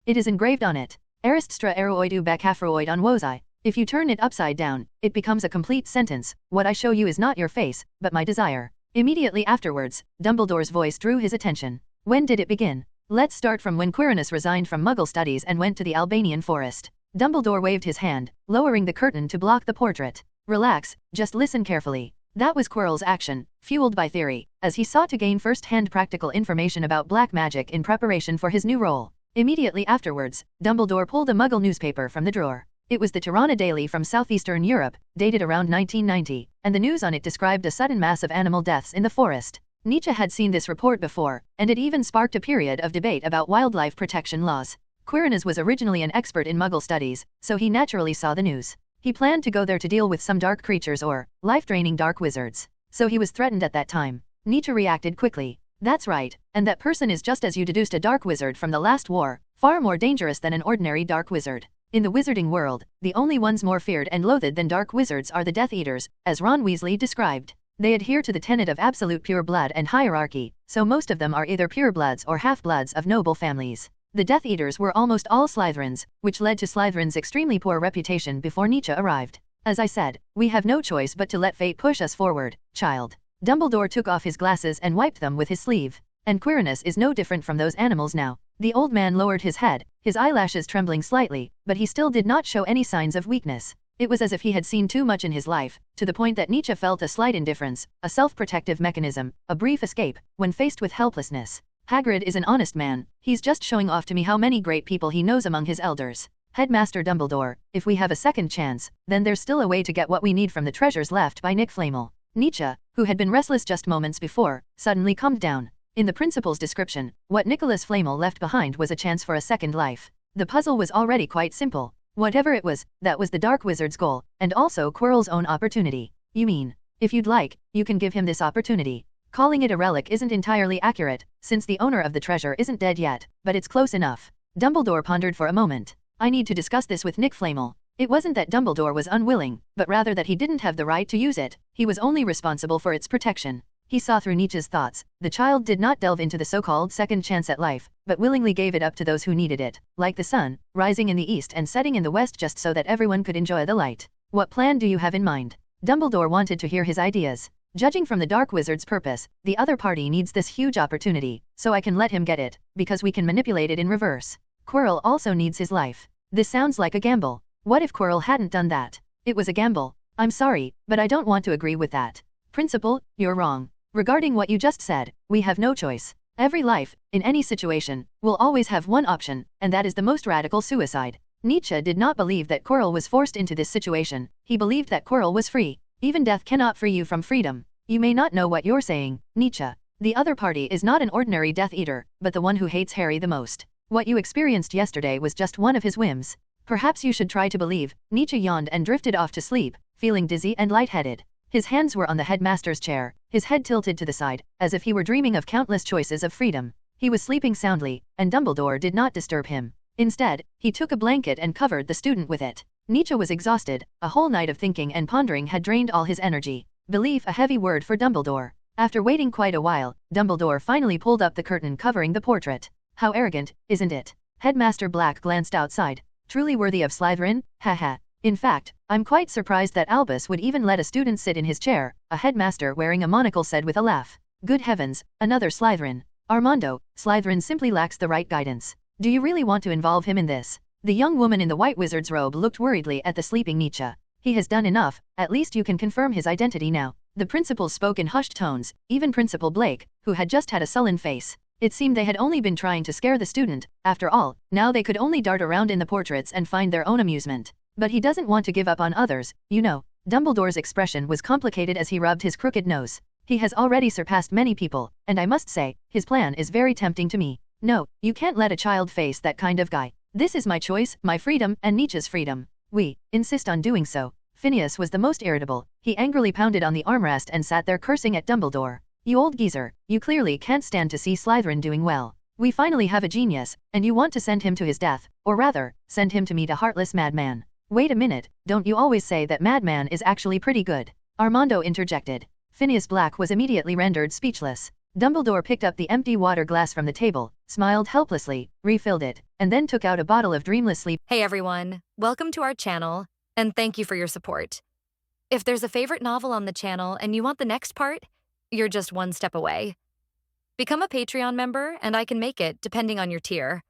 It is engraved on it. Ariststra aeroidu bacafroid on wozai. If you turn it upside down, it becomes a complete sentence. What I show you is not your face, but my desire. Immediately afterwards, Dumbledore's voice drew his attention. When did it begin? Let's start from when Quirinus resigned from Muggle studies and went to the Albanian forest. Dumbledore waved his hand, lowering the curtain to block the portrait. Relax, just listen carefully. That was Quirrell's action, fueled by theory, as he sought to gain first-hand practical information about black magic in preparation for his new role. Immediately afterwards, Dumbledore pulled a Muggle newspaper from the drawer. It was the Tirana Daily from southeastern Europe, dated around 1990, and the news on it described a sudden mass of animal deaths in the forest. Nietzsche had seen this report before, and it even sparked a period of debate about wildlife protection laws. Quirinus was originally an expert in Muggle studies, so he naturally saw the news. He planned to go there to deal with some dark creatures or life-draining dark wizards. So he was threatened at that time. Nietzsche reacted quickly. That's right, and that person is just as you deduced a dark wizard from the last war, far more dangerous than an ordinary dark wizard. In the wizarding world, the only ones more feared and loathed than dark wizards are the Death Eaters, as Ron Weasley described. They adhere to the tenet of absolute pure blood and hierarchy, so most of them are either purebloods or half-bloods of noble families. The Death Eaters were almost all Slytherins, which led to Slytherin's extremely poor reputation before Nietzsche arrived. As I said, we have no choice but to let fate push us forward, child. Dumbledore took off his glasses and wiped them with his sleeve. And Quirinus is no different from those animals now. The old man lowered his head, his eyelashes trembling slightly, but he still did not show any signs of weakness. It was as if he had seen too much in his life, to the point that Nietzsche felt a slight indifference, a self-protective mechanism, a brief escape, when faced with helplessness. Hagrid is an honest man. He's just showing off to me how many great people he knows among his elders. Headmaster Dumbledore, if we have a second chance, then there's still a way to get what we need from the treasures left by Nick Flamel. Nietzsche, who had been restless just moments before, suddenly calmed down. In the principal's description, what Nicholas Flamel left behind was a chance for a second life. The puzzle was already quite simple. Whatever it was, that was the Dark Wizard's goal, and also Quirrell's own opportunity. You mean, if you'd like, you can give him this opportunity. Calling it a relic isn't entirely accurate, since the owner of the treasure isn't dead yet, but it's close enough. Dumbledore pondered for a moment. I need to discuss this with Nick Flamel. It wasn't that Dumbledore was unwilling, but rather that he didn't have the right to use it. He was only responsible for its protection. He saw through Nietzsche's thoughts. The child did not delve into the so-called second chance at life, but willingly gave it up to those who needed it, like the sun, rising in the east and setting in the west just so that everyone could enjoy the light. What plan do you have in mind? Dumbledore wanted to hear his ideas. Judging from the Dark Wizard's purpose, the other party needs this huge opportunity, so I can let him get it, because we can manipulate it in reverse. Quirrell also needs his life. This sounds like a gamble. What if Quirrell hadn't done that? It was a gamble. I'm sorry, but I don't want to agree with that. Principal, you're wrong. Regarding what you just said, we have no choice. Every life, in any situation, will always have one option, and that is the most radical suicide. Nietzsche did not believe that Quirrell was forced into this situation. He believed that Quirrell was free. Even death cannot free you from freedom. You may not know what you're saying, Nietzsche. The other party is not an ordinary Death Eater, but the one who hates Harry the most. What you experienced yesterday was just one of his whims. Perhaps you should try to believe. Nietzsche yawned and drifted off to sleep, feeling dizzy and lightheaded. His hands were on the headmaster's chair, his head tilted to the side, as if he were dreaming of countless choices of freedom. He was sleeping soundly, and Dumbledore did not disturb him. Instead, he took a blanket and covered the student with it. Nietzsche was exhausted. A whole night of thinking and pondering had drained all his energy. Belief, a heavy word for Dumbledore. After waiting quite a while, Dumbledore finally pulled up the curtain covering the portrait. How arrogant, isn't it? Headmaster Black glanced outside. Truly worthy of Slytherin? Haha. In fact, I'm quite surprised that Albus would even let a student sit in his chair, a headmaster wearing a monocle said with a laugh. Good heavens, another Slytherin. Armando, Slytherin simply lacks the right guidance. Do you really want to involve him in this? The young woman in the white wizard's robe looked worriedly at the sleeping Nietzsche. He has done enough, at least you can confirm his identity now. The principal spoke in hushed tones, even Principal Blake, who had just had a sullen face. It seemed they had only been trying to scare the student. After all, now they could only dart around in the portraits and find their own amusement. But he doesn't want to give up on others, you know. Dumbledore's expression was complicated as he rubbed his crooked nose. He has already surpassed many people, and I must say, his plan is very tempting to me. No, you can't let a child face that kind of guy. This is my choice, my freedom, and Nietzsche's freedom. We insist on doing so. Phineas was the most irritable. He angrily pounded on the armrest and sat there cursing at Dumbledore. You old geezer, you clearly can't stand to see Slytherin doing well. We finally have a genius, and you want to send him to his death, or rather, send him to meet a heartless madman. Wait a minute, don't you always say that madman is actually pretty good? Armando interjected. Phineas Black was immediately rendered speechless. Dumbledore picked up the empty water glass from the table, smiled helplessly, refilled it, and then took out a bottle of dreamless sleep. Hey everyone, welcome to our channel, and thank you for your support. If there's a favorite novel on the channel and you want the next part, you're just one step away. Become a Patreon member and I can make it depending on your tier.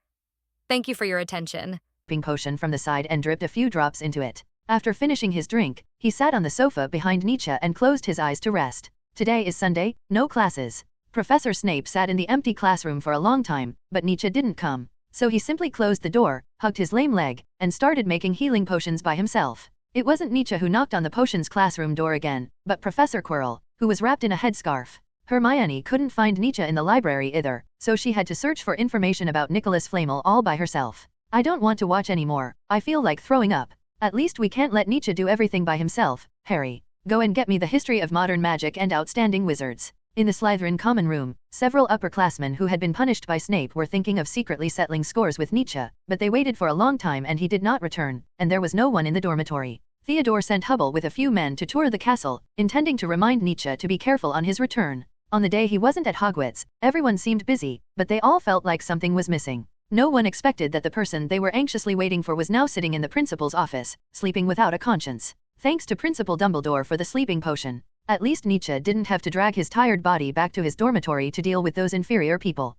Thank you for your attention. Potion from the side and dripped a few drops into it. After finishing his drink, he sat on the sofa behind Nietzsche and closed his eyes to rest. Today is Sunday, no classes. Professor Snape sat in the empty classroom for a long time, but Nietzsche didn't come. So he simply closed the door, hugged his lame leg, and started making healing potions by himself. It wasn't Nietzsche who knocked on the potions classroom door again, but Professor Quirrell, who was wrapped in a headscarf. Hermione couldn't find Nietzsche in the library either, so she had to search for information about Nicholas Flamel all by herself. I don't want to watch anymore, I feel like throwing up. At least we can't let Nietzsche do everything by himself. Harry, go and get me the history of modern magic and outstanding wizards. In the Slytherin common room, several upperclassmen who had been punished by Snape were thinking of secretly settling scores with Nietzsche, but they waited for a long time and he did not return, and there was no one in the dormitory. Theodore sent Hubble with a few men to tour the castle, intending to remind Nietzsche to be careful on his return. On the day he wasn't at Hogwarts, everyone seemed busy, but they all felt like something was missing. No one expected that the person they were anxiously waiting for was now sitting in the principal's office, sleeping without a conscience. Thanks to Principal Dumbledore for the sleeping potion. At least Nietzsche didn't have to drag his tired body back to his dormitory to deal with those inferior people.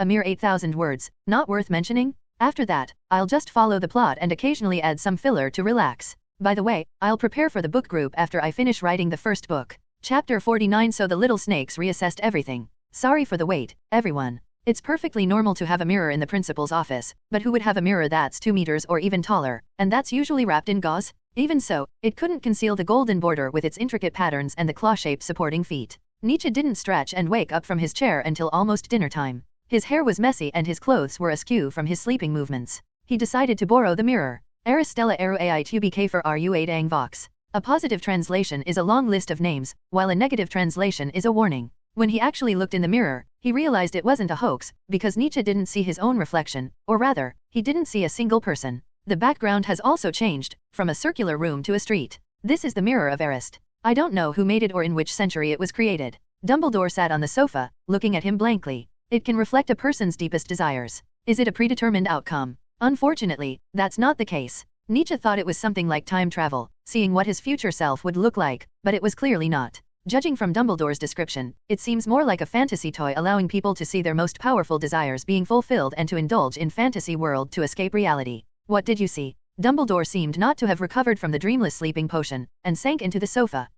A mere 8,000 words, not worth mentioning? After that, I'll just follow the plot and occasionally add some filler to relax. By the way, I'll prepare for the book group after I finish writing the first book. Chapter 49. So the little snakes reassessed everything. Sorry for the wait, everyone. It's perfectly normal to have a mirror in the principal's office, but who would have a mirror that's 2 meters or even taller, and that's usually wrapped in gauze? Even so, it couldn't conceal the golden border with its intricate patterns and the claw-shaped supporting feet. Nietzsche didn't stretch and wake up from his chair until almost dinner time. His hair was messy and his clothes were askew from his sleeping movements. He decided to borrow the mirror. Aristella Aru Ai Tubk for Ru8 Ang Vox. A positive translation is a long list of names, while a negative translation is a warning. When he actually looked in the mirror, he realized it wasn't a hoax, because Nietzsche didn't see his own reflection, or rather, he didn't see a single person. The background has also changed, from a circular room to a street. This is the mirror of Arist. I don't know who made it or in which century it was created. Dumbledore sat on the sofa, looking at him blankly. It can reflect a person's deepest desires. Is it a predetermined outcome? Unfortunately, that's not the case. Nietzsche thought it was something like time travel, seeing what his future self would look like, but it was clearly not. Judging from Dumbledore's description, it seems more like a fantasy toy allowing people to see their most powerful desires being fulfilled and to indulge in fantasy world to escape reality. What did you see? Dumbledore seemed not to have recovered from the dreamless sleeping potion, and sank into the sofa.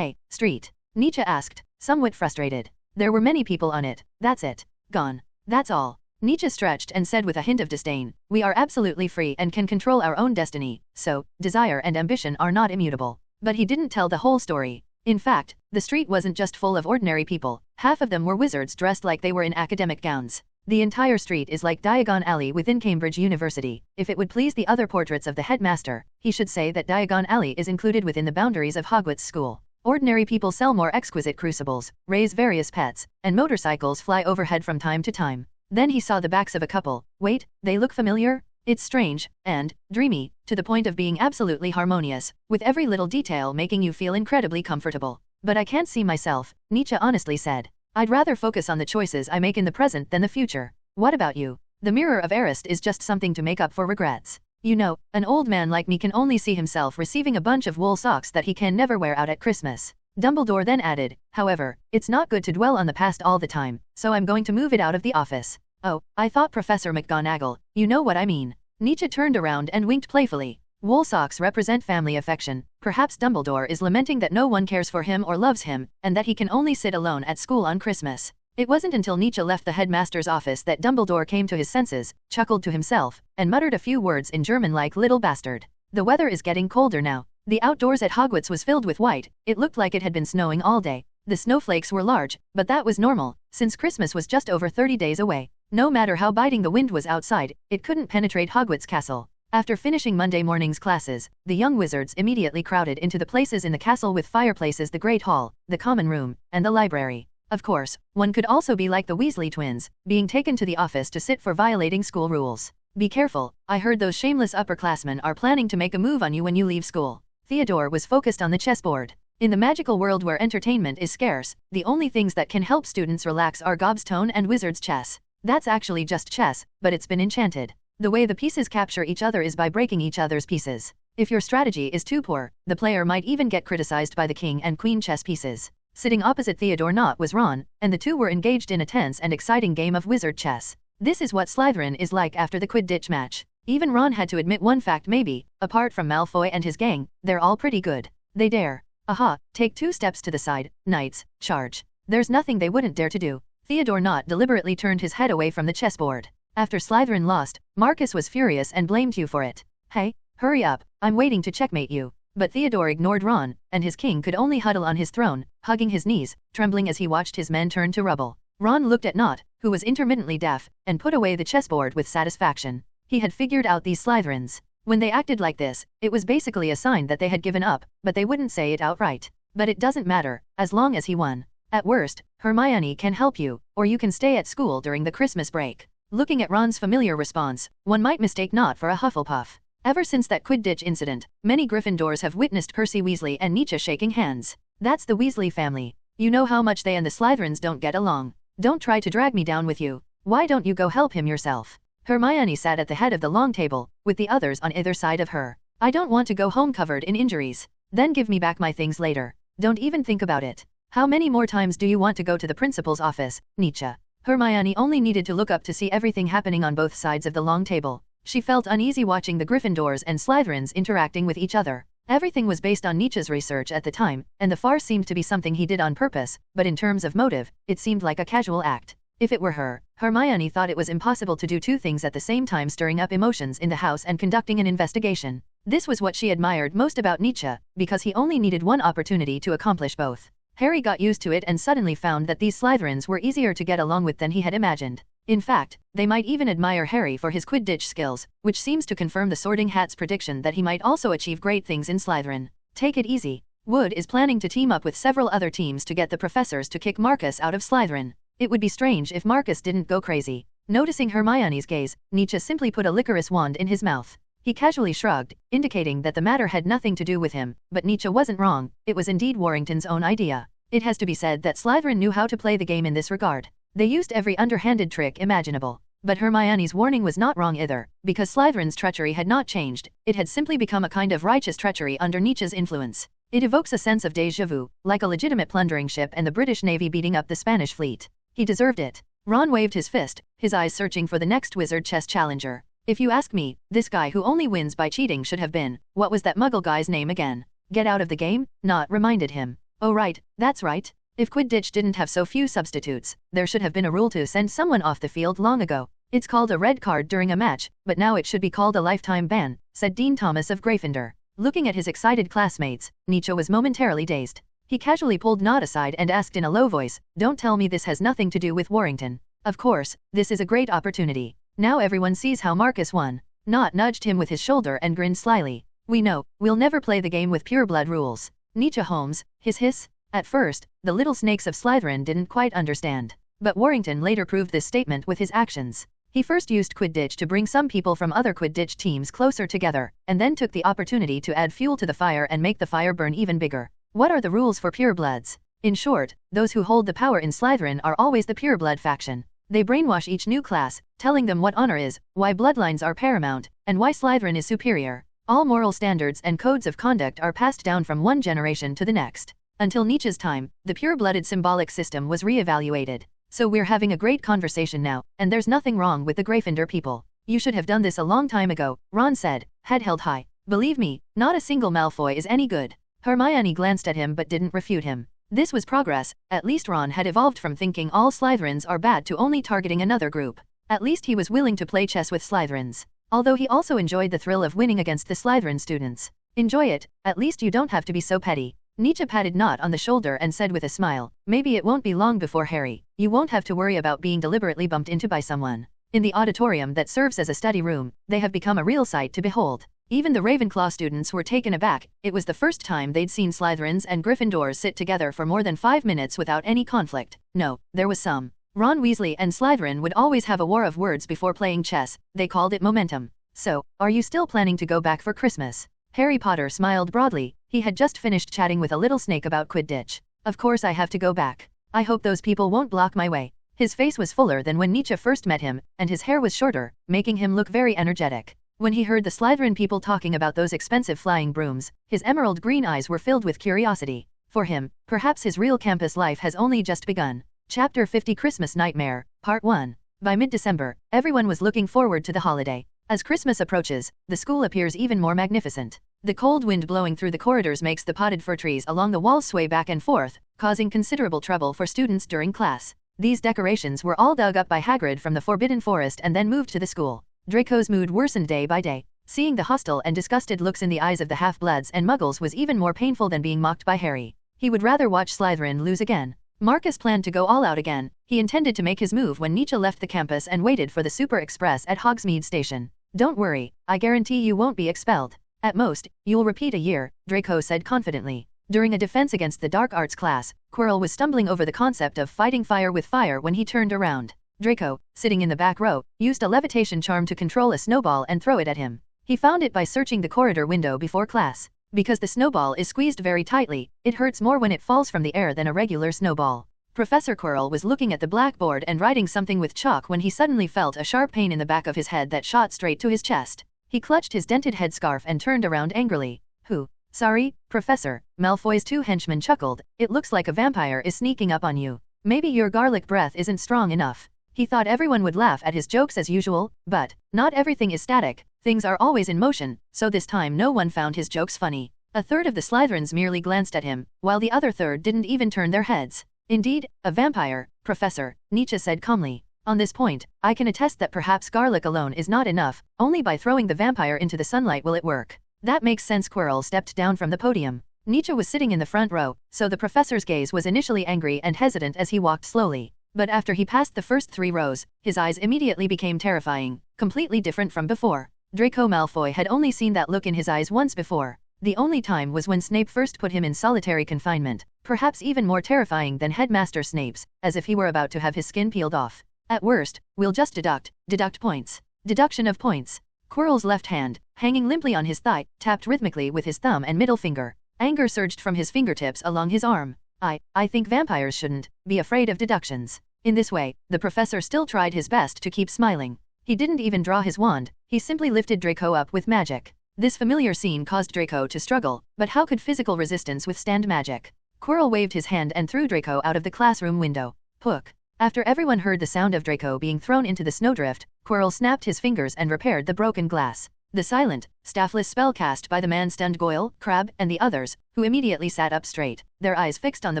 Street? Nietzsche asked, somewhat frustrated. There were many people on it, that's it. Gone. That's all. Nietzsche stretched and said with a hint of disdain, we are absolutely free and can control our own destiny, so, desire and ambition are not immutable. But he didn't tell the whole story. In fact, the street wasn't just full of ordinary people, half of them were wizards dressed like they were in academic gowns. The entire street is like Diagon Alley within Cambridge University. If it would please the other portraits of the headmaster, he should say that Diagon Alley is included within the boundaries of Hogwarts School. Ordinary people sell more exquisite crucibles, raise various pets, and motorcycles fly overhead from time to time. Then he saw the backs of a couple. Wait, they look familiar? It's strange, and dreamy, to the point of being absolutely harmonious, with every little detail making you feel incredibly comfortable. But I can't see myself, Nietzsche honestly said. I'd rather focus on the choices I make in the present than the future. What about you? The mirror of Arist is just something to make up for regrets. You know, an old man like me can only see himself receiving a bunch of wool socks that he can never wear out at Christmas. Dumbledore then added, however, it's not good to dwell on the past all the time, so I'm going to move it out of the office. Oh, I thought Professor McGonagall, you know what I mean. Nietzsche turned around and winked playfully. Wool socks represent family affection. Perhaps Dumbledore is lamenting that no one cares for him or loves him, and that he can only sit alone at school on Christmas. It wasn't until Nietzsche left the headmaster's office that Dumbledore came to his senses, chuckled to himself, and muttered a few words in German like little bastard. The weather is getting colder now. The outdoors at Hogwarts was filled with white. It looked like it had been snowing all day. The snowflakes were large, but that was normal, since Christmas was just over 30 days away. No matter how biting the wind was outside, it couldn't penetrate Hogwarts Castle. After finishing Monday morning's classes, the young wizards immediately crowded into the places in the castle with fireplaces: the Great Hall, the Common Room, and the library. Of course, one could also be like the Weasley twins, being taken to the office to sit for violating school rules. Be careful, I heard those shameless upperclassmen are planning to make a move on you when you leave school. Theodore was focused on the chessboard. In the magical world where entertainment is scarce, the only things that can help students relax are Gobstone and Wizard's chess. That's actually just chess, but it's been enchanted. The way the pieces capture each other is by breaking each other's pieces. If your strategy is too poor, the player might even get criticized by the king and queen chess pieces. Sitting opposite Theodore Knott was Ron, and the two were engaged in a tense and exciting game of wizard chess. This is what Slytherin is like after the Quidditch match. Even Ron had to admit one fact maybe, apart from Malfoy and his gang, they're all pretty good. They dare. Aha, take 2 steps to the side, knights, charge. There's nothing they wouldn't dare to do. Theodore Knott deliberately turned his head away from the chessboard. After Slytherin lost, Marcus was furious and blamed you for it. Hey, hurry up, I'm waiting to checkmate you. But Theodore ignored Ron, and his king could only huddle on his throne, hugging his knees, trembling as he watched his men turn to rubble. Ron looked at Knott, who was intermittently deaf, and put away the chessboard with satisfaction. He had figured out these Slytherins. When they acted like this, it was basically a sign that they had given up, but they wouldn't say it outright. But it doesn't matter, as long as he won. At worst, Hermione can help you, or you can stay at school during the Christmas break. Looking at Ron's familiar response, one might mistake Knott for a Hufflepuff. Ever since that Quidditch incident, many Gryffindors have witnessed Percy Weasley and Nietzsche shaking hands. That's the Weasley family. You know how much they and the Slytherins don't get along. Don't try to drag me down with you. Why don't you go help him yourself? Hermione sat at the head of the long table, with the others on either side of her. I don't want to go home covered in injuries. Then give me back my things later. Don't even think about it. How many more times do you want to go to the principal's office, Nietzsche? Hermione only needed to look up to see everything happening on both sides of the long table. She felt uneasy watching the Gryffindors and Slytherins interacting with each other. Everything was based on Nietzsche's research at the time, and the farce seemed to be something he did on purpose, but in terms of motive, it seemed like a casual act. If it were her, Hermione thought it was impossible to do 2 things at the same time, stirring up emotions in the house and conducting an investigation. This was what she admired most about Nietzsche, because he only needed one opportunity to accomplish both. Harry got used to it and suddenly found that these Slytherins were easier to get along with than he had imagined. In fact, they might even admire Harry for his Quidditch skills, which seems to confirm the Sorting Hat's prediction that he might also achieve great things in Slytherin. Take it easy. Wood is planning to team up with several other teams to get the professors to kick Marcus out of Slytherin. It would be strange if Marcus didn't go crazy. Noticing Hermione's gaze, Nietzsche simply put a licorice wand in his mouth. He casually shrugged, indicating that the matter had nothing to do with him, but Nietzsche wasn't wrong, it was indeed Warrington's own idea. It has to be said that Slytherin knew how to play the game in this regard. They used every underhanded trick imaginable. But Hermione's warning was not wrong either, because Slytherin's treachery had not changed, it had simply become a kind of righteous treachery under Nietzsche's influence. It evokes a sense of déjà vu, like a legitimate plundering ship and the British Navy beating up the Spanish fleet. He deserved it. Ron waved his fist, his eyes searching for the next wizard chess challenger. If you ask me, this guy who only wins by cheating should have been, what was that muggle guy's name again? Get out of the game? Knott reminded him. Oh right, that's right. If Quidditch didn't have so few substitutes, there should have been a rule to send someone off the field long ago. It's called a red card during a match, but now it should be called a lifetime ban, said Dean Thomas of Gryffindor. Looking at his excited classmates, Nietzsche was momentarily dazed. He casually pulled Knott aside and asked in a low voice, "Don't tell me this has nothing to do with Warrington." Of course, this is a great opportunity. Now everyone sees how Marcus won. Knott nudged him with his shoulder and grinned slyly. We know, we'll never play the game with pureblood rules. Nietzsche Holmes, hiss. At first, the little snakes of Slytherin didn't quite understand. But Warrington later proved this statement with his actions. He first used Quidditch to bring some people from other Quidditch teams closer together, and then took the opportunity to add fuel to the fire and make the fire burn even bigger. What are the rules for purebloods? In short, those who hold the power in Slytherin are always the pureblood faction. They brainwash each new class, telling them what honor is, why bloodlines are paramount, and why Slytherin is superior. All moral standards and codes of conduct are passed down from one generation to the next. Until Nietzsche's time, the pure-blooded symbolic system was re-evaluated. So we're having a great conversation now, and there's nothing wrong with the Gryffindor people. You should have done this a long time ago, Ron said, head held high. Believe me, not a single Malfoy is any good. Hermione glanced at him but didn't refute him. This was progress, at least Ron had evolved from thinking all Slytherins are bad to only targeting another group. At least he was willing to play chess with Slytherins. Although he also enjoyed the thrill of winning against the Slytherin students. Enjoy it, at least you don't have to be so petty. Nietzsche patted Knott on the shoulder and said with a smile, maybe it won't be long before Harry, you won't have to worry about being deliberately bumped into by someone. In the auditorium that serves as a study room, they have become a real sight to behold. Even the Ravenclaw students were taken aback. It was the first time they'd seen Slytherins and Gryffindors sit together for more than 5 minutes without any conflict. No, there was some. Ron Weasley and Slytherin would always have a war of words before playing chess. They called it momentum. So, are you still planning to go back for Christmas? Harry Potter smiled broadly. He had just finished chatting with a little snake about Quidditch. Of course I have to go back. I hope those people won't block my way. His face was fuller than when Nietzsche first met him, and his hair was shorter, making him look very energetic. When he heard the Slytherin people talking about those expensive flying brooms, his emerald green eyes were filled with curiosity. For him, perhaps his real campus life has only just begun. Chapter 50 Christmas Nightmare, Part 1. By mid-December, everyone was looking forward to the holiday. As Christmas approaches, the school appears even more magnificent. The cold wind blowing through the corridors makes the potted fir trees along the walls sway back and forth, causing considerable trouble for students during class. These decorations were all dug up by Hagrid from the Forbidden Forest and then moved to the school. Draco's mood worsened day by day. Seeing the hostile and disgusted looks in the eyes of the half-bloods and muggles was even more painful than being mocked by Harry. He would rather watch Slytherin lose again. Marcus planned to go all out again. He intended to make his move when Nietzsche left the campus and waited for the Super Express at Hogsmeade Station. "Don't worry, I guarantee you won't be expelled. At most, you'll repeat a year," Draco said confidently. During a defense against the dark arts class, Quirrell was stumbling over the concept of fighting fire with fire when he turned around. Draco, sitting in the back row, used a levitation charm to control a snowball and throw it at him. He found it by searching the corridor window before class. Because the snowball is squeezed very tightly, it hurts more when it falls from the air than a regular snowball. Professor Quirrell was looking at the blackboard and writing something with chalk when he suddenly felt a sharp pain in the back of his head that shot straight to his chest. He clutched his dented headscarf and turned around angrily. "Who? Sorry, Professor," Malfoy's two henchmen chuckled. "It looks like a vampire is sneaking up on you. Maybe your garlic breath isn't strong enough." He thought everyone would laugh at his jokes as usual, but not everything is static. Things are always in motion, so this time no one found his jokes funny. A third of the Slytherins merely glanced at him, while the other third didn't even turn their heads. "Indeed, a vampire, Professor," Nietzsche said calmly. "On this point, I can attest that perhaps garlic alone is not enough. Only by throwing the vampire into the sunlight will it work." "That makes sense." Quirrell stepped down from the podium. Nietzsche was sitting in the front row, so the professor's gaze was initially angry and hesitant as he walked slowly. But after he passed the first 3 rows, his eyes immediately became terrifying, completely different from before. Draco Malfoy had only seen that look in his eyes once before. The only time was when Snape first put him in solitary confinement, perhaps even more terrifying than Headmaster Snape's, as if he were about to have his skin peeled off. "At worst, we'll just deduct points." Deduction of points. Quirrell's left hand, hanging limply on his thigh, tapped rhythmically with his thumb and middle finger. Anger surged from his fingertips along his arm. I think vampires shouldn't be afraid of deductions." In this way, the professor still tried his best to keep smiling. He didn't even draw his wand, he simply lifted Draco up with magic. This familiar scene caused Draco to struggle, but how could physical resistance withstand magic? Quirrell waved his hand and threw Draco out of the classroom window. Pook! After everyone heard the sound of Draco being thrown into the snowdrift, Quirrell snapped his fingers and repaired the broken glass. The silent, staffless spell cast by the man stunned Goyle, Crabbe, and the others, who immediately sat up straight, their eyes fixed on the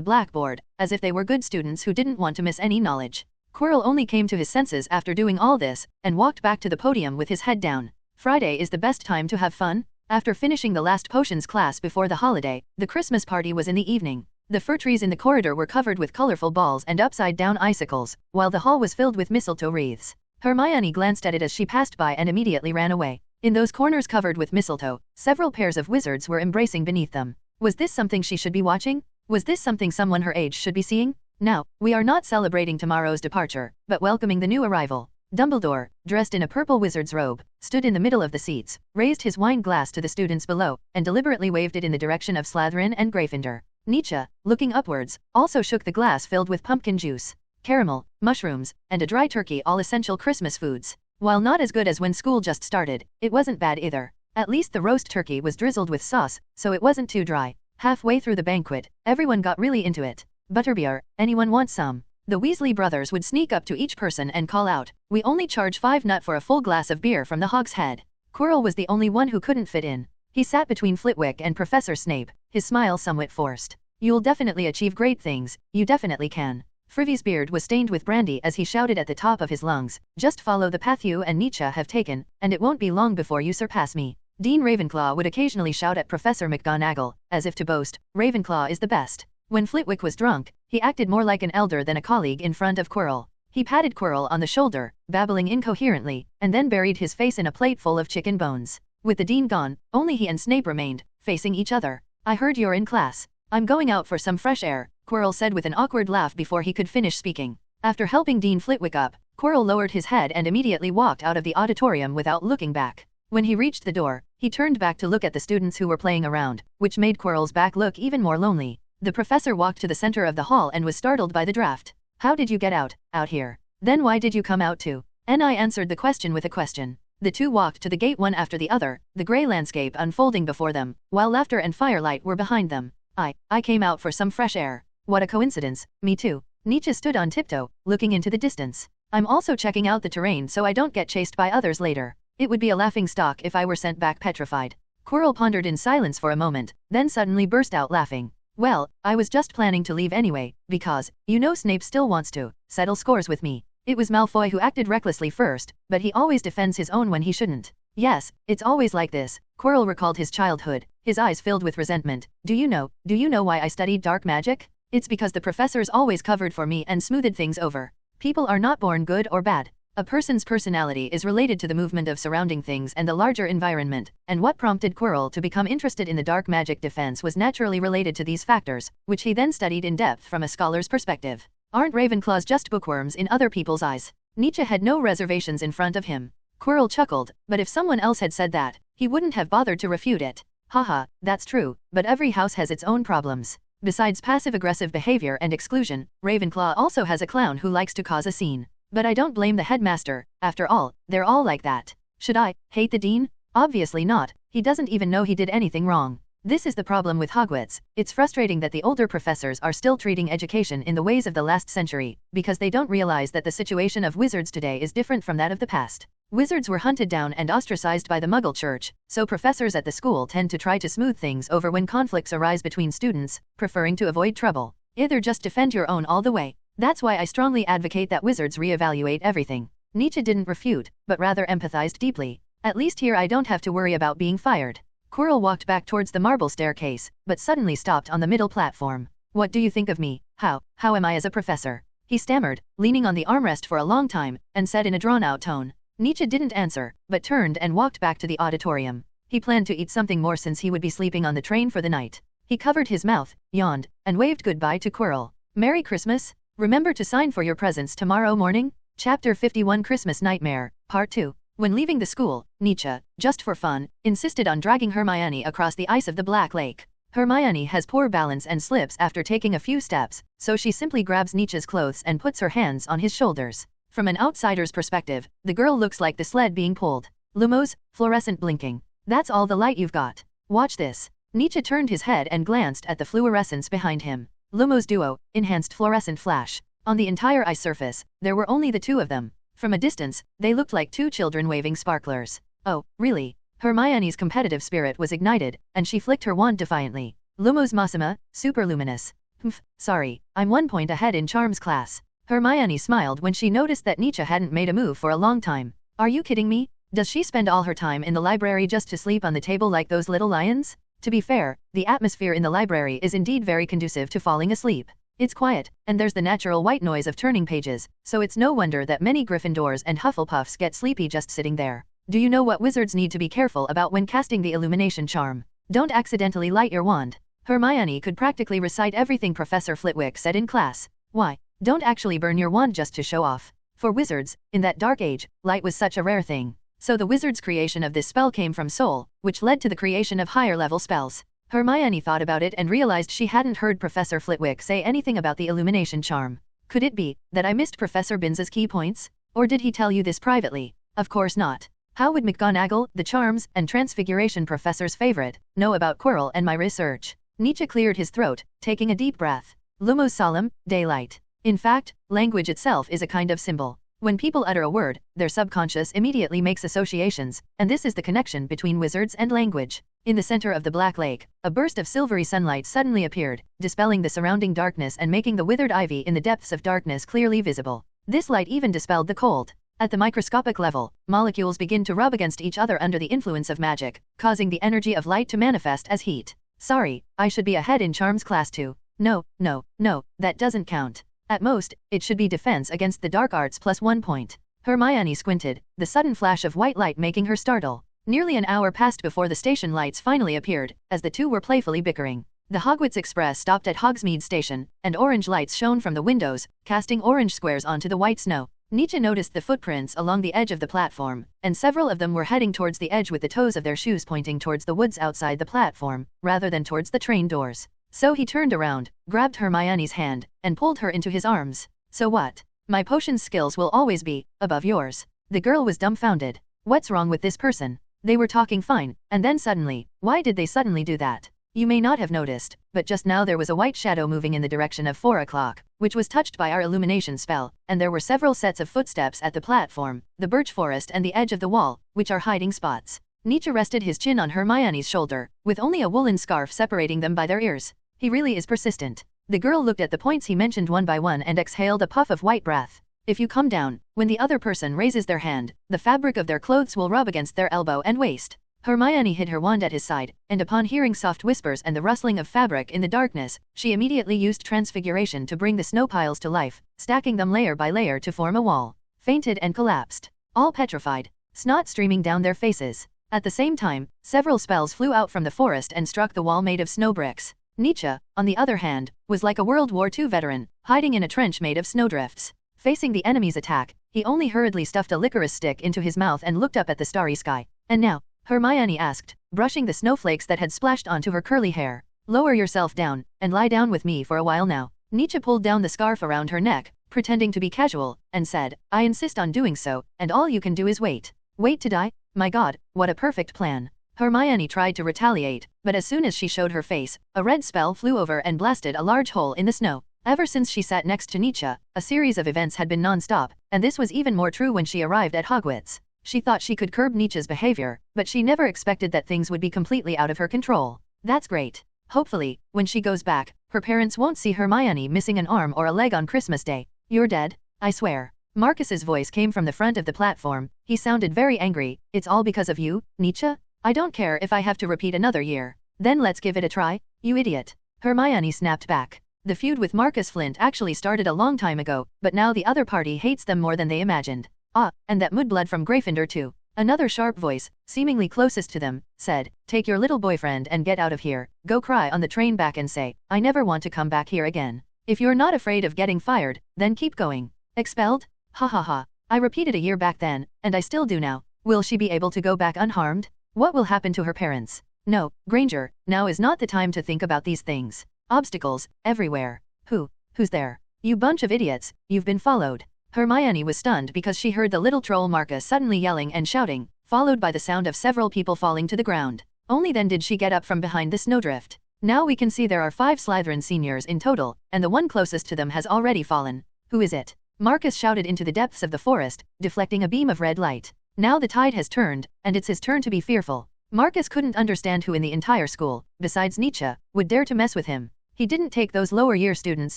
blackboard, as if they were good students who didn't want to miss any knowledge. Quirrell only came to his senses after doing all this, and walked back to the podium with his head down. Friday is the best time to have fun. After finishing the last potions class before the holiday, the Christmas party was in the evening. The fir trees in the corridor were covered with colorful balls and upside-down icicles, while the hall was filled with mistletoe wreaths. Hermione glanced at it as she passed by and immediately ran away. In those corners covered with mistletoe, several pairs of wizards were embracing beneath them. Was this something she should be watching? Was this something someone her age should be seeing? Now, we are not celebrating tomorrow's departure, but welcoming the new arrival. Dumbledore, dressed in a purple wizard's robe, stood in the middle of the seats, raised his wine glass to the students below, and deliberately waved it in the direction of Slytherin and Gryffindor. Nietzsche, looking upwards, also shook the glass filled with pumpkin juice, caramel, mushrooms, and a dry turkey, all essential Christmas foods. While not as good as when school just started, it wasn't bad either. At least the roast turkey was drizzled with sauce, so it wasn't too dry. Halfway through the banquet, everyone got really into it. "Butterbeer, anyone want some?" The Weasley brothers would sneak up to each person and call out, "We only charge 5 nut for a full glass of beer from the Hogshead." Quirrell was the only one who couldn't fit in. He sat between Flitwick and Professor Snape, his smile somewhat forced. "You'll definitely achieve great things, you definitely can." Frivy's beard was stained with brandy as he shouted at the top of his lungs, "Just follow the path you and Nietzsche have taken, and it won't be long before you surpass me." Dean Ravenclaw would occasionally shout at Professor McGonagall, as if to boast, "Ravenclaw is the best." When Flitwick was drunk, he acted more like an elder than a colleague in front of Quirrell. He patted Quirrell on the shoulder, babbling incoherently, and then buried his face in a plate full of chicken bones. With the dean gone, only he and Snape remained, facing each other. "I heard you're in class. I'm going out for some fresh air," Quirrell said with an awkward laugh before he could finish speaking. After helping Dean Flitwick up, Quirrell lowered his head and immediately walked out of the auditorium without looking back. When he reached the door, he turned back to look at the students who were playing around, which made Quirrell's back look even more lonely. The professor walked to the center of the hall and was startled by the draft. How did you get out here? Then why did you come out too? Ni answered the question with a question. The two walked to the gate one after the other, the grey landscape unfolding before them, while laughter and firelight were behind them. I came out for some fresh air. What a coincidence, me too. Nietzsche stood on tiptoe, looking into the distance. I'm also checking out the terrain so I don't get chased by others later. It would be a laughing stock if I were sent back petrified. Quirrell pondered in silence for a moment, then suddenly burst out laughing. Well, I was just planning to leave anyway, because, you know, Snape still wants to settle scores with me. It was Malfoy who acted recklessly first, but he always defends his own when he shouldn't. Yes, it's always like this. Quirrell recalled his childhood, his eyes filled with resentment. Do you know why I studied dark magic? It's because the professors always covered for me and smoothed things over. People are not born good or bad. A person's personality is related to the movement of surrounding things and the larger environment, and what prompted Quirrell to become interested in the dark magic defense was naturally related to these factors, which he then studied in depth from a scholar's perspective. Aren't Ravenclaws just bookworms in other people's eyes? Nietzsche had no reservations in front of him. Quirrell chuckled, but if someone else had said that, he wouldn't have bothered to refute it. Haha, that's true, but every house has its own problems. Besides passive-aggressive behavior and exclusion, Ravenclaw also has a clown who likes to cause a scene. But I don't blame the headmaster, after all, they're all like that. Should I hate the dean? Obviously not, he doesn't even know he did anything wrong. This is the problem with Hogwarts. It's frustrating that the older professors are still treating education in the ways of the last century, because they don't realize that the situation of wizards today is different from that of the past. Wizards were hunted down and ostracized by the Muggle Church, so professors at the school tend to try to smooth things over when conflicts arise between students, preferring to avoid trouble. Either just defend your own all the way. That's why I strongly advocate that wizards reevaluate everything. Nietzsche didn't refute, but rather empathized deeply. At least here I don't have to worry about being fired. Quirrell walked back towards the marble staircase, but suddenly stopped on the middle platform. What do you think of me? How am I as a professor? He stammered, leaning on the armrest for a long time, and said in a drawn-out tone. Nietzsche didn't answer, but turned and walked back to the auditorium. He planned to eat something more since he would be sleeping on the train for the night. He covered his mouth, yawned, and waved goodbye to Quirrell. Merry Christmas! Remember to sign for your presents tomorrow morning? Chapter 51 Christmas Nightmare, Part 2. When leaving the school, Nietzsche, just for fun, insisted on dragging Hermione across the ice of the Black Lake. Hermione has poor balance and slips after taking a few steps, so she simply grabs Nietzsche's clothes and puts her hands on his shoulders. From an outsider's perspective, the girl looks like the sled being pulled. Lumos, fluorescent blinking. That's all the light you've got. Watch this. Nietzsche turned his head and glanced at the fluorescence behind him. Lumos Duo, enhanced fluorescent flash. On the entire ice surface, there were only the two of them. From a distance, they looked like two children waving sparklers. Oh, really? Hermione's competitive spirit was ignited, and she flicked her wand defiantly. Lumos Massima, superluminous. Humph, sorry, I'm 1 point ahead in charms class. Hermione smiled when she noticed that Nietzsche hadn't made a move for a long time. Are you kidding me? Does she spend all her time in the library just to sleep on the table like those little lions? To be fair, the atmosphere in the library is indeed very conducive to falling asleep. It's quiet, and there's the natural white noise of turning pages, so it's no wonder that many Gryffindors and Hufflepuffs get sleepy just sitting there. Do you know what wizards need to be careful about when casting the illumination charm? Don't accidentally light your wand. Hermione could practically recite everything Professor Flitwick said in class. Why? Don't actually burn your wand just to show off. For wizards, in that dark age, light was such a rare thing. So the wizard's creation of this spell came from soul, which led to the creation of higher-level spells. Hermione thought about it and realized she hadn't heard Professor Flitwick say anything about the illumination charm. Could it be that I missed Professor Binz's key points? Or did he tell you this privately? Of course not. How would McGonagall, the charms and transfiguration professor's favorite, know about Quirrell and my research? Nietzsche cleared his throat, taking a deep breath. Lumos solemn, daylight. In fact, language itself is a kind of symbol. When people utter a word, their subconscious immediately makes associations, and this is the connection between wizards and language. In the center of the Black Lake, a burst of silvery sunlight suddenly appeared, dispelling the surrounding darkness and making the withered ivy in the depths of darkness clearly visible. This light even dispelled the cold. At the microscopic level, molecules begin to rub against each other under the influence of magic, causing the energy of light to manifest as heat. Sorry, I should be ahead in charms class too. No, that doesn't count. At most, it should be defense against the dark arts plus 1 point. Hermione squinted, the sudden flash of white light making her startle. Nearly an hour passed before the station lights finally appeared, as the two were playfully bickering. The Hogwarts Express stopped at Hogsmeade Station, and orange lights shone from the windows, casting orange squares onto the white snow. Nietzsche noticed the footprints along the edge of the platform, and several of them were heading towards the edge with the toes of their shoes pointing towards the woods outside the platform, rather than towards the train doors. So he turned around, grabbed Hermione's hand, and pulled her into his arms. So what? My potion skills will always be above yours. The girl was dumbfounded. What's wrong with this person? They were talking fine, and then suddenly, why did they suddenly do that? You may not have noticed, but just now there was a white shadow moving in the direction of 4 o'clock, which was touched by our illumination spell, and there were several sets of footsteps at the platform, the birch forest and the edge of the wall, which are hiding spots. Nietzsche rested his chin on Hermione's shoulder, with only a woolen scarf separating them by their ears. He really is persistent. The girl looked at the points he mentioned one by one and exhaled a puff of white breath. If you come down, when the other person raises their hand, the fabric of their clothes will rub against their elbow and waist. Hermione hid her wand at his side, and upon hearing soft whispers and the rustling of fabric in the darkness, she immediately used transfiguration to bring the snow piles to life, stacking them layer by layer to form a wall. Fainted and collapsed. All petrified. Snot streaming down their faces. At the same time, several spells flew out from the forest and struck the wall made of snow bricks. Nietzsche, on the other hand, was like a World War II veteran, hiding in a trench made of snowdrifts. Facing the enemy's attack, he only hurriedly stuffed a licorice stick into his mouth and looked up at the starry sky. And now? Hermione asked, brushing the snowflakes that had splashed onto her curly hair. Lower yourself down, and lie down with me for a while now. Nietzsche pulled down the scarf around her neck, pretending to be casual, and said, I insist on doing so, and all you can do is wait. Wait to die? My God, what a perfect plan. Hermione tried to retaliate, but as soon as she showed her face, a red spell flew over and blasted a large hole in the snow. Ever since she sat next to Nietzsche, a series of events had been non-stop, and this was even more true when she arrived at Hogwarts. She thought she could curb Nietzsche's behavior, but she never expected that things would be completely out of her control. That's great. Hopefully, when she goes back, her parents won't see Hermione missing an arm or a leg on Christmas Day. You're dead, I swear. Marcus's voice came from the front of the platform. He sounded very angry. It's all because of you, Nietzsche? I don't care if I have to repeat another year. Then let's give it a try, you idiot. Hermione snapped back. The feud with Marcus Flint actually started a long time ago, but now the other party hates them more than they imagined. Ah, and that mudblood from Gryffindor too. Another sharp voice, seemingly closest to them, said, take your little boyfriend and get out of here. Go cry on the train back and say, I never want to come back here again. If you're not afraid of getting fired, then keep going. Expelled? Ha ha ha. I repeated a year back then, and I still do now. Will she be able to go back unharmed? What will happen to her parents? No, Granger, now is not the time to think about these things. Obstacles, everywhere. Who's there? You bunch of idiots, you've been followed. Hermione was stunned because she heard the little troll Marcus suddenly yelling and shouting, followed by the sound of several people falling to the ground. Only then did she get up from behind the snowdrift. Now we can see there are 5 Slytherin seniors in total, and the one closest to them has already fallen. Who is it? Marcus shouted into the depths of the forest, deflecting a beam of red light. Now the tide has turned, and it's his turn to be fearful. Marcus couldn't understand who in the entire school, besides Nietzsche, would dare to mess with him. He didn't take those lower-year students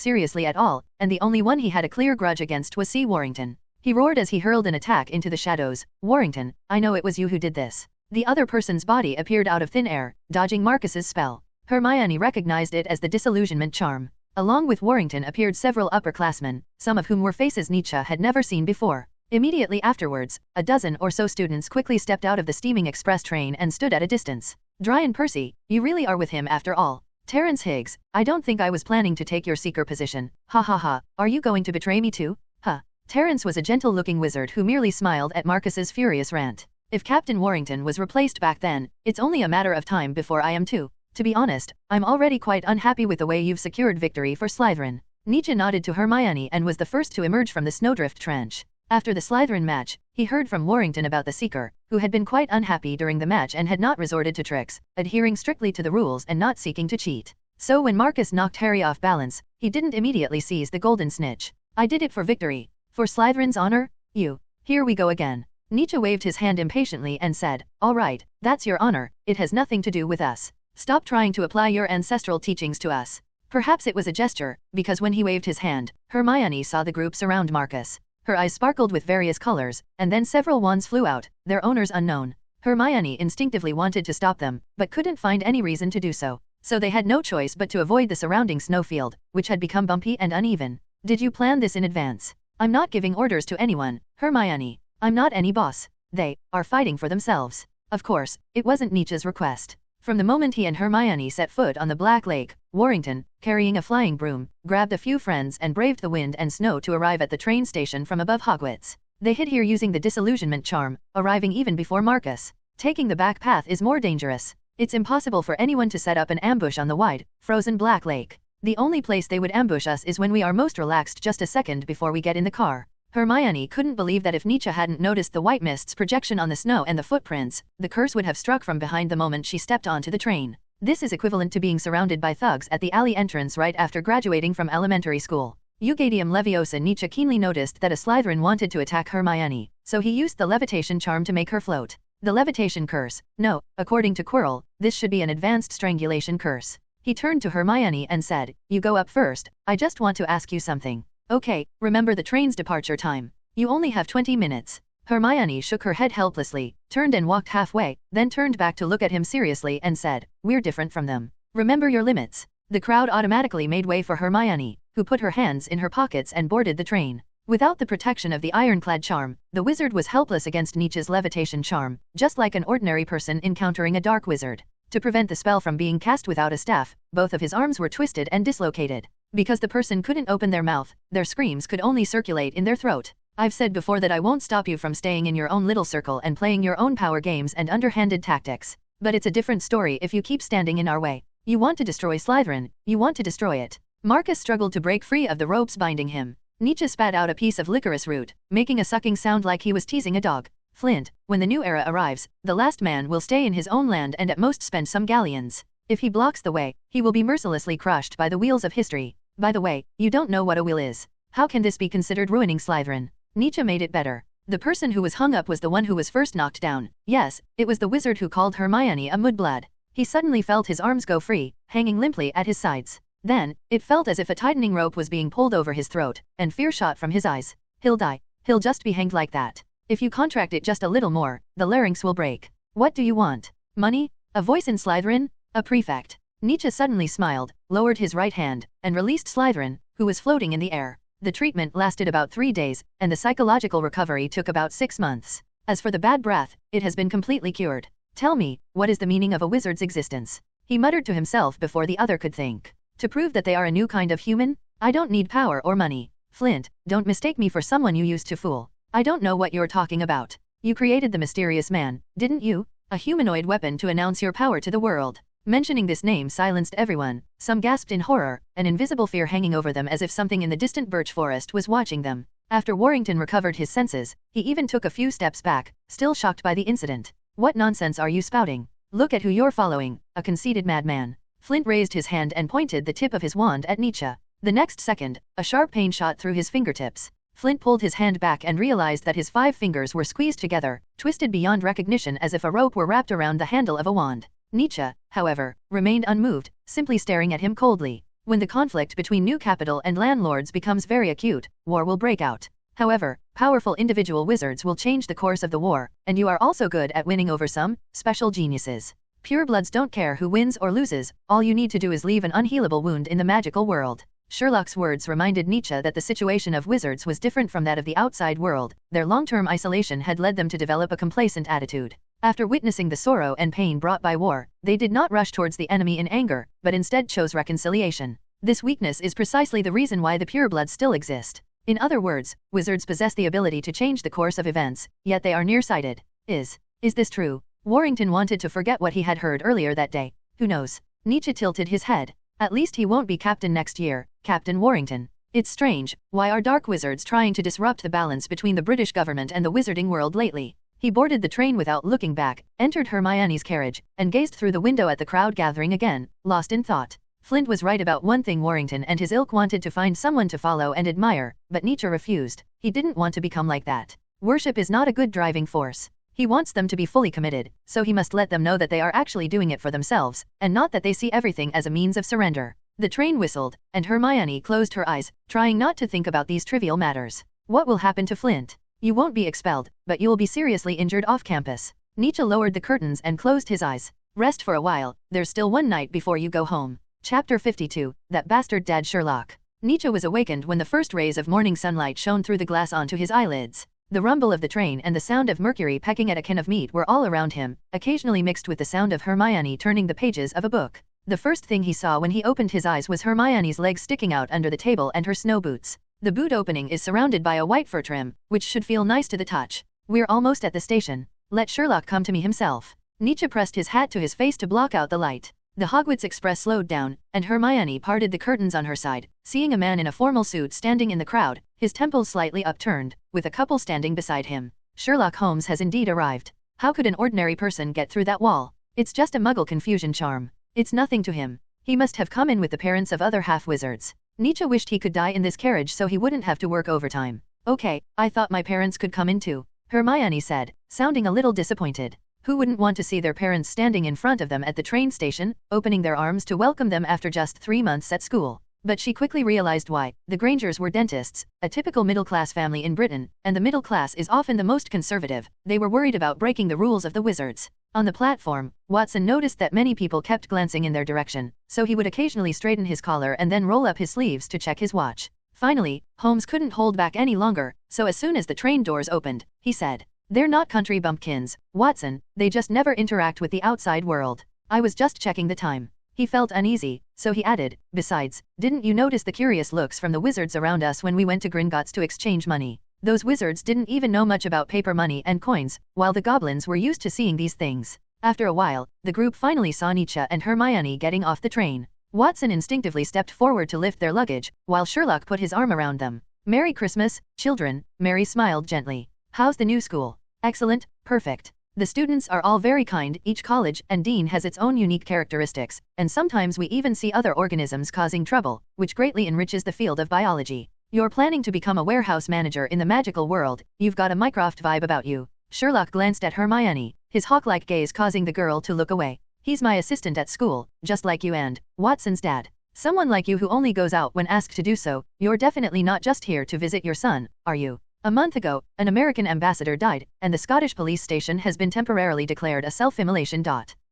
seriously at all, and the only one he had a clear grudge against was C. Warrington. He roared as he hurled an attack into the shadows. Warrington, I know it was you who did this. The other person's body appeared out of thin air, dodging Marcus's spell. Hermione recognized it as the disillusionment charm. Along with Warrington appeared several upperclassmen, some of whom were faces Nietzsche had never seen before. Immediately afterwards, a dozen or so students quickly stepped out of the steaming express train and stood at a distance. Dry Percy, you really are with him after all. Terence Higgs, I don't think I was planning to take your seeker position. Ha ha ha, are you going to betray me too? Huh. Terence was a gentle-looking wizard who merely smiled at Marcus's furious rant. If Captain Warrington was replaced back then, it's only a matter of time before I am too. To be honest, I'm already quite unhappy with the way you've secured victory for Slytherin. Nietzsche nodded to Hermione and was the first to emerge from the snowdrift trench. After the Slytherin match, he heard from Warrington about the Seeker, who had been quite unhappy during the match and had not resorted to tricks, adhering strictly to the rules and not seeking to cheat. So when Marcus knocked Harry off balance, he didn't immediately seize the golden snitch. I did it for victory. For Slytherin's honor? You. Here we go again. Nietzsche waved his hand impatiently and said, all right, that's your honor, it has nothing to do with us. Stop trying to apply your ancestral teachings to us. Perhaps it was a gesture, because when he waved his hand, Hermione saw the group surround Marcus. Her eyes sparkled with various colors, and then several wands flew out, their owners unknown. Hermione instinctively wanted to stop them, but couldn't find any reason to do so. So they had no choice but to avoid the surrounding snowfield, which had become bumpy and uneven. Did you plan this in advance? I'm not giving orders to anyone, Hermione. I'm not any boss. They are fighting for themselves. Of course, it wasn't Nietzsche's request. From the moment he and Hermione set foot on the Black Lake, Warrington, carrying a flying broom, grabbed a few friends and braved the wind and snow to arrive at the train station from above Hogwarts. They hid here using the disillusionment charm, arriving even before Marcus. Taking the back path is more dangerous. It's impossible for anyone to set up an ambush on the wide, frozen Black Lake. The only place they would ambush us is when we are most relaxed, just a second before we get in the car. Hermione couldn't believe that if Nietzsche hadn't noticed the white mist's projection on the snow and the footprints, the curse would have struck from behind the moment she stepped onto the train. This is equivalent to being surrounded by thugs at the alley entrance right after graduating from elementary school. Ugadium Leviosa. Nietzsche keenly noticed that a Slytherin wanted to attack Hermione, so he used the levitation charm to make her float. The levitation curse. No, according to Quirrell, this should be an advanced strangulation curse. He turned to Hermione and said, "You go up first, I just want to ask you something." "Okay, remember the train's departure time. You only have 20 minutes. Hermione shook her head helplessly, turned and walked halfway, then turned back to look at him seriously and said, "We're different from them. Remember your limits." The crowd automatically made way for Hermione, who put her hands in her pockets and boarded the train. Without the protection of the ironclad charm, the wizard was helpless against Nietzsche's levitation charm, just like an ordinary person encountering a dark wizard. To prevent the spell from being cast without a staff, both of his arms were twisted and dislocated. Because the person couldn't open their mouth, their screams could only circulate in their throat. I've said before that I won't stop you from staying in your own little circle and playing your own power games and underhanded tactics. But it's a different story if you keep standing in our way. You want to destroy Slytherin, you want to destroy it. Marcus struggled to break free of the ropes binding him. Nietzsche spat out a piece of licorice root, making a sucking sound like he was teasing a dog. Flint, when the new era arrives, the last man will stay in his own land and at most spend some galleons. If he blocks the way, he will be mercilessly crushed by the wheels of history. By the way, you don't know what a will is. How can this be considered ruining Slytherin? Nietzsche made it better. The person who was hung up was the one who was first knocked down. Yes, it was the wizard who called Hermione a mudblood. He suddenly felt his arms go free, hanging limply at his sides. Then, it felt as if a tightening rope was being pulled over his throat, and fear shot from his eyes. He'll die. He'll just be hanged like that. If you contract it just a little more, the larynx will break. What do you want? Money? A voice in Slytherin? A prefect? Nietzsche suddenly smiled, lowered his right hand, and released Slytherin, who was floating in the air. The treatment lasted about 3 days, and the psychological recovery took about 6 months. As for the bad breath, it has been completely cured. Tell me, what is the meaning of a wizard's existence? He muttered to himself before the other could think. To prove that they are a new kind of human? I don't need power or money. Flint, don't mistake me for someone you used to fool. I don't know what you're talking about. You created the mysterious man, didn't you? A humanoid weapon to announce your power to the world. Mentioning this name silenced everyone. Some gasped in horror, an invisible fear hanging over them as if something in the distant birch forest was watching them. After Warrington recovered his senses, he even took a few steps back, still shocked by the incident. What nonsense are you spouting? Look at who you're following, a conceited madman. Flint raised his hand and pointed the tip of his wand at Nietzsche. The next second, a sharp pain shot through his fingertips. Flint pulled his hand back and realized that his 5 fingers were squeezed together, twisted beyond recognition as if a rope were wrapped around the handle of a wand. Nietzsche, however, remained unmoved, simply staring at him coldly. When the conflict between new capital and landlords becomes very acute, war will break out. However, powerful individual wizards will change the course of the war, and you are also good at winning over some special geniuses. Purebloods don't care who wins or loses, all you need to do is leave an unhealable wound in the magical world. Sherlock's words reminded Nietzsche that the situation of wizards was different from that of the outside world. Their long-term isolation had led them to develop a complacent attitude. After witnessing the sorrow and pain brought by war, they did not rush towards the enemy in anger, but instead chose reconciliation. This weakness is precisely the reason why the purebloods still exist. In other words, wizards possess the ability to change the course of events, yet they are nearsighted. Is this true? Warrington wanted to forget what he had heard earlier that day. Who knows? Nietzsche tilted his head. At least he won't be captain next year, Captain Warrington. It's strange, why are dark wizards trying to disrupt the balance between the British government and the wizarding world lately? He boarded the train without looking back, entered Hermione's carriage, and gazed through the window at the crowd gathering again, lost in thought. Flint was right about one thing: Warrington and his ilk wanted to find someone to follow and admire, but Nietzsche refused. He didn't want to become like that. Worship is not a good driving force. He wants them to be fully committed, so he must let them know that they are actually doing it for themselves, and not that they see everything as a means of surrender. The train whistled, and Hermione closed her eyes, trying not to think about these trivial matters. What will happen to Flint? You won't be expelled, but you will be seriously injured off campus. Nietzsche lowered the curtains and closed his eyes. Rest for a while, there's still one night before you go home. Chapter 52, That Bastard Dad Sherlock. Nietzsche was awakened when the first rays of morning sunlight shone through the glass onto his eyelids. The rumble of the train and the sound of Mercury pecking at a can of meat were all around him, occasionally mixed with the sound of Hermione turning the pages of a book. The first thing he saw when he opened his eyes was Hermione's legs sticking out under the table and her snow boots. The boot opening is surrounded by a white fur trim, which should feel nice to the touch. We're almost at the station. Let Sherlock come to me himself. Nietzsche pressed his hat to his face to block out the light. The Hogwarts Express slowed down, and Hermione parted the curtains on her side, seeing a man in a formal suit standing in the crowd, his temples slightly upturned, with a couple standing beside him. Sherlock Holmes has indeed arrived. How could an ordinary person get through that wall? It's just a muggle confusion charm. It's nothing to him. He must have come in with the parents of other half-wizards. Nietzsche wished he could die in this carriage so he wouldn't have to work overtime. Okay, I thought my parents could come in too, Hermione said, sounding a little disappointed. Who wouldn't want to see their parents standing in front of them at the train station, opening their arms to welcome them after just 3 months at school? But she quickly realized why. The Grangers were dentists, a typical middle-class family in Britain, and the middle class is often the most conservative. They were worried about breaking the rules of the wizards. On the platform, Watson noticed that many people kept glancing in their direction, so he would occasionally straighten his collar and then roll up his sleeves to check his watch. Finally, Holmes couldn't hold back any longer, so as soon as the train doors opened, he said, "They're not country bumpkins, Watson, they just never interact with the outside world. I was just checking the time." He felt uneasy, so he added, "Besides, didn't you notice the curious looks from the wizards around us when we went to Gringotts to exchange money? Those wizards didn't even know much about paper money and coins, while the goblins were used to seeing these things." After a while, the group finally saw Nietzsche and Hermione getting off the train. Watson instinctively stepped forward to lift their luggage, while Sherlock put his arm around them. "Merry Christmas, children," Mary smiled gently. "How's the new school?" "Excellent, perfect. The students are all very kind. Each college and dean has its own unique characteristics, and sometimes we even see other organisms causing trouble, which greatly enriches the field of biology. You're planning to become a warehouse manager in the magical world, you've got a Mycroft vibe about you." Sherlock glanced at Hermione, his hawk-like gaze causing the girl to look away. "He's my assistant at school, just like you and Watson's dad. Someone like you who only goes out when asked to do so. You're definitely not just here to visit your son, are you?" A month ago, an American ambassador died, and the Scottish police station has been temporarily declared a self-immolation.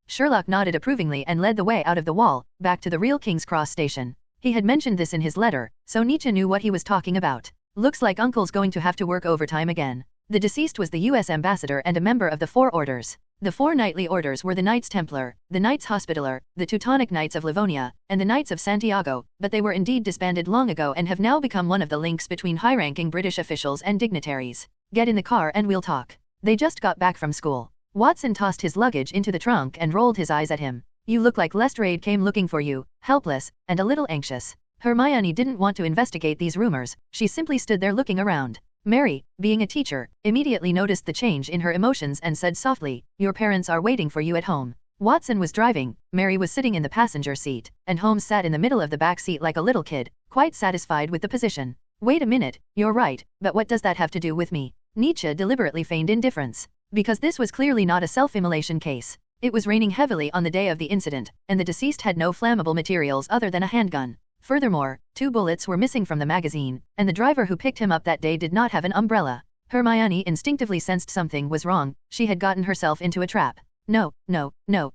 Sherlock nodded approvingly and led the way out of the wall, back to the real King's Cross station. He had mentioned this in his letter, so Nietzsche knew what he was talking about. "Looks like Uncle's going to have to work overtime again." The deceased was the U.S. ambassador and a member of the 4 orders. The 4 knightly orders were the Knights Templar, the Knights Hospitaller, the Teutonic Knights of Livonia, and the Knights of Santiago, but they were indeed disbanded long ago and have now become one of the links between high-ranking British officials and dignitaries. "Get in the car and we'll talk. They just got back from school." Watson tossed his luggage into the trunk and rolled his eyes at him. "You look like Lestrade came looking for you, helpless, and a little anxious." Hermione didn't want to investigate these rumors, she simply stood there looking around. Mary, being a teacher, immediately noticed the change in her emotions and said softly, "Your parents are waiting for you at home." Watson was driving, Mary was sitting in the passenger seat, and Holmes sat in the middle of the back seat like a little kid, quite satisfied with the position. "Wait a minute, you're right, but what does that have to do with me?" Nietzsche deliberately feigned indifference. Because this was clearly not a self-immolation case. It was raining heavily on the day of the incident, and the deceased had no flammable materials other than a handgun. Furthermore, 2 bullets were missing from the magazine, and the driver who picked him up that day did not have an umbrella. Hermione instinctively sensed something was wrong, she had gotten herself into a trap. No,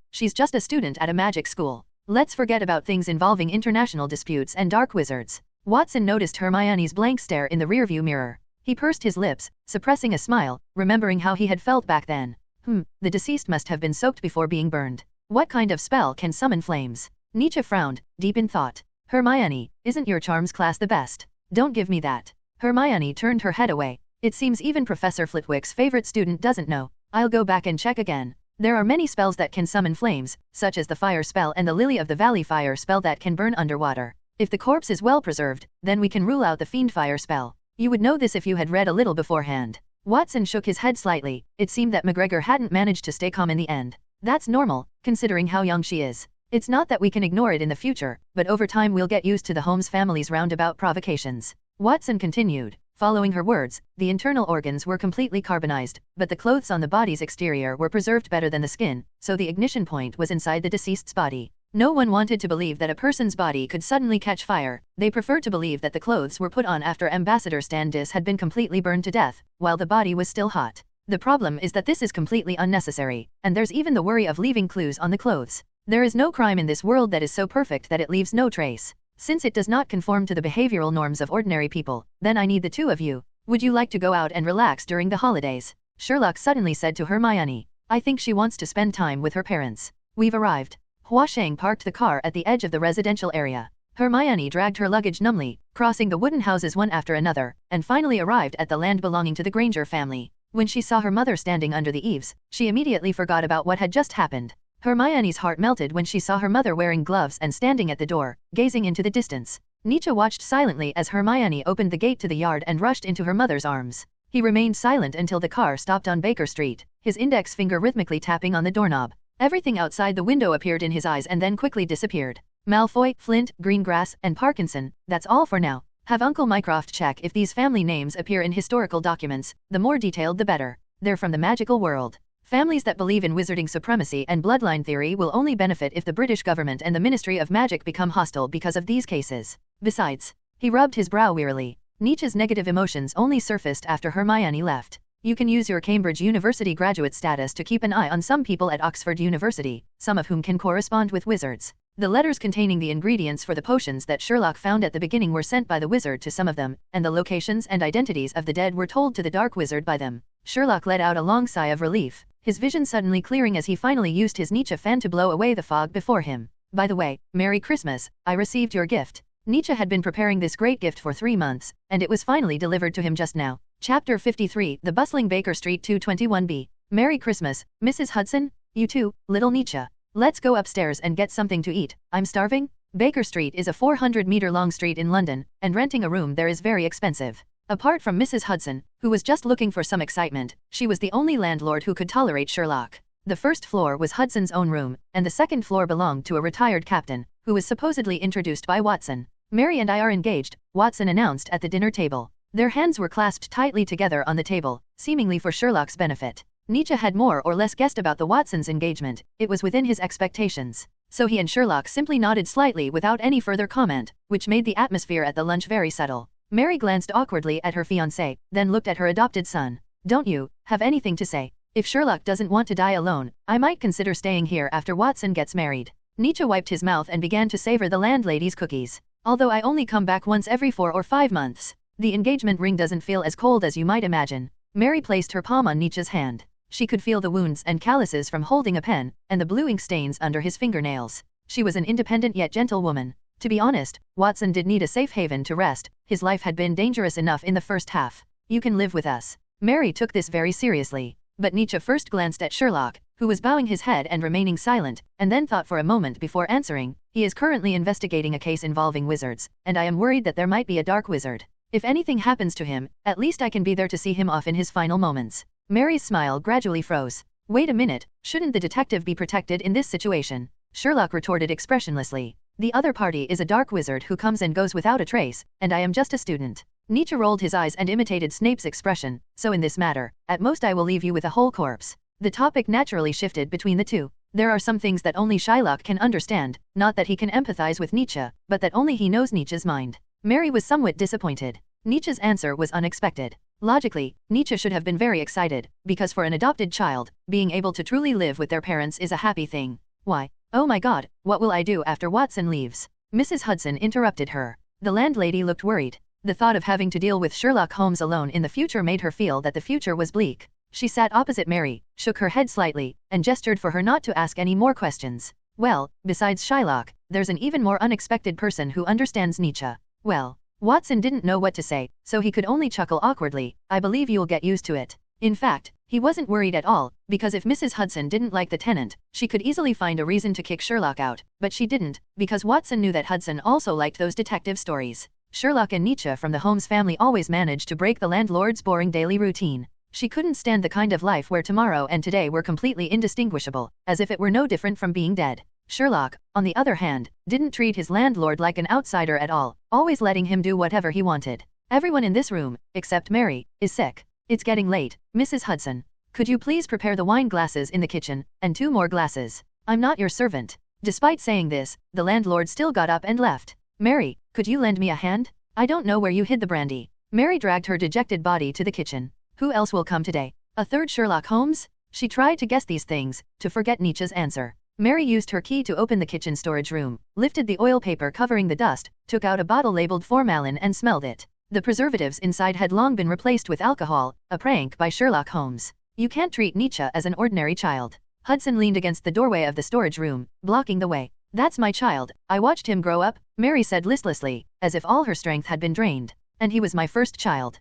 she's just a student at a magic school. Let's forget about things involving international disputes and dark wizards. Watson noticed Hermione's blank stare in the rearview mirror. He pursed his lips, suppressing a smile, remembering how he had felt back then. The deceased must have been soaked before being burned. What kind of spell can summon flames? Nietzsche frowned, deep in thought. "Hermione, isn't your charms class the best? Don't give me that." Hermione turned her head away. "It seems even Professor Flitwick's favorite student doesn't know. I'll go back and check again. There are many spells that can summon flames, such as the fire spell and the Lily of the Valley fire spell that can burn underwater. If the corpse is well preserved, then we can rule out the fiend fire spell. You would know this if you had read a little beforehand." Watson shook his head slightly. It seemed that McGregor hadn't managed to stay calm in the end. "That's normal, considering how young she is. It's not that we can ignore it in the future, but over time we'll get used to the Holmes family's roundabout provocations." Watson continued. Following her words, the internal organs were completely carbonized, but the clothes on the body's exterior were preserved better than the skin, so the ignition point was inside the deceased's body. No one wanted to believe that a person's body could suddenly catch fire. They preferred to believe that the clothes were put on after Ambassador Standish had been completely burned to death, while the body was still hot. The problem is that this is completely unnecessary, and there's even the worry of leaving clues on the clothes. There is no crime in this world that is so perfect that it leaves no trace. Since it does not conform to the behavioral norms of ordinary people, then I need the 2 of you. Would you like to go out and relax during the holidays? Sherlock suddenly said to Hermione. "I think she wants to spend time with her parents." "We've arrived." Hua Shang parked the car at the edge of the residential area. Hermione dragged her luggage numbly, crossing the wooden houses one after another, and finally arrived at the land belonging to the Granger family. When she saw her mother standing under the eaves, she immediately forgot about what had just happened. Hermione's heart melted when she saw her mother wearing gloves and standing at the door, gazing into the distance. Nietzsche watched silently as Hermione opened the gate to the yard and rushed into her mother's arms. He remained silent until the car stopped on Baker Street, his index finger rhythmically tapping on the doorknob. Everything outside the window appeared in his eyes and then quickly disappeared. Malfoy, Flint, Greengrass, and Parkinson, that's all for now. Have Uncle Mycroft check if these family names appear in historical documents, the more detailed the better. They're from the magical world. Families that believe in wizarding supremacy and bloodline theory will only benefit if the British government and the Ministry of Magic become hostile because of these cases. Besides, he rubbed his brow wearily. Nietzsche's negative emotions only surfaced after Hermione left. You can use your Cambridge University graduate status to keep an eye on some people at Oxford University, some of whom can correspond with wizards. The letters containing the ingredients for the potions that Sherlock found at the beginning were sent by the wizard to some of them, and the locations and identities of the dead were told to the dark wizard by them. Sherlock let out a long sigh of relief, his vision suddenly clearing as he finally used his Nietzsche fan to blow away the fog before him. By the way, Merry Christmas, I received your gift. Nietzsche had been preparing this great gift for 3 months, and it was finally delivered to him just now. Chapter 53, The Bustling Baker Street 221B. Merry Christmas, Mrs. Hudson, you too, little Nietzsche. Let's go upstairs and get something to eat, I'm starving. Baker Street is a 400-meter-long street in London, and renting a room there is very expensive. Apart from Mrs. Hudson, who was just looking for some excitement, she was the only landlord who could tolerate Sherlock. The first floor was Hudson's own room, and the second floor belonged to a retired captain, who was supposedly introduced by Watson. Mary and I are engaged, Watson announced at the dinner table. Their hands were clasped tightly together on the table, seemingly for Sherlock's benefit. Nietzsche had more or less guessed about the Watsons' engagement, it was within his expectations. So he and Sherlock simply nodded slightly without any further comment, which made the atmosphere at the lunch very subtle. Mary glanced awkwardly at her fiancé, then looked at her adopted son. Don't you have anything to say? If Sherlock doesn't want to die alone, I might consider staying here after Watson gets married. Nietzsche wiped his mouth and began to savor the landlady's cookies. Although I only come back once every 4 or 5 months, the engagement ring doesn't feel as cold as you might imagine. Mary placed her palm on Nietzsche's hand. She could feel the wounds and calluses from holding a pen, and the blue ink stains under his fingernails. She was an independent yet gentle woman. To be honest, Watson did need a safe haven to rest, his life had been dangerous enough in the first half. You can live with us. Mary took this very seriously. But Nietzsche first glanced at Sherlock, who was bowing his head and remaining silent, and then thought for a moment before answering. He is currently investigating a case involving wizards, and I am worried that there might be a dark wizard. If anything happens to him, at least I can be there to see him off in his final moments. Mary's smile gradually froze. Wait a minute, shouldn't the detective be protected in this situation? Sherlock retorted expressionlessly. The other party is a dark wizard who comes and goes without a trace, and I am just a student. Nietzsche rolled his eyes and imitated Snape's expression, so in this matter, at most I will leave you with a whole corpse. The topic naturally shifted between the two. There are some things that only Shylock can understand, not that he can empathize with Nietzsche, but that only he knows Nietzsche's mind. Mary was somewhat disappointed. Nietzsche's answer was unexpected. Logically, Nietzsche should have been very excited, because for an adopted child, being able to truly live with their parents is a happy thing. Why? Oh my God, what will I do after Watson leaves? Mrs. Hudson interrupted her. The landlady looked worried. The thought of having to deal with Sherlock Holmes alone in the future made her feel that the future was bleak. She sat opposite Mary, shook her head slightly, and gestured for her not to ask any more questions. Well, besides Shylock, there's an even more unexpected person who understands Nietzsche. Well, Watson didn't know what to say, so he could only chuckle awkwardly. I believe you'll get used to it. In fact, he wasn't worried at all, because if Mrs. Hudson didn't like the tenant, she could easily find a reason to kick Sherlock out, but she didn't, because Watson knew that Hudson also liked those detective stories. Sherlock and Nietzsche from the Holmes family always managed to break the landlord's boring daily routine. She couldn't stand the kind of life where tomorrow and today were completely indistinguishable, as if it were no different from being dead. Sherlock, on the other hand, didn't treat his landlord like an outsider at all, always letting him do whatever he wanted. Everyone in this room, except Mary, is sick. It's getting late, Mrs. Hudson. Could you please prepare the wine glasses in the kitchen, and 2 more glasses? I'm not your servant. Despite saying this, the landlord still got up and left. Mary, could you lend me a hand? I don't know where you hid the brandy. Mary dragged her dejected body to the kitchen. Who else will come today? A third Sherlock Holmes? She tried to guess these things, to forget Nietzsche's answer. Mary used her key to open the kitchen storage room, lifted the oil paper covering the dust, took out a bottle labeled formalin and smelled it. The preservatives inside had long been replaced with alcohol, a prank by Sherlock Holmes. You can't treat Nietzsche as an ordinary child. Hudson leaned against the doorway of the storage room, blocking the way. That's my child. I watched him grow up, Mary said listlessly, as if all her strength had been drained. And he was my first child.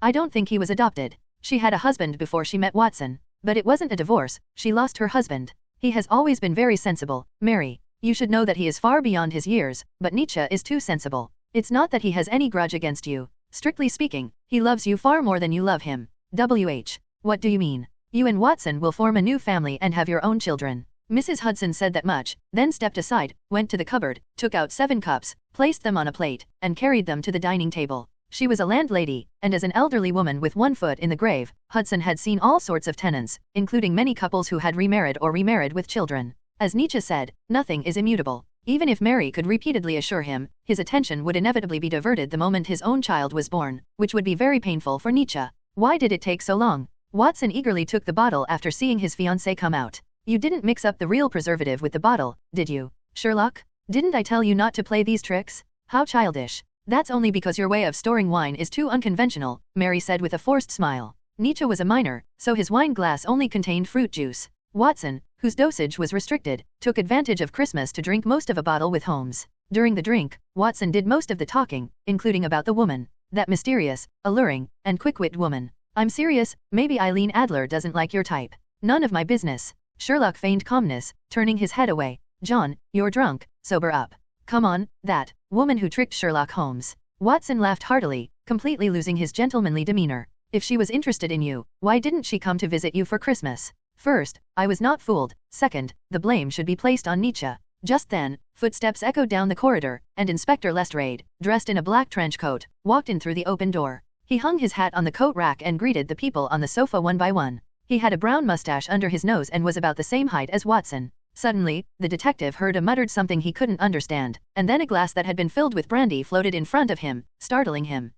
I don't think he was adopted. She had a husband before she met Watson. But it wasn't a divorce, she lost her husband. He has always been very sensible, Mary. You should know that he is far beyond his years, but Nietzsche is too sensible. It's not that he has any grudge against you. Strictly speaking, he loves you far more than you love him. What do you mean? You and Watson will form a new family and have your own children. Mrs. Hudson said that much, then stepped aside, went to the cupboard, took out 7 cups, placed them on a plate, and carried them to the dining table. She was a landlady, and as an elderly woman with one foot in the grave, Hudson had seen all sorts of tenants, including many couples who had remarried or remarried with children. As Nietzsche said, nothing is immutable. Even if Mary could repeatedly assure him, his attention would inevitably be diverted the moment his own child was born, which would be very painful for Nietzsche. Why did it take so long? Watson eagerly took the bottle after seeing his fiancée come out. You didn't mix up the real preservative with the bottle, did you, Sherlock? Didn't I tell you not to play these tricks? How childish. That's only because your way of storing wine is too unconventional, Mary said with a forced smile. Nietzsche was a minor, so his wine glass only contained fruit juice. Watson, whose dosage was restricted, took advantage of Christmas to drink most of a bottle with Holmes. During the drink, Watson did most of the talking, including about the woman. That mysterious, alluring, and quick-witted woman. I'm serious, maybe Eileen Adler doesn't like your type. None of my business. Sherlock feigned calmness, turning his head away. John, you're drunk, sober up. Come on, that woman who tricked Sherlock Holmes. Watson laughed heartily, completely losing his gentlemanly demeanor. If she was interested in you, why didn't she come to visit you for Christmas? First, I was not fooled. Second, the blame should be placed on Nietzsche. Just then, footsteps echoed down the corridor, and Inspector Lestrade, dressed in a black trench coat, walked in through the open door. He hung his hat on the coat rack and greeted the people on the sofa one by one. He had a brown mustache under his nose and was about the same height as Watson. Suddenly, the detective heard a muttered something he couldn't understand, and then a glass that had been filled with brandy floated in front of him, startling him.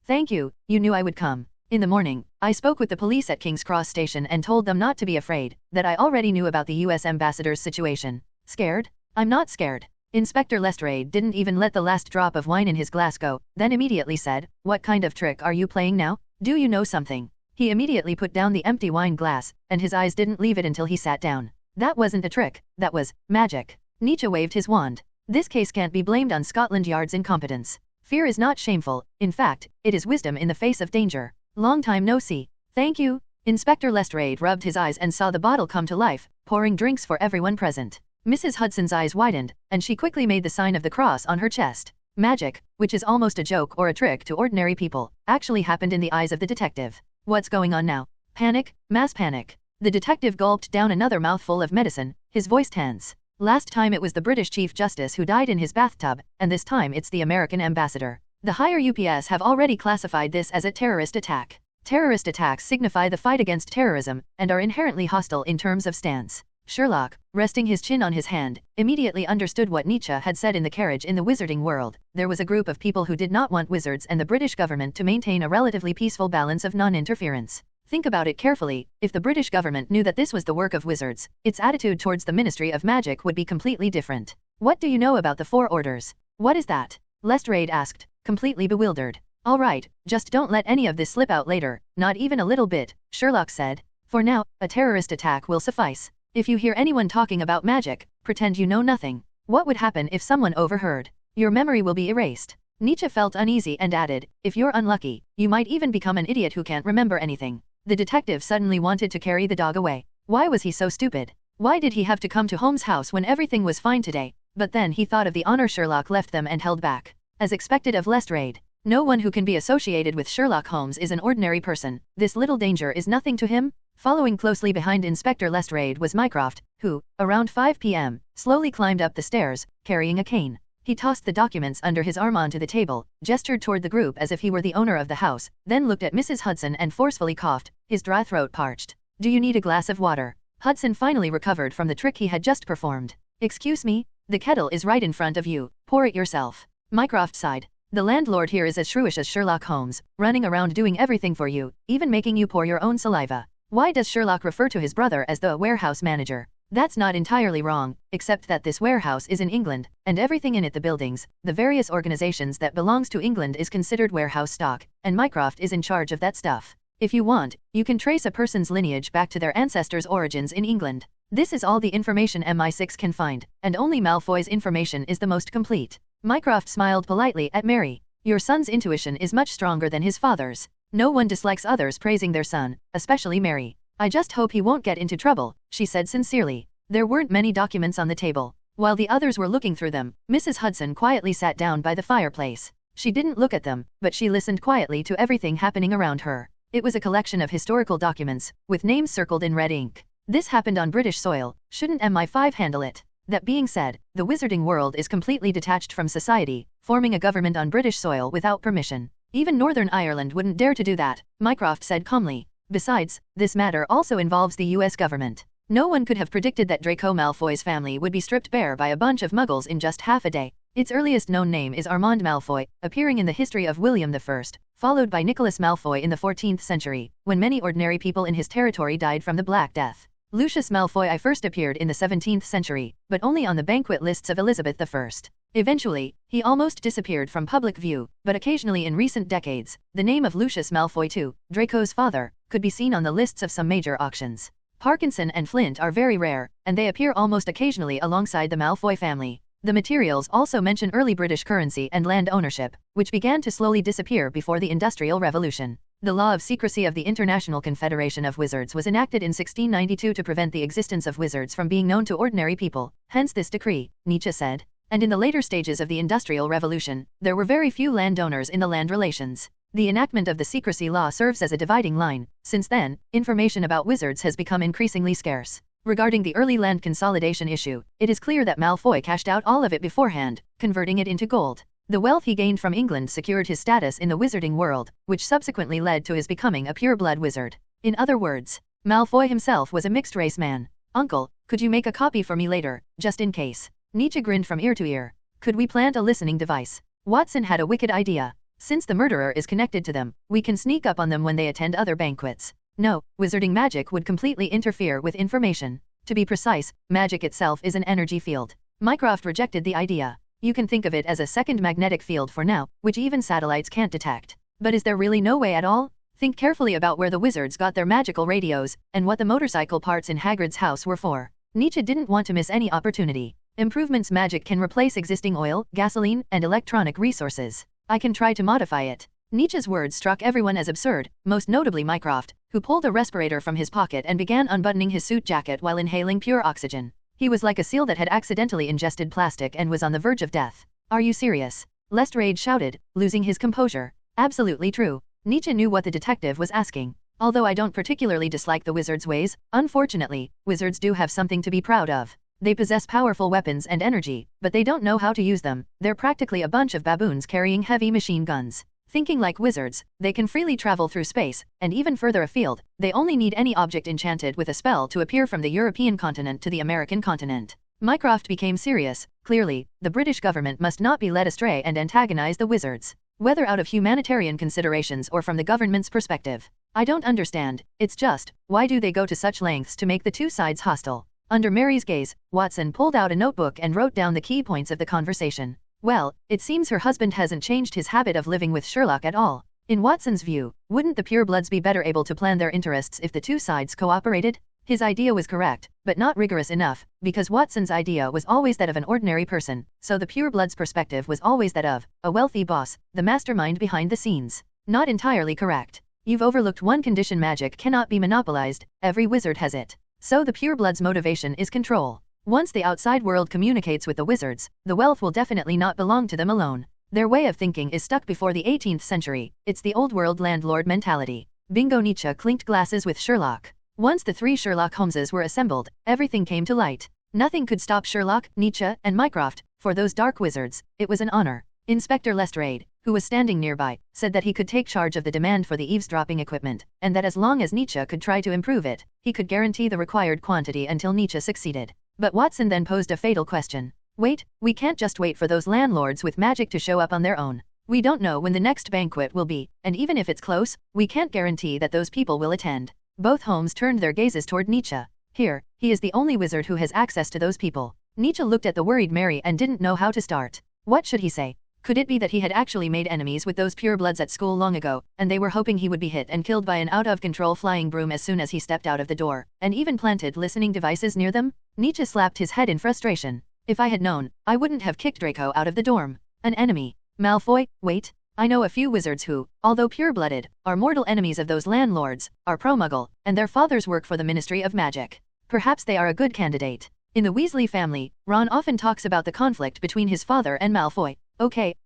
Thank you, you knew I would come. In the morning, I spoke with the police at King's Cross Station and told them not to be afraid, that I already knew about the US ambassador's situation. Scared? I'm not scared. Inspector Lestrade didn't even let the last drop of wine in his glass go, then immediately said, what kind of trick are you playing now? Do you know something? He immediately put down the empty wine glass, and his eyes didn't leave it until he sat down. That wasn't a trick, that was magic. Nietzsche waved his wand. This case can't be blamed on Scotland Yard's incompetence. Fear is not shameful, in fact, it is wisdom in the face of danger. Long time no see. Thank you. Inspector Lestrade rubbed his eyes and saw the bottle come to life, pouring drinks for everyone present. Mrs. Hudson's eyes widened, and she quickly made the sign of the cross on her chest. Magic, which is almost a joke or a trick to ordinary people, actually happened in the eyes of the detective. What's going on now? Panic, mass panic. The detective gulped down another mouthful of medicine, his voice tense. Last time it was the British Chief Justice who died in his bathtub, and this time it's the American ambassador. The higher UPS have already classified this as a terrorist attack. Terrorist attacks signify the fight against terrorism, and are inherently hostile in terms of stance. Sherlock, resting his chin on his hand, immediately understood what Nietzsche had said in the carriage in the wizarding world. There was a group of people who did not want wizards and the British government to maintain a relatively peaceful balance of non-interference. Think about it carefully, if the British government knew that this was the work of wizards, its attitude towards the Ministry of Magic would be completely different. What do you know about the 4 orders? What is that? Lestrade asked, completely bewildered. All right, just don't let any of this slip out later, not even a little bit, Sherlock said. For now, a terrorist attack will suffice. If you hear anyone talking about magic, pretend you know nothing. What would happen if someone overheard? Your memory will be erased. Nietzsche felt uneasy and added, if you're unlucky, you might even become an idiot who can't remember anything. The detective suddenly wanted to carry the dog away. Why was he so stupid? Why did he have to come to Holmes' house when everything was fine today? But then he thought of the honor Sherlock left them and held back. As expected of Lestrade, no one who can be associated with Sherlock Holmes is an ordinary person. This little danger is nothing to him. Following closely behind Inspector Lestrade was Mycroft, who, around 5 p.m., slowly climbed up the stairs, carrying a cane. He tossed the documents under his arm onto the table, gestured toward the group as if he were the owner of the house, then looked at Mrs. Hudson and forcefully coughed, his dry throat parched. Do you need a glass of water? Hudson finally recovered from the trick he had just performed. Excuse me? The kettle is right in front of you, pour it yourself. Mycroft sighed. The landlord here is as shrewish as Sherlock Holmes, running around doing everything for you, even making you pour your own saliva. Why does Sherlock refer to his brother as the warehouse manager? That's not entirely wrong, except that this warehouse is in England, and everything in it, the buildings, the various organizations that belongs to England, is considered warehouse stock, and Mycroft is in charge of that stuff. If you want, you can trace a person's lineage back to their ancestors' origins in England. This is all the information MI6 can find, and only Malfoy's information is the most complete. Mycroft smiled politely at Mary. Your son's intuition is much stronger than his father's. No one dislikes others praising their son, especially Mary. I just hope he won't get into trouble, she said sincerely. There weren't many documents on the table. While the others were looking through them, Mrs. Hudson quietly sat down by the fireplace. She didn't look at them, but she listened quietly to everything happening around her. It was a collection of historical documents, with names circled in red ink. This happened on British soil, shouldn't MI5 handle it? That being said, the wizarding world is completely detached from society, forming a government on British soil without permission. Even Northern Ireland wouldn't dare to do that, Mycroft said calmly. Besides, this matter also involves the US government. No one could have predicted that Draco Malfoy's family would be stripped bare by a bunch of muggles in just half a day. Its earliest known name is Armand Malfoy, appearing in the history of William I, followed by Nicholas Malfoy in the 14th century, when many ordinary people in his territory died from the Black Death. Lucius Malfoy I first appeared in the 17th century, but only on the banquet lists of Elizabeth I. Eventually, he almost disappeared from public view, but occasionally in recent decades, the name of Lucius Malfoy II, Draco's father, could be seen on the lists of some major auctions. Parkinson and Flint are very rare, and they appear almost occasionally alongside the Malfoy family. The materials also mention early British currency and land ownership, which began to slowly disappear before the Industrial Revolution. The Law of Secrecy of the International Confederation of Wizards was enacted in 1692 to prevent the existence of wizards from being known to ordinary people, hence this decree, Nietzsche said. And in the later stages of the Industrial Revolution, there were very few landowners in the land relations. The enactment of the secrecy law serves as a dividing line. Since then, information about wizards has become increasingly scarce. Regarding the early land consolidation issue, it is clear that Malfoy cashed out all of it beforehand, converting it into gold. The wealth he gained from England secured his status in the wizarding world, which subsequently led to his becoming a pure-blood wizard. In other words, Malfoy himself was a mixed-race man. Uncle, could you make a copy for me later, just in case? Nietzsche grinned from ear to ear. Could we plant a listening device? Watson had a wicked idea. Since the murderer is connected to them, we can sneak up on them when they attend other banquets. No, wizarding magic would completely interfere with information. To be precise, magic itself is an energy field. Mycroft rejected the idea. You can think of it as a second magnetic field for now, which even satellites can't detect. But is there really no way at all? Think carefully about where the wizards got their magical radios, and what the motorcycle parts in Hagrid's house were for. Nietzsche didn't want to miss any opportunity. Improvements magic can replace existing oil, gasoline, and electronic resources. I can try to modify it. Nietzsche's words struck everyone as absurd, most notably Mycroft, who pulled a respirator from his pocket and began unbuttoning his suit jacket while inhaling pure oxygen. He was like a seal that had accidentally ingested plastic and was on the verge of death. Are you serious? Lestrade shouted, losing his composure. Absolutely true. Nietzsche knew what the detective was asking. Although I don't particularly dislike the wizard's ways, unfortunately, wizards do have something to be proud of. They possess powerful weapons and energy, but they don't know how to use them. They're practically a bunch of baboons carrying heavy machine guns. Thinking like wizards, they can freely travel through space, and even further afield. They only need any object enchanted with a spell to appear from the European continent to the American continent. Mycroft became serious. Clearly, the British government must not be led astray and antagonize the wizards. Whether out of humanitarian considerations or from the government's perspective. I don't understand. It's just, why do they go to such lengths to make the two sides hostile? Under Mary's gaze, Watson pulled out a notebook and wrote down the key points of the conversation. Well, it seems her husband hasn't changed his habit of living with Sherlock at all. In Watson's view, wouldn't the purebloods be better able to plan their interests if the two sides cooperated? His idea was correct, but not rigorous enough, because Watson's idea was always that of an ordinary person, so the purebloods' perspective was always that of a wealthy boss, the mastermind behind the scenes. Not entirely correct. You've overlooked one condition: magic cannot be monopolized, every wizard has it. So the purebloods' motivation is control. Once the outside world communicates with the wizards, the wealth will definitely not belong to them alone. Their way of thinking is stuck before the 18th century. It's the old world landlord mentality. Bingo. Nietzsche clinked glasses with Sherlock. Once the three Sherlock Holmeses were assembled, everything came to light. Nothing could stop Sherlock, Nietzsche, and Mycroft. For those dark wizards, it was an honor. Inspector Lestrade, who was standing nearby, said that he could take charge of the demand for the eavesdropping equipment, and that as long as Nietzsche could try to improve it, he could guarantee the required quantity until Nietzsche succeeded. But Watson then posed a fatal question. Wait, we can't just wait for those landlords with magic to show up on their own. We don't know when the next banquet will be, and even if it's close, we can't guarantee that those people will attend. Both Holmes turned their gazes toward Nietzsche. Here, he is the only wizard who has access to those people. Nietzsche looked at the worried Mary and didn't know how to start. What should he say? Could it be that he had actually made enemies with those purebloods at school long ago, and they were hoping he would be hit and killed by an out-of-control flying broom as soon as he stepped out of the door, and even planted listening devices near them? Nietzsche slapped his head in frustration. If I had known, I wouldn't have kicked Draco out of the dorm. An enemy. Malfoy, wait. I know a few wizards who, although pure-blooded, are mortal enemies of those landlords, are pro-muggle, and their fathers work for the Ministry of Magic. Perhaps they are a good candidate. In the Weasley family, Ron often talks about the conflict between his father and Malfoy. Okay,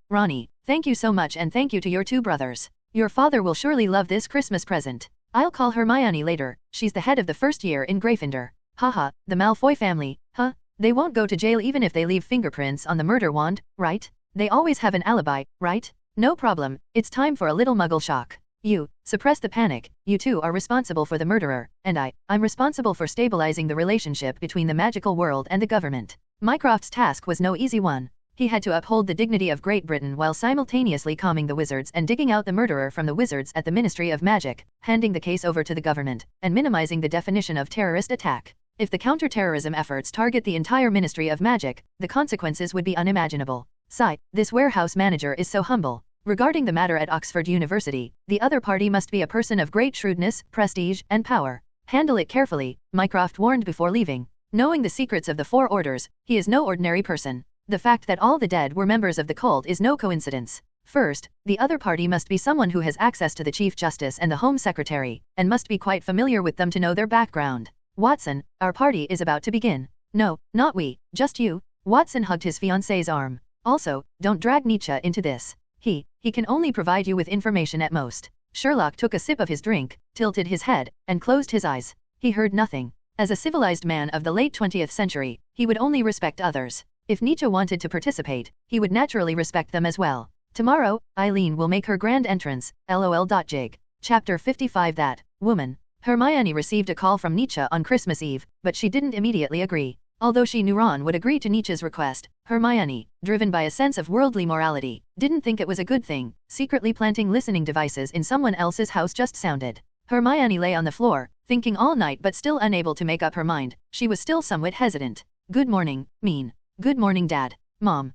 Ronnie, thank you so much, and thank you to your two brothers. Your father will surely love this Christmas present. I'll call Hermione later, she's the head of the first year in Gryffindor. Haha, the Malfoy family, huh? They won't go to jail even if they leave fingerprints on the murder wand, right? They always have an alibi, right? No problem, it's time for a little muggle shock. You, suppress the panic, you two are responsible for the murderer, and I'm responsible for stabilizing the relationship between the magical world and the government. Mycroft's task was no easy one. He had to uphold the dignity of Great Britain while simultaneously calming the wizards and digging out the murderer from the wizards at the Ministry of Magic, handing the case over to the government, and minimizing the definition of terrorist attack. If the counter-terrorism efforts target the entire Ministry of Magic, the consequences would be unimaginable. Sigh, this warehouse manager is so humble. Regarding the matter at Oxford University, the other party must be a person of great shrewdness, prestige, and power. Handle it carefully, Mycroft warned before leaving. Knowing the secrets of the Four Orders, he is no ordinary person. The fact that all the dead were members of the cult is no coincidence. First, the other party must be someone who has access to the Chief Justice and the Home Secretary, and must be quite familiar with them to know their background. Watson, our party is about to begin. No, not we, just you. Watson hugged his fiancée's arm. Also, don't drag Nietzsche into this. He can only provide you with information at most. Sherlock took a sip of his drink, tilted his head, and closed his eyes. He heard nothing. As a civilized man of the late 20th century, he would only respect others. If Nietzsche wanted to participate, he would naturally respect them as well. Tomorrow, Eileen will make her grand entrance, lol.jig. Chapter 55. That woman. Hermione received a call from Nietzsche on Christmas Eve, but she didn't immediately agree. Although she knew Ron would agree to Nietzsche's request, Hermione, driven by a sense of worldly morality, didn't think it was a good thing. Secretly planting listening devices in someone else's house just sounded. Hermione lay on the floor, thinking all night but still unable to make up her mind. She was still somewhat hesitant. Good morning, Mean. Good morning, Dad. Mom,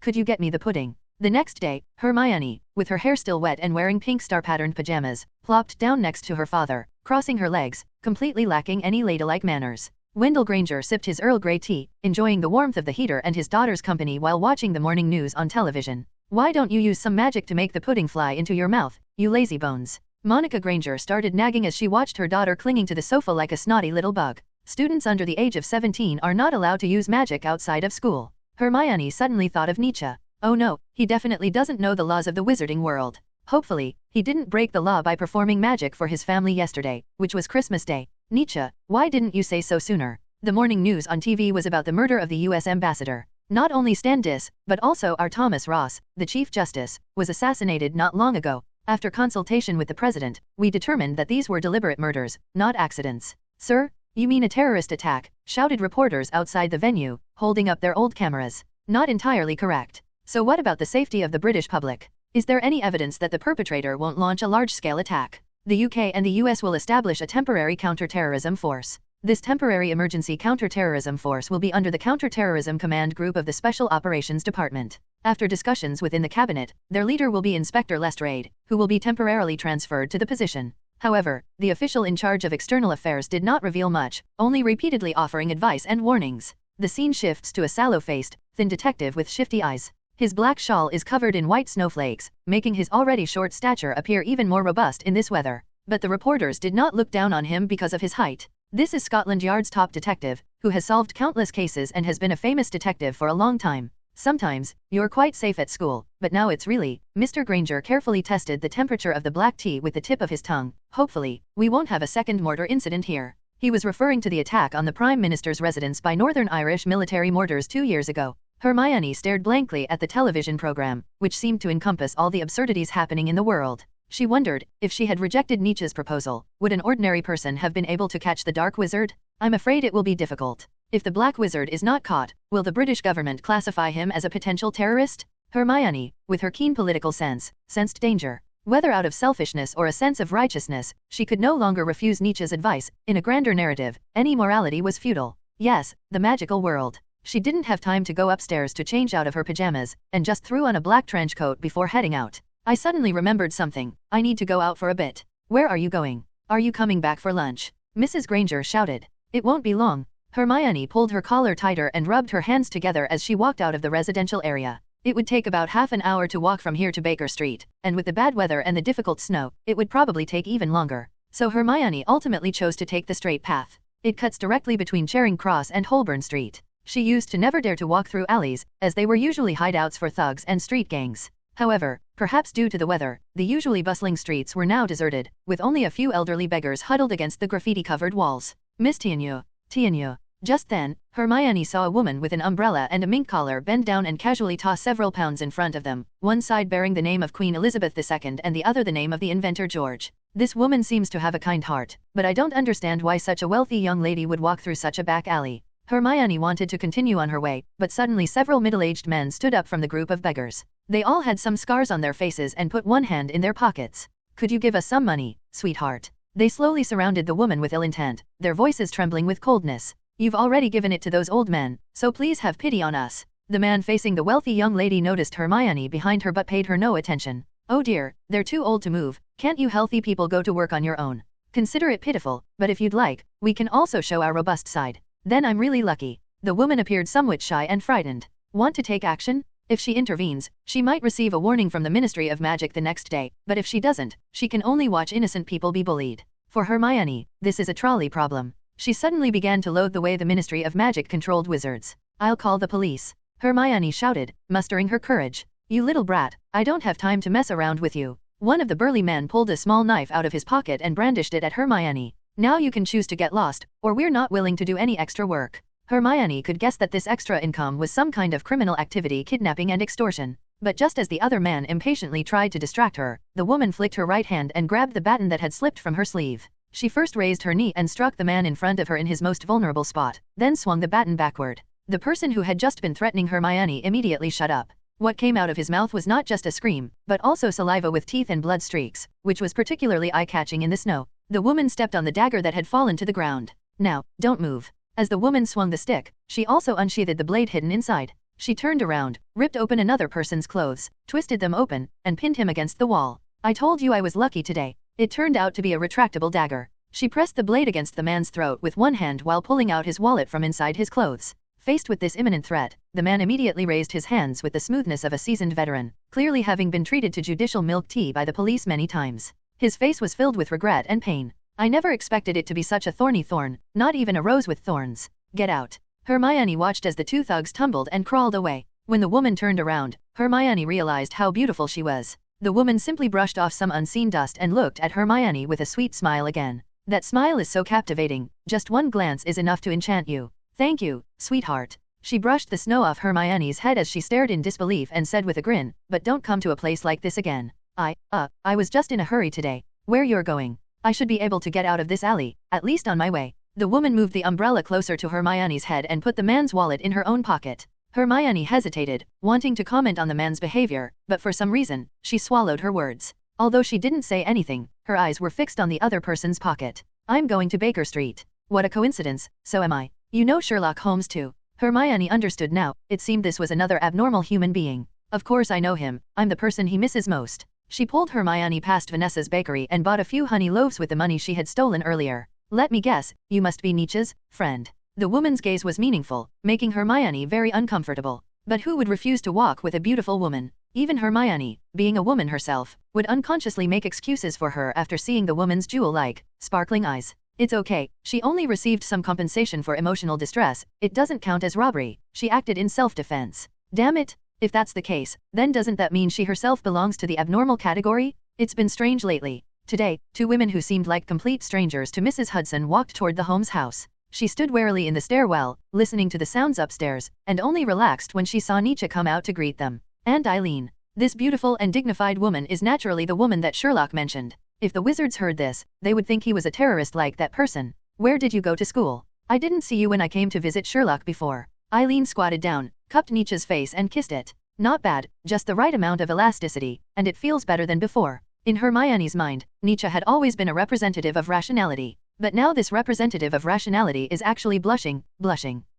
could you get me the pudding? The next day, Hermione, with her hair still wet and wearing pink star-patterned pajamas, plopped down next to her father, crossing her legs, completely lacking any ladylike manners. Wendell Granger sipped his Earl Grey tea, enjoying the warmth of the heater and his daughter's company while watching the morning news on television. Why don't you use some magic to make the pudding fly into your mouth, you lazy bones? Monica Granger started nagging as she watched her daughter clinging to the sofa like a snotty little bug. Students under the age of 17 are not allowed to use magic outside of school. Hermione suddenly thought of Nietzsche. Oh no, he definitely doesn't know the laws of the wizarding world. Hopefully, he didn't break the law by performing magic for his family yesterday, which was Christmas Day. Nietzsche, why didn't you say so sooner? The morning news on TV was about the murder of the U.S. ambassador. Not only Stan Dis, but also our Thomas Ross, the Chief Justice, was assassinated not long ago. After consultation with the president, we determined that these were deliberate murders, not accidents. Sir? You mean a terrorist attack? Shouted reporters outside the venue, holding up their old cameras. Not entirely correct. So what about the safety of the British public? Is there any evidence that the perpetrator won't launch a large-scale attack? The UK and the US will establish a temporary counter-terrorism force. This temporary emergency counter-terrorism force will be under the Counter-Terrorism Command Group of the Special Operations Department. After discussions within the cabinet, their leader will be Inspector Lestrade, who will be temporarily transferred to the position. However, the official in charge of external affairs did not reveal much, only repeatedly offering advice and warnings. The scene shifts to a sallow-faced, thin detective with shifty eyes. His black shawl is covered in white snowflakes, making his already short stature appear even more robust in this weather. But the reporters did not look down on him because of his height. This is Scotland Yard's top detective, who has solved countless cases and has been a famous detective for a long time. Sometimes, you're quite safe at school, but now it's really. Mr. Granger carefully tested the temperature of the black tea with the tip of his tongue. Hopefully, we won't have a second mortar incident here. He was referring to the attack on the Prime Minister's residence by Northern Irish military mortars 2 years ago. Hermione stared blankly at the television program, which seemed to encompass all the absurdities happening in the world. She wondered, if she had rejected Nietzsche's proposal, would an ordinary person have been able to catch the Dark Wizard? I'm afraid it will be difficult. If the Black Wizard is not caught, will the British government classify him as a potential terrorist? Hermione, with her keen political sense, sensed danger. Whether out of selfishness or a sense of righteousness, she could no longer refuse Nietzsche's advice. In a grander narrative, any morality was futile. Yes, the magical world. She didn't have time to go upstairs to change out of her pajamas, and just threw on a black trench coat before heading out. I suddenly remembered something. I need to go out for a bit. Where are you going? Are you coming back for lunch? Mrs. Granger shouted. It won't be long. Hermione pulled her collar tighter and rubbed her hands together as she walked out of the residential area. It would take about half an hour to walk from here to Baker Street, and with the bad weather and the difficult snow, it would probably take even longer. So Hermione ultimately chose to take the straight path. It cuts directly between Charing Cross and Holborn Street. She used to never dare to walk through alleys, as they were usually hideouts for thugs and street gangs. However, perhaps due to the weather, the usually bustling streets were now deserted, with only a few elderly beggars huddled against the graffiti-covered walls. Miss Tianyu. Just then, Hermione saw a woman with an umbrella and a mink collar bend down and casually toss several pounds in front of them, one side bearing the name of Queen Elizabeth II and the other the name of the inventor George. This woman seems to have a kind heart, but I don't understand why such a wealthy young lady would walk through such a back alley. Hermione wanted to continue on her way, but suddenly several middle-aged men stood up from the group of beggars. They all had some scars on their faces and put one hand in their pockets. Could you give us some money, sweetheart? They slowly surrounded the woman with ill intent, their voices trembling with coldness. You've already given it to those old men, so please have pity on us. The man facing the wealthy young lady noticed Hermione behind her but paid her no attention. Oh dear, they're too old to move, can't you healthy people go to work on your own? Consider it pitiful, but if you'd like, we can also show our robust side. Then I'm really lucky. The woman appeared somewhat shy and frightened. Want to take action? If she intervenes, she might receive a warning from the Ministry of Magic the next day, but if she doesn't, she can only watch innocent people be bullied. For Hermione, this is a trolley problem. She suddenly began to loathe the way the Ministry of Magic controlled wizards. I'll call the police. Hermione shouted, mustering her courage. You little brat, I don't have time to mess around with you. One of the burly men pulled a small knife out of his pocket and brandished it at Hermione. Now you can choose to get lost, or we're not willing to do any extra work. Hermione could guess that this extra income was some kind of criminal activity, kidnapping and extortion. But just as the other man impatiently tried to distract her, the woman flicked her right hand and grabbed the baton that had slipped from her sleeve. She first raised her knee and struck the man in front of her in his most vulnerable spot, then swung the baton backward. The person who had just been threatening Hermione immediately shut up. What came out of his mouth was not just a scream, but also saliva with teeth and blood streaks, which was particularly eye-catching in the snow. The woman stepped on the dagger that had fallen to the ground. Now, don't move. As the woman swung the stick, she also unsheathed the blade hidden inside. She turned around, ripped open another person's clothes, twisted them open, and pinned him against the wall. I told you I was lucky today. It turned out to be a retractable dagger. She pressed the blade against the man's throat with one hand while pulling out his wallet from inside his clothes. Faced with this imminent threat, the man immediately raised his hands with the smoothness of a seasoned veteran, clearly having been treated to judicial milk tea by the police many times. His face was filled with regret and pain. I never expected it to be such a thorny thorn, not even a rose with thorns. Get out. Hermione watched as the two thugs tumbled and crawled away. When the woman turned around, Hermione realized how beautiful she was. The woman simply brushed off some unseen dust and looked at Hermione with a sweet smile again. That smile is so captivating, just one glance is enough to enchant you. Thank you, sweetheart. She brushed the snow off Hermione's head as she stared in disbelief and said with a grin, but don't come to a place like this again. I was just in a hurry today. Where you're going? I should be able to get out of this alley, at least on my way. The woman moved the umbrella closer to Hermione's head and put the man's wallet in her own pocket. Hermione hesitated, wanting to comment on the man's behavior, but for some reason, she swallowed her words. Although she didn't say anything, her eyes were fixed on the other person's pocket. I'm going to Baker Street. What a coincidence, so am I. You know Sherlock Holmes too. Hermione understood now, it seemed this was another abnormal human being. Of course I know him, I'm the person he misses most. She pulled Hermione past Vanessa's bakery and bought a few honey loaves with the money she had stolen earlier. Let me guess, you must be Nietzsche's friend. The woman's gaze was meaningful, making Hermione very uncomfortable. But who would refuse to walk with a beautiful woman? Even Hermione, being a woman herself, would unconsciously make excuses for her after seeing the woman's jewel-like, sparkling eyes. It's okay, she only received some compensation for emotional distress, it doesn't count as robbery, she acted in self-defense. Damn it, if that's the case, then doesn't that mean she herself belongs to the abnormal category? It's been strange lately. Today, two women who seemed like complete strangers to Mrs. Hudson walked toward the Holmes house. She stood warily in the stairwell, listening to the sounds upstairs, and only relaxed when she saw Nietzsche come out to greet them. And Eileen. This beautiful and dignified woman is naturally the woman that Sherlock mentioned. If the wizards heard this, they would think he was a terrorist like that person. Where did you go to school? I didn't see you when I came to visit Sherlock before. Eileen squatted down, cupped Nietzsche's face and kissed it. Not bad, just the right amount of elasticity, and it feels better than before. In Hermione's mind, Nietzsche had always been a representative of rationality. But now this representative of rationality is actually blushing.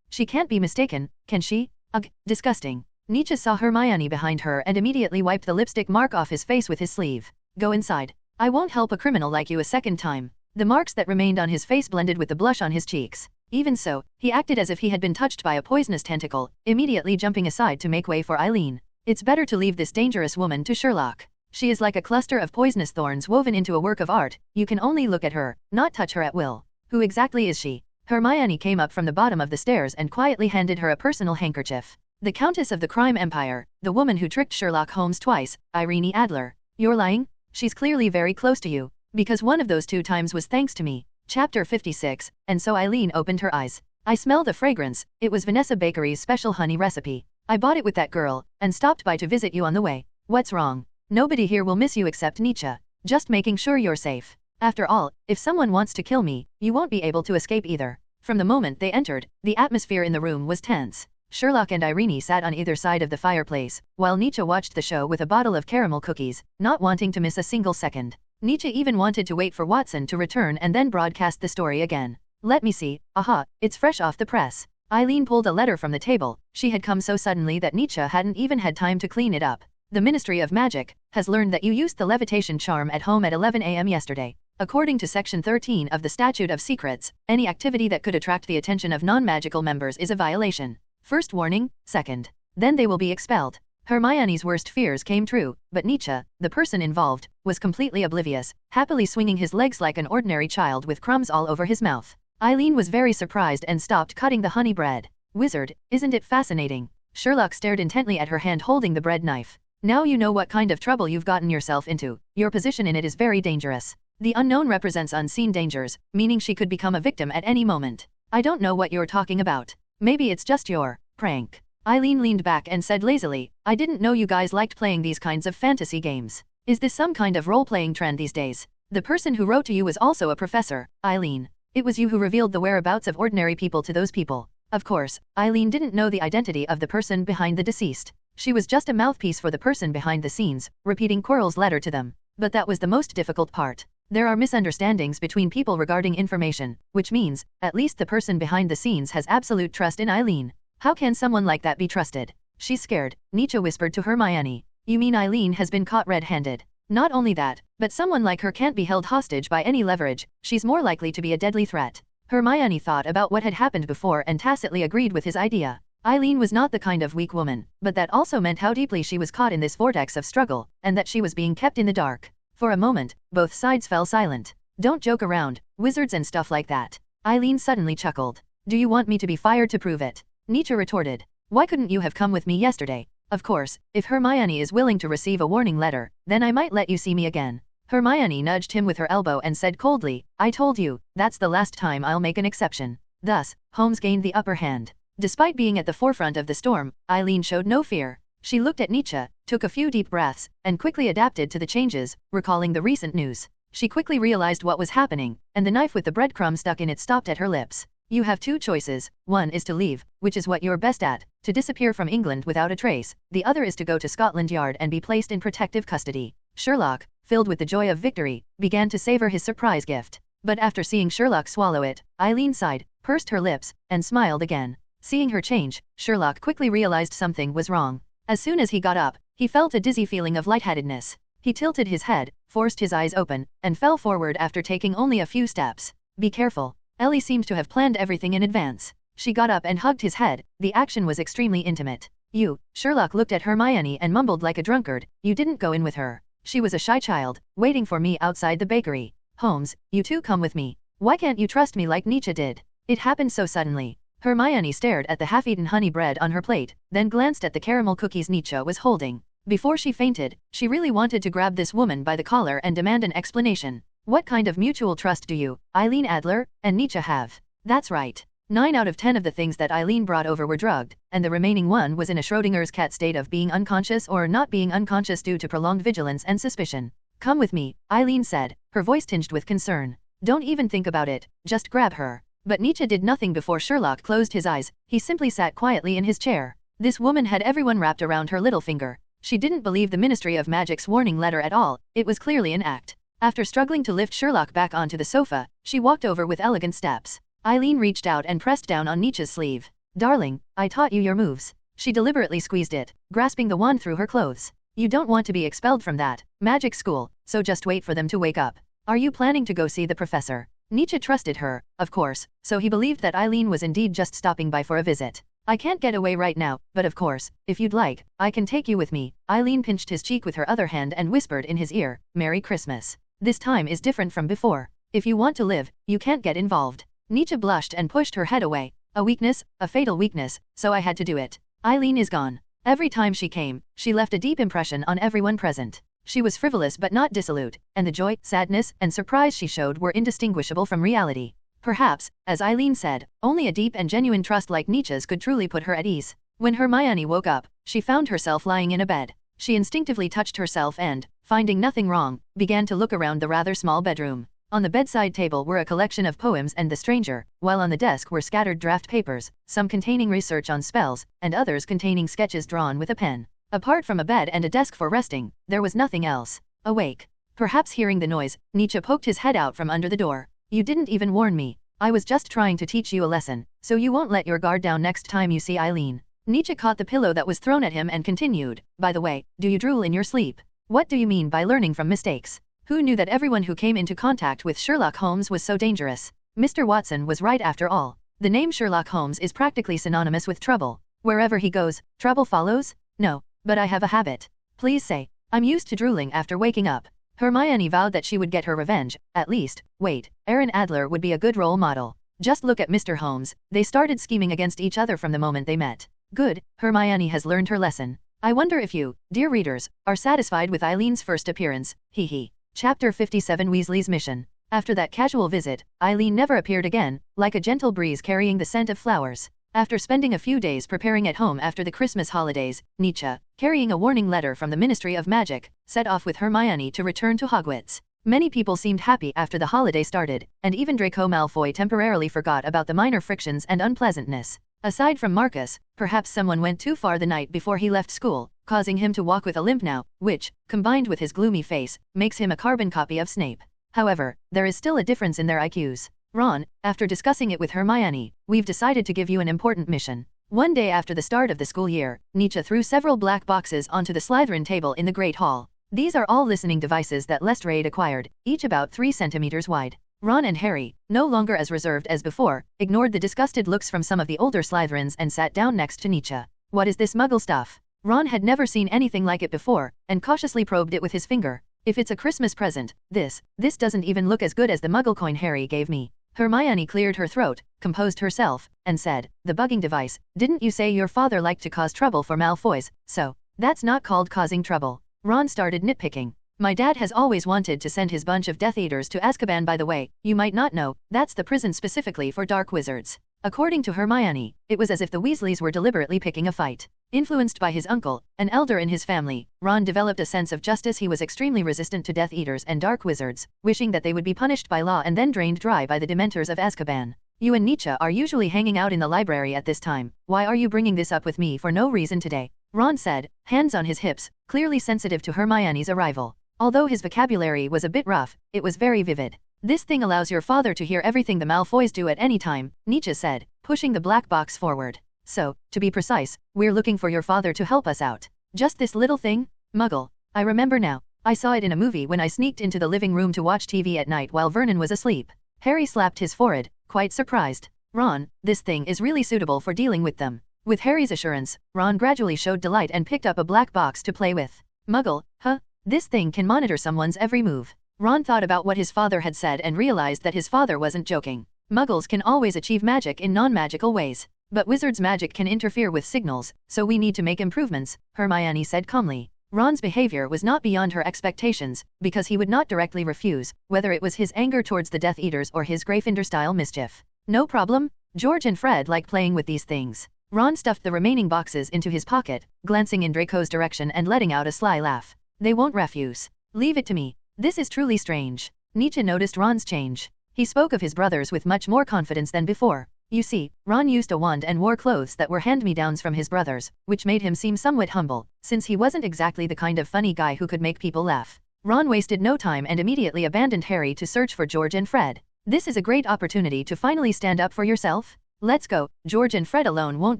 She can't be mistaken, can she? Ugh, disgusting. Nietzsche saw Hermione behind her and immediately wiped the lipstick mark off his face with his sleeve. Go inside. I won't help a criminal like you a second time. The marks that remained on his face blended with the blush on his cheeks. Even so, he acted as if he had been touched by a poisonous tentacle, immediately jumping aside to make way for Eileen. It's better to leave this dangerous woman to Sherlock. She is like a cluster of poisonous thorns woven into a work of art. You can only look at her, not touch her at will. Who exactly is she? Hermione came up from the bottom of the stairs and quietly handed her a personal handkerchief. The Countess of the Crime Empire, the woman who tricked Sherlock Holmes twice, Irene Adler. You're lying? She's clearly very close to you. Because one of those 2 times was thanks to me. Chapter 56, and so Eileen opened her eyes. I smell the fragrance. It was Vanessa Bakery's special honey recipe. I bought it with that girl, and stopped by to visit you on the way. What's wrong? Nobody here will miss you except Nietzsche. Just making sure you're safe. After all, if someone wants to kill me, you won't be able to escape either. From the moment they entered, the atmosphere in the room was tense. Sherlock and Irene sat on either side of the fireplace, while Nietzsche watched the show with a bottle of caramel cookies, not wanting to miss a single second. Nietzsche even wanted to wait for Watson to return and then broadcast the story again. Let me see. Aha, it's fresh off the press. Eileen pulled a letter from the table. She had come so suddenly that Nietzsche hadn't even had time to clean it up. The Ministry of Magic has learned that you used the levitation charm at home at 11 a.m. yesterday. According to Section 13 of the Statute of Secrets, any activity that could attract the attention of non-magical members is a violation. First warning, second. Then they will be expelled. Hermione's worst fears came true, but Nietzsche, the person involved, was completely oblivious, happily swinging his legs like an ordinary child with crumbs all over his mouth. Eileen was very surprised and stopped cutting the honey bread. Wizard, isn't it fascinating? Sherlock stared intently at her hand holding the bread knife. Now you know what kind of trouble you've gotten yourself into. Your position in it is very dangerous. The unknown represents unseen dangers, meaning she could become a victim at any moment. I don't know what you're talking about. Maybe it's just your prank. Eileen leaned back and said lazily, I didn't know you guys liked playing these kinds of fantasy games. Is this some kind of role-playing trend these days? The person who wrote to you was also a professor, Eileen. It was you who revealed the whereabouts of ordinary people to those people. Of course, Eileen didn't know the identity of the person behind the deceased. She was just a mouthpiece for the person behind the scenes, repeating Quirrell's letter to them. But that was the most difficult part. There are misunderstandings between people regarding information, which means, at least the person behind the scenes has absolute trust in Eileen. How can someone like that be trusted? She's scared, Nietzsche whispered to Hermione. You mean Eileen has been caught red-handed? Not only that, but someone like her can't be held hostage by any leverage. She's more likely to be a deadly threat. Hermione thought about what had happened before and tacitly agreed with his idea. Eileen was not the kind of weak woman, but that also meant how deeply she was caught in this vortex of struggle, and that she was being kept in the dark. For a moment, both sides fell silent. Don't joke around, wizards and stuff like that. Eileen suddenly chuckled. Do you want me to be fired to prove it? Nietzsche retorted. Why couldn't you have come with me yesterday? Of course, if Hermione is willing to receive a warning letter, then I might let you see me again. Hermione nudged him with her elbow and said coldly, I told you, that's the last time I'll make an exception. Thus, Holmes gained the upper hand. Despite being at the forefront of the storm, Eileen showed no fear. She looked at Nietzsche, took a few deep breaths, and quickly adapted to the changes, recalling the recent news. She quickly realized what was happening, and the knife with the breadcrumb stuck in it stopped at her lips. You have 2 choices. One is to leave, which is what you're best at, to disappear from England without a trace. The other is to go to Scotland Yard and be placed in protective custody. Sherlock, filled with the joy of victory, began to savor his surprise gift. But after seeing Sherlock swallow it, Eileen sighed, pursed her lips, and smiled again. Seeing her change, Sherlock quickly realized something was wrong. As soon as he got up, he felt a dizzy feeling of lightheadedness. He tilted his head, forced his eyes open, and fell forward after taking only a few steps. Be careful. Ellie seemed to have planned everything in advance. She got up and hugged his head. The action was extremely intimate. You, Sherlock looked at Hermione and mumbled like a drunkard, you didn't go in with her. She was a shy child, waiting for me outside the bakery. Holmes, you too come with me. Why can't you trust me like Nietzsche did? It happened so suddenly. Hermione stared at the half-eaten honey bread on her plate, then glanced at the caramel cookies Nietzsche was holding. Before she fainted, she really wanted to grab this woman by the collar and demand an explanation. What kind of mutual trust do you, Eileen Adler, and Nietzsche have? That's right. 9 out of 10 of the things that Eileen brought over were drugged, and the remaining one was in a Schrodinger's cat state of being unconscious or not being unconscious due to prolonged vigilance and suspicion. Come with me, Eileen said, her voice tinged with concern. Don't even think about it, just grab her. But Nietzsche did nothing before Sherlock closed his eyes. He simply sat quietly in his chair. This woman had everyone wrapped around her little finger. She didn't believe the Ministry of Magic's warning letter at all. It was clearly an act. After struggling to lift Sherlock back onto the sofa, she walked over with elegant steps. Eileen reached out and pressed down on Nietzsche's sleeve. Darling, I taught you your moves. She deliberately squeezed it, grasping the wand through her clothes. You don't want to be expelled from that magic school, so just wait for them to wake up. Are you planning to go see the professor? Nietzsche trusted her, of course, so he believed that Eileen was indeed just stopping by for a visit. I can't get away right now, but of course, if you'd like, I can take you with me. Eileen pinched his cheek with her other hand and whispered in his ear, Merry Christmas. This time is different from before. If you want to live, you can't get involved. Nietzsche blushed and pushed her head away. A weakness, a fatal weakness, so I had to do it. Eileen is gone. Every time she came, she left a deep impression on everyone present. She was frivolous but not dissolute, and the joy, sadness, and surprise she showed were indistinguishable from reality. Perhaps, as Eileen said, only a deep and genuine trust like Nietzsche's could truly put her at ease. When Hermione woke up, she found herself lying in a bed. She instinctively touched herself and, finding nothing wrong, began to look around the rather small bedroom. On the bedside table were a collection of poems and The Stranger, while on the desk were scattered draft papers, some containing research on spells, and others containing sketches drawn with a pen. Apart from a bed and a desk for resting, there was nothing else. Awake. Perhaps hearing the noise, Nietzsche poked his head out from under the door. You didn't even warn me. I was just trying to teach you a lesson, so you won't let your guard down next time you see Eileen. Nietzsche caught the pillow that was thrown at him and continued, by the way, do you drool in your sleep? What do you mean by learning from mistakes? Who knew that everyone who came into contact with Sherlock Holmes was so dangerous? Mr. Watson was right after all. The name Sherlock Holmes is practically synonymous with trouble. Wherever he goes, trouble follows? No, but I have a habit. Please say, I'm used to drooling after waking up. Hermione vowed that she would get her revenge, at least. Wait, Aaron Adler would be a good role model. Just look at Mr. Holmes, they started scheming against each other from the moment they met. Good, Hermione has learned her lesson. I wonder if you, dear readers, are satisfied with Eileen's first appearance, hee hee. Chapter 57 Weasley's Mission. After that casual visit, Eileen never appeared again, like a gentle breeze carrying the scent of flowers. After spending a few days preparing at home after the Christmas holidays, Nietzsche, carrying a warning letter from the Ministry of Magic, set off with Hermione to return to Hogwarts. Many people seemed happy after the holiday started, and even Draco Malfoy temporarily forgot about the minor frictions and unpleasantness. Aside from Marcus, perhaps someone went too far the night before he left school, causing him to walk with a limp now, which, combined with his gloomy face, makes him a carbon copy of Snape. However, there is still a difference in their IQs. Ron, after discussing it with Hermione, we've decided to give you an important mission. One day after the start of the school year, Nietzsche threw several black boxes onto the Slytherin table in the Great Hall. These are all listening devices that Lestrade acquired, each about 3 centimeters wide. Ron and Harry, no longer as reserved as before, ignored the disgusted looks from some of the older Slytherins and sat down next to Nietzsche. What is this muggle stuff? Ron had never seen anything like it before, and cautiously probed it with his finger. If it's a Christmas present, this doesn't even look as good as the muggle coin Harry gave me. Hermione cleared her throat, composed herself, and said, the bugging device, didn't you say your father liked to cause trouble for Malfoys, so, that's not called causing trouble. Ron started nitpicking. My dad has always wanted to send his bunch of Death Eaters to Azkaban. By the way, you might not know, that's the prison specifically for dark wizards. According to Hermione, it was as if the Weasleys were deliberately picking a fight. Influenced by his uncle, an elder in his family, Ron developed a sense of justice. He was extremely resistant to Death Eaters and dark wizards, wishing that they would be punished by law and then drained dry by the Dementors of Azkaban. You and Nietzsche are usually hanging out in the library at this time. Why are you bringing this up with me for no reason today? Ron said, hands on his hips, clearly sensitive to Hermione's arrival. Although his vocabulary was a bit rough, it was very vivid. This thing allows your father to hear everything the Malfoys do at any time, Nietzsche said, pushing the black box forward. So, to be precise, we're looking for your father to help us out. Just this little thing? Muggle. I remember now. I saw it in a movie when I sneaked into the living room to watch TV at night while Vernon was asleep. Harry slapped his forehead, quite surprised. Ron, this thing is really suitable for dealing with them. With Harry's assurance, Ron gradually showed delight and picked up a black box to play with. Muggle, huh? This thing can monitor someone's every move. Ron thought about what his father had said and realized that his father wasn't joking. Muggles can always achieve magic in non-magical ways. But wizards' magic can interfere with signals, so we need to make improvements, Hermione said calmly. Ron's behavior was not beyond her expectations, because he would not directly refuse, whether it was his anger towards the Death Eaters or his Gryffindor-style mischief. No problem. George and Fred like playing with these things. Ron stuffed the remaining boxes into his pocket, glancing in Draco's direction and letting out a sly laugh. They won't refuse. Leave it to me. This is truly strange. Nietzsche noticed Ron's change. He spoke of his brothers with much more confidence than before. You see, Ron used a wand and wore clothes that were hand-me-downs from his brothers, which made him seem somewhat humble, since he wasn't exactly the kind of funny guy who could make people laugh. Ron wasted no time and immediately abandoned Harry to search for George and Fred. This is a great opportunity to finally stand up for yourself. Let's go. George and Fred alone won't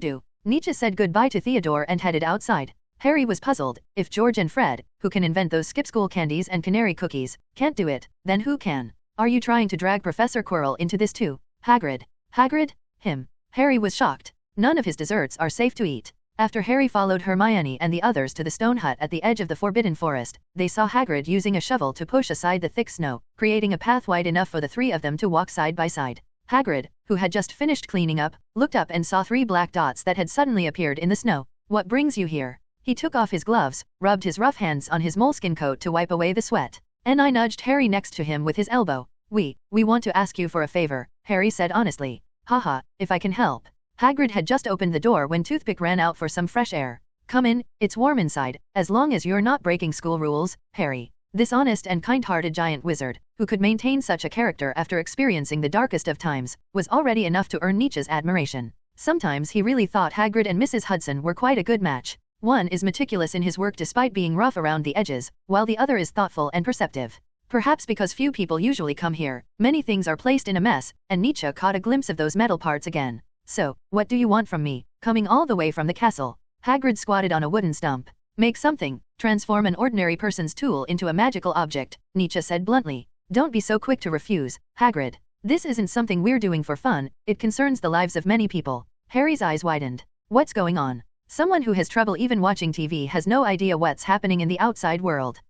do. Nietzsche said goodbye to Theodore and headed outside. Harry was puzzled. If George and Fred, who can invent those skip-school candies and canary cookies, can't do it, then who can? Are you trying to drag Professor Quirrell into this too? Hagrid. Hagrid? Him. Harry was shocked. None of his desserts are safe to eat. After Harry followed Hermione and the others to the stone hut at the edge of the Forbidden Forest, they saw Hagrid using a shovel to push aside the thick snow, creating a path wide enough for the three of them to walk side by side. Hagrid, who had just finished cleaning up, looked up and saw 3 black dots that had suddenly appeared in the snow. What brings you here? He took off his gloves, rubbed his rough hands on his moleskin coat to wipe away the sweat. And I nudged Harry next to him with his elbow. We want to ask you for a favor, Harry said honestly. Haha, if I can help. Hagrid had just opened the door when Toothpick ran out for some fresh air. Come in, it's warm inside, as long as you're not breaking school rules, Harry. This honest and kind-hearted giant wizard, who could maintain such a character after experiencing the darkest of times, was already enough to earn Nietzsche's admiration. Sometimes he really thought Hagrid and Mrs. Hudson were quite a good match. One is meticulous in his work despite being rough around the edges, while the other is thoughtful and perceptive. Perhaps because few people usually come here, many things are placed in a mess, and Nietzsche caught a glimpse of those metal parts again. So, what do you want from me, coming all the way from the castle? Hagrid squatted on a wooden stump. Make something, transform an ordinary person's tool into a magical object, Nietzsche said bluntly. Don't be so quick to refuse, Hagrid. This isn't something we're doing for fun, it concerns the lives of many people. Harry's eyes widened. What's going on? Someone who has trouble even watching TV has no idea what's happening in the outside world.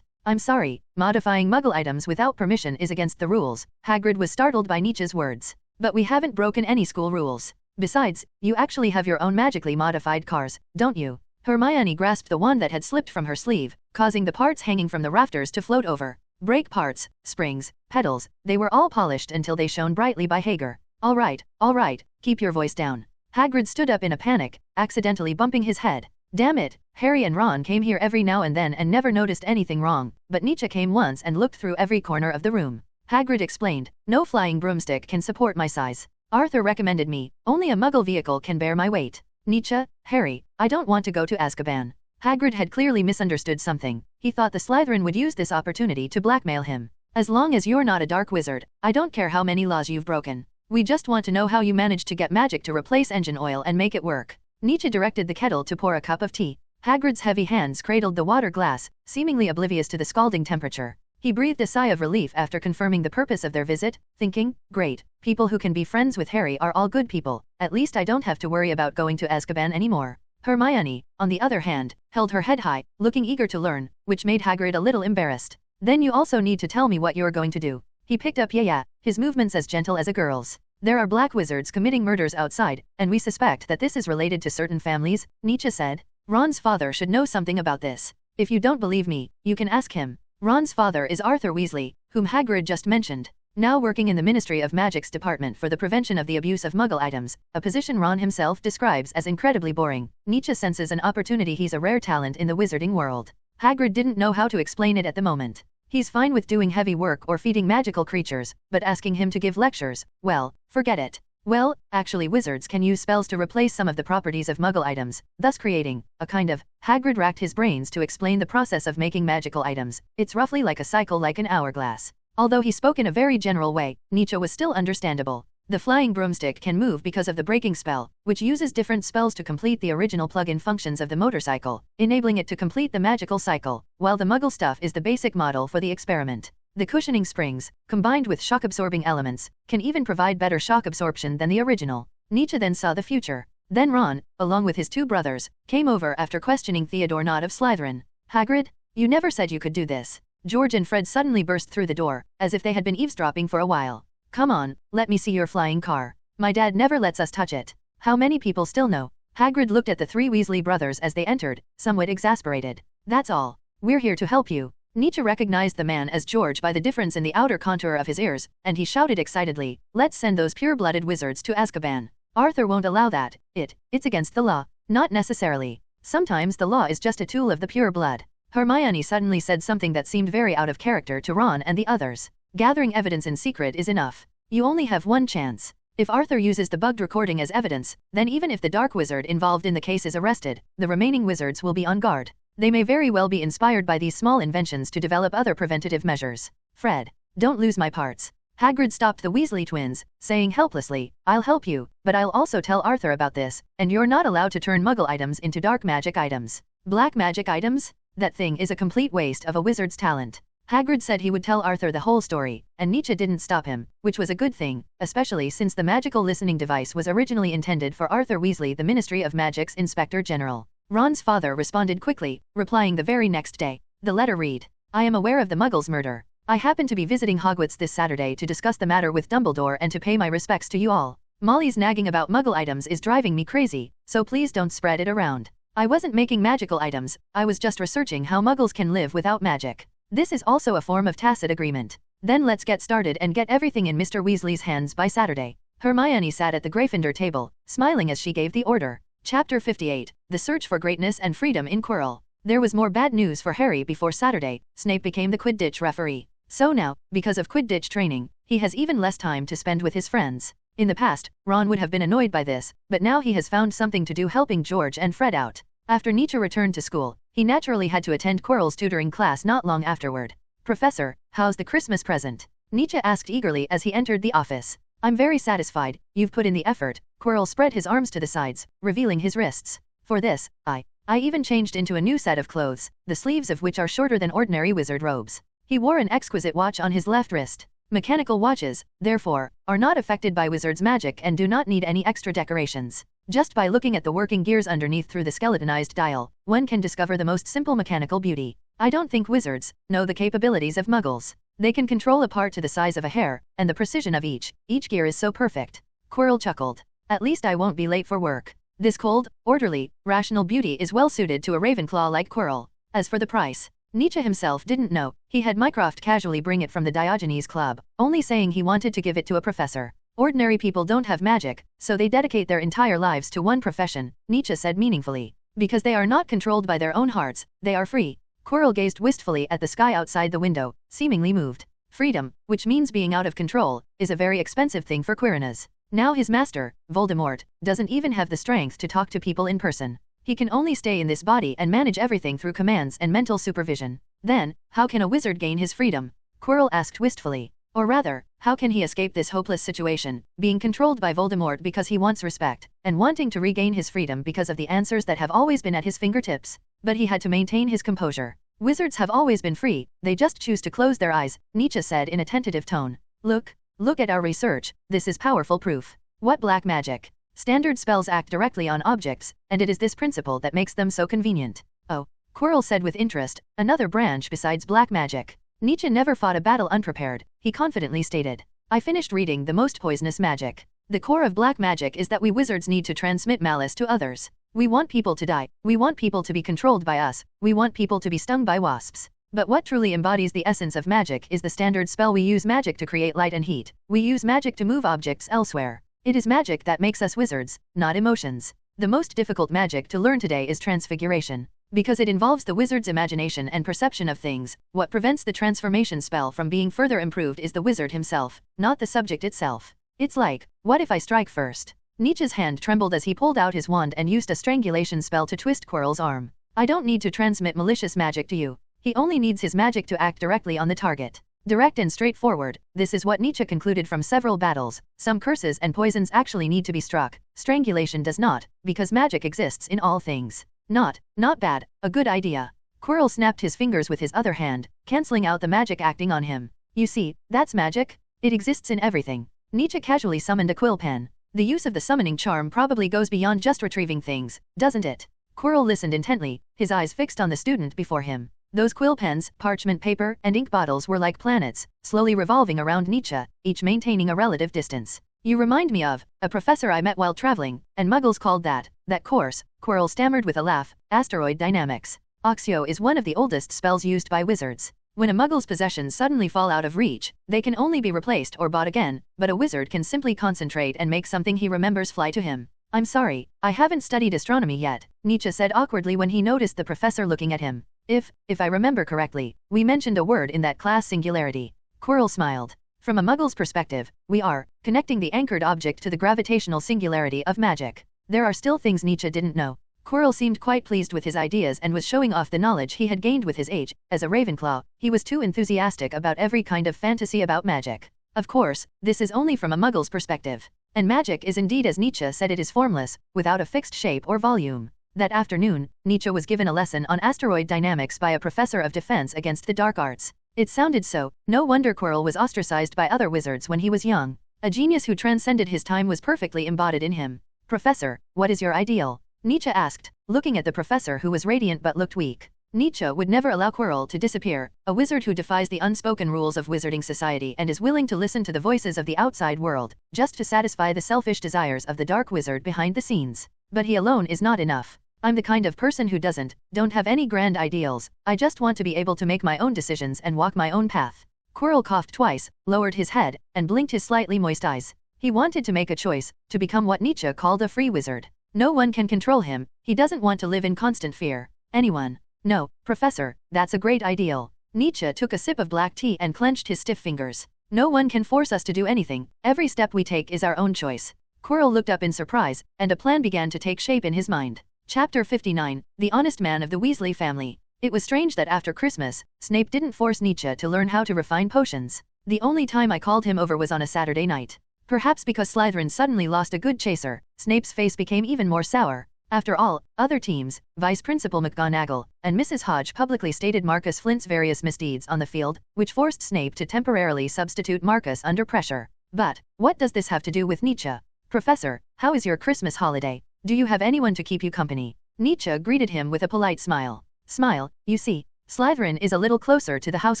I'm sorry, modifying Muggle items without permission is against the rules. Hagrid was startled by Nietzsche's words. But we haven't broken any school rules. Besides, you actually have your own magically modified cars, don't you? Hermione grasped the one that had slipped from her sleeve, causing the parts hanging from the rafters to float over. Brake parts, springs, pedals, they were all polished until they shone brightly by Hager. All right, keep your voice down. Hagrid stood up in a panic, accidentally bumping his head. Damn it, Harry and Ron came here every now and then and never noticed anything wrong, but Nietzsche came once and looked through every corner of the room. Hagrid explained, no flying broomstick can support my size. Arthur recommended me, only a Muggle vehicle can bear my weight. Nietzsche, Harry, I don't want to go to Azkaban. Hagrid had clearly misunderstood something. He thought the Slytherin would use this opportunity to blackmail him. As long as you're not a dark wizard, I don't care how many laws you've broken. We just want to know how you managed to get magic to replace engine oil and make it work. Nietzsche directed the kettle to pour a cup of tea. Hagrid's heavy hands cradled the water glass, seemingly oblivious to the scalding temperature. He breathed a sigh of relief after confirming the purpose of their visit, thinking, great, people who can be friends with Harry are all good people, at least I don't have to worry about going to Azkaban anymore. Hermione, on the other hand, held her head high, looking eager to learn, which made Hagrid a little embarrassed. Then you also need to tell me what you're going to do. He picked up yeah, his movements as gentle as a girl's. There are black wizards committing murders outside, and we suspect that this is related to certain families, Nietzsche said. Ron's father should know something about this. If you don't believe me, you can ask him. Ron's father is Arthur Weasley, whom Hagrid just mentioned, now working in the Ministry of Magic's Department for the Prevention of the Abuse of Muggle Items, a position Ron himself describes as incredibly boring. Nietzsche senses an opportunity. He's a rare talent in the wizarding world. Hagrid didn't know how to explain it at the moment. He's fine with doing heavy work or feeding magical creatures, but asking him to give lectures, well, forget it. Well, actually wizards can use spells to replace some of the properties of Muggle items, thus creating a kind of. Hagrid racked his brains to explain the process of making magical items. It's roughly like a cycle, like an hourglass. Although he spoke in a very general way, Nietzsche was still understandable. The flying broomstick can move because of the breaking spell, which uses different spells to complete the original plug-in functions of the motorcycle, enabling it to complete the magical cycle, while the Muggle stuff is the basic model for the experiment. The cushioning springs, combined with shock-absorbing elements, can even provide better shock absorption than the original. Nietzsche then saw the future. Then Ron, along with his 2 brothers, came over after questioning Theodore Nott of Slytherin. Hagrid, you never said you could do this. George and Fred suddenly burst through the door, as if they had been eavesdropping for a while. Come on, let me see your flying car. My dad never lets us touch it. How many people still know? Hagrid looked at the 3 Weasley brothers as they entered, somewhat exasperated. That's all. We're here to help you. Nietzsche recognized the man as George by the difference in the outer contour of his ears, and he shouted excitedly, let's send those pure-blooded wizards to Azkaban. Arthur won't allow that. It's against the law. Not necessarily. Sometimes the law is just a tool of the pure blood. Hermione suddenly said something that seemed very out of character to Ron and the others. Gathering evidence in secret is enough. You only have one chance. If Arthur uses the bugged recording as evidence, then even if the dark wizard involved in the case is arrested, the remaining wizards will be on guard. They may very well be inspired by these small inventions to develop other preventative measures. Fred, don't lose my parts. Hagrid stopped the Weasley twins, saying helplessly, I'll help you, but I'll also tell Arthur about this, and you're not allowed to turn Muggle items into dark magic items. Black magic items? That thing is a complete waste of a wizard's talent. Hagrid said he would tell Arthur the whole story, and Nietzsche didn't stop him, which was a good thing, especially since the magical listening device was originally intended for Arthur Weasley, the Ministry of Magic's Inspector General. Ron's father responded quickly, replying the very next day. The letter read, I am aware of the Muggles' murder. I happen to be visiting Hogwarts this Saturday to discuss the matter with Dumbledore and to pay my respects to you all. Molly's nagging about Muggle items is driving me crazy, so please don't spread it around. I wasn't making magical items, I was just researching how Muggles can live without magic. This is also a form of tacit agreement. Then let's get started and get everything in Mr. Weasley's hands by Saturday. Hermione sat at the Gryffindor table, smiling as she gave the order. Chapter 58, The Search for Greatness and Freedom in Quirrell. There was more bad news for Harry before Saturday. Snape became the Quidditch referee. So now, because of Quidditch training, he has even less time to spend with his friends. In the past, Ron would have been annoyed by this, but now he has found something to do helping George and Fred out. After Nietzsche returned to school, he naturally had to attend Quirrell's tutoring class not long afterward. Professor, how's the Christmas present? Nietzsche asked eagerly as he entered the office. I'm very satisfied, you've put in the effort. Quirrell spread his arms to the sides, revealing his wrists. For this, I even changed into a new set of clothes, the sleeves of which are shorter than ordinary wizard robes. He wore an exquisite watch on his left wrist. Mechanical watches, therefore, are not affected by wizard's magic and do not need any extra decorations. Just by looking at the working gears underneath through the skeletonized dial, one can discover the most simple mechanical beauty. I don't think wizards know the capabilities of Muggles. They can control a part to the size of a hair, and the precision of each gear is so perfect. Quirrell chuckled. At least I won't be late for work. This cold, orderly, rational beauty is well suited to a Ravenclaw like Quirrell. As for the price, Nietzsche himself didn't know. He had Mycroft casually bring it from the Diogenes Club, only saying he wanted to give it to a professor. Ordinary people don't have magic, so they dedicate their entire lives to one profession, Nietzsche said meaningfully. Because they are not controlled by their own hearts, they are free. Quirrell gazed wistfully at the sky outside the window, seemingly moved. Freedom, which means being out of control, is a very expensive thing for Quirinians. Now his master, Voldemort, doesn't even have the strength to talk to people in person. He can only stay in this body and manage everything through commands and mental supervision. Then, how can a wizard gain his freedom? Quirrell asked wistfully. Or rather, how can he escape this hopeless situation, being controlled by Voldemort because he wants respect, and wanting to regain his freedom because of the answers that have always been at his fingertips? But he had to maintain his composure. Wizards have always been free, they just choose to close their eyes, Nietzsche said in a tentative tone. Look at our research, this is powerful proof. What black magic? Standard spells act directly on objects, and it is this principle that makes them so convenient. Oh, Quirrell said with interest, another branch besides black magic. Nietzsche never fought a battle unprepared, he confidently stated. I finished reading The Most Poisonous Magic. The core of black magic is that we wizards need to transmit malice to others. We want people to die, we want people to be controlled by us, we want people to be stung by wasps. But what truly embodies the essence of magic is the standard spell. We use magic to create light and heat. We use magic to move objects elsewhere. It is magic that makes us wizards, not emotions. The most difficult magic to learn today is transfiguration. Because it involves the wizard's imagination and perception of things, what prevents the transformation spell from being further improved is the wizard himself, not the subject itself. It's like, what if I strike first? Nietzsche's hand trembled as he pulled out his wand and used a strangulation spell to twist Quirrell's arm. I don't need to transmit malicious magic to you. He only needs his magic to act directly on the target. Direct and straightforward, this is what Nietzsche concluded from several battles. Some curses and poisons actually need to be struck. Strangulation does not, because magic exists in all things. Not bad, a good idea. Quirrell snapped his fingers with his other hand, cancelling out the magic acting on him. You see, that's magic? It exists in everything. Nietzsche casually summoned a quill pen. The use of the summoning charm probably goes beyond just retrieving things, doesn't it? Quirrell listened intently, his eyes fixed on the student before him. Those quill pens, parchment paper, and ink bottles were like planets, slowly revolving around Nietzsche, each maintaining a relative distance. You remind me of a professor I met while traveling, and Muggles called that course, Quirrell stammered with a laugh, asteroid dynamics. Oxio is one of the oldest spells used by wizards. When a Muggle's possessions suddenly fall out of reach, they can only be replaced or bought again, but a wizard can simply concentrate and make something he remembers fly to him. I'm sorry, I haven't studied astronomy yet, Nietzsche said awkwardly when he noticed the professor looking at him. If I remember correctly, we mentioned a word in that class, singularity. Quirrell smiled. From a Muggle's perspective, we are connecting the anchored object to the gravitational singularity of magic. There are still things Nietzsche didn't know. Quirrell seemed quite pleased with his ideas and was showing off the knowledge he had gained with his age. As a Ravenclaw, he was too enthusiastic about every kind of fantasy about magic. Of course, this is only from a Muggle's perspective. And magic is indeed, as Nietzsche said, it is formless, without a fixed shape or volume. That afternoon, Nietzsche was given a lesson on asteroid dynamics by a professor of defense against the dark arts. It sounded so. No wonder Quirrell was ostracized by other wizards when he was young. A genius who transcended his time was perfectly embodied in him. Professor, what is your ideal? Nietzsche asked, looking at the professor who was radiant but looked weak. Nietzsche would never allow Quirrell to disappear, a wizard who defies the unspoken rules of wizarding society and is willing to listen to the voices of the outside world, just to satisfy the selfish desires of the dark wizard behind the scenes. But he alone is not enough. I'm the kind of person who don't have any grand ideals, I just want to be able to make my own decisions and walk my own path. Quirrell coughed twice, lowered his head, and blinked his slightly moist eyes. He wanted to make a choice, to become what Nietzsche called a free wizard. No one can control him, he doesn't want to live in constant fear. Anyone? No, Professor, that's a great ideal. Nietzsche took a sip of black tea and clenched his stiff fingers. No one can force us to do anything, every step we take is our own choice. Quirrell looked up in surprise, and a plan began to take shape in his mind. Chapter 59, The Honest Man of the Weasley Family. It was strange that after Christmas, Snape didn't force Nietzsche to learn how to refine potions. The only time I called him over was on a Saturday night. Perhaps because Slytherin suddenly lost a good chaser, Snape's face became even more sour. After all, other teams, Vice Principal McGonagall, and Mrs. Hodge publicly stated Marcus Flint's various misdeeds on the field, which forced Snape to temporarily substitute Marcus under pressure. But, what does this have to do with Nietzsche? Professor, how is your Christmas holiday? Do you have anyone to keep you company? Nietzsche greeted him with a polite smile. Smile, you see, Slytherin is a little closer to the house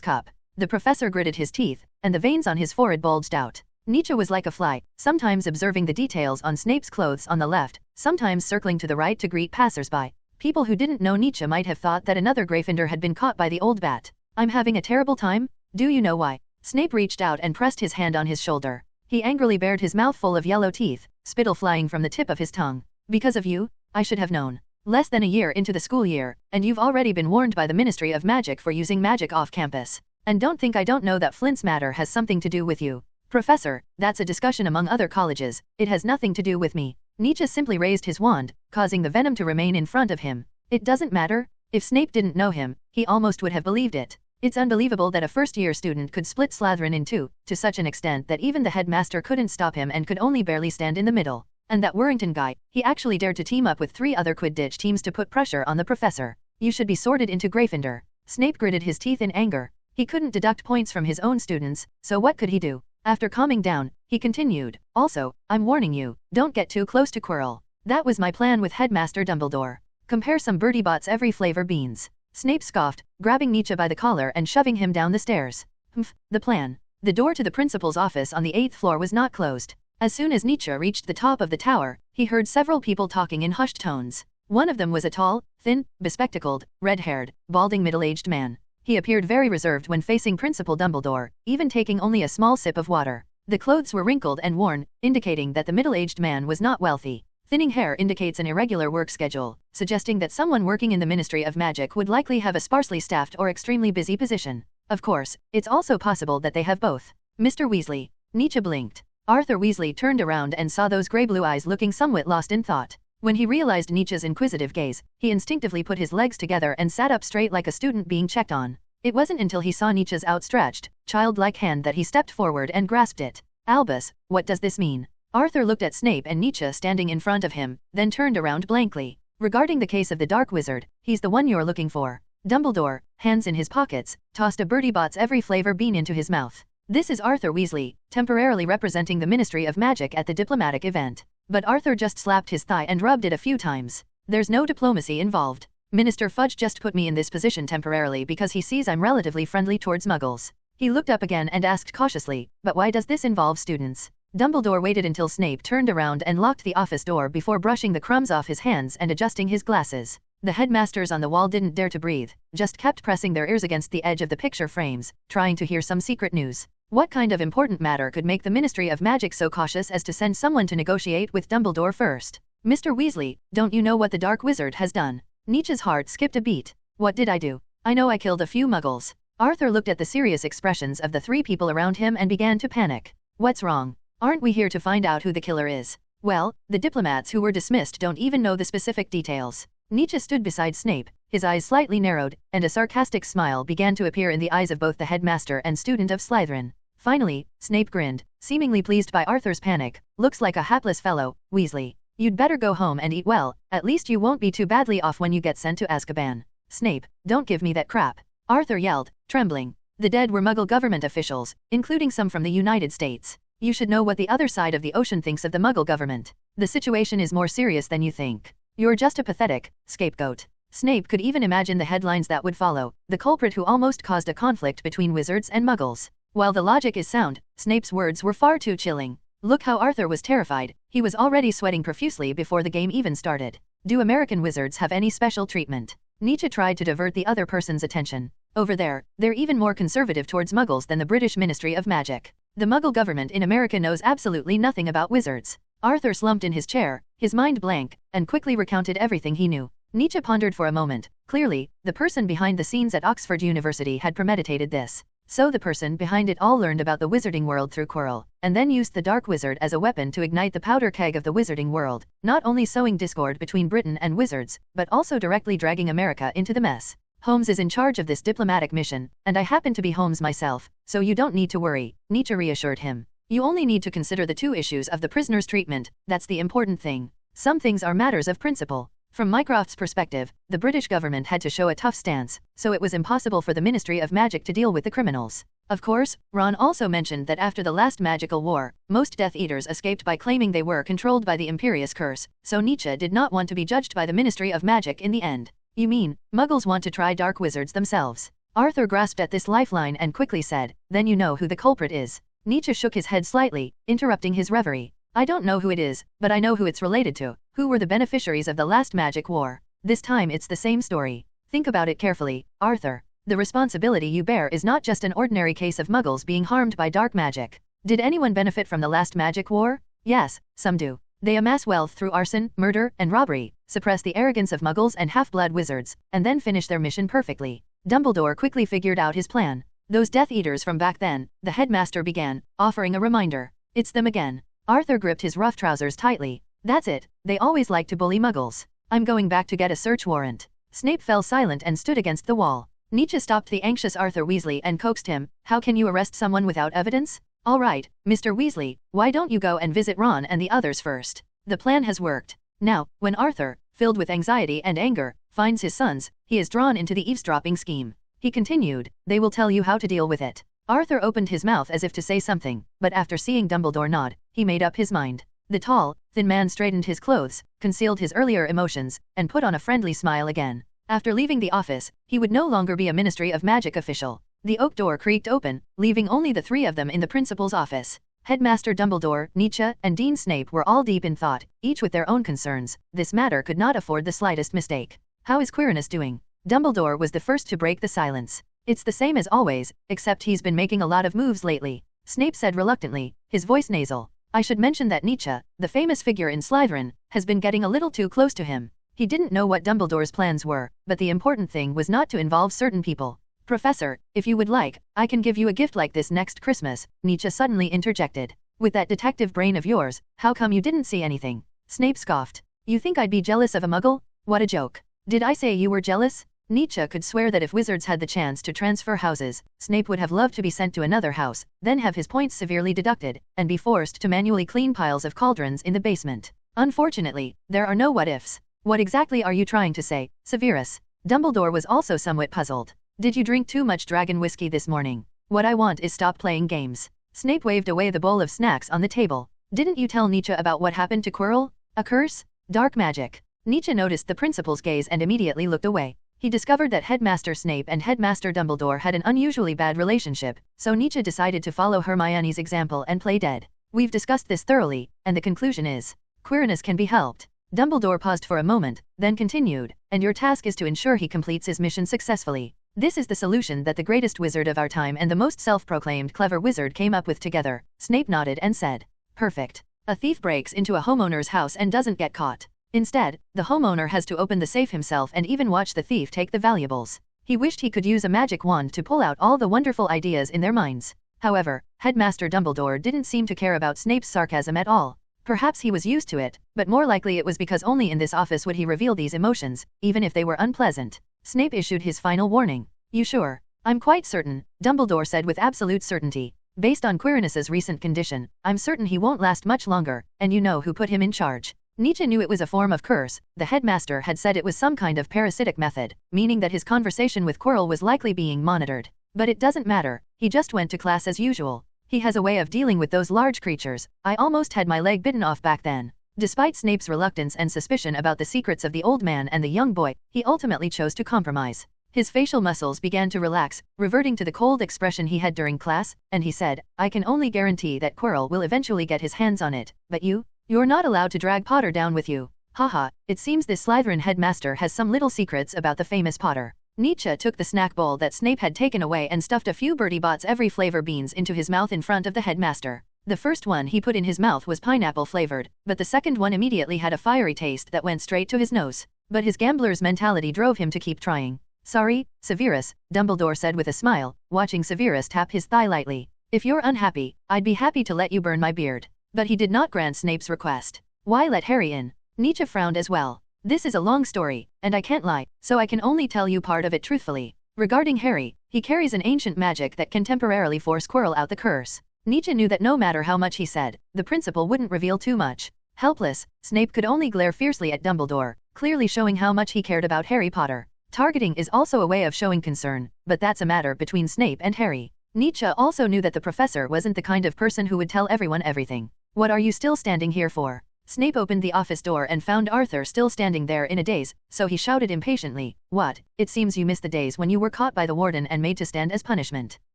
cup. The professor gritted his teeth, and the veins on his forehead bulged out. Nietzsche was like a fly, sometimes observing the details on Snape's clothes on the left, sometimes circling to the right to greet passers-by. People who didn't know Nietzsche might have thought that another Gryffindor had been caught by the old bat. I'm having a terrible time? Do you know why? Snape reached out and pressed his hand on his shoulder. He angrily bared his mouth full of yellow teeth, spittle flying from the tip of his tongue. Because of you? I should have known. Less than a year into the school year, and you've already been warned by the Ministry of Magic for using magic off campus. And don't think I don't know that Flint's matter has something to do with you. Professor, that's a discussion among other colleges, it has nothing to do with me. Nietzsche simply raised his wand, causing the venom to remain in front of him. It doesn't matter. If Snape didn't know him, he almost would have believed it. It's unbelievable that a first-year student could split Slytherin in two, to such an extent that even the headmaster couldn't stop him and could only barely stand in the middle. And that Warrington guy, he actually dared to team up with 3 other Quidditch teams to put pressure on the professor. You should be sorted into Gryffindor. Snape gritted his teeth in anger. He couldn't deduct points from his own students, so what could he do? After calming down, he continued, also, I'm warning you, don't get too close to Quirrell. That was my plan with Headmaster Dumbledore. Compare some Bertie Bott's every flavor beans. Snape scoffed, grabbing Nietzsche by the collar and shoving him down the stairs. Humph, the plan. The door to the principal's office on the 8th floor was not closed. As soon as Nietzsche reached the top of the tower, he heard several people talking in hushed tones. One of them was a tall, thin, bespectacled, red-haired, balding middle-aged man. He appeared very reserved when facing Principal Dumbledore, even taking only a small sip of water. The clothes were wrinkled and worn, indicating that the middle-aged man was not wealthy. Thinning hair indicates an irregular work schedule, suggesting that someone working in the Ministry of Magic would likely have a sparsely staffed or extremely busy position. Of course, it's also possible that they have both. Mr. Weasley. Nietzsche blinked. Arthur Weasley turned around and saw those grey-blue eyes looking somewhat lost in thought. When he realized Nietzsche's inquisitive gaze, he instinctively put his legs together and sat up straight like a student being checked on. It wasn't until he saw Nietzsche's outstretched, childlike hand that he stepped forward and grasped it. Albus, what does this mean? Arthur looked at Snape and Nietzsche standing in front of him, then turned around blankly. Regarding the case of the Dark Wizard, he's the one you're looking for. Dumbledore, hands in his pockets, tossed a Bertie Bott's every flavor bean into his mouth. This is Arthur Weasley, temporarily representing the Ministry of Magic at the diplomatic event. But Arthur just slapped his thigh and rubbed it a few times. There's no diplomacy involved. Minister Fudge just put me in this position temporarily because he sees I'm relatively friendly towards muggles. He looked up again and asked cautiously, but why does this involve students? Dumbledore waited until Snape turned around and locked the office door before brushing the crumbs off his hands and adjusting his glasses. The headmasters on the wall didn't dare to breathe, just kept pressing their ears against the edge of the picture frames, trying to hear some secret news. What kind of important matter could make the Ministry of Magic so cautious as to send someone to negotiate with Dumbledore first? Mr. Weasley, don't you know what the Dark Wizard has done? Nietzsche's heart skipped a beat. What did I do? I know I killed a few muggles. Arthur looked at the serious expressions of the 3 people around him and began to panic. What's wrong? Aren't we here to find out who the killer is? Well, the diplomats who were dismissed don't even know the specific details. Nietzsche stood beside Snape, his eyes slightly narrowed, and a sarcastic smile began to appear in the eyes of both the headmaster and student of Slytherin. Finally, Snape grinned, seemingly pleased by Arthur's panic. Looks like a hapless fellow, Weasley. You'd better go home and eat well, at least you won't be too badly off when you get sent to Azkaban. Snape, don't give me that crap. Arthur yelled, trembling. The dead were Muggle government officials, including some from the United States. You should know what the other side of the ocean thinks of the Muggle government. The situation is more serious than you think. You're just a pathetic scapegoat. Snape could even imagine the headlines that would follow, the culprit who almost caused a conflict between wizards and Muggles. While the logic is sound, Snape's words were far too chilling. Look how Arthur was terrified. He was already sweating profusely before the game even started. Do American wizards have any special treatment? Nietzsche tried to divert the other person's attention. Over there, they're even more conservative towards Muggles than the British Ministry of Magic. The Muggle government in America knows absolutely nothing about wizards. Arthur slumped in his chair, his mind blank, and quickly recounted everything he knew. Nietzsche pondered for a moment. Clearly, the person behind the scenes at Oxford University had premeditated this. So the person behind it all learned about the wizarding world through Quirrell, and then used the Dark Wizard as a weapon to ignite the powder keg of the wizarding world, not only sowing discord between Britain and wizards, but also directly dragging America into the mess. Holmes is in charge of this diplomatic mission, and I happen to be Holmes myself, so you don't need to worry, Nietzsche reassured him. You only need to consider the two issues of the prisoner's treatment, that's the important thing. Some things are matters of principle. From Mycroft's perspective, the British government had to show a tough stance, so it was impossible for the Ministry of Magic to deal with the criminals. Of course, Ron also mentioned that after the last magical war, most Death Eaters escaped by claiming they were controlled by the Imperious Curse, so Nietzsche did not want to be judged by the Ministry of Magic in the end. You mean, Muggles want to try dark wizards themselves? Arthur grasped at this lifeline and quickly said, then you know who the culprit is. Nietzsche shook his head slightly, interrupting his reverie. I don't know who it is, but I know who it's related to. Who were the beneficiaries of the last magic war? This time it's the same story. Think about it carefully, Arthur. The responsibility you bear is not just an ordinary case of Muggles being harmed by dark magic. Did anyone benefit from the last magic war? Yes, some do. They amass wealth through arson, murder, and robbery, suppress the arrogance of Muggles and half-blood wizards, and then finish their mission perfectly. Dumbledore quickly figured out his plan. Those Death Eaters from back then, the headmaster began, offering a reminder. It's them again. Arthur gripped his rough trousers tightly. That's it, they always like to bully Muggles. I'm going back to get a search warrant. Snape fell silent and stood against the wall. Nietzsche stopped the anxious Arthur Weasley and coaxed him. How can you arrest someone without evidence? All right, Mr. Weasley, why don't you go and visit Ron and the others first? The plan has worked. Now, when Arthur, filled with anxiety and anger, finds his sons, he is drawn into the eavesdropping scheme. He continued, they will tell you how to deal with it. Arthur opened his mouth as if to say something, but after seeing Dumbledore nod, he made up his mind. The tall, thin man straightened his clothes, concealed his earlier emotions, and put on a friendly smile again. After leaving the office, he would no longer be a Ministry of Magic official. The oak door creaked open, leaving only the three of them in the principal's office. Headmaster Dumbledore, Nietzsche, and Dean Snape were all deep in thought, each with their own concerns. This matter could not afford the slightest mistake. How is Quirinus doing? Dumbledore was the first to break the silence. It's the same as always, except he's been making a lot of moves lately, Snape said reluctantly, his voice nasal. I should mention that Nietzsche, the famous figure in Slytherin, has been getting a little too close to him. He didn't know what Dumbledore's plans were, but the important thing was not to involve certain people. Professor, if you would like, I can give you a gift like this next Christmas, Nietzsche suddenly interjected. With that detective brain of yours, how come you didn't see anything? Snape scoffed. You think I'd be jealous of a Muggle? What a joke. Did I say you were jealous? Nietzsche could swear that if wizards had the chance to transfer houses, Snape would have loved to be sent to another house, then have his points severely deducted, and be forced to manually clean piles of cauldrons in the basement. Unfortunately, there are no what-ifs. What exactly are you trying to say, Severus? Dumbledore was also somewhat puzzled. Did you drink too much dragon whiskey this morning? What I want is stop playing games. Snape waved away the bowl of snacks on the table. Didn't you tell Nietzsche about what happened to Quirrell? A curse? Dark magic. Nietzsche noticed the principal's gaze and immediately looked away. He discovered that Headmaster Snape and Headmaster Dumbledore had an unusually bad relationship, so Nietzsche decided to follow Hermione's example and play dead. We've discussed this thoroughly, and the conclusion is, Quirinus can be helped. Dumbledore paused for a moment, then continued, and your task is to ensure he completes his mission successfully. This is the solution that the greatest wizard of our time and the most self-proclaimed clever wizard came up with together. Snape nodded and said, perfect. A thief breaks into a homeowner's house and doesn't get caught. Instead, the homeowner has to open the safe himself and even watch the thief take the valuables. He wished he could use a magic wand to pull out all the wonderful ideas in their minds. However, Headmaster Dumbledore didn't seem to care about Snape's sarcasm at all. Perhaps he was used to it, but more likely it was because only in this office would he reveal these emotions, even if they were unpleasant. Snape issued his final warning. You sure? I'm quite certain, Dumbledore said with absolute certainty. Based on Quirinus's recent condition, I'm certain he won't last much longer, and you know who put him in charge. Nietzsche knew it was a form of curse. The headmaster had said it was some kind of parasitic method, meaning that his conversation with Quirrell was likely being monitored. But it doesn't matter, he just went to class as usual. He has a way of dealing with those large creatures. I almost had my leg bitten off back then. Despite Snape's reluctance and suspicion about the secrets of the old man and the young boy, he ultimately chose to compromise. His facial muscles began to relax, reverting to the cold expression he had during class, and he said, I can only guarantee that Quirrell will eventually get his hands on it, but you're not allowed to drag Potter down with you. Haha, it seems this Slytherin headmaster has some little secrets about the famous Potter. Nietzsche took the snack bowl that Snape had taken away and stuffed a few Bertie Bott's every flavor beans into his mouth in front of the headmaster. The first one he put in his mouth was pineapple flavored, but the second one immediately had a fiery taste that went straight to his nose. But his gambler's mentality drove him to keep trying. Sorry, Severus, Dumbledore said with a smile, watching Severus tap his thigh lightly. If you're unhappy, I'd be happy to let you burn my beard. But he did not grant Snape's request. Why let Harry in? Nietzsche frowned as well. This is a long story, and I can't lie, so I can only tell you part of it truthfully. Regarding Harry, he carries an ancient magic that can temporarily force Quirrell out the curse. Nietzsche knew that no matter how much he said, the principal wouldn't reveal too much. Helpless, Snape could only glare fiercely at Dumbledore, clearly showing how much he cared about Harry Potter. Targeting is also a way of showing concern, but that's a matter between Snape and Harry. Nietzsche also knew that the professor wasn't the kind of person who would tell everyone everything. What are you still standing here for? Snape opened the office door and found Arthur still standing there in a daze, so he shouted impatiently, What? It seems you missed the days when you were caught by the warden and made to stand as punishment.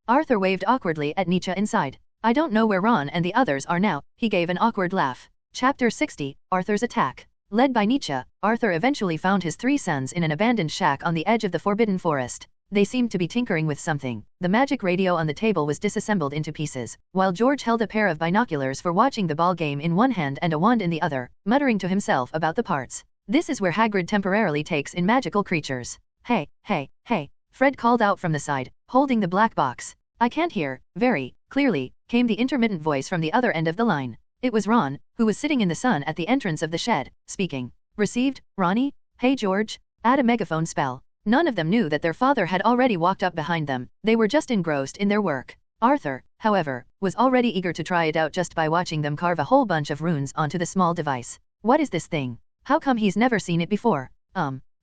Arthur waved awkwardly at Nietzsche inside. I don't know where Ron and the others are now, he gave an awkward laugh. Chapter 60, Arthur's Attack. Led by Nietzsche, Arthur eventually found his three sons in an abandoned shack on the edge of the Forbidden Forest. They seemed to be tinkering with something. The magic radio on the table was disassembled into pieces, while George held a pair of binoculars for watching the ball game in one hand and a wand in the other, muttering to himself about the parts. This is where Hagrid temporarily takes in magical creatures. Hey, hey, hey, Fred called out from the side, holding the black box. I can't hear, very clearly, came the intermittent voice from the other end of the line. It was Ron, who was sitting in the sun at the entrance of the shed, speaking. Received, Ronnie? Hey George? Add a megaphone spell. None of them knew that their father had already walked up behind them, they were just engrossed in their work. Arthur, however, was already eager to try it out just by watching them carve a whole bunch of runes onto the small device. What is this thing? How come he's never seen it before?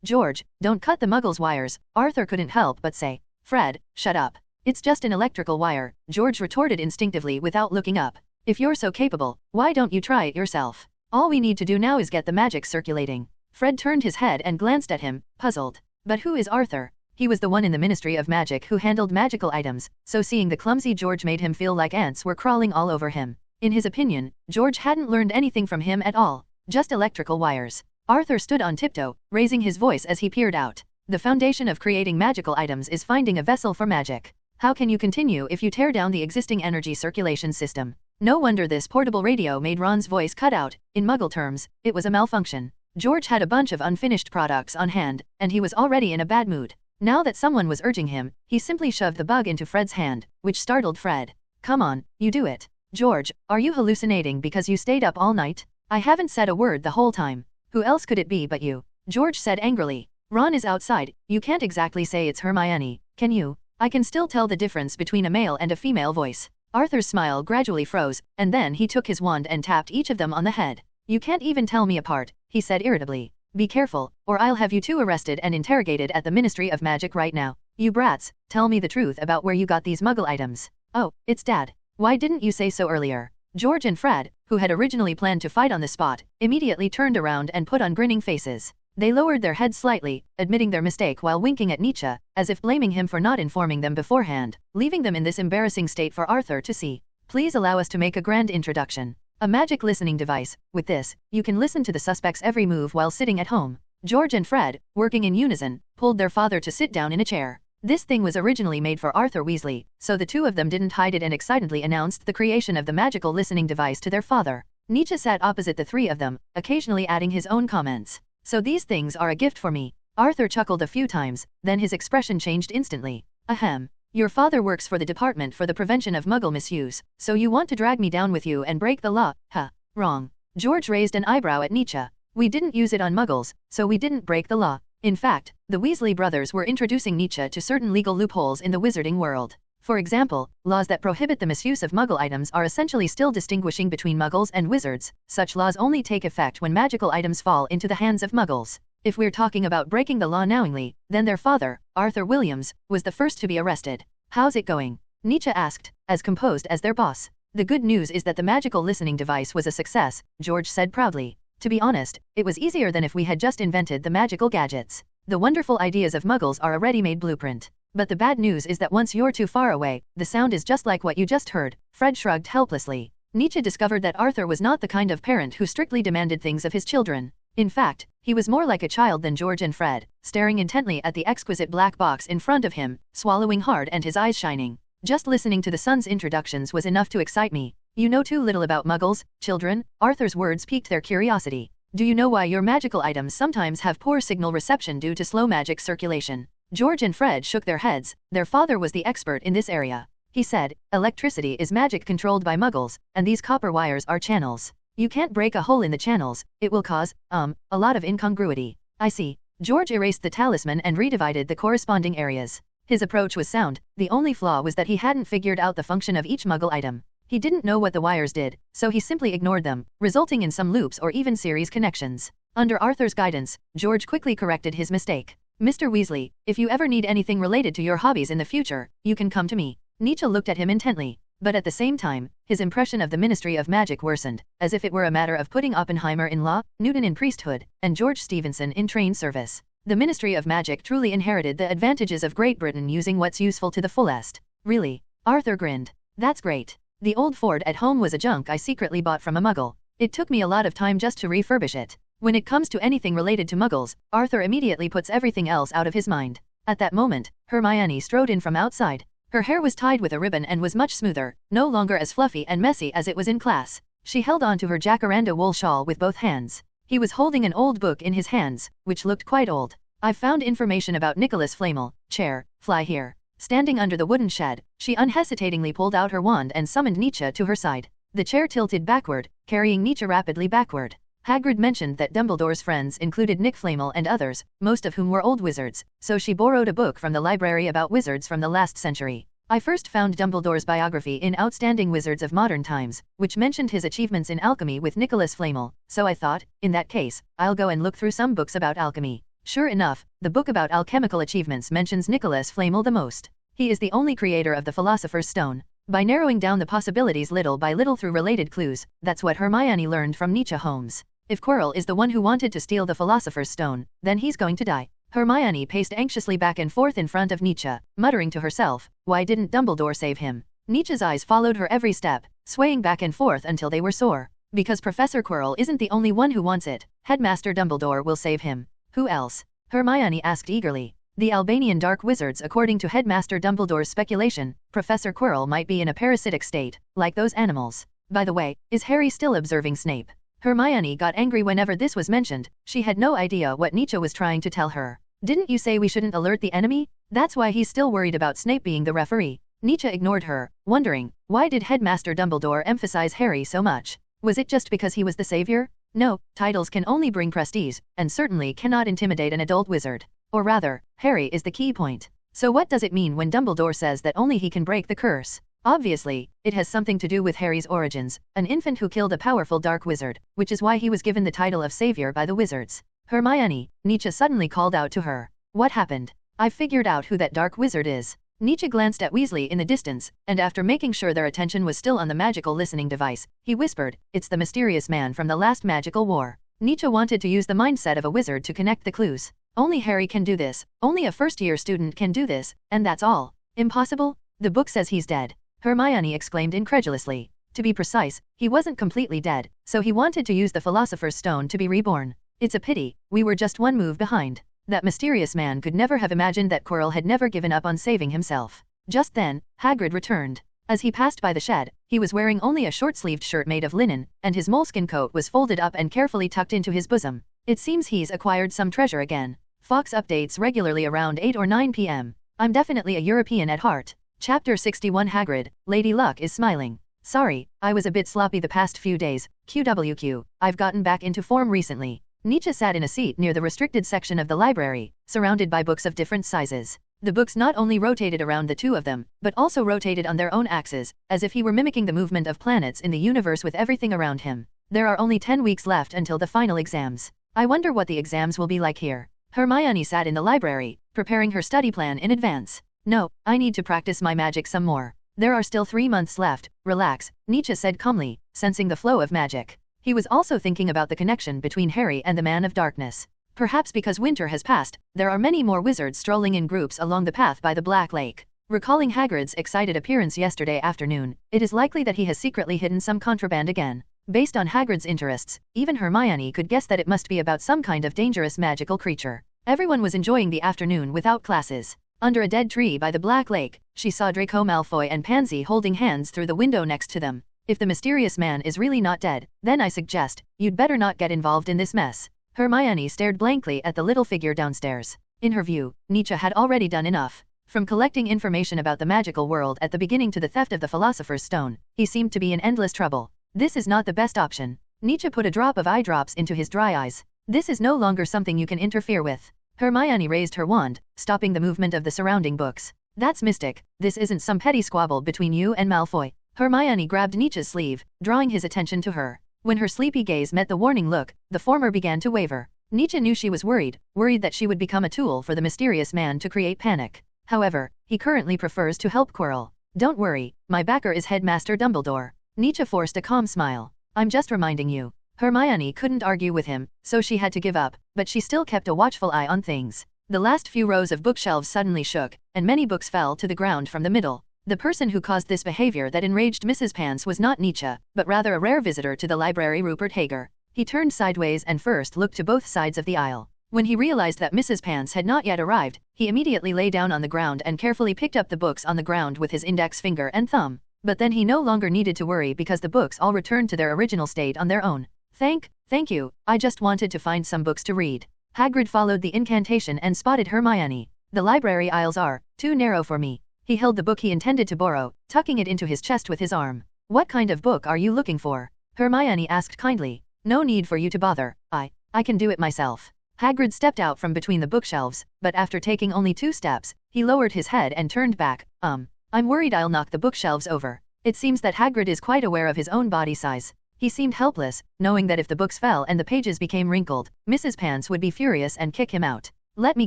George, don't cut the muggle's wires, Arthur couldn't help but say. Fred, shut up. It's just an electrical wire, George retorted instinctively without looking up. If you're so capable, why don't you try it yourself? All we need to do now is get the magic circulating. Fred turned his head and glanced at him, puzzled. But who is Arthur? He was the one in the Ministry of Magic who handled magical items, so seeing the clumsy George made him feel like ants were crawling all over him. In his opinion, George hadn't learned anything from him at all, just electrical wires. Arthur stood on tiptoe, raising his voice as he peered out. The foundation of creating magical items is finding a vessel for magic. How can you continue if you tear down the existing energy circulation system? No wonder this portable radio made Ron's voice cut out. In Muggle terms, it was a malfunction. George had a bunch of unfinished products on hand, and he was already in a bad mood. Now that someone was urging him, he simply shoved the bug into Fred's hand, which startled Fred. Come on, you do it. George, are you hallucinating because you stayed up all night? I haven't said a word the whole time. Who else could it be but you? George said angrily. Ron is outside, you can't exactly say it's Hermione, can you? I can still tell the difference between a male and a female voice. Arthur's smile gradually froze, and then he took his wand and tapped each of them on the head. You can't even tell me apart, he said irritably. Be careful, or I'll have you two arrested and interrogated at the Ministry of Magic right now. You brats, tell me the truth about where you got these Muggle items. Oh, it's Dad. Why didn't you say so earlier? George and Fred, who had originally planned to fight on the spot, immediately turned around and put on grinning faces. They lowered their heads slightly, admitting their mistake while winking at Nietzsche, as if blaming him for not informing them beforehand, leaving them in this embarrassing state for Arthur to see. Please allow us to make a grand introduction. A magic listening device. With this, you can listen to the suspect's every move while sitting at home. George and Fred, working in unison, pulled their father to sit down in a chair. This thing was originally made for Arthur Weasley, so the two of them didn't hide it and excitedly announced the creation of the magical listening device to their father. Nietzsche sat opposite the three of them, occasionally adding his own comments. So these things are a gift for me. Arthur chuckled a few times, then his expression changed instantly. Ahem. Your father works for the Department for the Prevention of Muggle Misuse, so you want to drag me down with you and break the law? Huh. Wrong. George raised an eyebrow at Nietzsche. We didn't use it on Muggles, so we didn't break the law. In fact, the Weasley brothers were introducing Nietzsche to certain legal loopholes in the wizarding world. For example, laws that prohibit the misuse of Muggle items are essentially still distinguishing between Muggles and wizards. Such laws only take effect when magical items fall into the hands of Muggles. If we're talking about breaking the law knowingly, then their father, Arthur Williams, was the first to be arrested. How's it going? Nietzsche asked, as composed as their boss. The good news is that the magical listening device was a success, George said proudly. To be honest, it was easier than if we had just invented the magical gadgets. The wonderful ideas of muggles are a ready-made blueprint. But the bad news is that once you're too far away, the sound is just like what you just heard. Fred shrugged helplessly. Nietzsche discovered that Arthur was not the kind of parent who strictly demanded things of his children. In fact, he was more like a child than George and Fred, staring intently at the exquisite black box in front of him, swallowing hard and his eyes shining. Just listening to the son's introductions was enough to excite me. You know too little about muggles, children. Arthur's words piqued their curiosity. Do you know why your magical items sometimes have poor signal reception due to slow magic circulation? George and Fred shook their heads. Their father was the expert in this area. He said, electricity is magic controlled by muggles, and these copper wires are channels. You can't break a hole in the channels, it will cause, a lot of incongruity. I see. George erased the talisman and redivided the corresponding areas. His approach was sound, the only flaw was that he hadn't figured out the function of each muggle item. He didn't know what the wires did, so he simply ignored them, resulting in some loops or even series connections. Under Arthur's guidance, George quickly corrected his mistake. Mr. Weasley, if you ever need anything related to your hobbies in the future, you can come to me. Nietzsche looked at him intently. But at the same time, his impression of the Ministry of Magic worsened, as if it were a matter of putting Oppenheimer in law, Newton in priesthood, and George Stephenson in train service. The Ministry of Magic truly inherited the advantages of Great Britain using what's useful to the fullest. Really? Arthur grinned. That's great. The old Ford at home was a junk I secretly bought from a muggle. It took me a lot of time just to refurbish it. When it comes to anything related to muggles, Arthur immediately puts everything else out of his mind. At that moment, Hermione strode in from outside. Her hair was tied with a ribbon and was much smoother, no longer as fluffy and messy as it was in class. She held on to her jacaranda wool shawl with both hands. He was holding an old book in his hands, which looked quite old. I've found information about Nicholas Flamel. Chair, fly here. Standing under the wooden shed, she unhesitatingly pulled out her wand and summoned Nietzsche to her side. The chair tilted backward, carrying Nietzsche rapidly backward. Hagrid mentioned that Dumbledore's friends included Nick Flamel and others, most of whom were old wizards, so she borrowed a book from the library about wizards from the last century. I first found Dumbledore's biography in Outstanding Wizards of Modern Times, which mentioned his achievements in alchemy with Nicholas Flamel, so I thought, in that case, I'll go and look through some books about alchemy. Sure enough, the book about alchemical achievements mentions Nicholas Flamel the most. He is the only creator of the Philosopher's Stone. By narrowing down the possibilities little by little through related clues, that's what Hermione learned from Nietzsche Holmes. If Quirrell is the one who wanted to steal the Philosopher's Stone, then he's going to die. Hermione paced anxiously back and forth in front of Nietzsche, muttering to herself, why didn't Dumbledore save him? Nietzsche's eyes followed her every step, swaying back and forth until they were sore. Because Professor Quirrell isn't the only one who wants it, Headmaster Dumbledore will save him. Who else? Hermione asked eagerly. The Albanian dark wizards. According to Headmaster Dumbledore's speculation, Professor Quirrell might be in a parasitic state, like those animals. By the way, is Harry still observing Snape? Hermione got angry whenever this was mentioned. She had no idea what Nietzsche was trying to tell her. Didn't you say we shouldn't alert the enemy? That's why he's still worried about Snape being the referee. Nietzsche ignored her, wondering, why did Headmaster Dumbledore emphasize Harry so much? Was it just because he was the savior? No, titles can only bring prestige, and certainly cannot intimidate an adult wizard. Or rather, Harry is the key point. So what does it mean when Dumbledore says that only he can break the curse? Obviously, it has something to do with Harry's origins, an infant who killed a powerful dark wizard, which is why he was given the title of savior by the wizards. Hermione, Nietzsche suddenly called out to her. What happened? I've figured out who that dark wizard is. Nietzsche glanced at Weasley in the distance, and after making sure their attention was still on the magical listening device, he whispered, it's the mysterious man from the last magical war. Nietzsche wanted to use the mindset of a wizard to connect the clues. Only Harry can do this, only a first-year student can do this, and that's all. Impossible? The book says he's dead. Hermione exclaimed incredulously. To be precise, he wasn't completely dead, so he wanted to use the Philosopher's Stone to be reborn. It's a pity, we were just one move behind. That mysterious man could never have imagined that Quirrell had never given up on saving himself. Just then, Hagrid returned. As he passed by the shed, he was wearing only a short-sleeved shirt made of linen, and his moleskin coat was folded up and carefully tucked into his bosom. It seems he's acquired some treasure again. Fox updates regularly around 8 or 9 p.m. I'm definitely a European at heart. Chapter 61 Hagrid, Lady Luck is smiling. Sorry, I was a bit sloppy the past few days. QWQ, I've gotten back into form recently. Nietzsche sat in a seat near the restricted section of the library, surrounded by books of different sizes. The books not only rotated around the two of them, but also rotated on their own axes, as if he were mimicking the movement of planets in the universe with everything around him. There are only 10 weeks left until the final exams. I wonder what the exams will be like here. Hermione sat in the library, preparing her study plan in advance. No, I need to practice my magic some more. There are still 3 months left, relax, Nietzsche said calmly, sensing the flow of magic. He was also thinking about the connection between Harry and the Man of Darkness. Perhaps because winter has passed, there are many more wizards strolling in groups along the path by the Black Lake. Recalling Hagrid's excited appearance yesterday afternoon, it is likely that he has secretly hidden some contraband again. Based on Hagrid's interests, even Hermione could guess that it must be about some kind of dangerous magical creature. Everyone was enjoying the afternoon without classes. Under a dead tree by the Black Lake, she saw Draco Malfoy and Pansy holding hands through the window next to them. If the mysterious man is really not dead, then I suggest you'd better not get involved in this mess. Hermione stared blankly at the little figure downstairs. In her view, Nietzsche had already done enough. From collecting information about the magical world at the beginning to the theft of the Philosopher's Stone, he seemed to be in endless trouble. This is not the best option. Nietzsche put a drop of eye drops into his dry eyes. This is no longer something you can interfere with. Hermione raised her wand, stopping the movement of the surrounding books. That's mystic, this isn't some petty squabble between you and Malfoy. Hermione grabbed Nietzsche's sleeve, drawing his attention to her. When her sleepy gaze met the warning look, the former began to waver. Nietzsche knew she was worried that she would become a tool for the mysterious man to create panic. However, he currently prefers to help Quirrell. Don't worry, my backer is Headmaster Dumbledore. Nietzsche forced a calm smile. I'm just reminding you. Hermione couldn't argue with him, so she had to give up, but she still kept a watchful eye on things. The last few rows of bookshelves suddenly shook, and many books fell to the ground from the middle. The person who caused this behavior that enraged Mrs. Pants was not Nietzsche, but rather a rare visitor to the library, Rupert Hager. He turned sideways and first looked to both sides of the aisle. When he realized that Mrs. Pants had not yet arrived, he immediately lay down on the ground and carefully picked up the books on the ground with his index finger and thumb. But then he no longer needed to worry because the books all returned to their original state on their own. Thank you, I just wanted to find some books to read. Hagrid followed the incantation and spotted Hermione. The library aisles are too narrow for me. He held the book he intended to borrow, tucking it into his chest with his arm. What kind of book are you looking for? Hermione asked kindly. No need for you to bother, I can do it myself. Hagrid stepped out from between the bookshelves, but after taking only 2 steps, he lowered his head and turned back. I'm worried I'll knock the bookshelves over. It seems that Hagrid is quite aware of his own body size. He seemed helpless, knowing that if the books fell and the pages became wrinkled, Mrs. Pants would be furious and kick him out. Let me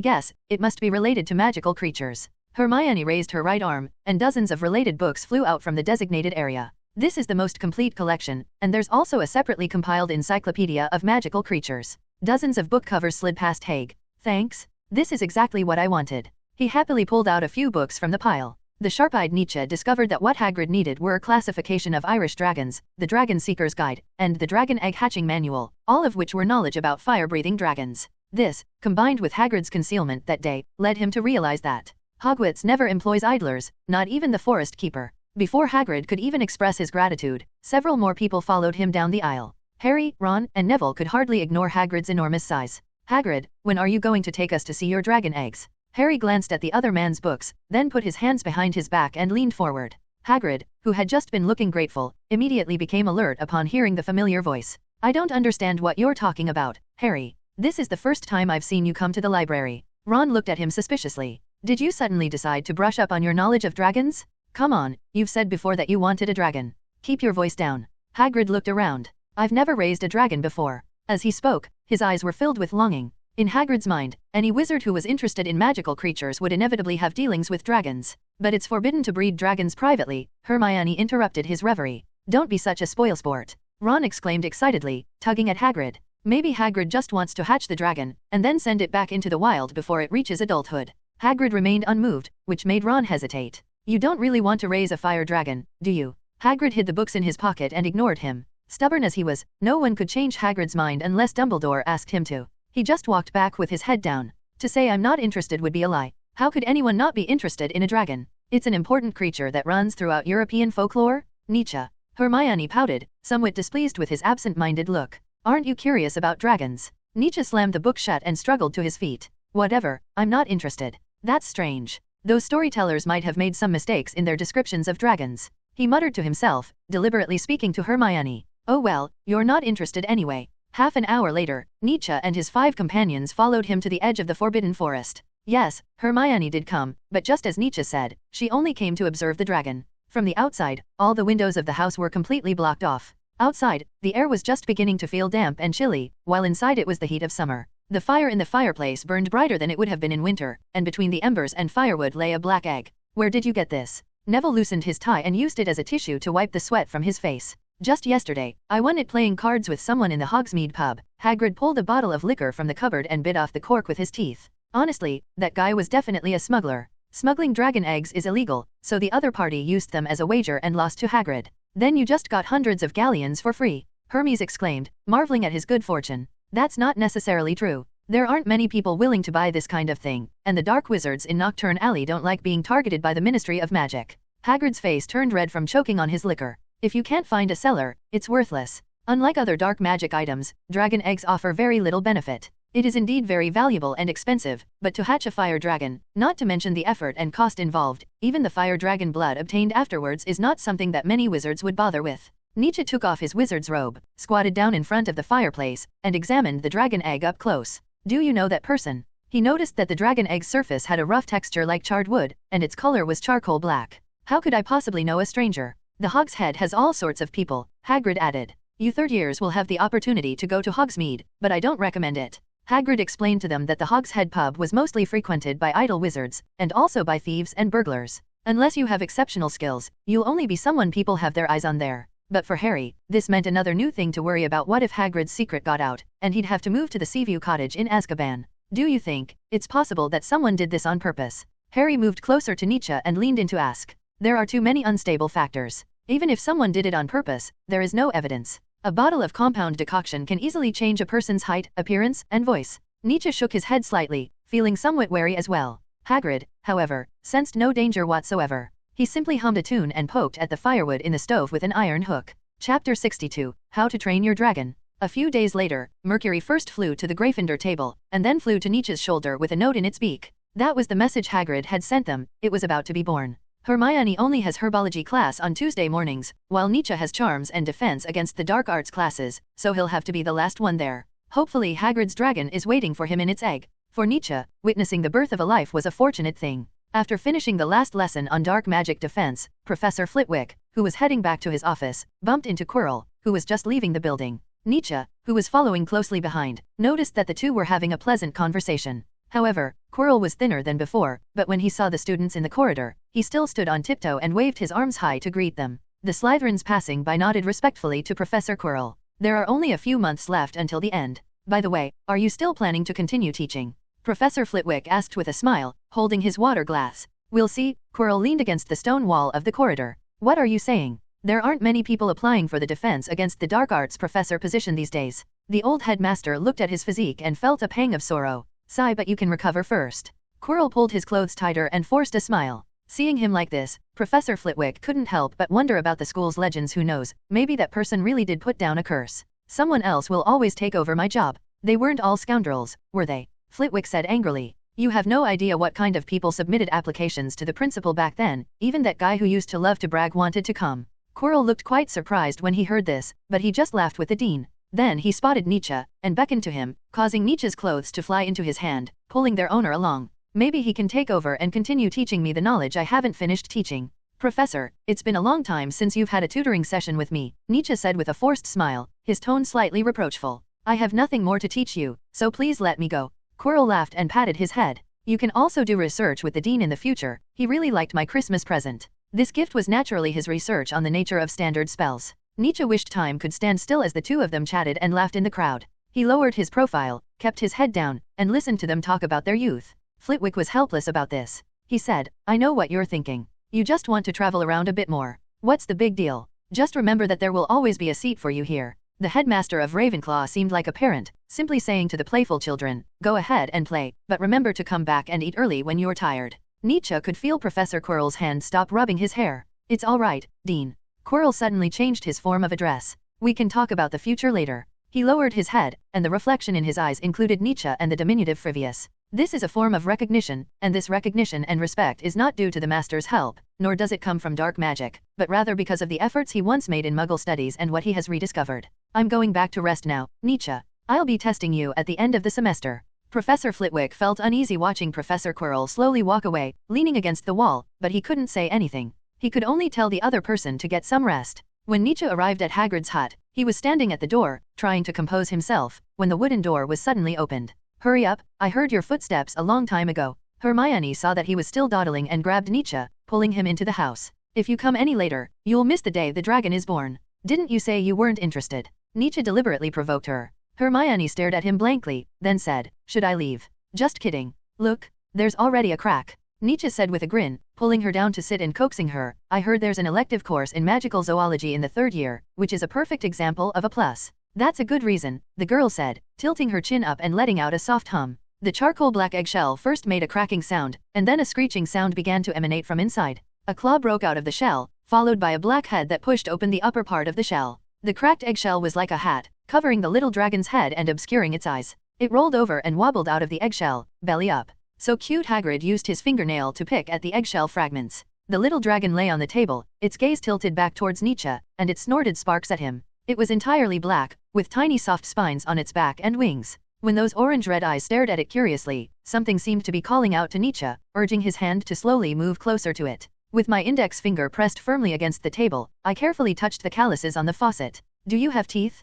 guess, it must be related to magical creatures. Hermione raised her right arm, and dozens of related books flew out from the designated area. This is the most complete collection, and there's also a separately compiled encyclopedia of magical creatures. Dozens of book covers slid past Haig. Thanks. This is exactly what I wanted. He happily pulled out a few books from the pile. The sharp-eyed Nietzsche discovered that what Hagrid needed were a classification of Irish dragons, the Dragon Seeker's Guide, and the Dragon Egg Hatching Manual, all of which were knowledge about fire-breathing dragons. This, combined with Hagrid's concealment that day, led him to realize that Hogwarts never employs idlers, not even the forest keeper. Before Hagrid could even express his gratitude, several more people followed him down the aisle. Harry, Ron, and Neville could hardly ignore Hagrid's enormous size. Hagrid, when are you going to take us to see your dragon eggs? Harry glanced at the other man's books, then put his hands behind his back and leaned forward. Hagrid, who had just been looking grateful, immediately became alert upon hearing the familiar voice. I don't understand what you're talking about, Harry. This is the first time I've seen you come to the library. Ron looked at him suspiciously. Did you suddenly decide to brush up on your knowledge of dragons? Come on, you've said before that you wanted a dragon. Keep your voice down. Hagrid looked around. I've never raised a dragon before. As he spoke, his eyes were filled with longing. In Hagrid's mind, any wizard who was interested in magical creatures would inevitably have dealings with dragons. But it's forbidden to breed dragons privately, Hermione interrupted his reverie. Don't be such a spoilsport. Ron exclaimed excitedly, tugging at Hagrid. Maybe Hagrid just wants to hatch the dragon, and then send it back into the wild before it reaches adulthood. Hagrid remained unmoved, which made Ron hesitate. You don't really want to raise a fire dragon, do you? Hagrid hid the books in his pocket and ignored him. Stubborn as he was, no one could change Hagrid's mind unless Dumbledore asked him to. He just walked back with his head down. To say I'm not interested would be a lie. How could anyone not be interested in a dragon? It's an important creature that runs throughout European folklore? Nietzsche. Hermione pouted, somewhat displeased with his absent-minded look. Aren't you curious about dragons? Nietzsche slammed the book shut and struggled to his feet. Whatever, I'm not interested. That's strange. Those storytellers might have made some mistakes in their descriptions of dragons. He muttered to himself, deliberately speaking to Hermione. Oh well, you're not interested anyway. Half an hour later, Nietzsche and his 5 companions followed him to the edge of the Forbidden Forest. Yes, Hermione did come, but just as Nietzsche said, she only came to observe the dragon. From the outside, all the windows of the house were completely blocked off. Outside, the air was just beginning to feel damp and chilly, while inside it was the heat of summer. The fire in the fireplace burned brighter than it would have been in winter, and between the embers and firewood lay a black egg. Where did you get this? Neville loosened his tie and used it as a tissue to wipe the sweat from his face. Just yesterday, I won it playing cards with someone in the Hogsmeade pub. Hagrid pulled a bottle of liquor from the cupboard and bit off the cork with his teeth. Honestly, that guy was definitely a smuggler. Smuggling dragon eggs is illegal, so the other party used them as a wager and lost to Hagrid. Then you just got hundreds of galleons for free, Hermes exclaimed, marveling at his good fortune. That's not necessarily true. There aren't many people willing to buy this kind of thing, and the dark wizards in Nocturne Alley don't like being targeted by the Ministry of Magic. Hagrid's face turned red from choking on his liquor. If you can't find a seller, it's worthless. Unlike other dark magic items, dragon eggs offer very little benefit. It is indeed very valuable and expensive, but to hatch a fire dragon, not to mention the effort and cost involved, even the fire dragon blood obtained afterwards is not something that many wizards would bother with. Nietzsche took off his wizard's robe, squatted down in front of the fireplace, and examined the dragon egg up close. Do you know that person? He noticed that the dragon egg's surface had a rough texture like charred wood, and its color was charcoal black. How could I possibly know a stranger? The Hogshead has all sorts of people, Hagrid added. You third years will have the opportunity to go to Hogsmeade, but I don't recommend it. Hagrid explained to them that the Hogshead pub was mostly frequented by idle wizards, and also by thieves and burglars. Unless you have exceptional skills, you'll only be someone people have their eyes on there. But for Harry, this meant another new thing to worry about. What if Hagrid's secret got out, and he'd have to move to the Seaview cottage in Azkaban? Do you think it's possible that someone did this on purpose? Harry moved closer to Nietzsche and leaned in to ask. There are too many unstable factors. Even if someone did it on purpose, there is no evidence. A bottle of compound decoction can easily change a person's height, appearance, and voice. Nietzsche shook his head slightly, feeling somewhat wary as well. Hagrid, however, sensed no danger whatsoever. He simply hummed a tune and poked at the firewood in the stove with an iron hook. Chapter 62, How to Train Your Dragon. A few days later, Mercury first flew to the Gryffindor table, and then flew to Nietzsche's shoulder with a note in its beak. That was the message Hagrid had sent them. It was about to be born. Hermione only has herbology class on Tuesday mornings, while Nietzsche has charms and defense against the dark arts classes, so he'll have to be the last one there. Hopefully Hagrid's dragon is waiting for him in its egg. For Nietzsche, witnessing the birth of a life was a fortunate thing. After finishing the last lesson on dark magic defense, Professor Flitwick, who was heading back to his office, bumped into Quirrell, who was just leaving the building. Nietzsche, who was following closely behind, noticed that the two were having a pleasant conversation. However, Quirrell was thinner than before, but when he saw the students in the corridor, he still stood on tiptoe and waved his arms high to greet them. The Slytherins passing by nodded respectfully to Professor Quirrell. There are only a few months left until the end. By the way, are you still planning to continue teaching? Professor Flitwick asked with a smile, holding his water glass. We'll see. Quirrell leaned against the stone wall of the corridor. What are you saying? There aren't many people applying for the defense against the dark arts professor position these days. The old headmaster looked at his physique and felt a pang of sorrow. Sigh, but you can recover first. Quirrell pulled his clothes tighter and forced a smile. Seeing him like this, Professor Flitwick couldn't help but wonder about the school's legends. Who knows, maybe that person really did put down a curse. Someone else will always take over my job. They weren't all scoundrels, were they? Flitwick said angrily. You have no idea what kind of people submitted applications to the principal back then. Even that guy who used to love to brag wanted to come. Quirrell looked quite surprised when he heard this, but he just laughed with the dean. Then he spotted Nietzsche, and beckoned to him, causing Nietzsche's clothes to fly into his hand, pulling their owner along. Maybe he can take over and continue teaching me the knowledge I haven't finished teaching. Professor, it's been a long time since you've had a tutoring session with me, Nietzsche said with a forced smile, his tone slightly reproachful. I have nothing more to teach you, so please let me go. Quirrell laughed and patted his head. You can also do research with the dean in the future. He really liked my Christmas present. This gift was naturally his research on the nature of standard spells. Nietzsche wished time could stand still as the two of them chatted and laughed in the crowd. He lowered his profile, kept his head down, and listened to them talk about their youth. Flitwick was helpless about this. He said, I know what you're thinking. You just want to travel around a bit more. What's the big deal? Just remember that there will always be a seat for you here. The headmaster of Ravenclaw seemed like a parent, simply saying to the playful children, go ahead and play, but remember to come back and eat early when you're tired. Nietzsche could feel Professor Quirrell's hand stop rubbing his hair. It's all right, Dean. Quirrell suddenly changed his form of address. We can talk about the future later. He lowered his head, and the reflection in his eyes included Nietzsche and the diminutive Frivius. This is a form of recognition, and this recognition and respect is not due to the master's help, nor does it come from dark magic, but rather because of the efforts he once made in Muggle studies and what he has rediscovered. I'm going back to rest now, Nietzsche. I'll be testing you at the end of the semester. Professor Flitwick felt uneasy watching Professor Quirrell slowly walk away, leaning against the wall, but he couldn't say anything. He could only tell the other person to get some rest. When Nietzsche arrived at Hagrid's hut, he was standing at the door, trying to compose himself, when the wooden door was suddenly opened. Hurry up, I heard your footsteps a long time ago. Hermione saw that he was still dawdling and grabbed Nietzsche, pulling him into the house. If you come any later, you'll miss the day the dragon is born. Didn't you say you weren't interested? Nietzsche deliberately provoked her. Hermione stared at him blankly, then said, should I leave? Just kidding. Look, there's already a crack. Nietzsche said with a grin, pulling her down to sit and coaxing her, I heard there's an elective course in magical zoology in the 3rd year, which is a perfect example of a plus. That's a good reason, the girl said, tilting her chin up and letting out a soft hum. The charcoal black eggshell first made a cracking sound, and then a screeching sound began to emanate from inside. A claw broke out of the shell, followed by a black head that pushed open the upper part of the shell. The cracked eggshell was like a hat, covering the little dragon's head and obscuring its eyes. It rolled over and wobbled out of the eggshell, belly up. So cute Hagrid used his fingernail to pick at the eggshell fragments. The little dragon lay on the table, its gaze tilted back towards Nietzsche, and it snorted sparks at him. It was entirely black, with tiny soft spines on its back and wings. When those orange-red eyes stared at it curiously, something seemed to be calling out to Nietzsche, urging his hand to slowly move closer to it. With my index finger pressed firmly against the table, I carefully touched the calluses on the faucet. Do you have teeth?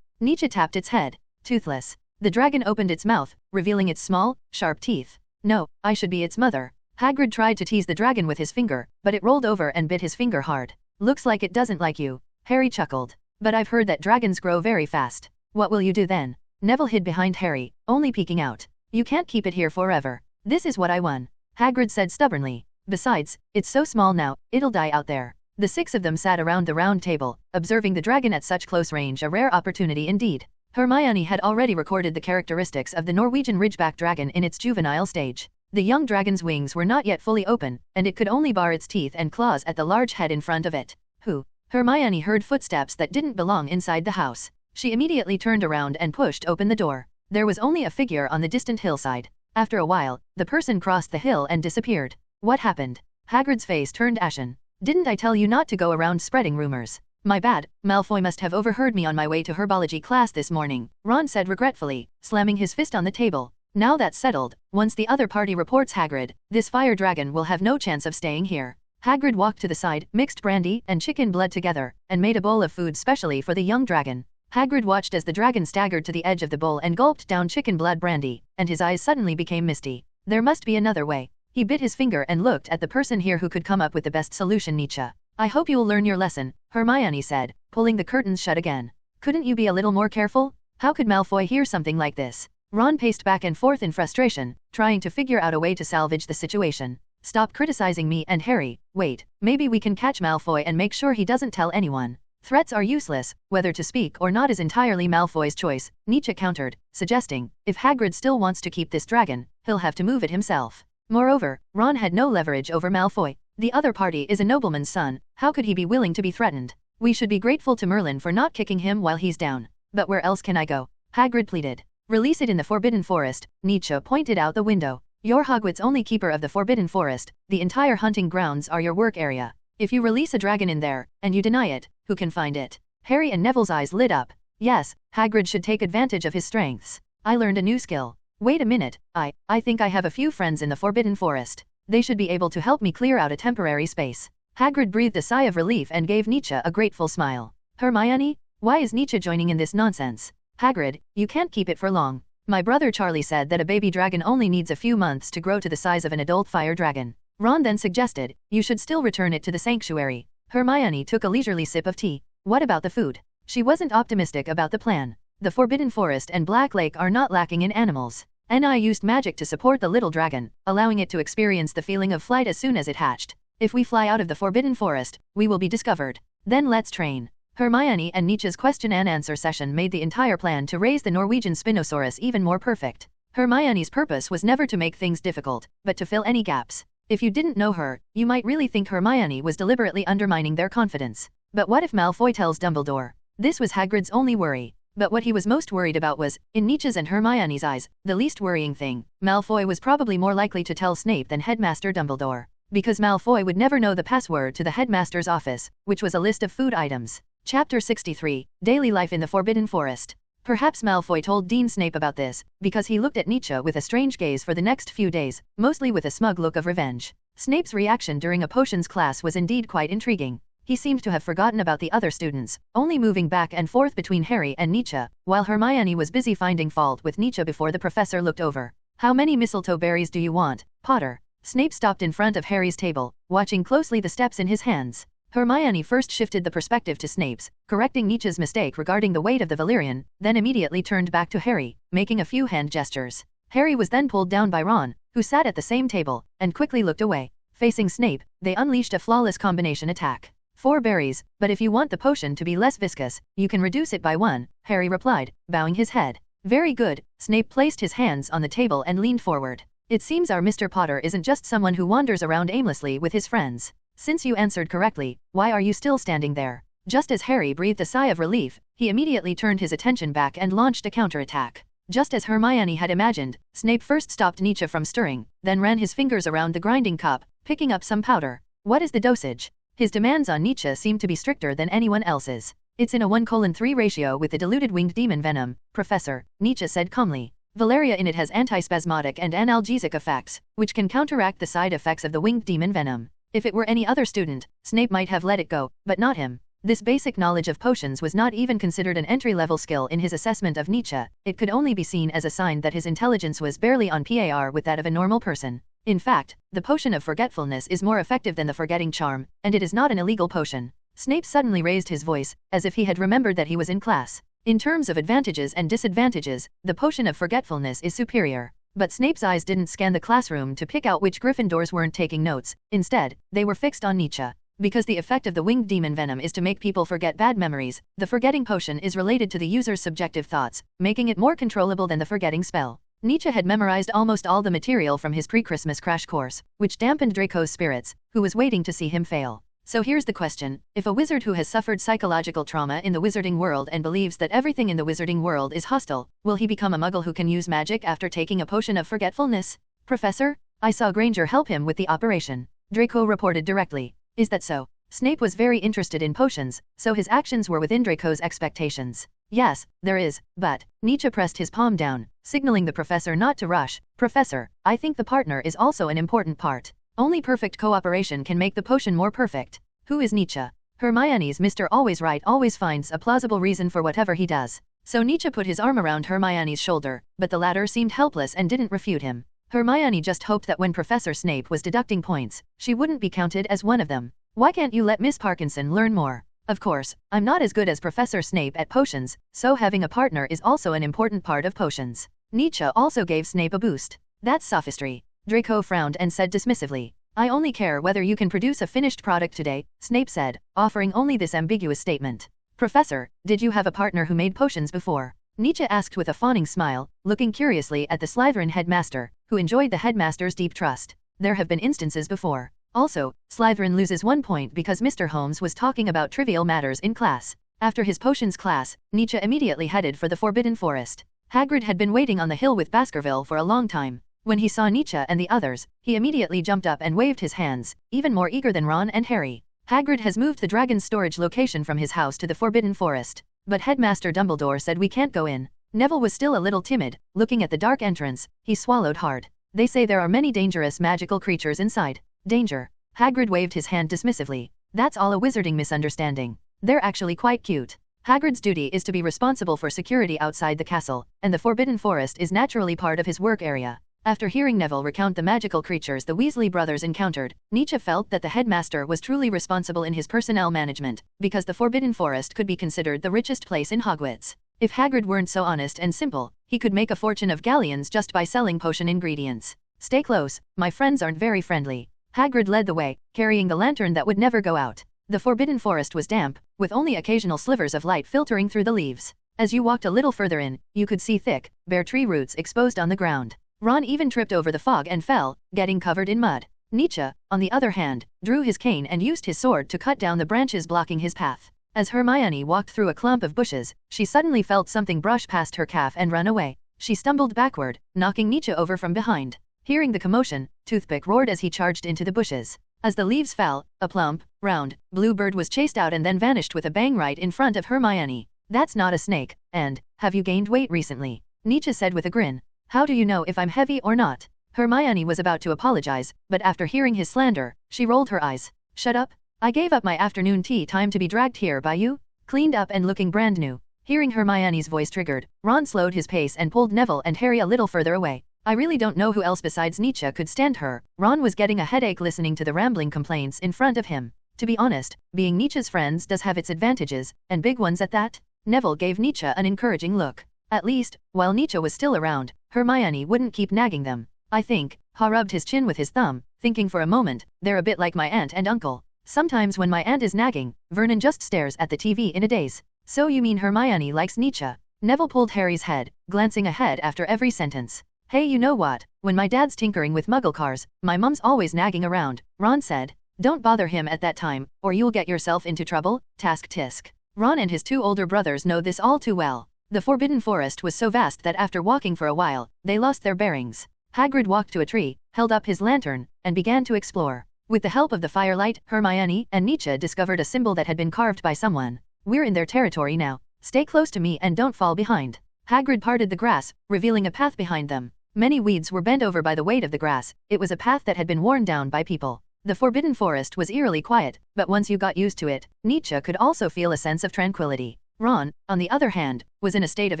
Nietzsche tapped its head. Toothless. The dragon opened its mouth, revealing its small, sharp teeth. No, I should be its mother. Hagrid tried to tease the dragon with his finger, but it rolled over and bit his finger hard. Looks like it doesn't like you. Harry chuckled. But I've heard that dragons grow very fast. What will you do then? Neville hid behind Harry, only peeking out. You can't keep it here forever. This is what I won. Hagrid said stubbornly. Besides, it's so small now, it'll die out there. The 6 of them sat around the round table, observing the dragon at such close range, a rare opportunity indeed. Hermione had already recorded the characteristics of the Norwegian ridgeback dragon in its juvenile stage. The young dragon's wings were not yet fully open, and it could only bar its teeth and claws at the large head in front of it. Who? Hermione heard footsteps that didn't belong inside the house. She immediately turned around and pushed open the door. There was only a figure on the distant hillside. After a while, the person crossed the hill and disappeared. What happened? Hagrid's face turned ashen. Didn't I tell you not to go around spreading rumors? My bad, Malfoy must have overheard me on my way to herbology class this morning, Ron said regretfully, slamming his fist on the table. Now that's settled, once the other party reports Hagrid, this fire dragon will have no chance of staying here. Hagrid walked to the side, mixed brandy and chicken blood together, and made a bowl of food specially for the young dragon. Hagrid watched as the dragon staggered to the edge of the bowl and gulped down chicken blood brandy, and his eyes suddenly became misty. There must be another way. He bit his finger and looked at the person here who could come up with the best solution. Nietzsche. I hope you'll learn your lesson, Hermione said, pulling the curtains shut again. Couldn't you be a little more careful? How could Malfoy hear something like this? Ron paced back and forth in frustration, trying to figure out a way to salvage the situation. Stop criticizing me and Harry. Wait, maybe we can catch Malfoy and make sure he doesn't tell anyone. Threats are useless, whether to speak or not is entirely Malfoy's choice, Nietzsche countered, suggesting, if Hagrid still wants to keep this dragon, he'll have to move it himself. Moreover, Ron had no leverage over Malfoy. The other party is a nobleman's son, how could he be willing to be threatened? We should be grateful to Merlin for not kicking him while he's down. But where else can I go? Hagrid pleaded. Release it in the Forbidden Forest, Nietzsche pointed out the window. You're Hogwarts' only keeper of the Forbidden Forest, the entire hunting grounds are your work area. If you release a dragon in there, and you deny it, who can find it? Harry and Neville's eyes lit up. Yes, Hagrid should take advantage of his strengths. I learned a new skill. Wait a minute, I think I have a few friends in the Forbidden Forest. They should be able to help me clear out a temporary space. Hagrid breathed a sigh of relief and gave Nietzsche a grateful smile. Hermione? Why is Nietzsche joining in this nonsense? Hagrid, you can't keep it for long. My brother Charlie said that a baby dragon only needs a few months to grow to the size of an adult fire dragon. Ron then suggested, you should still return it to the sanctuary. Hermione took a leisurely sip of tea. What about the food? She wasn't optimistic about the plan. The Forbidden Forest and Black Lake are not lacking in animals. And I used magic to support the little dragon, allowing it to experience the feeling of flight as soon as it hatched. If we fly out of the Forbidden Forest, we will be discovered. Then let's train. Hermione and Nietzsche's question and answer session made the entire plan to raise the Norwegian Spinosaurus even more perfect. Hermione's purpose was never to make things difficult, but to fill any gaps. If you didn't know her, you might really think Hermione was deliberately undermining their confidence. But what if Malfoy tells Dumbledore? This was Hagrid's only worry. But what he was most worried about was, in Nietzsche's and Hermione's eyes, the least worrying thing. Malfoy was probably more likely to tell Snape than Headmaster Dumbledore. Because Malfoy would never know the password to the headmaster's office, which was a list of food items. Chapter 63, Daily Life in the Forbidden Forest. Perhaps Malfoy told Dean Snape about this, because he looked at Nietzsche with a strange gaze for the next few days, mostly with a smug look of revenge. Snape's reaction during a potions class was indeed quite intriguing. He seemed to have forgotten about the other students, only moving back and forth between Harry and Nietzsche, while Hermione was busy finding fault with Nietzsche before the professor looked over. How many mistletoe berries do you want, Potter? Snape stopped in front of Harry's table, watching closely the steps in his hands. Hermione first shifted the perspective to Snape's, correcting Nietzsche's mistake regarding the weight of the Valyrian, then immediately turned back to Harry, making a few hand gestures. Harry was then pulled down by Ron, who sat at the same table, and quickly looked away. Facing Snape, they unleashed a flawless combination attack. 4 berries, but if you want the potion to be less viscous, you can reduce it by 1, Harry replied, bowing his head. Very good. Snape placed his hands on the table and leaned forward. It seems our Mr. Potter isn't just someone who wanders around aimlessly with his friends. Since you answered correctly, why are you still standing there? Just as Harry breathed a sigh of relief, he immediately turned his attention back and launched a counterattack. Just as Hermione had imagined, Snape first stopped Nietzsche from stirring, then ran his fingers around the grinding cup, picking up some powder. What is the dosage? His demands on Nietzsche seemed to be stricter than anyone else's. It's in a 1:3 ratio with the diluted winged demon venom, Professor, Nietzsche said calmly. Valeria in it has antispasmodic and analgesic effects, which can counteract the side effects of the winged demon venom. If it were any other student, Snape might have let it go, but not him. This basic knowledge of potions was not even considered an entry-level skill in his assessment of Nietzsche. It could only be seen as a sign that his intelligence was barely on par with that of a normal person. In fact, the potion of forgetfulness is more effective than the forgetting charm, and it is not an illegal potion. Snape suddenly raised his voice, as if he had remembered that he was in class. In terms of advantages and disadvantages, the potion of forgetfulness is superior. But Snape's eyes didn't scan the classroom to pick out which Gryffindors weren't taking notes. Instead, they were fixed on Nietzsche. Because the effect of the winged demon venom is to make people forget bad memories, the forgetting potion is related to the user's subjective thoughts, making it more controllable than the forgetting spell. Nietzsche had memorized almost all the material from his pre-Christmas crash course, which dampened Draco's spirits, who was waiting to see him fail. So here's the question, if a wizard who has suffered psychological trauma in the wizarding world and believes that everything in the wizarding world is hostile, will he become a muggle who can use magic after taking a potion of forgetfulness? Professor, I saw Granger help him with the operation. Draco reported directly. Is that so? Snape was very interested in potions, so his actions were within Draco's expectations. Yes, there is, but, Nietzsche pressed his palm down, signaling the professor not to rush. Professor, I think the partner is also an important part. Only perfect cooperation can make the potion more perfect. Who is Nietzsche? Hermione's Mr. Always Right always finds a plausible reason for whatever he does. So Nietzsche put his arm around Hermione's shoulder, but the latter seemed helpless and didn't refute him. Hermione just hoped that when Professor Snape was deducting points, she wouldn't be counted as one of them. Why can't you let Miss Parkinson learn more? Of course, I'm not as good as Professor Snape at potions, so having a partner is also an important part of potions. Nietzsche also gave Snape a boost. That's sophistry. Draco frowned and said dismissively. I only care whether you can produce a finished product today, Snape said, offering only this ambiguous statement. Professor, did you have a partner who made potions before? Nietzsche asked with a fawning smile, looking curiously at the Slytherin headmaster, who enjoyed the headmaster's deep trust. There have been instances before. Also, Slytherin loses 1 point because Mr. Holmes was talking about trivial matters in class. After his potions class, Nietzsche immediately headed for the Forbidden Forest. Hagrid had been waiting on the hill with Baskerville for a long time. When he saw Nietzsche and the others, he immediately jumped up and waved his hands, even more eager than Ron and Harry. Hagrid has moved the dragon's storage location from his house to the Forbidden Forest. But Headmaster Dumbledore said we can't go in. Neville was still a little timid, looking at the dark entrance. He swallowed hard. They say there are many dangerous magical creatures inside. Danger. Hagrid waved his hand dismissively. That's all a wizarding misunderstanding. They're actually quite cute. Hagrid's duty is to be responsible for security outside the castle, and the Forbidden Forest is naturally part of his work area. After hearing Neville recount the magical creatures the Weasley brothers encountered, Nietzsche felt that the headmaster was truly responsible in his personnel management, because the Forbidden Forest could be considered the richest place in Hogwarts. If Hagrid weren't so honest and simple, he could make a fortune of galleons just by selling potion ingredients. Stay close, my friends aren't very friendly. Hagrid led the way, carrying the lantern that would never go out. The Forbidden Forest was damp, with only occasional slivers of light filtering through the leaves. As you walked a little further in, you could see thick, bare tree roots exposed on the ground. Ron even tripped over the fog and fell, getting covered in mud. Nietzsche, on the other hand, drew his cane and used his sword to cut down the branches blocking his path. As Hermione walked through a clump of bushes, she suddenly felt something brush past her calf and run away. She stumbled backward, knocking Nietzsche over from behind. Hearing the commotion, Toothpick roared as he charged into the bushes. As the leaves fell, a plump, round, blue bird was chased out and then vanished with a bang right in front of Hermione. That's not a snake, and, have you gained weight recently? Nietzsche said with a grin. How do you know if I'm heavy or not? Hermione was about to apologize, but after hearing his slander, she rolled her eyes. Shut up, I gave up my afternoon tea time to be dragged here by you, cleaned up and looking brand new. Hearing Hermione's voice triggered, Ron slowed his pace and pulled Neville and Harry a little further away. I really don't know who else besides Nietzsche could stand her. Ron was getting a headache listening to the rambling complaints in front of him. To be honest, being Nietzsche's friends does have its advantages, and big ones at that. Neville gave Nietzsche an encouraging look. At least, while Nietzsche was still around, Hermione wouldn't keep nagging them. I think, Ha rubbed his chin with his thumb, thinking for a moment, they're a bit like my aunt and uncle. Sometimes when my aunt is nagging, Vernon just stares at the TV in a daze. So you mean Hermione likes Nietzsche? Neville pulled Harry's head, glancing ahead after every sentence. Hey, you know what? When my dad's tinkering with muggle cars, my mum's always nagging around, Ron said. Don't bother him at that time, or you'll get yourself into trouble, task Tisk. Ron and his two older brothers know this all too well. The Forbidden Forest was so vast that after walking for a while, they lost their bearings. Hagrid walked to a tree, held up his lantern, and began to explore. With the help of the firelight, Hermione and Nietzsche discovered a symbol that had been carved by someone. We're in their territory now. Stay close to me and don't fall behind. Hagrid parted the grass, revealing a path behind them. Many weeds were bent over by the weight of the grass. It was a path that had been worn down by people. The Forbidden Forest was eerily quiet, but once you got used to it, Nietzsche could also feel a sense of tranquility. Ron, on the other hand, was in a state of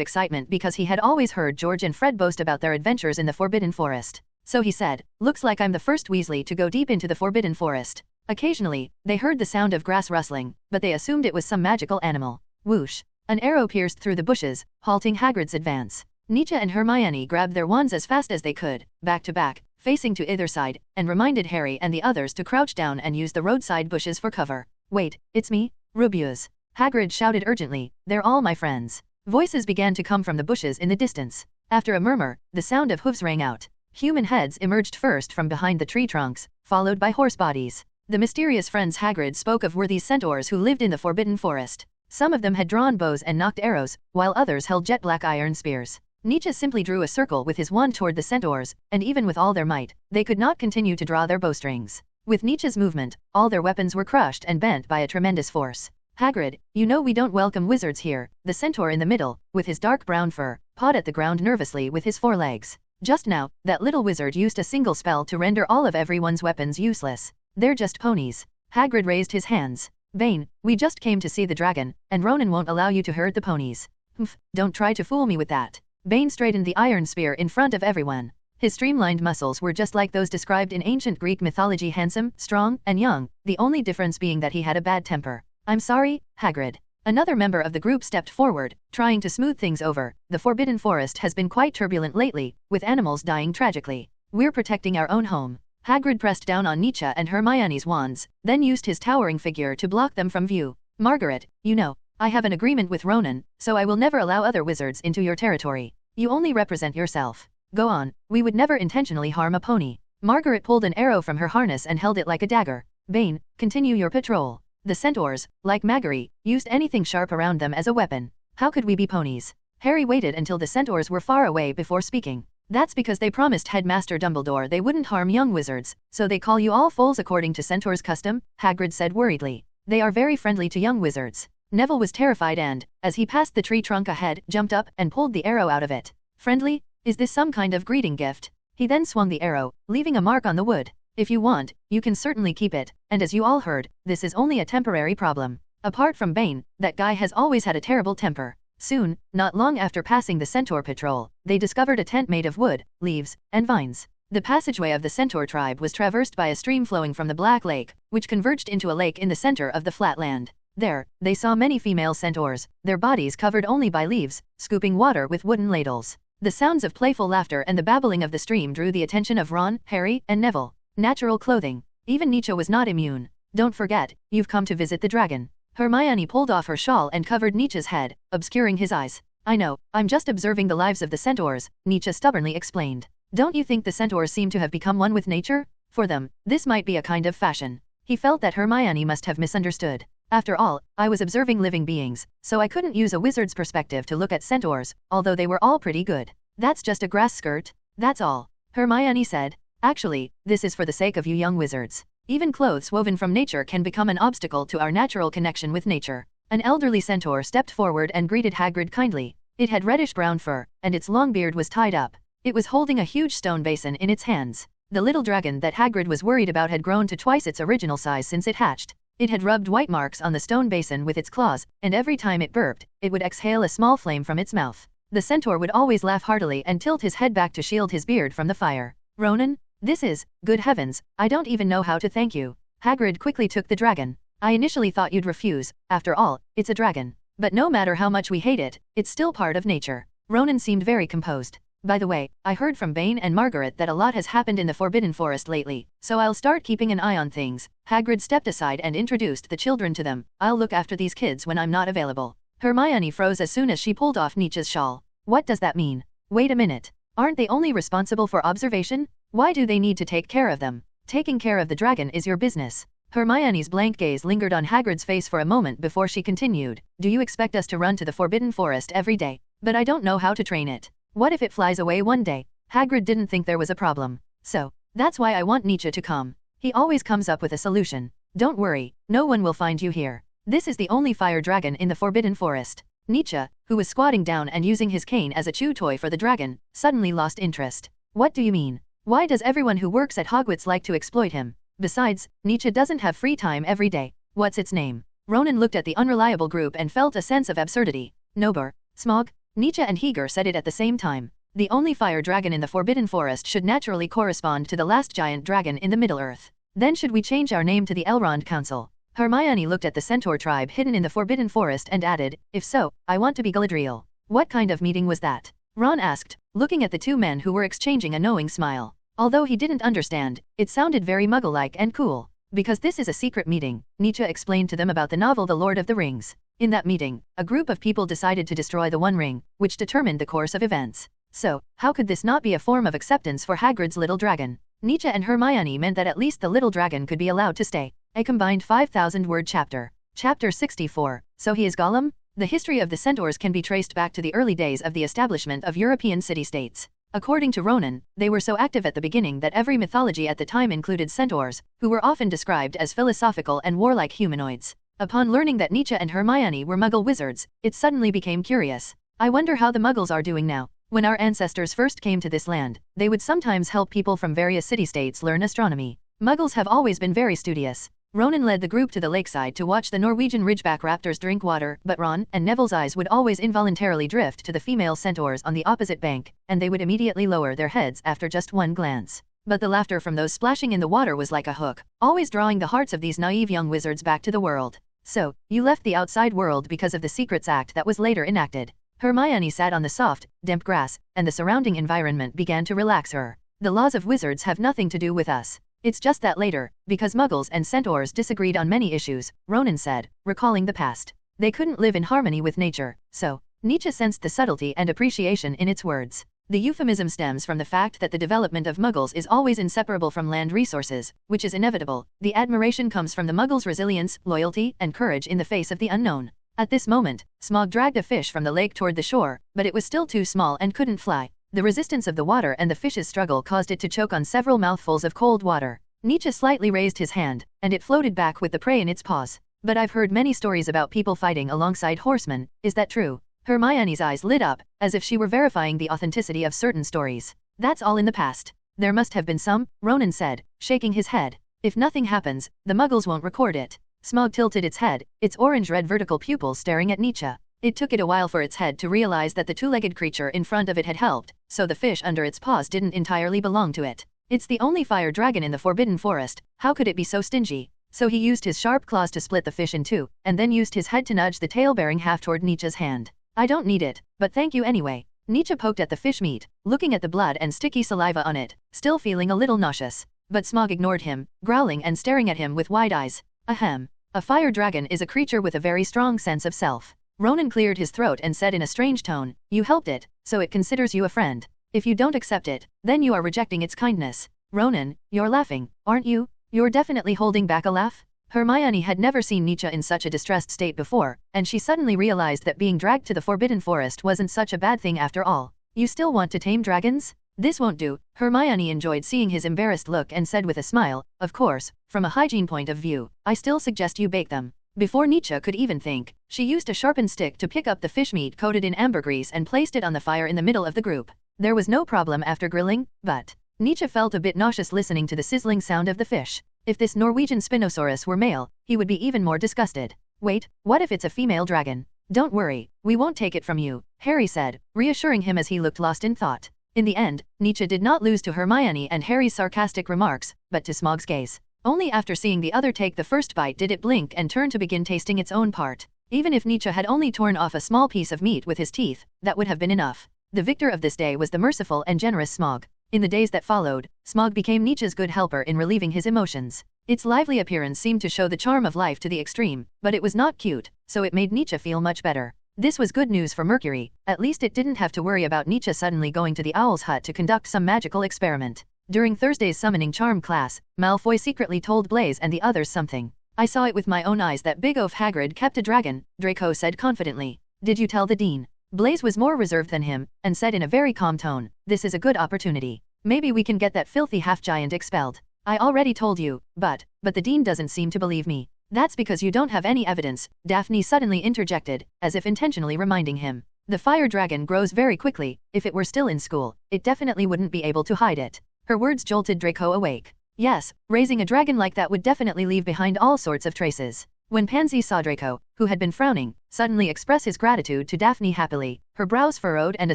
excitement because he had always heard George and Fred boast about their adventures in the Forbidden Forest. So he said, looks like I'm the first Weasley to go deep into the Forbidden Forest. Occasionally, they heard the sound of grass rustling, but they assumed it was some magical animal. Whoosh! An arrow pierced through the bushes, halting Hagrid's advance. Nietzsche and Hermione grabbed their wands as fast as they could, back to back, facing to either side, and reminded Harry and the others to crouch down and use the roadside bushes for cover. Wait, it's me, Rubius. Hagrid shouted urgently, they're all my friends. Voices began to come from the bushes in the distance. After a murmur, the sound of hooves rang out. Human heads emerged first from behind the tree trunks, followed by horse bodies. The mysterious friends Hagrid spoke of were these centaurs who lived in the Forbidden Forest. Some of them had drawn bows and nocked arrows, while others held jet-black iron spears. Nietzsche simply drew a circle with his wand toward the centaurs, and even with all their might, they could not continue to draw their bowstrings. With Nietzsche's movement, all their weapons were crushed and bent by a tremendous force. Hagrid, you know we don't welcome wizards here. The centaur in the middle, with his dark brown fur, pawed at the ground nervously with his forelegs. Just now, that little wizard used a single spell to render all of everyone's weapons useless. They're just ponies. Hagrid raised his hands. Bane, we just came to see the dragon, and Ronan won't allow you to hurt the ponies. Humph, don't try to fool me with that. Bane straightened the iron spear in front of everyone. His streamlined muscles were just like those described in ancient Greek mythology, handsome, strong, and young, the only difference being that he had a bad temper. I'm sorry, Hagrid. Another member of the group stepped forward, trying to smooth things over. The Forbidden Forest has been quite turbulent lately, with animals dying tragically. We're protecting our own home. Hagrid pressed down on Nietzsche and Hermione's wands, then used his towering figure to block them from view. Margaret, you know, I have an agreement with Ronan, so I will never allow other wizards into your territory. You only represent yourself. Go on, we would never intentionally harm a pony. Margaret pulled an arrow from her harness and held it like a dagger. Bane, continue your patrol. The centaurs, like Maggery, used anything sharp around them as a weapon. How could we be ponies? Harry waited until the centaurs were far away before speaking. That's because they promised Headmaster Dumbledore they wouldn't harm young wizards, so they call you all foals according to centaurs' custom, Hagrid said worriedly. They are very friendly to young wizards. Neville was terrified and, as he passed the tree trunk ahead, jumped up and pulled the arrow out of it. Friendly? Is this some kind of greeting gift? He then swung the arrow, leaving a mark on the wood. If you want, you can certainly keep it, and as you all heard, this is only a temporary problem. Apart from Bane, that guy has always had a terrible temper. Soon, not long after passing the centaur patrol, they discovered a tent made of wood, leaves, and vines. The passageway of the centaur tribe was traversed by a stream flowing from the Black Lake, which converged into a lake in the center of the flat land. There, they saw many female centaurs, their bodies covered only by leaves, scooping water with wooden ladles. The sounds of playful laughter and the babbling of the stream drew the attention of Ron, Harry, and Neville. Natural clothing. Even Nietzsche was not immune. Don't forget, you've come to visit the dragon. Hermione pulled off her shawl and covered Nietzsche's head, obscuring his eyes. I know, I'm just observing the lives of the centaurs, Nietzsche stubbornly explained. Don't you think the centaurs seem to have become one with nature? For them, this might be a kind of fashion. He felt that Hermione must have misunderstood. After all, I was observing living beings, so I couldn't use a wizard's perspective to look at centaurs, although they were all pretty good. That's just a grass skirt. That's all. Hermione said. Actually, this is for the sake of you young wizards. Even clothes woven from nature can become an obstacle to our natural connection with nature. An elderly centaur stepped forward and greeted Hagrid kindly. It had reddish-brown fur, and its long beard was tied up. It was holding a huge stone basin in its hands. The little dragon that Hagrid was worried about had grown to twice its original size since it hatched. It had rubbed white marks on the stone basin with its claws, and every time it burped, it would exhale a small flame from its mouth. The centaur would always laugh heartily and tilt his head back to shield his beard from the fire. Ronan? This is, good heavens, I don't even know how to thank you. Hagrid quickly took the dragon. I initially thought you'd refuse, after all, it's a dragon. But no matter how much we hate it, it's still part of nature. Ronan seemed very composed. By the way, I heard from Bane and Margaret that a lot has happened in the Forbidden Forest lately, so I'll start keeping an eye on things. Hagrid stepped aside and introduced the children to them. I'll look after these kids when I'm not available. Hermione froze as soon as she pulled off Nietzsche's shawl. What does that mean? Wait a minute. Aren't they only responsible for observation? Why do they need to take care of them? Taking care of the dragon is your business. Hermione's blank gaze lingered on Hagrid's face for a moment before she continued. Do you expect us to run to the Forbidden Forest every day? But I don't know how to train it. What if it flies away one day? Hagrid didn't think there was a problem. So, that's why I want Nietzsche to come. He always comes up with a solution. Don't worry, no one will find you here. This is the only fire dragon in the Forbidden Forest. Nietzsche, who was squatting down and using his cane as a chew toy for the dragon, suddenly lost interest. What do you mean? Why does everyone who works at Hogwarts like to exploit him? Besides, Nietzsche doesn't have free time every day. What's its name? Ronan looked at the unreliable group and felt a sense of absurdity. Nobur. Smaug? Nietzsche and Heger said it at the same time. The only fire dragon in the Forbidden Forest should naturally correspond to the last giant dragon in the Middle-earth. Then should we change our name to the Elrond Council? Hermione looked at the centaur tribe hidden in the Forbidden Forest and added, if so, I want to be Galadriel. What kind of meeting was that? Ron asked, looking at the two men who were exchanging a knowing smile. Although he didn't understand, it sounded very Muggle-like and cool. Because this is a secret meeting, Nietzsche explained to them about the novel The Lord of the Rings. In that meeting, a group of people decided to destroy the One Ring, which determined the course of events. So, how could this not be a form of acceptance for Hagrid's little dragon? Nietzsche and Hermione meant that at least the little dragon could be allowed to stay. A combined 5,000-word chapter. Chapter 64. So he is Gollum? The history of the centaurs can be traced back to the early days of the establishment of European city-states. According to Ronan, they were so active at the beginning that every mythology at the time included centaurs, who were often described as philosophical and warlike humanoids. Upon learning that Nietzsche and Hermione were Muggle wizards, it suddenly became curious. I wonder how the Muggles are doing now. When our ancestors first came to this land, they would sometimes help people from various city-states learn astronomy. Muggles have always been very studious. Ronan led the group to the lakeside to watch the Norwegian ridgeback raptors drink water, but Ron and Neville's eyes would always involuntarily drift to the female centaurs on the opposite bank, and they would immediately lower their heads after just one glance. But the laughter from those splashing in the water was like a hook, always drawing the hearts of these naive young wizards back to the world. So, you left the outside world because of the Secrets Act that was later enacted. Hermione sat on the soft, damp grass, and the surrounding environment began to relax her. The laws of wizards have nothing to do with us. It's just that later, because Muggles and centaurs disagreed on many issues, Ronan said, recalling the past. They couldn't live in harmony with nature, so, Nietzsche sensed the subtlety and appreciation in its words. The euphemism stems from the fact that the development of Muggles is always inseparable from land resources, which is inevitable. The admiration comes from the Muggles' resilience, loyalty, and courage in the face of the unknown. At this moment, Smaug dragged a fish from the lake toward the shore, but it was still too small and couldn't fly. The resistance of the water and the fish's struggle caused it to choke on several mouthfuls of cold water. Nietzsche slightly raised his hand, and it floated back with the prey in its paws. But I've heard many stories about people fighting alongside horsemen, is that true? Hermione's eyes lit up, as if she were verifying the authenticity of certain stories. That's all in the past. There must have been some, Ronan said, shaking his head. If nothing happens, the Muggles won't record it. Smaug tilted its head, its orange-red vertical pupils staring at Nietzsche. It took it a while for its head to realize that the two-legged creature in front of it had helped, so the fish under its paws didn't entirely belong to it. It's the only fire dragon in the Forbidden Forest, how could it be so stingy? So he used his sharp claws to split the fish in two, and then used his head to nudge the tail-bearing half toward Nietzsche's hand. I don't need it, but thank you anyway. Nietzsche poked at the fish meat, looking at the blood and sticky saliva on it, still feeling a little nauseous. But Smaug ignored him, growling and staring at him with wide eyes. Ahem. A fire dragon is a creature with a very strong sense of self. Ronan cleared his throat and said in a strange tone, you helped it, so it considers you a friend. If you don't accept it, then you are rejecting its kindness. Ronan, you're laughing, aren't you? You're definitely holding back a laugh? Hermione had never seen Nietzsche in such a distressed state before, and she suddenly realized that being dragged to the Forbidden Forest wasn't such a bad thing after all. You still want to tame dragons? This won't do. Hermione enjoyed seeing his embarrassed look and said with a smile, of course, from a hygiene point of view, I still suggest you bake them. Before Nietzsche could even think, she used a sharpened stick to pick up the fish meat coated in ambergris and placed it on the fire in the middle of the group. There was no problem after grilling, but Nietzsche felt a bit nauseous listening to the sizzling sound of the fish. If this Norwegian Spinosaurus were male, he would be even more disgusted. Wait, what if it's a female dragon? Don't worry, we won't take it from you, Harry said, reassuring him as he looked lost in thought. In the end, Nietzsche did not lose to Hermione and Harry's sarcastic remarks, but to Smaug's gaze. Only after seeing the other take the first bite did it blink and turn to begin tasting its own part. Even if Nietzsche had only torn off a small piece of meat with his teeth, that would have been enough. The victor of this day was the merciful and generous Smaug. In the days that followed, Smaug became Nietzsche's good helper in relieving his emotions. Its lively appearance seemed to show the charm of life to the extreme, but it was not cute, so it made Nietzsche feel much better. This was good news for Mercury, at least it didn't have to worry about Nietzsche suddenly going to the owl's hut to conduct some magical experiment. During Thursday's summoning charm class, Malfoy secretly told Blaise and the others something. I saw it with my own eyes that Big Oaf Hagrid kept a dragon, Draco said confidently. Did you tell the dean? Blaise was more reserved than him, and said in a very calm tone, this is a good opportunity. Maybe we can get that filthy half-giant expelled. I already told you, but the dean doesn't seem to believe me. That's because you don't have any evidence, Daphne suddenly interjected, as if intentionally reminding him. The fire dragon grows very quickly, if it were still in school, it definitely wouldn't be able to hide it. Her words jolted Draco awake. Yes, raising a dragon like that would definitely leave behind all sorts of traces. When Pansy saw Draco, who had been frowning, suddenly express his gratitude to Daphne happily, her brows furrowed and a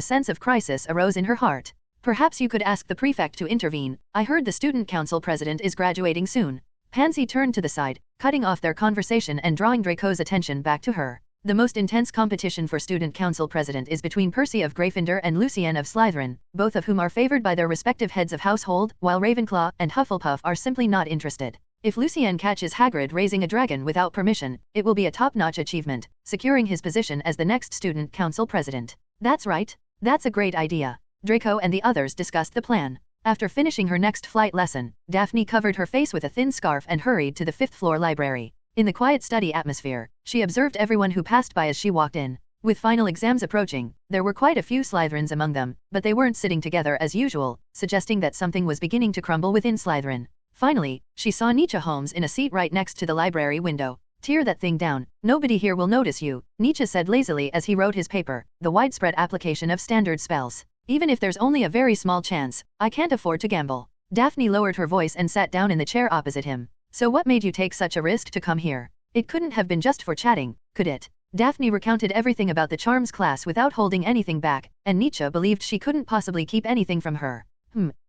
sense of crisis arose in her heart. Perhaps you could ask the prefect to intervene, I heard the student council president is graduating soon. Pansy turned to the side, cutting off their conversation and drawing Draco's attention back to her. The most intense competition for student council president is between Percy of Gryffindor and Lucienne of Slytherin, both of whom are favored by their respective heads of household, while Ravenclaw and Hufflepuff are simply not interested. If Lucienne catches Hagrid raising a dragon without permission, it will be a top-notch achievement, securing his position as the next student council president. That's right. That's a great idea. Draco and the others discussed the plan. After finishing her next flight lesson, Daphne covered her face with a thin scarf and hurried to the fifth-floor library. In the quiet study atmosphere, she observed everyone who passed by as she walked in. With final exams approaching, there were quite a few Slytherins among them, but they weren't sitting together as usual, suggesting that something was beginning to crumble within Slytherin. Finally, she saw Nietzsche Holmes in a seat right next to the library window. Tear that thing down, nobody here will notice you, Nietzsche said lazily as he wrote his paper, The Widespread Application of Standard Spells. Even if there's only a very small chance, I can't afford to gamble. Daphne lowered her voice and sat down in the chair opposite him. So what made you take such a risk to come here? It couldn't have been just for chatting, could it? Daphne recounted everything about the charms class without holding anything back, and Nietzsche believed she couldn't possibly keep anything from her.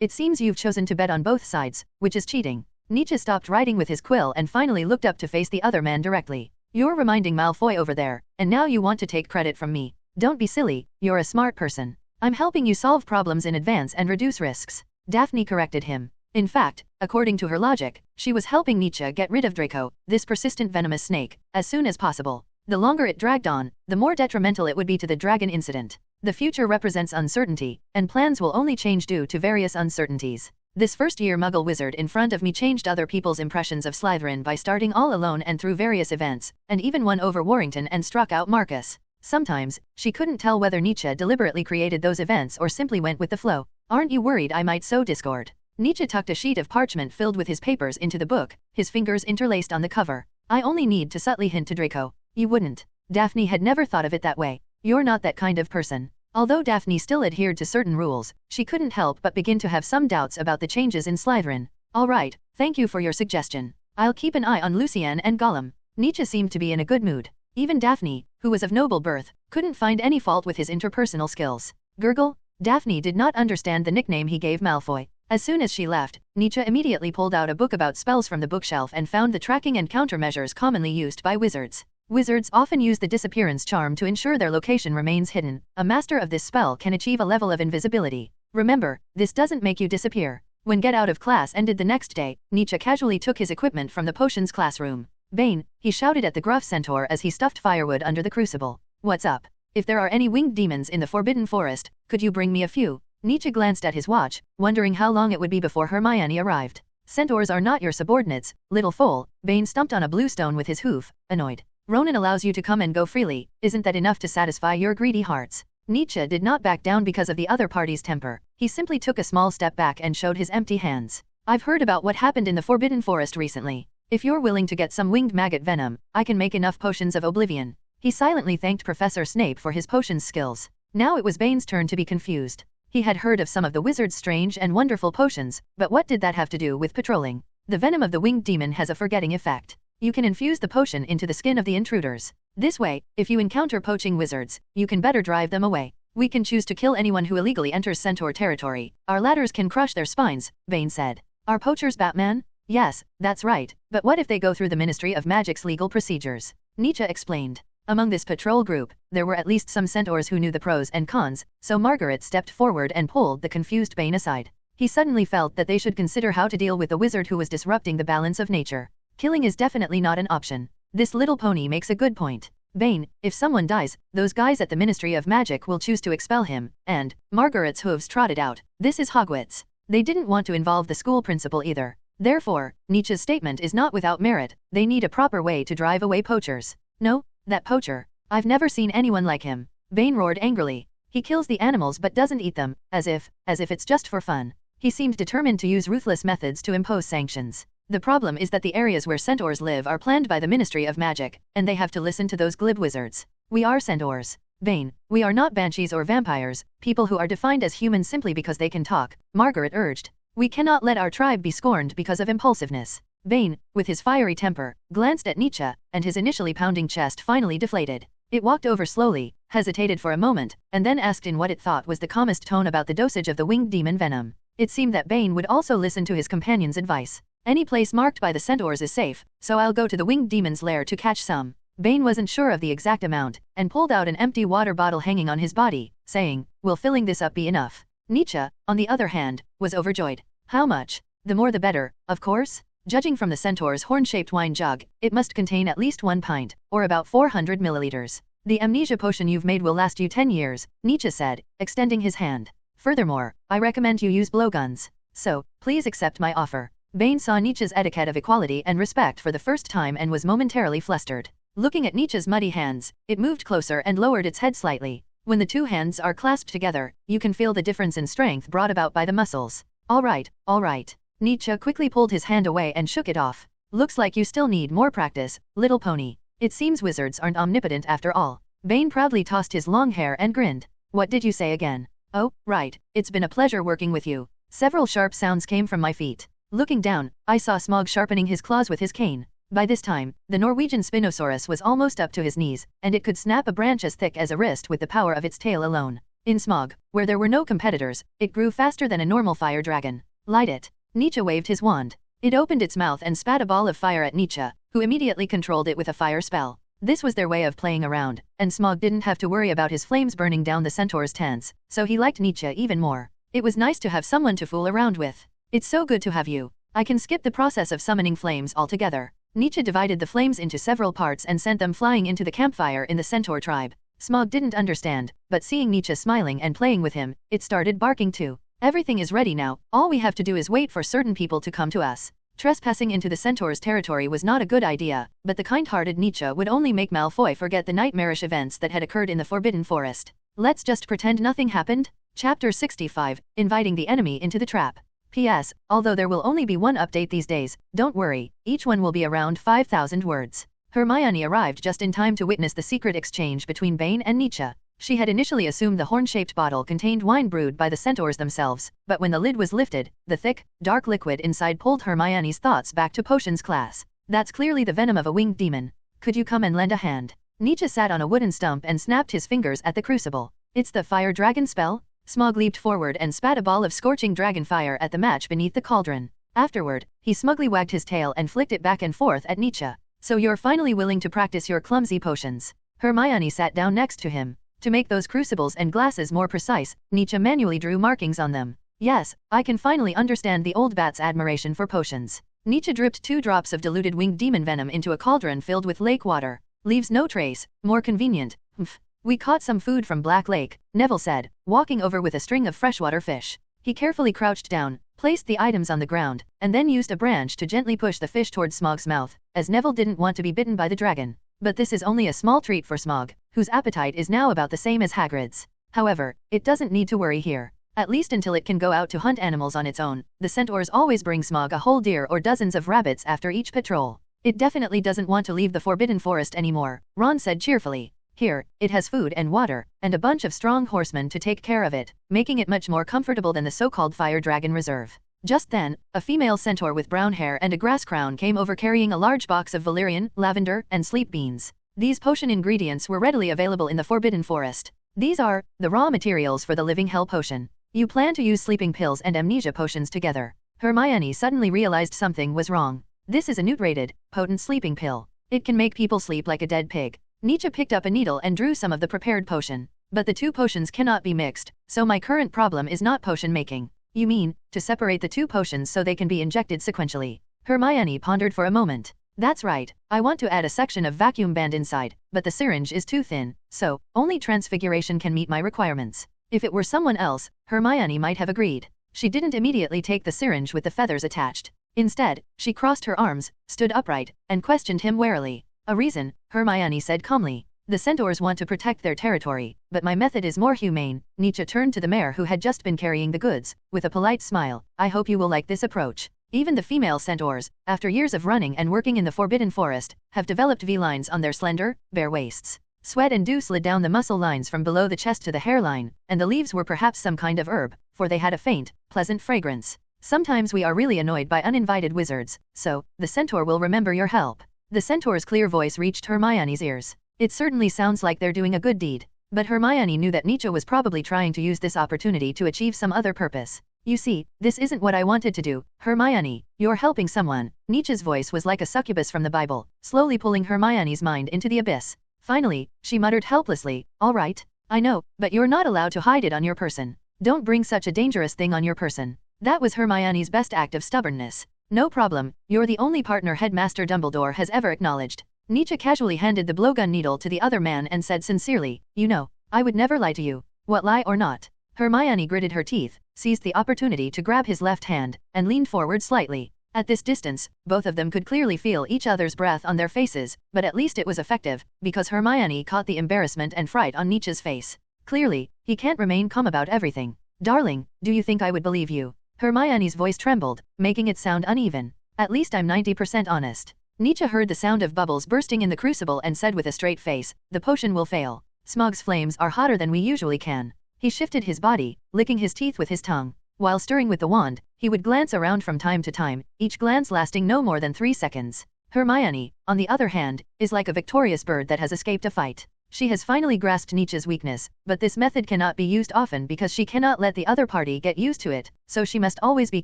It seems you've chosen to bet on both sides, which is cheating. Nietzsche stopped writing with his quill and finally looked up to face the other man directly. You're reminding Malfoy over there, and now you want to take credit from me. Don't be silly, you're a smart person. I'm helping you solve problems in advance and reduce risks. Daphne corrected him. In fact, according to her logic, she was helping Nietzsche get rid of Draco, this persistent venomous snake, as soon as possible. The longer it dragged on, the more detrimental it would be to the dragon incident. The future represents uncertainty, and plans will only change due to various uncertainties. This first-year Muggle wizard in front of me changed other people's impressions of Slytherin by starting all alone and through various events, and even won over Warrington and struck out Marcus. Sometimes, she couldn't tell whether Nietzsche deliberately created those events or simply went with the flow. Aren't you worried I might sow discord? Nietzsche tucked a sheet of parchment filled with his papers into the book, his fingers interlaced on the cover. I only need to subtly hint to Draco. You wouldn't. Daphne had never thought of it that way. You're not that kind of person. Although Daphne still adhered to certain rules, she couldn't help but begin to have some doubts about the changes in Slytherin. All right, thank you for your suggestion. I'll keep an eye on Lucienne and Gollum. Nietzsche seemed to be in a good mood. Even Daphne, who was of noble birth, couldn't find any fault with his interpersonal skills. Gurgle? Daphne did not understand the nickname he gave Malfoy. As soon as she left, Nietzsche immediately pulled out a book about spells from the bookshelf and found the tracking and countermeasures commonly used by wizards. Wizards often use the disappearance charm to ensure their location remains hidden. A master of this spell can achieve a level of invisibility. Remember, this doesn't make you disappear. When get out of class ended the next day, Nietzsche casually took his equipment from the potions classroom. Bane, he shouted at the gruff centaur as he stuffed firewood under the crucible. What's up? If there are any winged demons in the Forbidden Forest, could you bring me a few? Nietzsche glanced at his watch, wondering how long it would be before Hermione arrived. Centaurs are not your subordinates, little foal. Bane stumped on a blue stone with his hoof, annoyed. Ronan allows you to come and go freely, isn't that enough to satisfy your greedy hearts? Nietzsche did not back down because of the other party's temper. He simply took a small step back and showed his empty hands. I've heard about what happened in the Forbidden Forest recently. If you're willing to get some winged maggot venom, I can make enough potions of oblivion. He silently thanked Professor Snape for his potions skills. Now it was Bane's turn to be confused. He had heard of some of the wizard's strange and wonderful potions, but what did that have to do with patrolling? The venom of the winged demon has a forgetting effect. You can infuse the potion into the skin of the intruders. This way, if you encounter poaching wizards, you can better drive them away. We can choose to kill anyone who illegally enters centaur territory. Our ladders can crush their spines, Vane said. Are poachers Batman? Yes, that's right, but what if they go through the Ministry of Magic's legal procedures? Nietzsche explained. Among this patrol group, there were at least some centaurs who knew the pros and cons, so Margaret stepped forward and pulled the confused Bane aside. He suddenly felt that they should consider how to deal with the wizard who was disrupting the balance of nature. Killing is definitely not an option. This little pony makes a good point. Bane, if someone dies, those guys at the Ministry of Magic will choose to expel him, and Margaret's hooves trotted out. This is Hogwarts. They didn't want to involve the school principal either. Therefore, Nietzsche's statement is not without merit. They need a proper way to drive away poachers. No, that poacher. I've never seen anyone like him. Bane roared angrily. He kills the animals but doesn't eat them, as if it's just for fun. He seemed determined to use ruthless methods to impose sanctions. The problem is that the areas where centaurs live are planned by the Ministry of Magic, and they have to listen to those glib wizards. We are centaurs. Bane, we are not banshees or vampires, people who are defined as human simply because they can talk, Margaret urged. We cannot let our tribe be scorned because of impulsiveness. Bane, with his fiery temper, glanced at Nietzsche, and his initially pounding chest finally deflated. It walked over slowly, hesitated for a moment, and then asked in what it thought was the calmest tone about the dosage of the winged demon venom. It seemed that Bane would also listen to his companion's advice. Any place marked by the centaurs is safe, so I'll go to the winged demon's lair to catch some. Bane wasn't sure of the exact amount, and pulled out an empty water bottle hanging on his body, saying, "Will filling this up be enough?" Nietzsche, on the other hand, was overjoyed. How much? The more the better, of course. Judging from the centaur's horn-shaped wine jug, it must contain at least 1 pint, or about 400 milliliters. The amnesia potion you've made will last you 10 years, Nietzsche said, extending his hand. Furthermore, I recommend you use blowguns. So, please accept my offer. Bane saw Nietzsche's etiquette of equality and respect for the first time and was momentarily flustered. Looking at Nietzsche's muddy hands, it moved closer and lowered its head slightly. When the two hands are clasped together, you can feel the difference in strength brought about by the muscles. All right. Nietzsche quickly pulled his hand away and shook it off. Looks like you still need more practice, little pony. It seems wizards aren't omnipotent after all. Bane proudly tossed his long hair and grinned. What did you say again? Oh, right, it's been a pleasure working with you. Several sharp sounds came from my feet. Looking down, I saw Smog sharpening his claws with his cane. By this time, the Norwegian Spinosaurus was almost up to his knees, and it could snap a branch as thick as a wrist with the power of its tail alone. In Smog, where there were no competitors, it grew faster than a normal fire dragon. Light it. Nietzsche waved his wand. It opened its mouth and spat a ball of fire at Nietzsche, who immediately controlled it with a fire spell. This was their way of playing around, and Smog didn't have to worry about his flames burning down the centaur's tents, so he liked Nietzsche even more. It was nice to have someone to fool around with. It's so good to have you. I can skip the process of summoning flames altogether. Nietzsche divided the flames into several parts and sent them flying into the campfire in the centaur tribe. Smog didn't understand, but seeing Nietzsche smiling and playing with him, it started barking too. Everything is ready now, all we have to do is wait for certain people to come to us. Trespassing into the centaur's territory was not a good idea, but the kind-hearted Nietzsche would only make Malfoy forget the nightmarish events that had occurred in the Forbidden Forest. Let's just pretend nothing happened? Chapter 65, Inviting the Enemy into the Trap. P.S. Although there will only be one update these days, don't worry, each one will be around 5,000 words. Hermione arrived just in time to witness the secret exchange between Bane and Nietzsche. She had initially assumed the horn-shaped bottle contained wine brewed by the centaurs themselves, but when the lid was lifted, the thick, dark liquid inside pulled Hermione's thoughts back to potions class. That's clearly the venom of a winged demon. Could you come and lend a hand? Nietzsche sat on a wooden stump and snapped his fingers at the crucible. It's the fire dragon spell? Smog leaped forward and spat a ball of scorching dragon fire at the match beneath the cauldron. Afterward, he smugly wagged his tail and flicked it back and forth at Nietzsche. So you're finally willing to practice your clumsy potions. Hermione sat down next to him. To make those crucibles and glasses more precise, Nietzsche manually drew markings on them. Yes, I can finally understand the old bat's admiration for potions. Nietzsche dripped 2 drops of diluted winged demon venom into a cauldron filled with lake water. Leaves no trace, more convenient. Humph. We caught some food from Black Lake, Neville said, walking over with a string of freshwater fish. He carefully crouched down, placed the items on the ground, and then used a branch to gently push the fish towards Smog's mouth, as Neville didn't want to be bitten by the dragon. But this is only a small treat for Smog, whose appetite is now about the same as Hagrid's. However, it doesn't need to worry here. At least until it can go out to hunt animals on its own, the centaurs always bring Smog a whole deer or dozens of rabbits after each patrol. It definitely doesn't want to leave the Forbidden Forest anymore, Ron said cheerfully. Here, it has food and water, and a bunch of strong horsemen to take care of it, making it much more comfortable than the so-called Fire Dragon Reserve. Just then, a female centaur with brown hair and a grass crown came over carrying a large box of valerian, lavender, and sleep beans. These potion ingredients were readily available in the Forbidden Forest. These are the raw materials for the living hell potion. You plan to use sleeping pills and amnesia potions together. Hermione suddenly realized something was wrong. This is a newt-rated, potent sleeping pill. It can make people sleep like a dead pig. Nietzsche picked up a needle and drew some of the prepared potion. But the two potions cannot be mixed, so my current problem is not potion making. You mean, to separate the two potions so they can be injected sequentially? Hermione pondered for a moment. That's right, I want to add a section of vacuum band inside, but the syringe is too thin, so only transfiguration can meet my requirements. If it were someone else, Hermione might have agreed. She didn't immediately take the syringe with the feathers attached. Instead, she crossed her arms, stood upright, and questioned him warily. A reason, Hermione said calmly. The centaurs want to protect their territory, but my method is more humane. Nietzsche turned to the mayor who had just been carrying the goods, with a polite smile. I hope you will like this approach. Even the female centaurs, after years of running and working in the Forbidden Forest, have developed V-lines on their slender, bare waists. Sweat and dew slid down the muscle lines from below the chest to the hairline, and the leaves were perhaps some kind of herb, for they had a faint, pleasant fragrance. Sometimes we are really annoyed by uninvited wizards, so the centaur will remember your help. The centaur's clear voice reached Hermione's ears. It certainly sounds like they're doing a good deed. But Hermione knew that Nietzsche was probably trying to use this opportunity to achieve some other purpose. You see, this isn't what I wanted to do, Hermione. You're helping someone. Nietzsche's voice was like a succubus from the Bible, slowly pulling Hermione's mind into the abyss. Finally, she muttered helplessly, all right, I know, but you're not allowed to hide it on your person. Don't bring such a dangerous thing on your person. That was Hermione's best act of stubbornness. No problem, you're the only partner Headmaster Dumbledore has ever acknowledged. Nietzsche casually handed the blowgun needle to the other man and said sincerely, you know, I would never lie to you. What, lie or not? Hermione gritted her teeth, seized the opportunity to grab his left hand, and leaned forward slightly. At this distance, both of them could clearly feel each other's breath on their faces, but at least it was effective, because Hermione caught the embarrassment and fright on Nietzsche's face. Clearly, he can't remain calm about everything. Darling, do you think I would believe you? Hermione's voice trembled, making it sound uneven. At least I'm 90% honest. Nietzsche heard the sound of bubbles bursting in the crucible and said with a straight face, the potion will fail. Smog's flames are hotter than we usually can. He shifted his body, licking his teeth with his tongue. While stirring with the wand, he would glance around from time to time, each glance lasting no more than 3 seconds. Hermione, on the other hand, is like a victorious bird that has escaped a fight. She has finally grasped Nietzsche's weakness, but this method cannot be used often because she cannot let the other party get used to it, so she must always be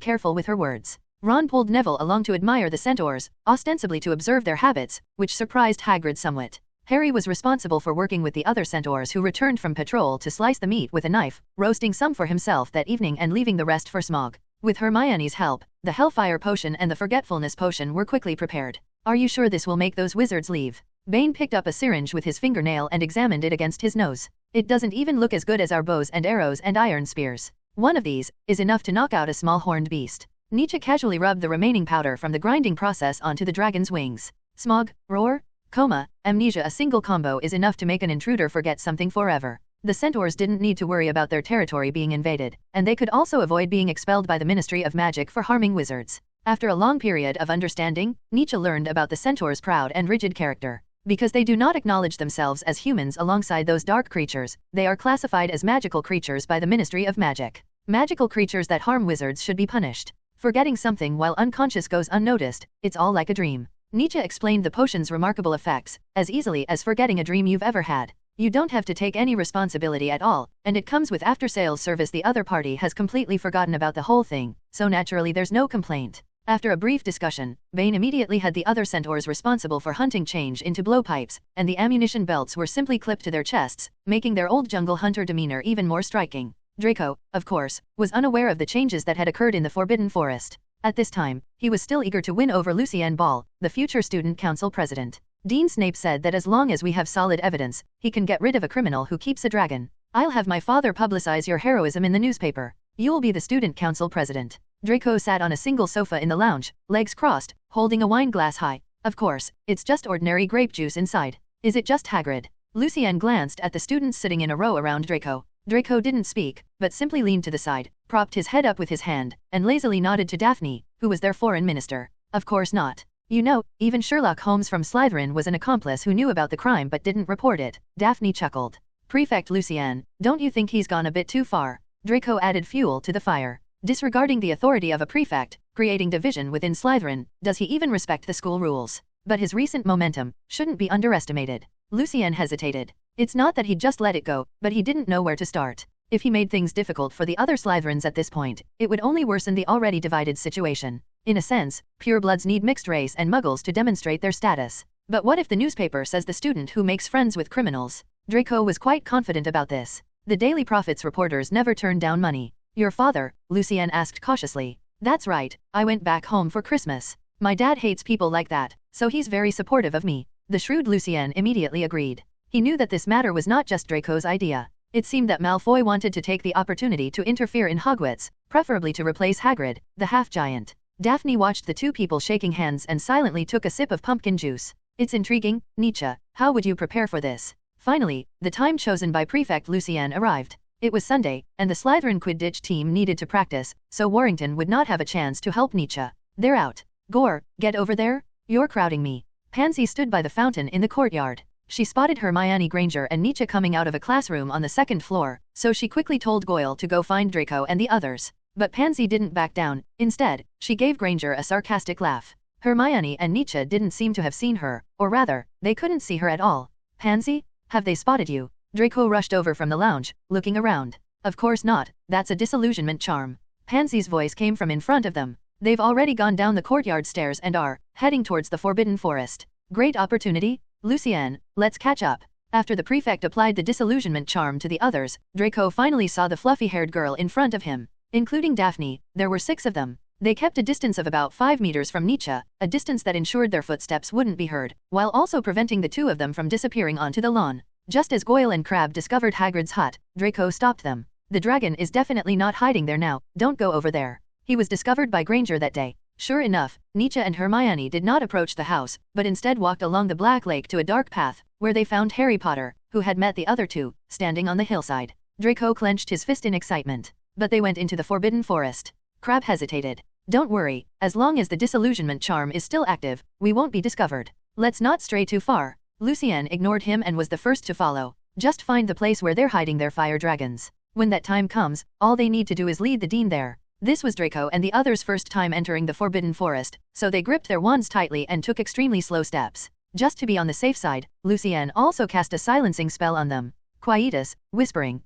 careful with her words. Ron pulled Neville along to admire the centaurs, ostensibly to observe their habits, which surprised Hagrid somewhat. Harry was responsible for working with the other centaurs who returned from patrol to slice the meat with a knife, roasting some for himself that evening and leaving the rest for Smog. With Hermione's help, the Hellfire Potion and the Forgetfulness Potion were quickly prepared. Are you sure this will make those wizards leave? Bane picked up a syringe with his fingernail and examined it against his nose. It doesn't even look as good as our bows and arrows and iron spears. One of these is enough to knock out a small horned beast. Nietzsche casually rubbed the remaining powder from the grinding process onto the dragon's wings. Smog, roar, coma, amnesia. A single combo is enough to make an intruder forget something forever. The centaurs didn't need to worry about their territory being invaded, and they could also avoid being expelled by the Ministry of Magic for harming wizards. After a long period of understanding, Nietzsche learned about the centaurs' proud and rigid character. Because they do not acknowledge themselves as humans alongside those dark creatures, they are classified as magical creatures by the Ministry of Magic. Magical creatures that harm wizards should be punished. Forgetting something while unconscious goes unnoticed, it's all like a dream. Nietzsche explained the potion's remarkable effects, as easily as forgetting a dream you've ever had. You don't have to take any responsibility at all, and it comes with after-sales service. The other party has completely forgotten about the whole thing, so naturally there's no complaint. After a brief discussion, Bane immediately had the other centaurs responsible for hunting change into blowpipes, and the ammunition belts were simply clipped to their chests, making their old jungle hunter demeanor even more striking. Draco, of course, was unaware of the changes that had occurred in the Forbidden Forest. At this time, he was still eager to win over Lucienne Ball, the future student council president. Dean Snape said that as long as we have solid evidence, he can get rid of a criminal who keeps a dragon. I'll have my father publicize your heroism in the newspaper. You'll be the student council president. Draco sat on a single sofa in the lounge, legs crossed, holding a wine glass high. Of course, it's just ordinary grape juice inside. Is it just Hagrid? Lucienne glanced at the students sitting in a row around Draco. Draco didn't speak, but simply leaned to the side, propped his head up with his hand, and lazily nodded to Daphne, who was their foreign minister. Of course not. You know, even Sherlock Holmes from Slytherin was an accomplice who knew about the crime but didn't report it. Daphne chuckled. Prefect Lucienne, don't you think he's gone a bit too far? Draco added fuel to the fire. disregarding the authority of a prefect, creating division within Slytherin. Does he even respect the school rules? But his recent momentum shouldn't be underestimated. Lucien hesitated. It's not that he'd just let it go, but he didn't know where to start. If he made things difficult for the other Slytherins at this point, it would only worsen the already divided situation. In a sense, purebloods need mixed race and muggles to demonstrate their status. But what if the newspaper says the student who makes friends with criminals? Draco was quite confident about this. The Daily Prophet's reporters never turned down money. Your father? Lucien asked cautiously. That's right, I went back home for Christmas. My dad hates people like that, so he's very supportive of me. The shrewd Lucien immediately agreed. He knew that this matter was not just Draco's idea. It seemed that Malfoy wanted to take the opportunity to interfere in Hogwarts, preferably to replace Hagrid, the half-giant. Daphne watched the two people shaking hands and silently took a sip of pumpkin juice. It's intriguing, Nietzsche. How would you prepare for this? Finally, the time chosen by Prefect Lucien arrived. It was Sunday, and the Slytherin Quidditch team needed to practice, so Warrington would not have a chance to help Nietzsche. They're out. Gore, get over there. You're crowding me. Pansy stood by the fountain in the courtyard. She spotted Hermione Granger and Nietzsche coming out of a classroom on the second floor, so she quickly told Goyle to go find Draco and the others. But Pansy didn't back down. Instead, she gave Granger a sarcastic laugh. Hermione and Nietzsche didn't seem to have seen her, or rather, they couldn't see her at all. Pansy? Have they spotted you? Draco rushed over from the lounge, looking around. Of course not, that's a disillusionment charm. Pansy's voice came from in front of them. They've already gone down the courtyard stairs and are heading towards the Forbidden Forest. Great opportunity? Lucien, let's catch up. After the prefect applied the disillusionment charm to the others, Draco finally saw the fluffy-haired girl in front of him. Including Daphne, there were 6 of them. They kept a distance of about 5 meters from Nietzsche, a distance that ensured their footsteps wouldn't be heard, while also preventing the 2 of them from disappearing onto the lawn. Just as Goyle and Crabbe discovered Hagrid's hut, Draco stopped them. The dragon is definitely not hiding there now, don't go over there. He was discovered by Granger that day. Sure enough, Nietzsche and Hermione did not approach the house, but instead walked along the Black Lake to a dark path, where they found Harry Potter, who had met the other 2, standing on the hillside. Draco clenched his fist in excitement. But they went into the Forbidden Forest. Crabbe hesitated. Don't worry, as long as the disillusionment charm is still active, we won't be discovered. Let's not stray too far. Lucien ignored him and was the first to follow. Just find the place where they're hiding their fire dragons. When that time comes, all they need to do is lead the dean there. This was Draco and the others' first time entering the Forbidden Forest, so they gripped their wands tightly and took extremely slow steps. Just to be on the safe side, Lucien also cast a silencing spell on them. Quietus, whispering, ...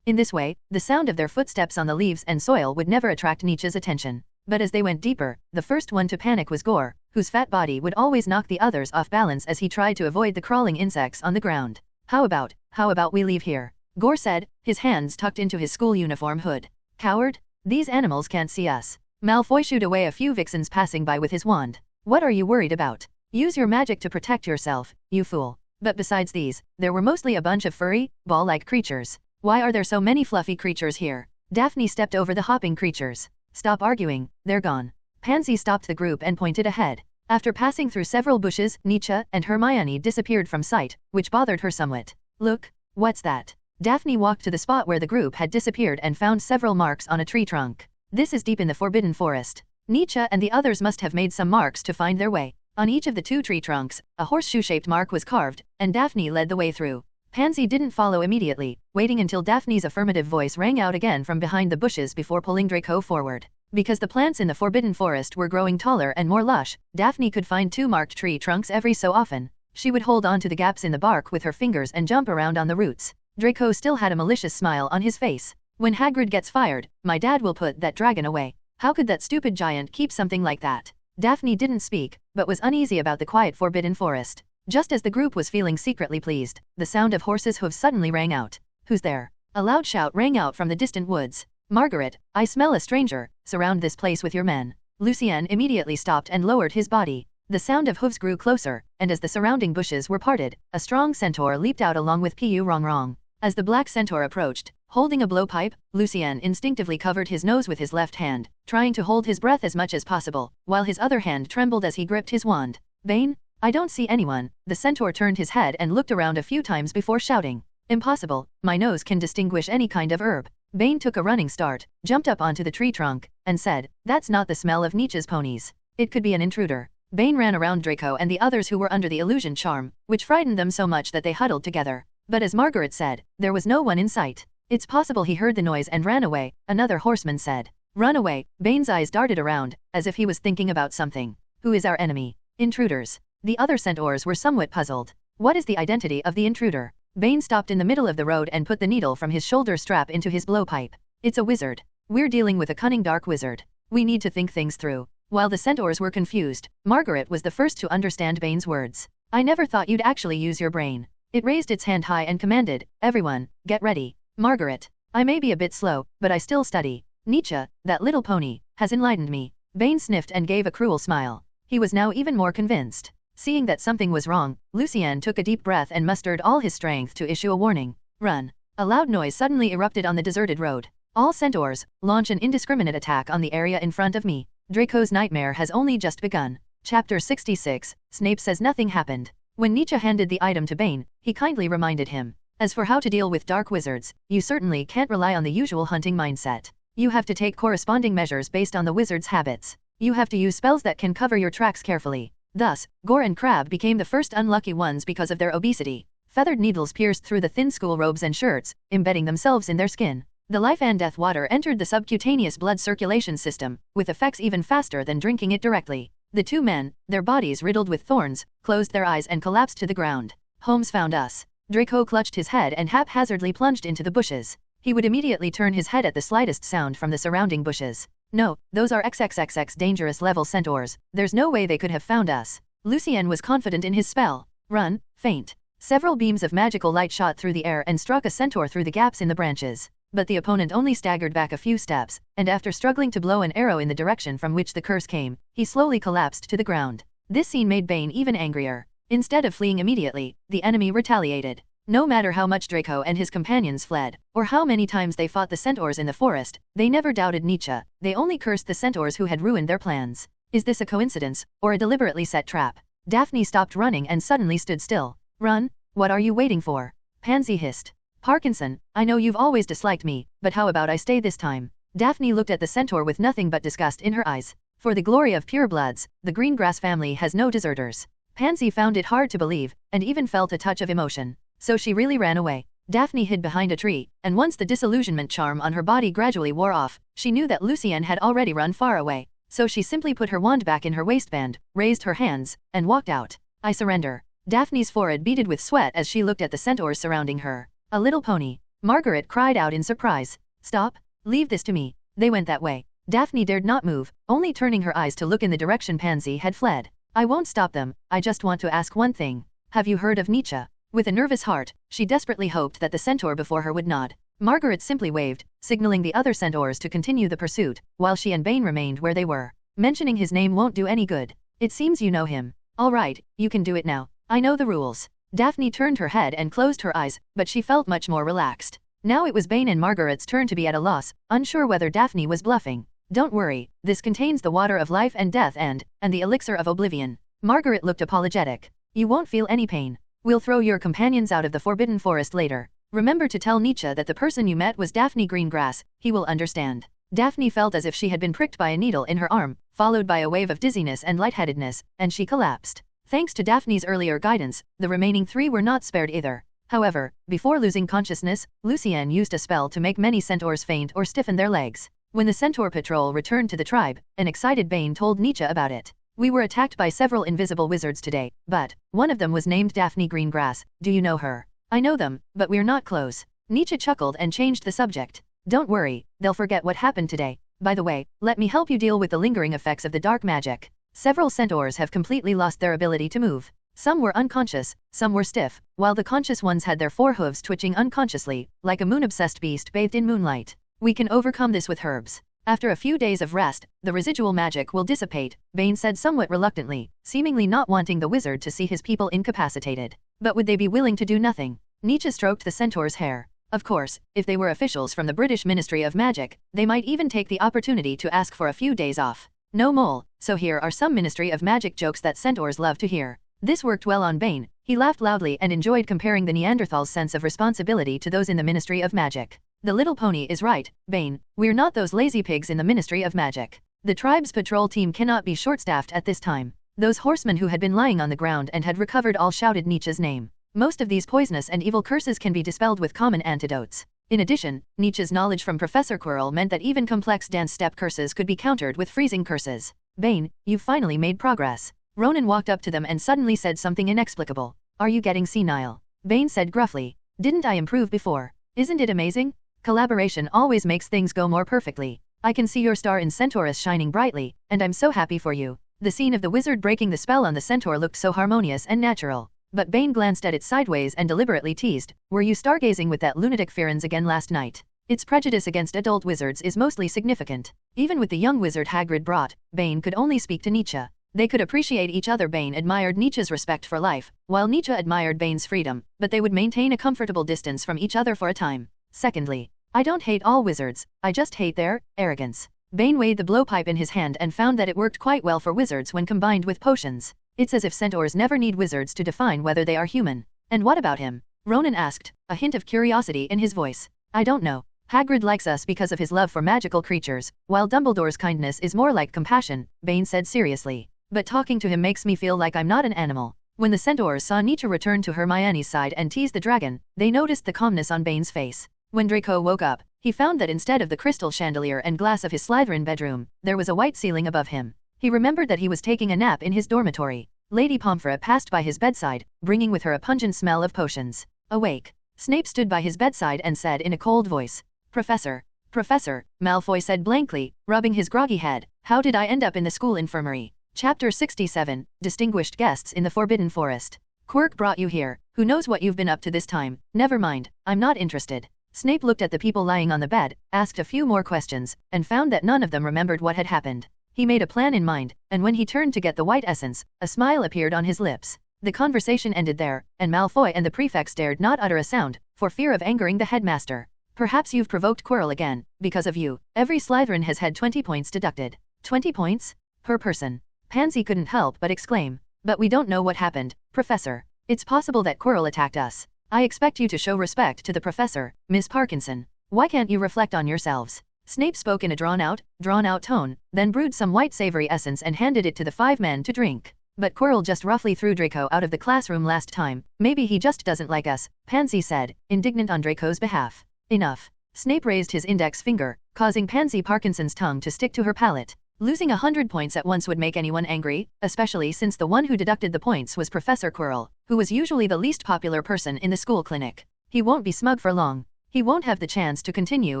In this way, the sound of their footsteps on the leaves and soil would never attract Nietzsche's attention. But as they went deeper, the first one to panic was Gore, whose fat body would always knock the others off balance as he tried to avoid the crawling insects on the ground. How about we leave here? Gore said, his hands tucked into his school uniform hood. Coward? These animals can't see us. Malfoy shooed away a few vixens passing by with his wand. What are you worried about? Use your magic to protect yourself, you fool. But besides these, there were mostly a bunch of furry, ball-like creatures. Why are there so many fluffy creatures here? Daphne stepped over the hopping creatures. Stop arguing, they're gone. Pansy stopped the group and pointed ahead. After passing through several bushes, Nietzsche and Hermione disappeared from sight, which bothered her somewhat. Look, what's that? Daphne walked to the spot where the group had disappeared and found several marks on a tree trunk. This is deep in the Forbidden Forest. Nietzsche and the others must have made some marks to find their way. On each of the 2 tree trunks, a horseshoe-shaped mark was carved, and Daphne led the way through. Pansy didn't follow immediately, waiting until Daphne's affirmative voice rang out again from behind the bushes before pulling Draco forward. Because the plants in the Forbidden Forest were growing taller and more lush, Daphne could find 2 marked tree trunks every so often. She would hold on to the gaps in the bark with her fingers and jump around on the roots. Draco still had a malicious smile on his face. When Hagrid gets fired, my dad will put that dragon away. How could that stupid giant keep something like that? Daphne didn't speak, but was uneasy about the quiet Forbidden Forest. Just as the group was feeling secretly pleased, the sound of horses' hooves suddenly rang out. Who's there? A loud shout rang out from the distant woods. Margaret, I smell a stranger. Surround this place with your men. Lucien immediately stopped and lowered his body. The sound of hooves grew closer, and as the surrounding bushes were parted, a strong centaur leaped out along with Pu Rongrong. As the black centaur approached, holding a blowpipe, Lucien instinctively covered his nose with his left hand, trying to hold his breath as much as possible, while his other hand trembled as he gripped his wand. Bane? I don't see anyone. The centaur turned his head and looked around a few times before shouting. Impossible, my nose can distinguish any kind of herb. Bane took a running start, jumped up onto the tree trunk, and said, that's not the smell of Nietzsche's ponies. It could be an intruder. Bane ran around Draco and the others who were under the illusion charm, which frightened them so much that they huddled together. But as Margaret said, there was no one in sight. It's possible he heard the noise and ran away, another horseman said. Run away. Bane's eyes darted around, as if he was thinking about something. Who is our enemy? Intruders. The other centaurs were somewhat puzzled. What is the identity of the intruder? Bane stopped in the middle of the road and put the needle from his shoulder strap into his blowpipe. It's a wizard. We're dealing with a cunning dark wizard. We need to think things through. While the centaurs were confused, Margaret was the first to understand Bane's words. I never thought you'd actually use your brain. It raised its hand high and commanded, everyone, get ready. Margaret. I may be a bit slow, but I still study. Nietzsche, that little pony, has enlightened me. Bane sniffed and gave a cruel smile. He was now even more convinced. Seeing that something was wrong, Lucien took a deep breath and mustered all his strength to issue a warning. Run. A loud noise suddenly erupted on the deserted road. All centaurs, launch an indiscriminate attack on the area in front of me. Draco's nightmare has only just begun. Chapter 66, Snape says nothing happened. When Nietzsche handed the item to Bane, he kindly reminded him. As for how to deal with dark wizards, you certainly can't rely on the usual hunting mindset. You have to take corresponding measures based on the wizard's habits. You have to use spells that can cover your tracks carefully. Thus, Gore and Crab became the first unlucky ones because of their obesity. Feathered needles pierced through the thin school robes and shirts, embedding themselves in their skin. The life and death water entered the subcutaneous blood circulation system, with effects even faster than drinking it directly. The two men, their bodies riddled with thorns, closed their eyes and collapsed to the ground. Holmes found us. Draco clutched his head and haphazardly plunged into the bushes. He would immediately turn his head at the slightest sound from the surrounding bushes. No, those are XXXX dangerous level centaurs. There's no way they could have found us. Lucien was confident in his spell. Run, faint. Several beams of magical light shot through the air and struck a centaur through the gaps in the branches. But the opponent only staggered back a few steps, and after struggling to blow an arrow in the direction from which the curse came, he slowly collapsed to the ground. This scene made Bane even angrier. Instead of fleeing immediately, the enemy retaliated. No matter how much Draco and his companions fled, or how many times they fought the centaurs in the forest, they never doubted Nietzsche. They only cursed the centaurs who had ruined their plans. Is this a coincidence, or a deliberately set trap? Daphne stopped running and suddenly stood still. Run? What are you waiting for? Pansy hissed. Parkinson, I know you've always disliked me, but how about I stay this time? Daphne looked at the centaur with nothing but disgust in her eyes. For the glory of purebloods, the Greengrass family has no deserters. Pansy found it hard to believe, and even felt a touch of emotion. So she really ran away. Daphne hid behind a tree, and once the disillusionment charm on her body gradually wore off, she knew that Lucien had already run far away. So she simply put her wand back in her waistband, raised her hands, and walked out. I surrender. Daphne's forehead beaded with sweat as she looked at the centaurs surrounding her. A little pony. Margaret cried out in surprise. Stop. Leave this to me. They went that way. Daphne dared not move, only turning her eyes to look in the direction Pansy had fled. I won't stop them, I just want to ask one thing. Have you heard of Nietzsche? With a nervous heart, she desperately hoped that the centaur before her would nod. Margaret simply waved, signaling the other centaurs to continue the pursuit, while she and Bane remained where they were. Mentioning his name won't do any good. It seems you know him. All right, you can do it now. I know the rules. Daphne turned her head and closed her eyes, but she felt much more relaxed. Now it was Bane and Margaret's turn to be at a loss, unsure whether Daphne was bluffing. Don't worry, this contains the water of life and death and the elixir of oblivion. Margaret looked apologetic. You won't feel any pain. We'll throw your companions out of the Forbidden Forest later. Remember to tell Nietzsche that the person you met was Daphne Greengrass, he will understand. Daphne felt as if she had been pricked by a needle in her arm, followed by a wave of dizziness and lightheadedness, and she collapsed. Thanks to Daphne's earlier guidance, the remaining three were not spared either. However, before losing consciousness, Lucien used a spell to make many centaurs faint or stiffen their legs. When the centaur patrol returned to the tribe, an excited Bane told Nietzsche about it. We were attacked by several invisible wizards today, but one of them was named Daphne Greengrass. Do you know her? I know them, but we're not close. Nietzsche chuckled and changed the subject. Don't worry, they'll forget what happened today. By the way, let me help you deal with the lingering effects of the dark magic. Several centaurs have completely lost their ability to move. Some were unconscious, some were stiff, while the conscious ones had their forehooves twitching unconsciously, like a moon-obsessed beast bathed in moonlight. We can overcome this with herbs. After a few days of rest, the residual magic will dissipate, Bane said somewhat reluctantly, seemingly not wanting the wizard to see his people incapacitated. But would they be willing to do nothing? Nietzsche stroked the centaur's hair. Of course, if they were officials from the British Ministry of Magic, they might even take the opportunity to ask for a few days off. No mole, so here are some Ministry of Magic jokes that centaurs love to hear. This worked well on Bane. He laughed loudly and enjoyed comparing the Neanderthal's sense of responsibility to those in the Ministry of Magic. The little pony is right, Bane. We're not those lazy pigs in the Ministry of Magic. The tribe's patrol team cannot be short-staffed at this time. Those horsemen who had been lying on the ground and had recovered all shouted Nietzsche's name. Most of these poisonous and evil curses can be dispelled with common antidotes. In addition, Nietzsche's knowledge from Professor Quirrell meant that even complex dance step curses could be countered with freezing curses. Bane, you've finally made progress. Ronan walked up to them and suddenly said something inexplicable. Are you getting senile? Bane said gruffly. Didn't I improve before? Isn't it amazing? Collaboration always makes things go more perfectly. I can see your star in Centaurus shining brightly, and I'm so happy for you. The scene of the wizard breaking the spell on the centaur looked so harmonious and natural. But Bane glanced at it sideways and deliberately teased, were you stargazing with that lunatic Firenze again last night? Its prejudice against adult wizards is mostly significant. Even with the young wizard Hagrid brought, Bane could only speak to Nietzsche. They could appreciate each other. Bane admired Nietzsche's respect for life, while Nietzsche admired Bane's freedom, but they would maintain a comfortable distance from each other for a time. Secondly, I don't hate all wizards, I just hate their arrogance. Bane weighed the blowpipe in his hand and found that it worked quite well for wizards when combined with potions. It's as if centaurs never need wizards to define whether they are human. And what about him? Ronan asked, a hint of curiosity in his voice. I don't know. Hagrid likes us because of his love for magical creatures, while Dumbledore's kindness is more like compassion, Bane said seriously. But talking to him makes me feel like I'm not an animal. When the centaurs saw Nietzsche return to Hermione's side and tease the dragon, they noticed the calmness on Bane's face. When Draco woke up, he found that instead of the crystal chandelier and glass of his Slytherin bedroom, there was a white ceiling above him. He remembered that he was taking a nap in his dormitory. Lady Pomfrey passed by his bedside, bringing with her a pungent smell of potions. Awake. Snape stood by his bedside and said in a cold voice, Professor. Professor, Malfoy said blankly, rubbing his groggy head, how did I end up in the school infirmary? Chapter 67, Distinguished Guests in the Forbidden Forest. Quirk brought you here, who knows what you've been up to this time, never mind, I'm not interested. Snape looked at the people lying on the bed, asked a few more questions, and found that none of them remembered what had happened. He made a plan in mind, and when he turned to get the white essence, a smile appeared on his lips. The conversation ended there, and Malfoy and the prefects dared not utter a sound, for fear of angering the headmaster. Perhaps you've provoked Quirrell again, because of you, every Slytherin has had 20 points deducted. 20 points? Per person. Pansy couldn't help but exclaim. But we don't know what happened, Professor. It's possible that Quirrell attacked us. I expect you to show respect to the Professor, Miss Parkinson. Why can't you reflect on yourselves? Snape spoke in a drawn-out tone, then brewed some white savory essence and handed it to the 5 men to drink. But Quirrell just roughly threw Draco out of the classroom last time. Maybe he just doesn't like us, Pansy said, indignant on Draco's behalf. Enough. Snape raised his index finger, causing Pansy Parkinson's tongue to stick to her palate. Losing 100 points at once would make anyone angry, especially since the one who deducted the points was Professor Quirrell, who was usually the least popular person in the school clinic. He won't be smug for long. He won't have the chance to continue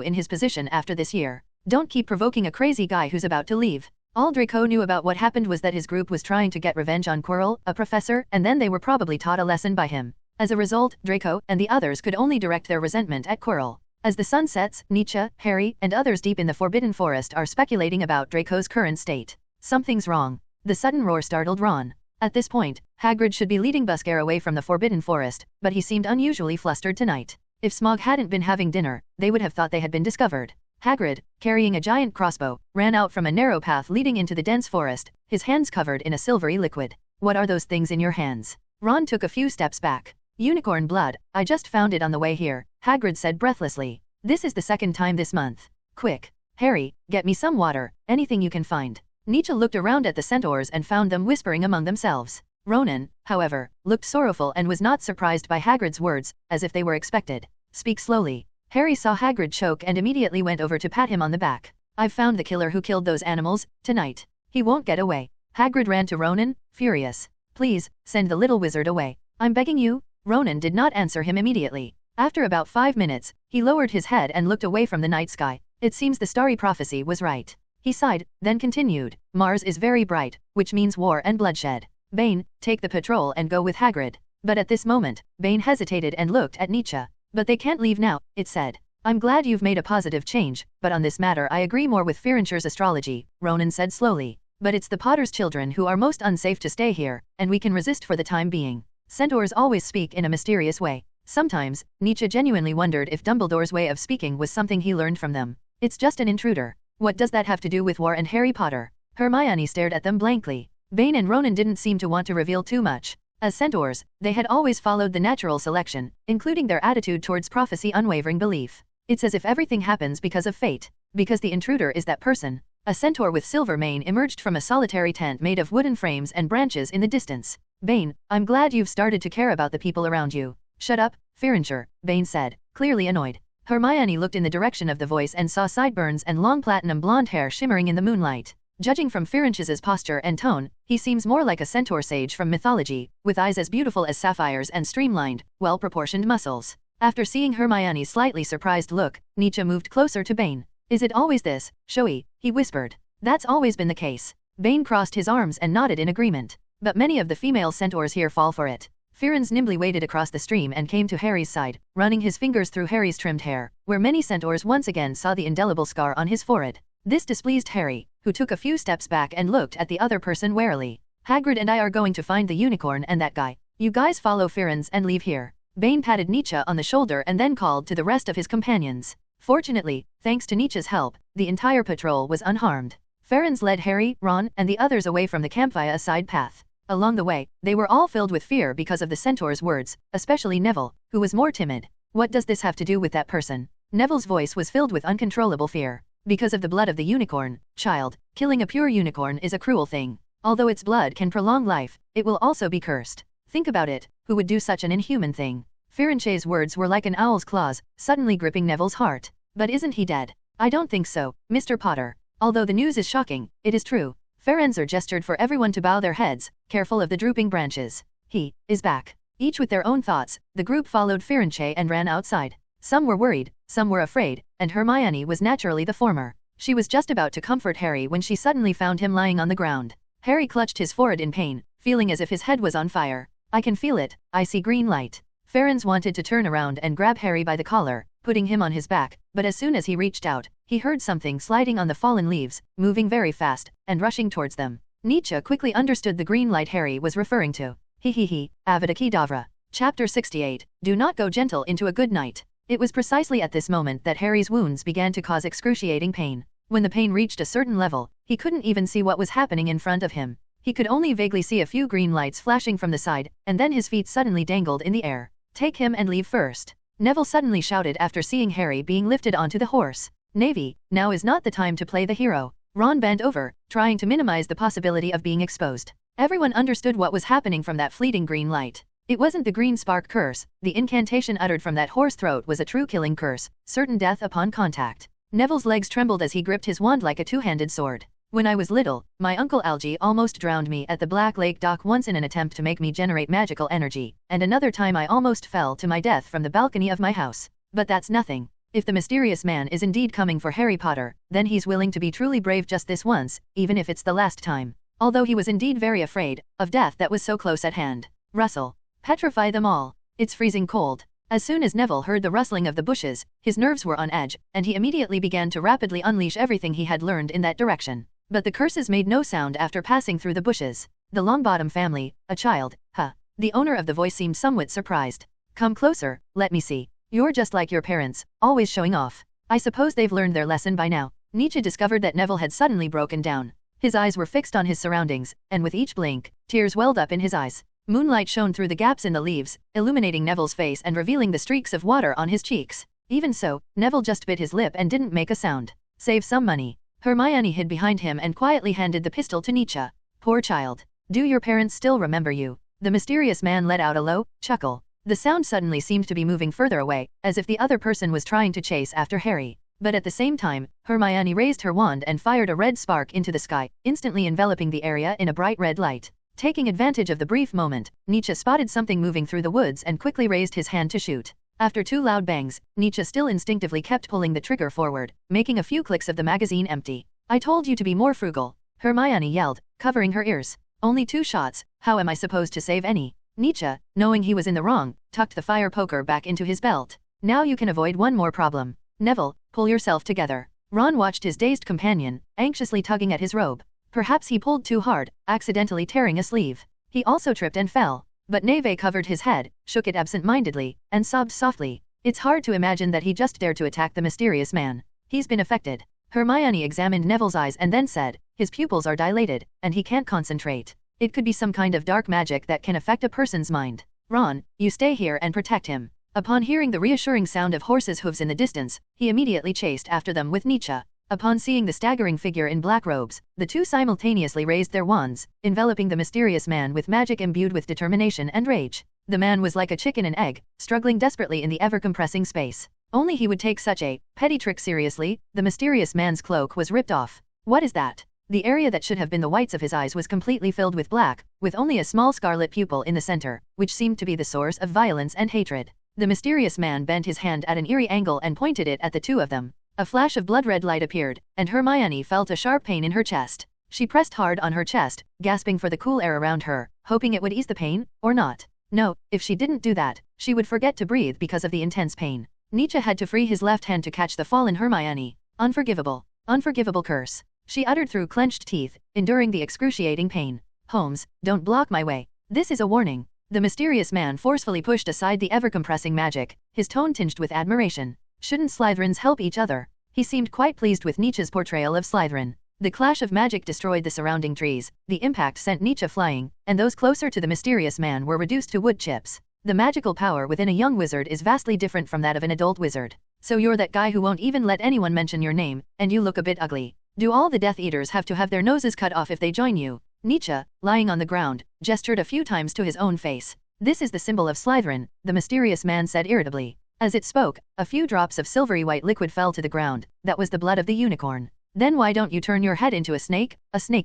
in his position after this year. Don't keep provoking a crazy guy who's about to leave. All Draco knew about what happened was that his group was trying to get revenge on Quirrell, a professor, and then they were probably taught a lesson by him. As a result, Draco and the others could only direct their resentment at Quirrell. As the sun sets, Nietzsche, Harry, and others deep in the Forbidden Forest are speculating about Draco's current state. Something's wrong. The sudden roar startled Ron. At this point, Hagrid should be leading Buskare away from the Forbidden Forest, but he seemed unusually flustered tonight. If Smog hadn't been having dinner, they would have thought they had been discovered. Hagrid, carrying a giant crossbow, ran out from a narrow path leading into the dense forest, his hands covered in a silvery liquid. What are those things in your hands? Ron took a few steps back. Unicorn blood, I just found it on the way here, Hagrid said breathlessly. This is the 2nd time this month. Quick. Harry, get me some water, anything you can find. Nietzsche looked around at the centaurs and found them whispering among themselves. Ronan, however, looked sorrowful and was not surprised by Hagrid's words, as if they were expected. Speak slowly. Harry saw Hagrid choke and immediately went over to pat him on the back. I've found the killer who killed those animals, tonight. He won't get away. Hagrid ran to Ronan, furious. Please, send the little wizard away. I'm begging you. Ronan did not answer him immediately. After about 5 minutes, he lowered his head and looked away from the night sky. It seems the starry prophecy was right. He sighed, then continued. Mars is very bright, which means war and bloodshed. Bane, take the patrol and go with Hagrid. But at this moment, Bane hesitated and looked at Nietzsche. But they can't leave now, it said. I'm glad you've made a positive change, but on this matter I agree more with Firenze's astrology, Ronan said slowly. But it's the Potter's children who are most unsafe to stay here, and we can resist for the time being. Centaurs always speak in a mysterious way. Sometimes, Nietzsche genuinely wondered if Dumbledore's way of speaking was something he learned from them. It's just an intruder. What does that have to do with war and Harry Potter? Hermione stared at them blankly. Bane and Ronan didn't seem to want to reveal too much. As centaurs, they had always followed the natural selection, including their attitude towards prophecy unwavering belief. It's as if everything happens because of fate. Because the intruder is that person. A centaur with silver mane emerged from a solitary tent made of wooden frames and branches in the distance. Bane, I'm glad you've started to care about the people around you. Shut up, Firenze, Bane said, clearly annoyed. Hermione looked in the direction of the voice and saw sideburns and long platinum blonde hair shimmering in the moonlight. Judging from Ferencz's posture and tone, he seems more like a centaur sage from mythology, with eyes as beautiful as sapphires and streamlined, well-proportioned muscles. After seeing Hermione's slightly surprised look, Nietzsche moved closer to Bane. Is it always this, showy? He whispered. That's always been the case. Bane crossed his arms and nodded in agreement. But many of the female centaurs here fall for it. Ferenc nimbly waded across the stream and came to Harry's side, running his fingers through Harry's trimmed hair, where many centaurs once again saw the indelible scar on his forehead. This displeased Harry, who took a few steps back and looked at the other person warily. Hagrid and I are going to find the unicorn and that guy. You guys follow Ferenc and leave here. Bane patted Nietzsche on the shoulder and then called to the rest of his companions. Fortunately, thanks to Nietzsche's help, the entire patrol was unharmed. Ferenc led Harry, Ron, and the others away from the campfire a side path. Along the way, they were all filled with fear because of the centaur's words, especially Neville, who was more timid. What does this have to do with that person? Neville's voice was filled with uncontrollable fear. Because of the blood of the unicorn, child, killing a pure unicorn is a cruel thing. Although its blood can prolong life, it will also be cursed. Think about it, who would do such an inhuman thing? Ferencz's words were like an owl's claws, suddenly gripping Neville's heart. But isn't he dead? I don't think so, Mr. Potter. Although the news is shocking, it is true. Ferenc gestured for everyone to bow their heads, careful of the drooping branches. He is back. Each with their own thoughts, the group followed Ferenc and ran outside. Some were worried, some were afraid, and Hermione was naturally the former. She was just about to comfort Harry when she suddenly found him lying on the ground. Harry clutched his forehead in pain, feeling as if his head was on fire. I can feel it, I see green light. Ferenc wanted to turn around and grab Harry by the collar, putting him on his back, but as soon as he reached out, he heard something sliding on the fallen leaves, moving very fast, and rushing towards them. Nietzsche quickly understood the green light Harry was referring to. He, Avada Kedavra. Chapter 68, Do Not Go Gentle into a Good Night. It was precisely at this moment that Harry's wounds began to cause excruciating pain. When the pain reached a certain level, he couldn't even see what was happening in front of him. He could only vaguely see a few green lights flashing from the side, and then his feet suddenly dangled in the air. Take him and leave first. Neville suddenly shouted after seeing Harry being lifted onto the horse. Navy, now is not the time to play the hero. Ron bent over, trying to minimize the possibility of being exposed. Everyone understood what was happening from that fleeting green light. It wasn't the green spark curse, the incantation uttered from that horse throat was a true killing curse, certain death upon contact. Neville's legs trembled as he gripped his wand like a two-handed sword. When I was little, my uncle Algie almost drowned me at the Black Lake dock once in an attempt to make me generate magical energy, and another time I almost fell to my death from the balcony of my house. But that's nothing. If the mysterious man is indeed coming for Harry Potter, then he's willing to be truly brave just this once, even if it's the last time. Although he was indeed very afraid of death that was so close at hand. Rustle. Petrify them all. It's freezing cold. As soon as Neville heard the rustling of the bushes, his nerves were on edge, and he immediately began to rapidly unleash everything he had learned in that direction. But the curses made no sound after passing through the bushes. The Longbottom family, a child, huh? The owner of the voice seemed somewhat surprised. Come closer, let me see. You're just like your parents, always showing off. I suppose they've learned their lesson by now. Nietzsche discovered that Neville had suddenly broken down. His eyes were fixed on his surroundings, and with each blink, tears welled up in his eyes. Moonlight shone through the gaps in the leaves, illuminating Neville's face and revealing the streaks of water on his cheeks. Even so, Neville just bit his lip and didn't make a sound. Save some money. Hermione hid behind him and quietly handed the pistol to Nietzsche. Poor child. Do your parents still remember you? The mysterious man let out a low chuckle. The sound suddenly seemed to be moving further away, as if the other person was trying to chase after Harry. But at the same time, Hermione raised her wand and fired a red spark into the sky, instantly enveloping the area in a bright red light. Taking advantage of the brief moment, Nietzsche spotted something moving through the woods and quickly raised his hand to shoot. After two loud bangs, Nietzsche still instinctively kept pulling the trigger forward, making a few clicks of the magazine empty. I told you to be more frugal, Hermione yelled, covering her ears. Only 2 shots, how am I supposed to save any? Nietzsche, knowing he was in the wrong, tucked the fire poker back into his belt. Now you can avoid one more problem. Neville, pull yourself together. Ron watched his dazed companion, anxiously tugging at his robe. Perhaps he pulled too hard, accidentally tearing a sleeve. He also tripped and fell. But Neve covered his head, shook it absent-mindedly, and sobbed softly. It's hard to imagine that he just dared to attack the mysterious man. He's been affected. Hermione examined Neville's eyes and then said, his pupils are dilated, and he can't concentrate. It could be some kind of dark magic that can affect a person's mind. Ron, you stay here and protect him. Upon hearing the reassuring sound of horses' hooves in the distance, he immediately chased after them with Nietzsche. Upon seeing the staggering figure in black robes, the two simultaneously raised their wands, enveloping the mysterious man with magic imbued with determination and rage. The man was like a chicken and egg, struggling desperately in the ever-compressing space. Only he would take such a petty trick seriously. The mysterious man's cloak was ripped off. What is that? The area that should have been the whites of his eyes was completely filled with black, with only a small scarlet pupil in the center, which seemed to be the source of violence and hatred. The mysterious man bent his hand at an eerie angle and pointed it at the two of them. A flash of blood-red light appeared, and Hermione felt a sharp pain in her chest. She pressed hard on her chest, gasping for the cool air around her, hoping it would ease the pain, or not. No, if she didn't do that, she would forget to breathe because of the intense pain. Nietzsche had to free his left hand to catch the fallen Hermione. Unforgivable. Unforgivable curse. She uttered through clenched teeth, enduring the excruciating pain. Holmes, don't block my way. This is a warning. The mysterious man forcefully pushed aside the ever-compressing magic, his tone tinged with admiration. Shouldn't Slytherins help each other? He seemed quite pleased with Nietzsche's portrayal of Slytherin. The clash of magic destroyed the surrounding trees, the impact sent Nietzsche flying, and those closer to the mysterious man were reduced to wood chips. The magical power within a young wizard is vastly different from that of an adult wizard. So you're that guy who won't even let anyone mention your name, and you look a bit ugly. Do all the Death Eaters have to have their noses cut off if they join you? Nietzsche, lying on the ground, gestured a few times to his own face. This is the symbol of Slytherin, the mysterious man said irritably. As it spoke, a few drops of silvery white liquid fell to the ground. That was the blood of the unicorn. Then why don't you turn your head into a snake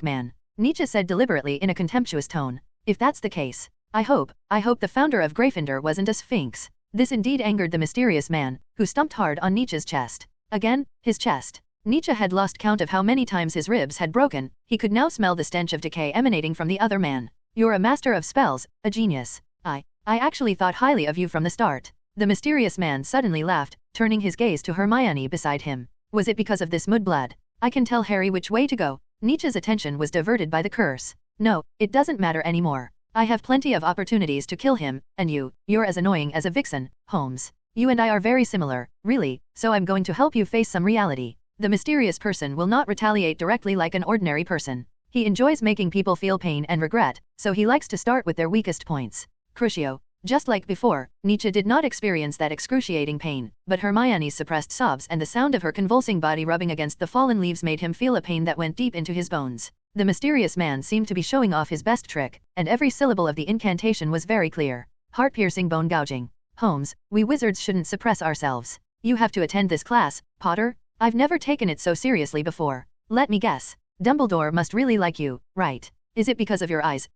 man? Nietzsche said deliberately in a contemptuous tone. If that's the case, I hope the founder of Gryffindor wasn't a sphinx. This indeed angered the mysterious man, who stumped hard on Nietzsche's chest. Again, his chest. Nietzsche had lost count of how many times his ribs had broken. He could now smell the stench of decay emanating from the other man. You're a master of spells, a genius. I actually thought highly of you from the start. The mysterious man suddenly laughed, turning his gaze to Hermione beside him. Was it because of this mudblood? I can tell Harry which way to go. Nietzsche's attention was diverted by the curse. No, it doesn't matter anymore. I have plenty of opportunities to kill him, and you're as annoying as a vixen, Holmes. You and I are very similar, really, so I'm going to help you face some reality. The mysterious person will not retaliate directly like an ordinary person. He enjoys making people feel pain and regret, so he likes to start with their weakest points. Crucio. Just like before, Nietzsche did not experience that excruciating pain, but Hermione's suppressed sobs and the sound of her convulsing body rubbing against the fallen leaves made him feel a pain that went deep into his bones. The mysterious man seemed to be showing off his best trick, and every syllable of the incantation was very clear. Heart-piercing bone gouging. Holmes, we wizards shouldn't suppress ourselves. You have to attend this class, Potter. I've never taken it so seriously before. Let me guess. Dumbledore must really like you, right? Is it because of your eyes?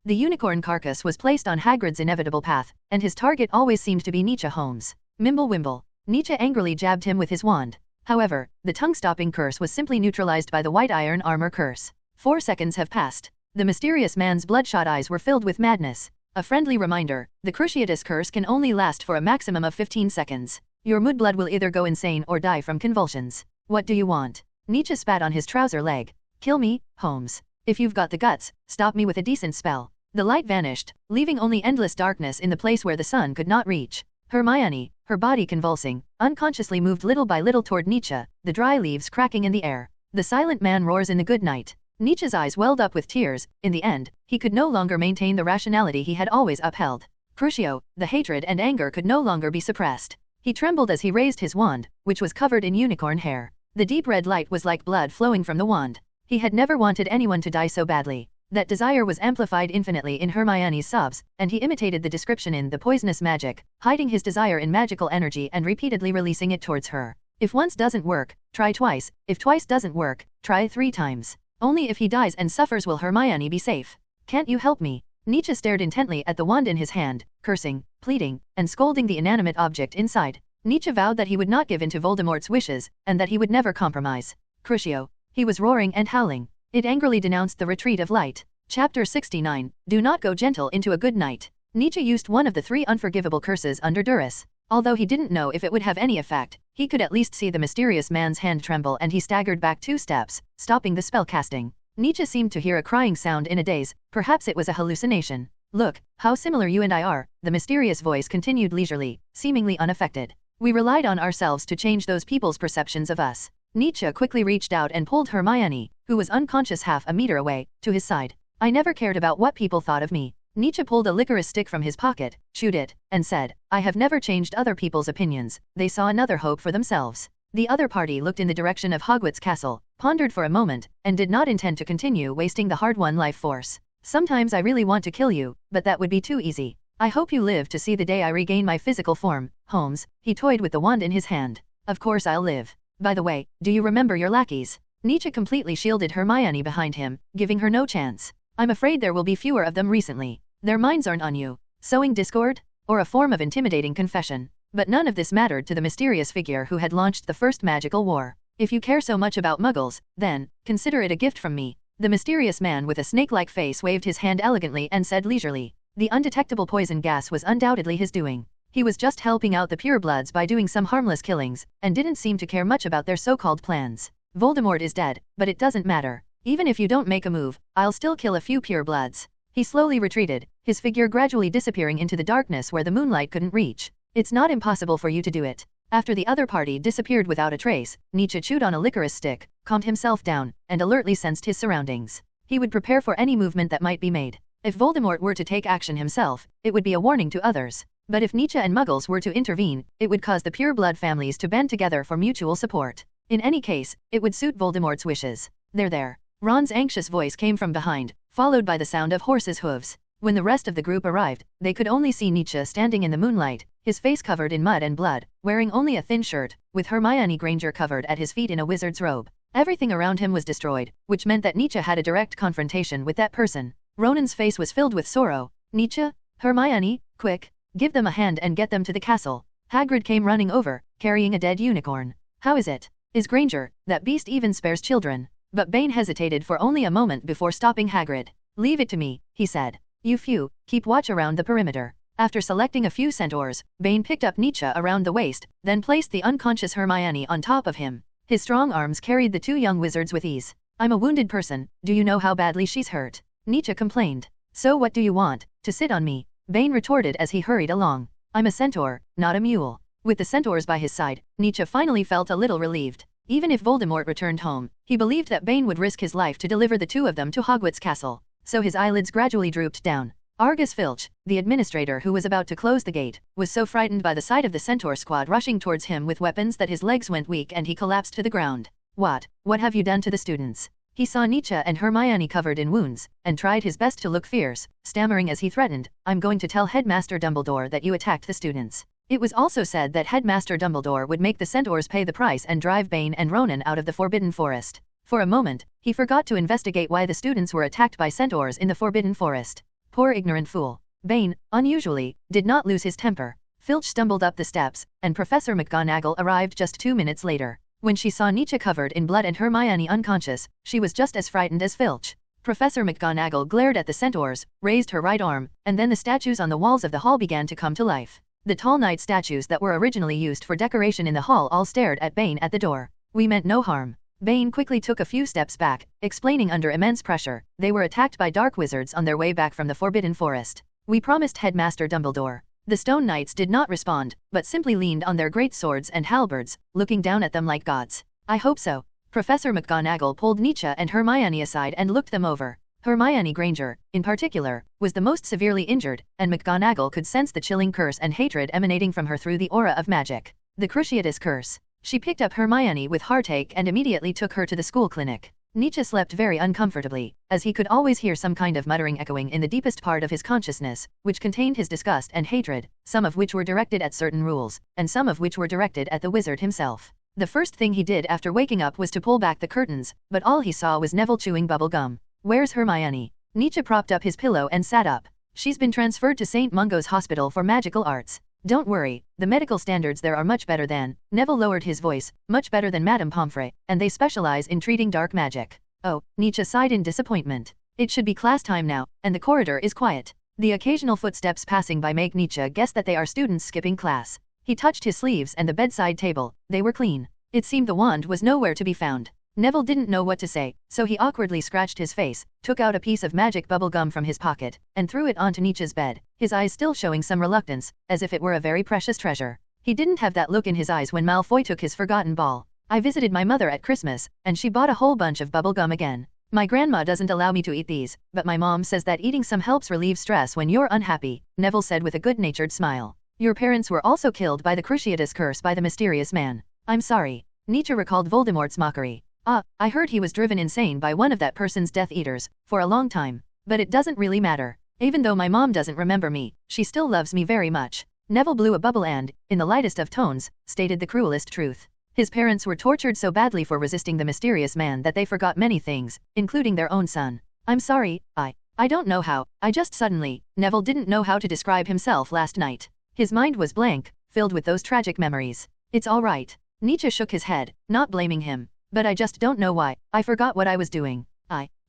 The unicorn carcass was placed on Hagrid's inevitable path, and his target always seemed to be Nietzsche Holmes. Mimble wimble. Nietzsche angrily jabbed him with his wand. However, the tongue-stopping curse was simply neutralized by the white iron armor curse. 4 seconds have passed. The mysterious man's bloodshot eyes were filled with madness. A friendly reminder, the Cruciatus curse can only last for a maximum of 15 seconds. Your mudblood will either go insane or die from convulsions. What do you want? Nietzsche spat on his trouser leg. Kill me, Holmes. If you've got the guts, stop me with a decent spell. The light vanished, leaving only endless darkness in the place where the sun could not reach. Hermione, her body convulsing, unconsciously moved little by little toward Nietzsche, the dry leaves cracking in the air. The silent man roars in the good night. Nietzsche's eyes welled up with tears. In the end, he could no longer maintain the rationality he had always upheld. Crucio, the hatred and anger could no longer be suppressed. He trembled as he raised his wand, which was covered in unicorn hair. The deep red light was like blood flowing from the wand. He had never wanted anyone to die so badly. That desire was amplified infinitely in Hermione's sobs, and he imitated the description in The Poisonous Magic, hiding his desire in magical energy and repeatedly releasing it towards her. If once doesn't work, try twice. If twice doesn't work, try 3 times. Only if he dies and suffers will Hermione be safe. Can't you help me? Nietzsche stared intently at the wand in his hand, cursing, pleading, and scolding the inanimate object inside. Nietzsche vowed that he would not give in to Voldemort's wishes, and that he would never compromise. Crucio. He was roaring and howling. It angrily denounced the retreat of light. Chapter 69. Do not go gentle into a good night. Nietzsche used one of the 3 unforgivable curses under duress. Although he didn't know if it would have any effect, he could at least see the mysterious man's hand tremble and he staggered back 2 steps, stopping the spell casting. Nietzsche seemed to hear a crying sound in a daze. Perhaps it was a hallucination. Look, how similar you and I are, the mysterious voice continued leisurely, seemingly unaffected. We relied on ourselves to change those people's perceptions of us. Nietzsche quickly reached out and pulled Hermione, who was unconscious half a meter away, to his side. I never cared about what people thought of me. Nietzsche pulled a licorice stick from his pocket, chewed it, and said, I have never changed other people's opinions. They saw another hope for themselves. The other party looked in the direction of Hogwarts Castle, pondered for a moment, and did not intend to continue wasting the hard-won life force. Sometimes I really want to kill you, but that would be too easy. I hope you live to see the day I regain my physical form, Holmes. He toyed with the wand in his hand. Of course I'll live. By the way, do you remember your lackeys? Nietzsche completely shielded Hermione behind him, giving her no chance. I'm afraid there will be fewer of them recently. Their minds aren't on you. Sowing discord? Or a form of intimidating confession? But none of this mattered to the mysterious figure who had launched the first magical war. If you care so much about muggles, then, consider it a gift from me. The mysterious man with a snake-like face waved his hand elegantly and said leisurely. The undetectable poison gas was undoubtedly his doing. He was just helping out the purebloods by doing some harmless killings, and didn't seem to care much about their so-called plans. Voldemort is dead, but it doesn't matter. Even if you don't make a move, I'll still kill a few purebloods. He slowly retreated, his figure gradually disappearing into the darkness where the moonlight couldn't reach. It's not impossible for you to do it. After the other party disappeared without a trace, Nietzsche chewed on a licorice stick, calmed himself down, and alertly sensed his surroundings. He would prepare for any movement that might be made. If Voldemort were to take action himself, it would be a warning to others. But if Nietzsche and Muggles were to intervene, it would cause the pureblood families to band together for mutual support. In any case, it would suit Voldemort's wishes. There. Ron's anxious voice came from behind, followed by the sound of horses' hooves. When the rest of the group arrived, they could only see Nietzsche standing in the moonlight, his face covered in mud and blood, wearing only a thin shirt, with Hermione Granger covered at his feet in a wizard's robe. Everything around him was destroyed, which meant that Nietzsche had a direct confrontation with that person. Ronan's face was filled with sorrow. Nietzsche? Hermione? Quick! Give them a hand and get them to the castle. Hagrid came running over, carrying a dead unicorn. How is it? Is Granger, that beast even spares children? But Bane hesitated for only a moment before stopping Hagrid. Leave it to me, he said. You few, keep watch around the perimeter. After selecting a few centaurs, Bane picked up Nietzsche around the waist, then placed the unconscious Hermione on top of him. His strong arms carried the two young wizards with ease. I'm a wounded person, do you know how badly she's hurt? Nietzsche complained. So what do you want, to sit on me? Bane retorted as he hurried along. I'm a centaur, not a mule. With the centaurs by his side, Nietzsche finally felt a little relieved. Even if Voldemort returned home, he believed that Bane would risk his life to deliver the two of them to Hogwarts Castle. So his eyelids gradually drooped down. Argus Filch, the administrator who was about to close the gate, was so frightened by the sight of the centaur squad rushing towards him with weapons that his legs went weak and he collapsed to the ground. What have you done to the students? He saw Nietzsche and Hermione covered in wounds, and tried his best to look fierce, stammering as he threatened, I'm going to tell Headmaster Dumbledore that you attacked the students. It was also said that Headmaster Dumbledore would make the centaurs pay the price and drive Bane and Ronan out of the Forbidden Forest. For a moment, he forgot to investigate why the students were attacked by centaurs in the Forbidden Forest. Poor ignorant fool. Bane, unusually, did not lose his temper. Filch stumbled up the steps, and Professor McGonagall arrived just 2 minutes later. When she saw Nietzsche covered in blood and Hermione unconscious, she was just as frightened as Filch. Professor McGonagall glared at the centaurs, raised her right arm, and then the statues on the walls of the hall began to come to life. The tall knight statues that were originally used for decoration in the hall all stared at Bane at the door. We meant no harm. Bane quickly took a few steps back, explaining under immense pressure, they were attacked by dark wizards on their way back from the Forbidden Forest. We promised Headmaster Dumbledore. The Stone Knights did not respond, but simply leaned on their great swords and halberds, looking down at them like gods. I hope so. Professor McGonagall pulled Nietzsche and Hermione aside and looked them over. Hermione Granger, in particular, was the most severely injured, and McGonagall could sense the chilling curse and hatred emanating from her through the aura of magic. The Cruciatus Curse. She picked up Hermione with heartache and immediately took her to the school clinic. Nietzsche slept very uncomfortably, as he could always hear some kind of muttering echoing in the deepest part of his consciousness, which contained his disgust and hatred, some of which were directed at certain rules, and some of which were directed at the wizard himself. The first thing he did after waking up was to pull back the curtains, but all he saw was Neville chewing bubble gum. Where's Hermione? Nietzsche propped up his pillow and sat up. She's been transferred to St. Mungo's Hospital for Magical Arts. Don't worry, the medical standards there are much better than, Neville lowered his voice, much better than Madame Pomfrey, and they specialize in treating dark magic. Oh, Nietzsche sighed in disappointment. It should be class time now, and the corridor is quiet. The occasional footsteps passing by make Nietzsche guess that they are students skipping class. He touched his sleeves and the bedside table, they were clean. It seemed the wand was nowhere to be found. Neville didn't know what to say, so he awkwardly scratched his face, took out a piece of magic bubble gum from his pocket, and threw it onto Nietzsche's bed, his eyes still showing some reluctance, as if it were a very precious treasure. He didn't have that look in his eyes when Malfoy took his forgotten ball. I visited my mother at Christmas, and she bought a whole bunch of bubble gum again. My grandma doesn't allow me to eat these, but my mom says that eating some helps relieve stress when you're unhappy, Neville said with a good-natured smile. Your parents were also killed by the Cruciatus Curse by the mysterious man. I'm sorry. Nietzsche recalled Voldemort's mockery. I heard he was driven insane by one of that person's Death Eaters, for a long time. But it doesn't really matter. Even though my mom doesn't remember me, she still loves me very much. Neville blew a bubble and, in the lightest of tones, stated the cruelest truth. His parents were tortured so badly for resisting the mysterious man that they forgot many things, including their own son. I'm sorry, I don't know how, I just suddenly, Neville didn't know how to describe himself last night. His mind was blank, filled with those tragic memories. It's all right. Nietzsche shook his head, not blaming him. But I just don't know why, I forgot what I was doing.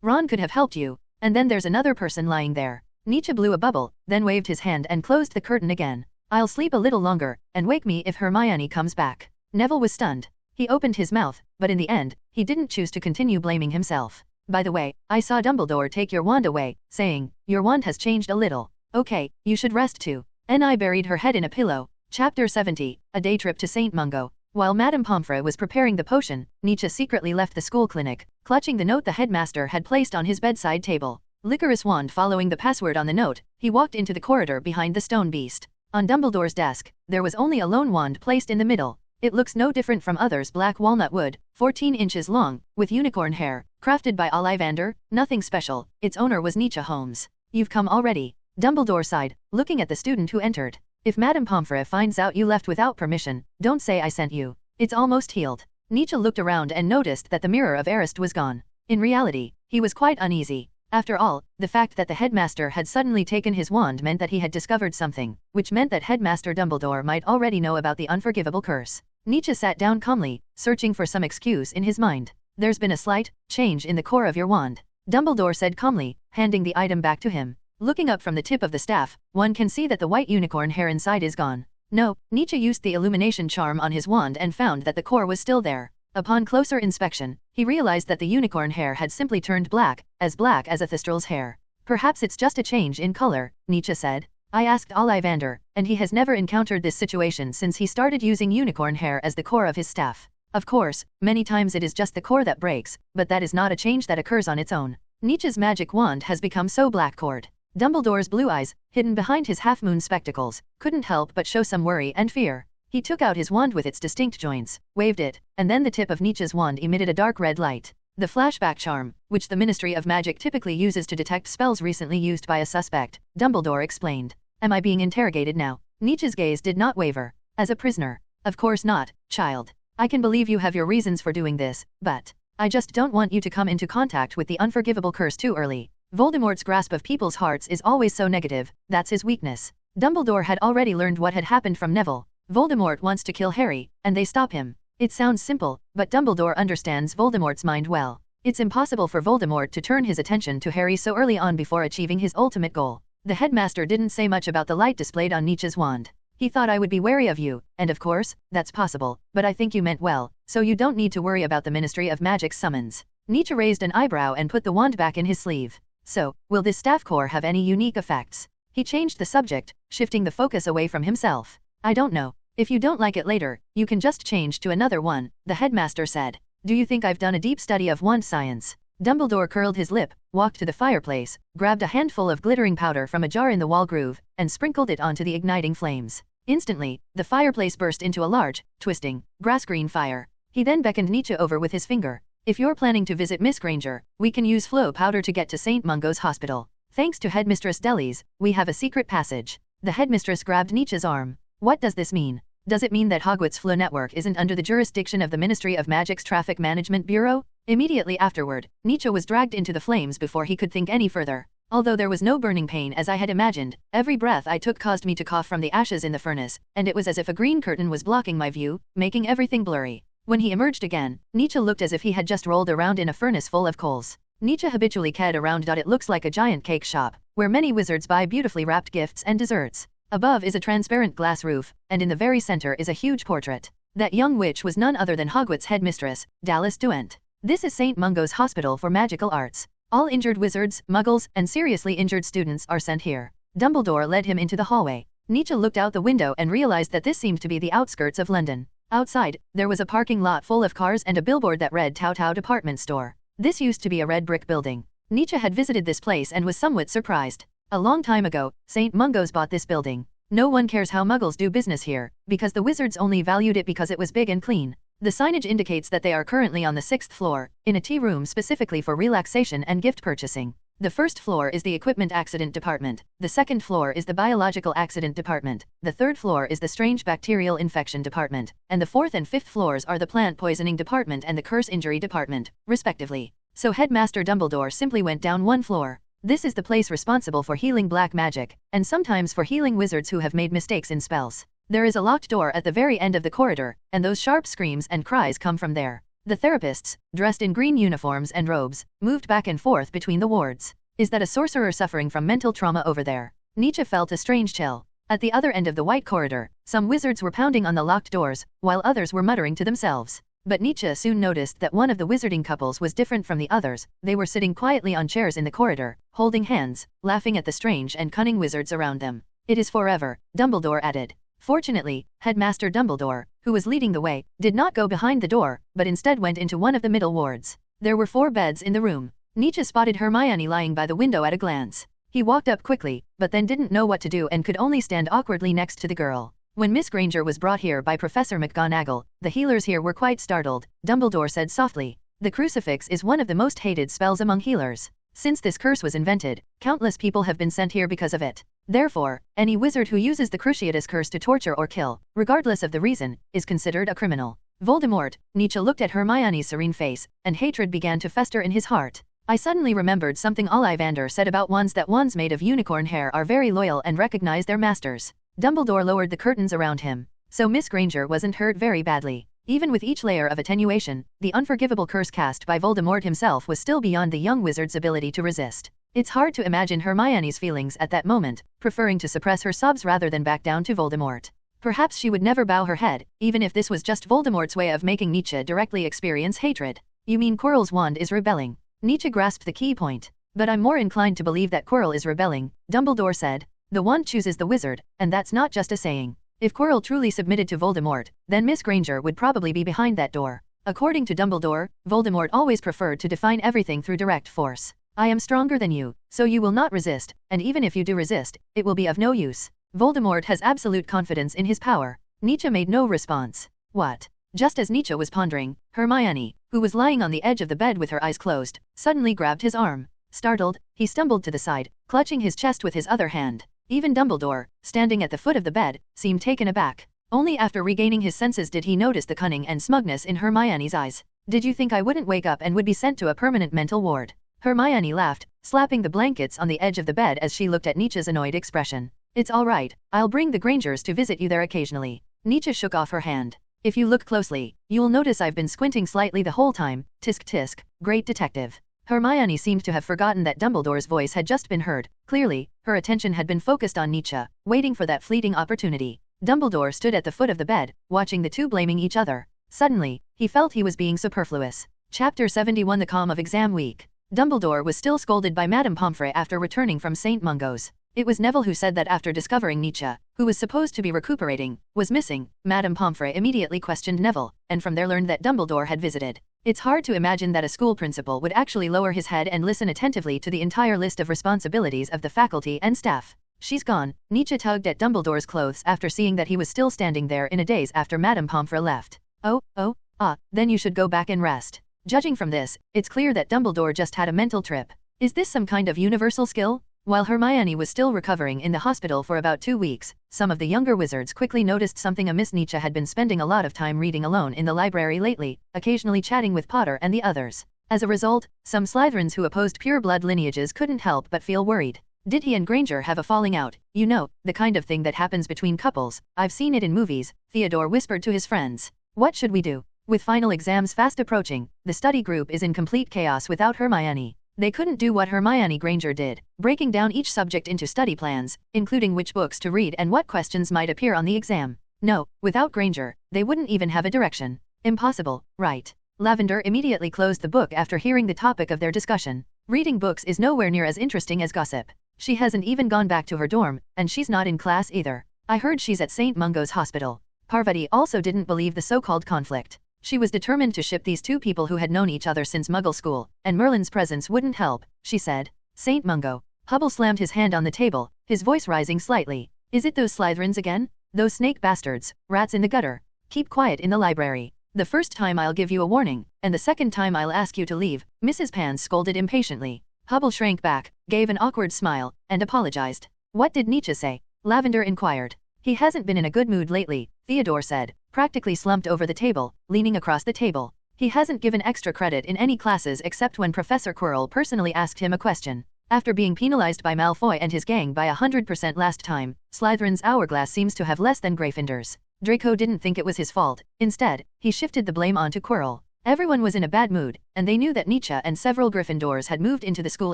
Ron could have helped you. And then there's another person lying there. Nietzsche blew a bubble, then waved his hand and closed the curtain again. I'll sleep a little longer, and wake me if Hermione comes back. Neville was stunned. He opened his mouth, but in the end, he didn't choose to continue blaming himself. By the way, I saw Dumbledore take your wand away, saying, your wand has changed a little. Okay, you should rest too. Ni buried her head in a pillow. Chapter 70, A Day Trip to St. Mungo. While Madame Pomfrey was preparing the potion, Nietzsche secretly left the school clinic, clutching the note the headmaster had placed on his bedside table. Licorice wand following the password on the note, he walked into the corridor behind the stone beast. On Dumbledore's desk, there was only a lone wand placed in the middle. It looks no different from others. Black walnut wood, 14 inches long, with unicorn hair, crafted by Ollivander, nothing special. Its owner was Nietzsche Holmes. You've come already. Dumbledore sighed, looking at the student who entered. If Madame Pomfrey finds out you left without permission, don't say I sent you. It's almost healed. Nietzsche looked around and noticed that the mirror of Arist was gone. In reality, he was quite uneasy. After all, the fact that the headmaster had suddenly taken his wand meant that he had discovered something, which meant that Headmaster Dumbledore might already know about the unforgivable curse. Nietzsche sat down calmly, searching for some excuse in his mind. There's been a slight change in the core of your wand, Dumbledore said calmly, handing the item back to him. Looking up from the tip of the staff, one can see that the white unicorn hair inside is gone. No, Nietzsche used the illumination charm on his wand and found that the core was still there. Upon closer inspection, he realized that the unicorn hair had simply turned black as a Thestral's hair. Perhaps it's just a change in color, Nietzsche said. I asked Ollivander, and he has never encountered this situation since he started using unicorn hair as the core of his staff. Of course, many times it is just the core that breaks, but that is not a change that occurs on its own. Nietzsche's magic wand has become so black-cored. Dumbledore's blue eyes, hidden behind his half-moon spectacles, couldn't help but show some worry and fear. He took out his wand with its distinct joints, waved it, and then the tip of Nietzsche's wand emitted a dark red light. The flashback charm, which the Ministry of Magic typically uses to detect spells recently used by a suspect, Dumbledore explained. Am I being interrogated now? Nietzsche's gaze did not waver. As a prisoner? Of course not, child. I can believe you have your reasons for doing this, but I just don't want you to come into contact with the unforgivable curse too early. Voldemort's grasp of people's hearts is always so negative, that's his weakness. Dumbledore had already learned what had happened from Neville. Voldemort wants to kill Harry, and they stop him. It sounds simple, but Dumbledore understands Voldemort's mind well. It's impossible for Voldemort to turn his attention to Harry so early on before achieving his ultimate goal. The headmaster didn't say much about the light displayed on Nietzsche's wand. He thought I would be wary of you, and of course, that's possible, but I think you meant well, so you don't need to worry about the Ministry of Magic's summons. Nietzsche raised an eyebrow and put the wand back in his sleeve. So, will this staff core have any unique effects? He changed the subject, shifting the focus away from himself. I don't know. If you don't like it later, you can just change to another one, the headmaster said. Do you think I've done a deep study of wand science? Dumbledore curled his lip, walked to the fireplace, grabbed a handful of glittering powder from a jar in the wall groove, and sprinkled it onto the igniting flames. Instantly, the fireplace burst into a large, twisting, grass-green fire. He then beckoned Nietzsche over with his finger. If you're planning to visit Miss Granger, we can use flow powder to get to St. Mungo's hospital. Thanks to Headmistress Delis, we have a secret passage. The headmistress grabbed Nietzsche's arm. What does this mean? Does it mean that Hogwarts' flow network isn't under the jurisdiction of the Ministry of Magic's Traffic Management Bureau? Immediately afterward, Nietzsche was dragged into the flames before he could think any further. Although there was no burning pain as I had imagined, every breath I took caused me to cough from the ashes in the furnace, and it was as if a green curtain was blocking my view, making everything blurry. When he emerged again, Nietzsche looked as if he had just rolled around in a furnace full of coals. Nietzsche habitually carried around. It looks like a giant cake shop, where many wizards buy beautifully wrapped gifts and desserts. Above is a transparent glass roof, and in the very center is a huge portrait. That young witch was none other than Hogwarts headmistress, Dallas Duent. This is St. Mungo's Hospital for Magical Arts. All injured wizards, muggles, and seriously injured students are sent here. Dumbledore led him into the hallway. Nietzsche looked out the window and realized that this seemed to be the outskirts of London. Outside, there was a parking lot full of cars and a billboard that read Tao Tao Department Store. This used to be a red brick building. Nietzsche had visited this place and was somewhat surprised. A long time ago, St. Mungo's bought this building. No one cares how muggles do business here, because the wizards only valued it because it was big and clean. The signage indicates that they are currently on the 6th floor, in a tea room specifically for relaxation and gift purchasing. The first floor is the equipment accident department, the second floor is the biological accident department, the third floor is the strange bacterial infection department, and the fourth and fifth floors are the plant poisoning department and the curse injury department, respectively. So Headmaster Dumbledore simply went down one floor. This is the place responsible for healing black magic, and sometimes for healing wizards who have made mistakes in spells. There is a locked door at the very end of the corridor, and those sharp screams and cries come from there. The therapists, dressed in green uniforms and robes, moved back and forth between the wards. Is that a sorcerer suffering from mental trauma over there? Nietzsche felt a strange chill. At the other end of the white corridor, some wizards were pounding on the locked doors, while others were muttering to themselves. But Nietzsche soon noticed that one of the wizarding couples was different from the others. They were sitting quietly on chairs in the corridor, holding hands, laughing at the strange and cunning wizards around them. It is forever, Dumbledore added. Fortunately, Headmaster Dumbledore, who was leading the way, did not go behind the door, but instead went into one of the middle wards. There were 4 beds in the room. Nietzsche spotted Hermione lying by the window at a glance. He walked up quickly, but then didn't know what to do and could only stand awkwardly next to the girl. When Miss Granger was brought here by Professor McGonagall, the healers here were quite startled. Dumbledore said softly, "The crucifix is one of the most hated spells among healers. Since this curse was invented, countless people have been sent here because of it. Therefore, any wizard who uses the Cruciatus curse to torture or kill, regardless of the reason, is considered a criminal." Voldemort, Nietzsche looked at Hermione's serene face, and hatred began to fester in his heart. I suddenly remembered something Ollivander said about wands, that wands made of unicorn hair are very loyal and recognize their masters. Dumbledore lowered the curtains around him. So Miss Granger wasn't hurt very badly. Even with each layer of attenuation, the unforgivable curse cast by Voldemort himself was still beyond the young wizard's ability to resist. It's hard to imagine Hermione's feelings at that moment, preferring to suppress her sobs rather than back down to Voldemort. Perhaps she would never bow her head, even if this was just Voldemort's way of making Nietzsche directly experience hatred. "You mean Quirrell's wand is rebelling?" Nietzsche grasped the key point. "But I'm more inclined to believe that Quirrell is rebelling," Dumbledore said. "The wand chooses the wizard, and that's not just a saying. If Quirrell truly submitted to Voldemort, then Miss Granger would probably be behind that door." According to Dumbledore, Voldemort always preferred to define everything through direct force. "I am stronger than you, so you will not resist, and even if you do resist, it will be of no use." Voldemort has absolute confidence in his power. Nietzsche made no response. What? Just as Nietzsche was pondering, Hermione, who was lying on the edge of the bed with her eyes closed, suddenly grabbed his arm. Startled, he stumbled to the side, clutching his chest with his other hand. Even Dumbledore, standing at the foot of the bed, seemed taken aback. Only after regaining his senses did he notice the cunning and smugness in Hermione's eyes. "Did you think I wouldn't wake up and would be sent to a permanent mental ward?" Hermione laughed, slapping the blankets on the edge of the bed as she looked at Nietzsche's annoyed expression. "It's all right, I'll bring the Grangers to visit you there occasionally." Nietzsche shook off her hand. "If you look closely, you'll notice I've been squinting slightly the whole time. Tisk tisk, great detective." Hermione seemed to have forgotten that Dumbledore's voice had just been heard. Clearly, her attention had been focused on Nietzsche, waiting for that fleeting opportunity. Dumbledore stood at the foot of the bed, watching the two blaming each other. Suddenly, he felt he was being superfluous. Chapter 71 The Calm of Exam Week. Dumbledore was still scolded by Madame Pomfrey after returning from St. Mungo's. It was Neville who said that after discovering Nietzsche, who was supposed to be recuperating, was missing. Madame Pomfrey immediately questioned Neville, and from there learned that Dumbledore had visited. It's hard to imagine that a school principal would actually lower his head and listen attentively to the entire list of responsibilities of the faculty and staff. "She's gone." Nietzsche tugged at Dumbledore's clothes after seeing that he was still standing there in a daze after Madame Pomfrey left. Then you should go back and rest." Judging from this, it's clear that Dumbledore just had a mental trip. Is this some kind of universal skill? While Hermione was still recovering in the hospital for about 2 weeks, some of the younger wizards quickly noticed something amiss. Nietzsche had been spending a lot of time reading alone in the library lately, occasionally chatting with Potter and the others. As a result, some Slytherins who opposed pure-blood lineages couldn't help but feel worried. Did he and Granger have a falling out? "You know, the kind of thing that happens between couples. I've seen it in movies," Theodore whispered to his friends. "What should we do?" With final exams fast approaching, the study group is in complete chaos without Hermione. They couldn't do what Hermione Granger did, breaking down each subject into study plans, including which books to read and what questions might appear on the exam. No, without Granger, they wouldn't even have a direction. Impossible, right? Lavender immediately closed the book after hearing the topic of their discussion. Reading books is nowhere near as interesting as gossip. She hasn't even gone back to her dorm, and she's not in class either. I heard she's at St. Mungo's hospital. Parvati also didn't believe the so-called conflict. She was determined to ship these two people who had known each other since Muggle school, and Merlin's presence wouldn't help, she said. St. Mungo. Hubble slammed his hand on the table, his voice rising slightly. "Is it those Slytherins again? Those snake bastards, rats in the gutter. Keep quiet in the library. The first time I'll give you a warning, and the second time I'll ask you to leave," Mrs. Pans scolded impatiently. Hubble shrank back, gave an awkward smile, and apologized. What did Nietzsche say? Lavender inquired. He hasn't been in a good mood lately, Theodore said, practically slumped over the table, leaning across the table. He hasn't given extra credit in any classes except when Professor Quirrell personally asked him a question. After being penalized by Malfoy and his gang by 100% last time, Slytherin's hourglass seems to have less than Gryffindor's. Draco didn't think it was his fault. Instead, he shifted the blame onto Quirrell. Everyone was in a bad mood, and they knew that Nietzsche and several Gryffindors had moved into the school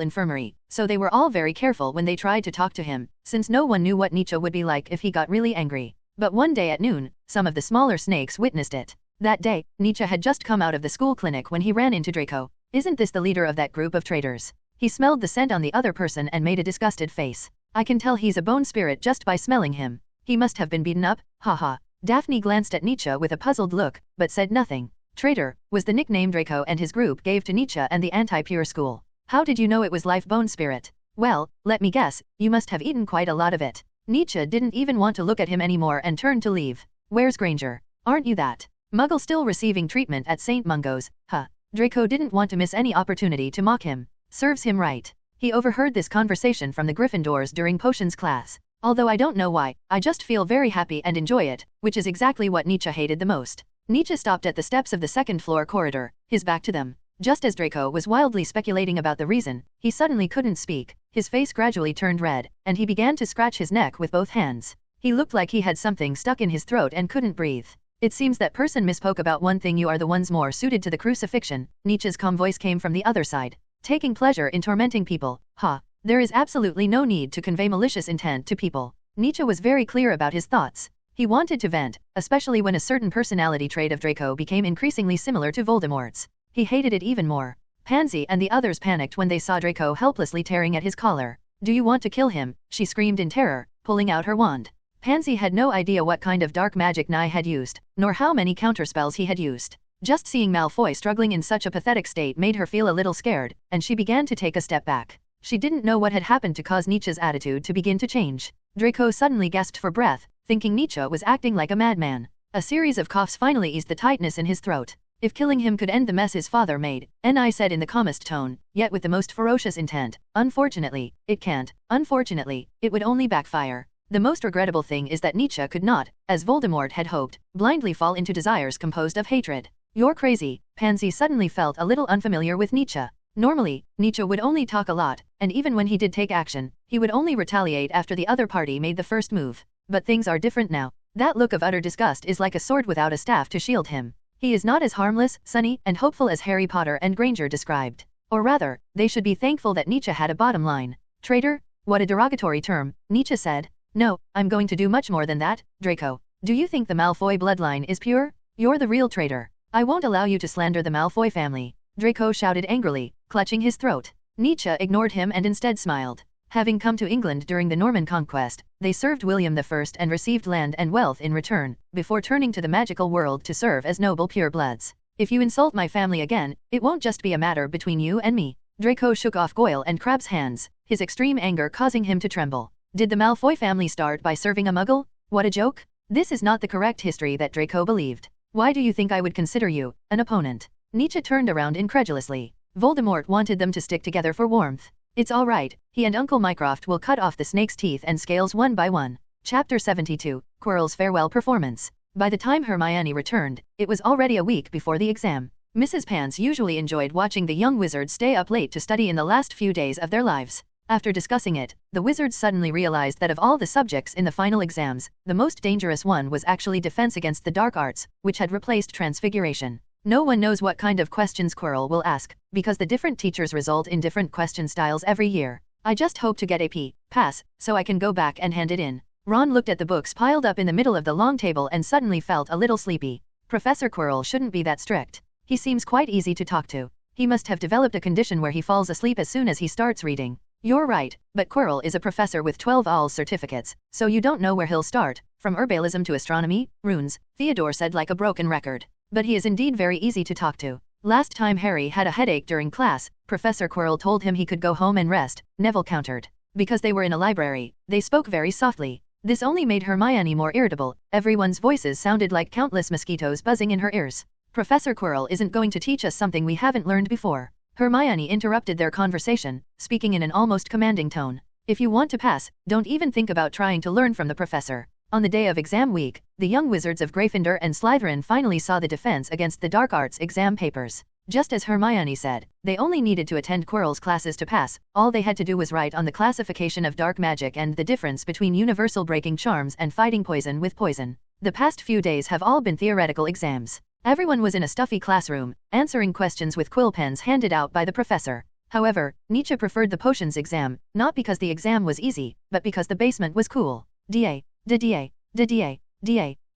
infirmary, so they were all very careful when they tried to talk to him, since no one knew what Nietzsche would be like if he got really angry. But one day at noon, some of the smaller snakes witnessed it. That day, Nietzsche had just come out of the school clinic when he ran into Draco. Isn't this the leader of that group of traitors? He smelled the scent on the other person and made a disgusted face. I can tell he's a bone spirit just by smelling him. He must have been beaten up, haha. Daphne glanced at Nietzsche with a puzzled look, but said nothing. Traitor was the nickname Draco and his group gave to Nietzsche and the anti-pure school. How did you know it was life bone spirit? Well, let me guess, you must have eaten quite a lot of it. Nietzsche didn't even want to look at him anymore and turned to leave. Where's Granger? Aren't you that Muggle still receiving treatment at St. Mungo's? Huh. Draco didn't want to miss any opportunity to mock him. Serves him right. He overheard this conversation from the Gryffindors during potions class. Although I don't know why, I just feel very happy and enjoy it, which is exactly what Nietzsche hated the most. Nietzsche stopped at the steps of the second-floor corridor, his back to them. Just as Draco was wildly speculating about the reason, he suddenly couldn't speak. His face gradually turned red, and he began to scratch his neck with both hands. He looked like he had something stuck in his throat and couldn't breathe. It seems that person misspoke about one thing. You are the ones more suited to the crucifixion. Nietzsche's calm voice came from the other side. Taking pleasure in tormenting people, ha. There is absolutely no need to convey malicious intent to people. Nietzsche was very clear about his thoughts. He wanted to vent, especially when a certain personality trait of Draco became increasingly similar to Voldemort's. He hated it even more. Pansy and the others panicked when they saw Draco helplessly tearing at his collar. Do you want to kill him? She screamed in terror, pulling out her wand. Pansy had no idea what kind of dark magic Nye had used, nor how many counterspells he had used. Just seeing Malfoy struggling in such a pathetic state made her feel a little scared, and she began to take a step back. She didn't know what had happened to cause Nietzsche's attitude to begin to change. Draco suddenly gasped for breath, thinking Nietzsche was acting like a madman. A series of coughs finally eased the tightness in his throat. If killing him could end the mess his father made, Ni said in the calmest tone, yet with the most ferocious intent. Unfortunately, it can't. Unfortunately, it would only backfire. The most regrettable thing is that Nietzsche could not, as Voldemort had hoped, blindly fall into desires composed of hatred. You're crazy. Pansy suddenly felt a little unfamiliar with Nietzsche. Normally, Nietzsche would only talk a lot, and even when he did take action, he would only retaliate after the other party made the first move. But things are different now. That look of utter disgust is like a sword without a staff to shield him. He is not as harmless, sunny, and hopeful as Harry Potter and Granger described. Or rather, they should be thankful that Nietzsche had a bottom line. Traitor? What a derogatory term, Nietzsche said. No, I'm going to do much more than that, Draco. Do you think the Malfoy bloodline is pure? You're the real traitor. I won't allow you to slander the Malfoy family. Draco shouted angrily, clutching his throat. Nietzsche ignored him and instead smiled. Having come to England during the Norman conquest, they served William I and received land and wealth in return, before turning to the magical world to serve as noble purebloods. If you insult my family again, it won't just be a matter between you and me. Draco shook off Goyle and Crabbe's hands, his extreme anger causing him to tremble. Did the Malfoy family start by serving a muggle? What a joke! This is not the correct history that Draco believed. Why do you think I would consider you an opponent? Nietzsche turned around incredulously. Voldemort wanted them to stick together for warmth. It's all right, he and Uncle Mycroft will cut off the snake's teeth and scales one by one. Chapter 72, Quirrell's Farewell Performance. By the time Hermione returned, it was already a week before the exam. Mrs. Pants usually enjoyed watching the young wizards stay up late to study in the last few days of their lives. After discussing it, the wizards suddenly realized that of all the subjects in the final exams, the most dangerous one was actually defense against the dark arts, which had replaced transfiguration. No one knows what kind of questions Quirrell will ask, because the different teachers result in different question styles every year. I just hope to get a pass, so I can go back and hand it in. Ron looked at the books piled up in the middle of the long table and suddenly felt a little sleepy. Professor Quirrell shouldn't be that strict. He seems quite easy to talk to. He must have developed a condition where he falls asleep as soon as he starts reading. You're right, but Quirrell is a professor with 12 ALS certificates, so you don't know where he'll start, from herbalism to astronomy, runes, Theodore said like a broken record. But he is indeed very easy to talk to. Last time Harry had a headache during class, Professor Quirrell told him he could go home and rest, Neville countered. Because they were in a library, they spoke very softly. This only made Hermione more irritable. Everyone's voices sounded like countless mosquitoes buzzing in her ears. Professor Quirrell isn't going to teach us something we haven't learned before. Hermione interrupted their conversation, speaking in an almost commanding tone. If you want to pass, don't even think about trying to learn from the professor. On the day of exam week, the young wizards of Gryffindor and Slytherin finally saw the defense against the dark arts exam papers. Just as Hermione said, they only needed to attend Quirrell's classes to pass. All they had to do was write on the classification of dark magic and the difference between universal breaking charms and fighting poison with poison. The past few days have all been theoretical exams. Everyone was in a stuffy classroom, answering questions with quill pens handed out by the professor. However, Nietzsche preferred the potions exam, not because the exam was easy, but because the basement was cool. Da.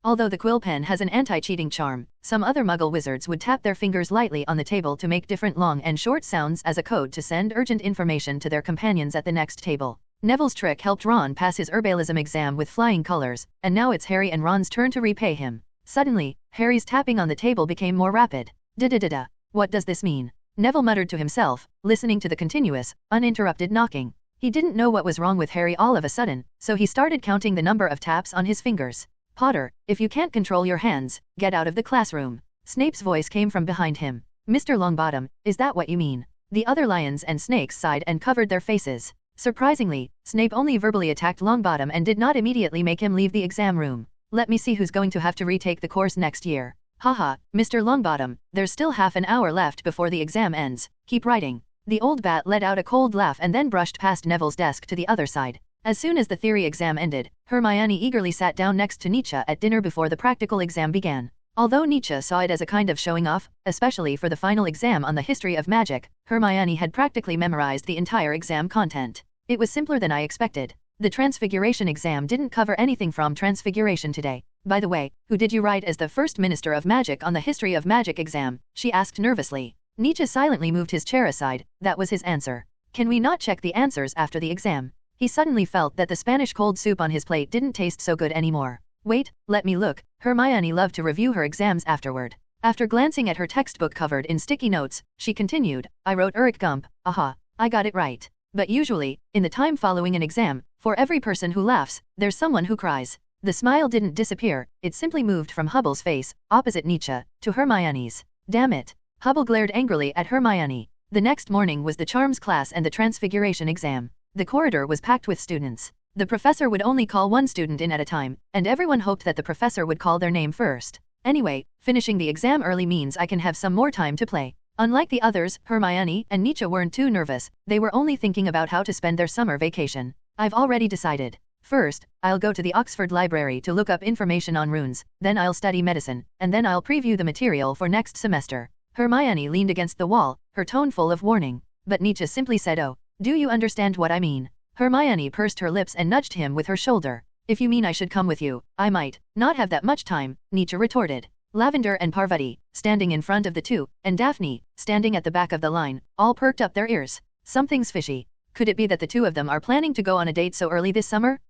Although the quill pen has an anti-cheating charm, some other muggle wizards would tap their fingers lightly on the table to make different long and short sounds as a code to send urgent information to their companions at the next table. Neville's trick helped Ron pass his herbalism exam with flying colors, and now it's Harry and Ron's turn to repay him. Suddenly, Harry's tapping on the table became more rapid. Da. What does this mean? Neville muttered to himself, listening to the continuous, uninterrupted knocking. He didn't know what was wrong with Harry all of a sudden, so he started counting the number of taps on his fingers. Potter, if you can't control your hands, get out of the classroom. Snape's voice came from behind him. Mr. Longbottom, is that what you mean? The other lions and snakes sighed and covered their faces. Surprisingly, Snape only verbally attacked Longbottom and did not immediately make him leave the exam room. Let me see who's going to have to retake the course next year. Haha, Mr. Longbottom, there's still half an hour left before the exam ends. Keep writing. The old bat let out a cold laugh and then brushed past Neville's desk to the other side. As soon as the theory exam ended, Hermione eagerly sat down next to Nietzsche at dinner before the practical exam began. Although Nietzsche saw it as a kind of showing off, especially for the final exam on the history of magic, Hermione had practically memorized the entire exam content. It was simpler than I expected. The Transfiguration exam didn't cover anything from Transfiguration today. By the way, who did you write as the first Minister of Magic on the History of Magic exam? She asked nervously. Nietzsche silently moved his chair aside. That was his answer. Can we not check the answers after the exam? He suddenly felt that the Spanish cold soup on his plate didn't taste so good anymore. Wait, let me look. Hermione loved to review her exams afterward. After glancing at her textbook covered in sticky notes, she continued, I wrote Uruk Gump, aha, I got it right. But usually, in the time following an exam, for every person who laughs, there's someone who cries. The smile didn't disappear, it simply moved from Hubble's face, opposite Nietzsche, to Hermione's. Damn it. Hubble glared angrily at Hermione. The next morning was the Charms class and the Transfiguration exam. The corridor was packed with students. The professor would only call one student in at a time, and everyone hoped that the professor would call their name first. Anyway, finishing the exam early means I can have some more time to play. Unlike the others, Hermione and Nietzsche weren't too nervous, they were only thinking about how to spend their summer vacation. I've already decided. First, I'll go to the Oxford Library to look up information on runes, then I'll study medicine, and then I'll preview the material for next semester. Hermione leaned against the wall, her tone full of warning. But Nietzsche simply said, oh, do you understand what I mean? Hermione pursed her lips and nudged him with her shoulder. If you mean I should come with you, I might not have that much time, Nietzsche retorted. Lavender and Parvati, standing in front of the two, and Daphne, standing at the back of the line, all perked up their ears. Something's fishy. Could it be that the two of them are planning to go on a date so early this summer?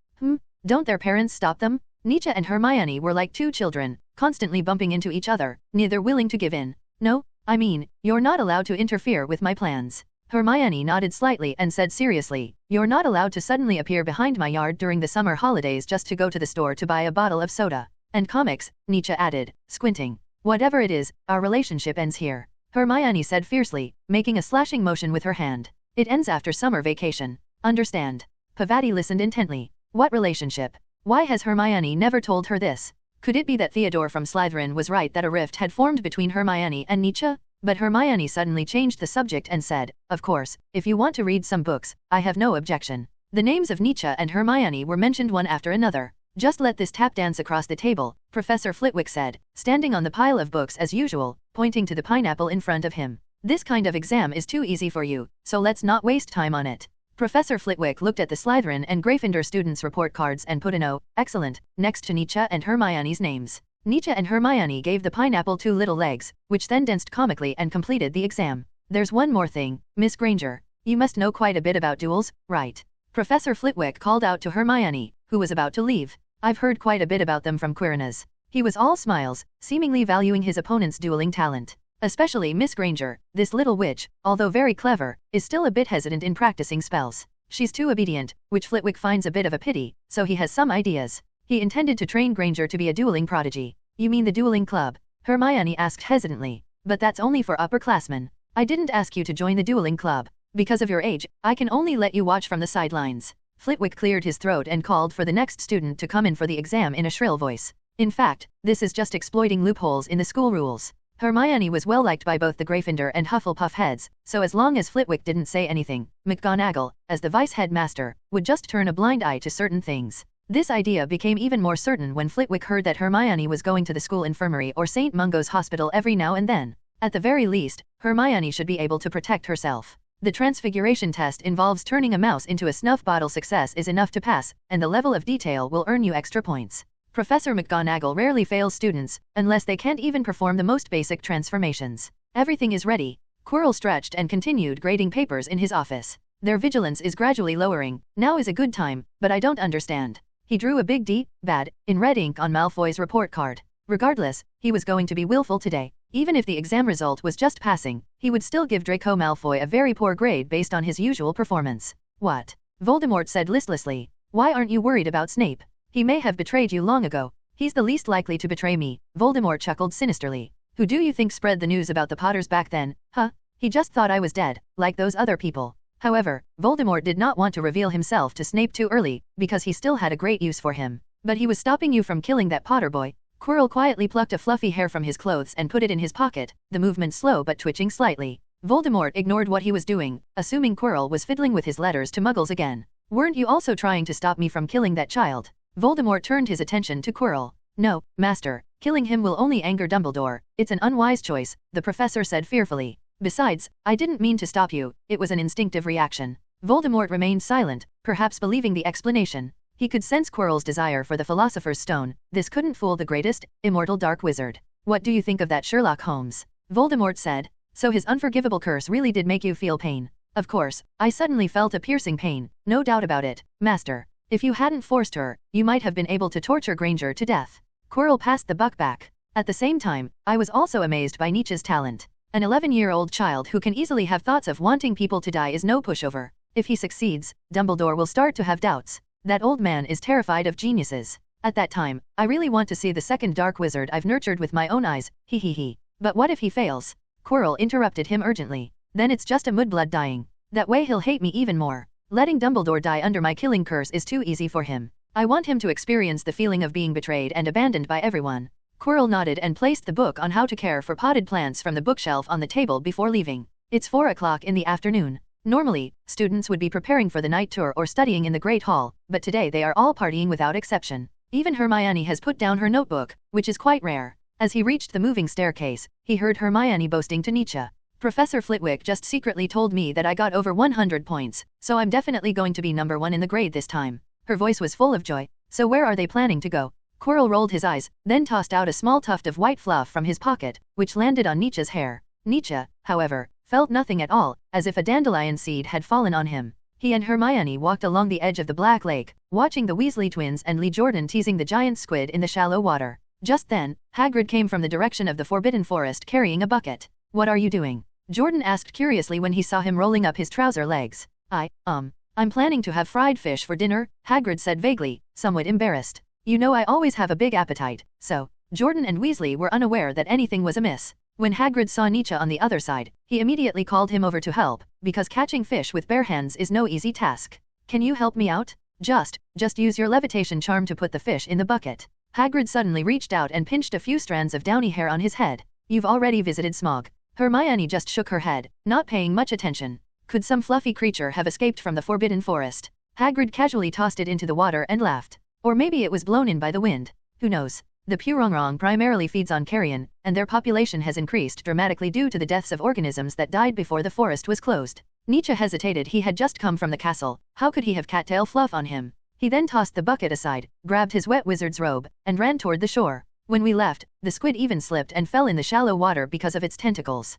Don't their parents stop them? Nietzsche and Hermione were like two children, constantly bumping into each other, neither willing to give in. No, I mean, you're not allowed to interfere with my plans. Hermione nodded slightly and said seriously, you're not allowed to suddenly appear behind my yard during the summer holidays just to go to the store to buy a bottle of soda. And comics, Nietzsche added, squinting. Whatever it is, our relationship ends here. Hermione said fiercely, making a slashing motion with her hand. It ends after summer vacation. Understand? Parvati listened intently. What relationship? Why has Hermione never told her this? Could it be that Theodore from Slytherin was right that a rift had formed between Hermione and Nietzsche? But Hermione suddenly changed the subject and said, of course, if you want to read some books, I have no objection. The names of Nietzsche and Hermione were mentioned one after another. Just let this tap dance across the table, Professor Flitwick said, standing on the pile of books as usual, pointing to the pineapple in front of him. This kind of exam is too easy for you, so let's not waste time on it. Professor Flitwick looked at the Slytherin and Gryffindor students' report cards and put an O, excellent, next to Nietzsche and Hermione's names. Nietzsche and Hermione gave the pineapple 2 little legs, which then danced comically and completed the exam. There's one more thing, Miss Granger. You must know quite a bit about duels, right? Professor Flitwick called out to Hermione, who was about to leave. I've heard quite a bit about them from Quirinus. He was all smiles, seemingly valuing his opponent's dueling talent. Especially Miss Granger, this little witch, although very clever, is still a bit hesitant in practicing spells. She's too obedient, which Flitwick finds a bit of a pity, so he has some ideas. He intended to train Granger to be a dueling prodigy. You mean the dueling club? Hermione asked hesitantly. But that's only for upperclassmen. I didn't ask you to join the dueling club. Because of your age, I can only let you watch from the sidelines. Flitwick cleared his throat and called for the next student to come in for the exam in a shrill voice. In fact, this is just exploiting loopholes in the school rules. Hermione was well liked by both the Gryffindor and Hufflepuff heads, so as long as Flitwick didn't say anything, McGonagall, as the vice headmaster, would just turn a blind eye to certain things. This idea became even more certain when Flitwick heard that Hermione was going to the school infirmary or St. Mungo's hospital every now and then. At the very least, Hermione should be able to protect herself. The transfiguration test involves turning a mouse into a snuff bottle. Success is enough to pass, and the level of detail will earn you extra points. Professor McGonagall rarely fails students, unless they can't even perform the most basic transformations. Everything is ready. Quirrell stretched and continued grading papers in his office. Their vigilance is gradually lowering. Now is a good time, but I don't understand. He drew a big D, bad, in red ink on Malfoy's report card. Regardless, he was going to be willful today. Even if the exam result was just passing, he would still give Draco Malfoy a very poor grade based on his usual performance. What? Voldemort said listlessly. Why aren't you worried about Snape? He may have betrayed you long ago. He's the least likely to betray me, Voldemort chuckled sinisterly. Who do you think spread the news about the Potters back then, huh? He just thought I was dead, like those other people. However, Voldemort did not want to reveal himself to Snape too early, because he still had a great use for him. But he was stopping you from killing that Potter boy. Quirrell quietly plucked a fluffy hair from his clothes and put it in his pocket, the movement slow but twitching slightly. Voldemort ignored what he was doing, assuming Quirrell was fiddling with his letters to Muggles again. Weren't you also trying to stop me from killing that child? Voldemort turned his attention to Quirrell. No, Master, killing him will only anger Dumbledore. It's an unwise choice, the professor said fearfully. Besides, I didn't mean to stop you, it was an instinctive reaction. Voldemort remained silent, perhaps believing the explanation. He could sense Quirrell's desire for the Philosopher's Stone. This couldn't fool the greatest, immortal dark wizard. What do you think of that, Sherlock Holmes? Voldemort said. So his unforgivable curse really did make you feel pain. Of course, I suddenly felt a piercing pain, no doubt about it, Master. If you hadn't forced her, you might have been able to torture Granger to death. Quirrell passed the buck back. At the same time, I was also amazed by Nietzsche's talent. An 11-year-old child who can easily have thoughts of wanting people to die is no pushover. If he succeeds, Dumbledore will start to have doubts. That old man is terrified of geniuses. At that time, I really want to see the second dark wizard I've nurtured with my own eyes, he. But what if he fails? Quirrell interrupted him urgently. Then it's just a mudblood dying. That way he'll hate me even more. Letting Dumbledore die under my killing curse is too easy for him. I want him to experience the feeling of being betrayed and abandoned by everyone. Quirrell nodded and placed the book on how to care for potted plants from the bookshelf on the table before leaving. It's 4 o'clock in the afternoon. Normally, students would be preparing for the night tour or studying in the Great Hall, but today they are all partying without exception. Even Hermione has put down her notebook, which is quite rare. As he reached the moving staircase, he heard Hermione boasting to Nietzsche. Professor Flitwick just secretly told me that I got over 100 points, so I'm definitely going to be number 1 in the grade this time. Her voice was full of joy. So where are they planning to go? Quirrell rolled his eyes, then tossed out a small tuft of white fluff from his pocket, which landed on Nietzsche's hair. Nietzsche, however, felt nothing at all, as if a dandelion seed had fallen on him. He and Hermione walked along the edge of the Black Lake, watching the Weasley twins and Lee Jordan teasing the giant squid in the shallow water. Just then, Hagrid came from the direction of the Forbidden Forest carrying a bucket. What are you doing? Jordan asked curiously when he saw him rolling up his trouser legs. I'm planning to have fried fish for dinner, Hagrid said vaguely, somewhat embarrassed. You know I always have a big appetite, so. Jordan and Weasley were unaware that anything was amiss. When Hagrid saw Nietzsche on the other side, he immediately called him over to help, because catching fish with bare hands is no easy task. Can you help me out? Just use your levitation charm to put the fish in the bucket. Hagrid suddenly reached out and pinched a few strands of downy hair on his head. You've already visited Smog. Hermione just shook her head, not paying much attention. Could some fluffy creature have escaped from the Forbidden Forest? Hagrid casually tossed it into the water and laughed. Or maybe it was blown in by the wind. Who knows? The Purong primarily feeds on carrion, and their population has increased dramatically due to the deaths of organisms that died before the forest was closed. Nietzsche hesitated. He had just come from the castle. How could he have cattail fluff on him? He then tossed the bucket aside, grabbed his wet wizard's robe, and ran toward the shore. When we left, the squid even slipped and fell in the shallow water because of its tentacles.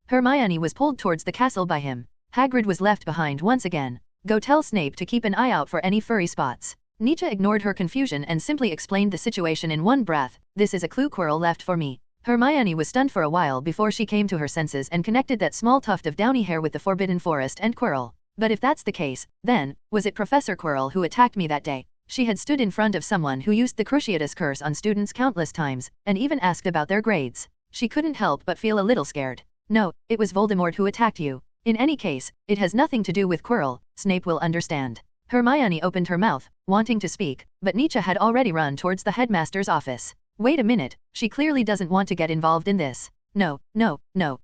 Hermione was pulled towards the castle by him. Hagrid was left behind once again. Go tell Snape to keep an eye out for any furry spots. Nietzsche ignored her confusion and simply explained the situation in one breath. This is a clue Quirrell left for me. Hermione was stunned for a while before she came to her senses and connected that small tuft of downy hair with the Forbidden Forest and Quirrell. But if that's the case, then, was it Professor Quirrell who attacked me that day? She had stood in front of someone who used the Cruciatus curse on students countless times, and even asked about their grades. She couldn't help but feel a little scared. No, it was Voldemort who attacked you. In any case, it has nothing to do with Quirrell, Snape will understand. Hermione opened her mouth, wanting to speak, but Nietzsche had already run towards the headmaster's office. Wait a minute, she clearly doesn't want to get involved in this. No,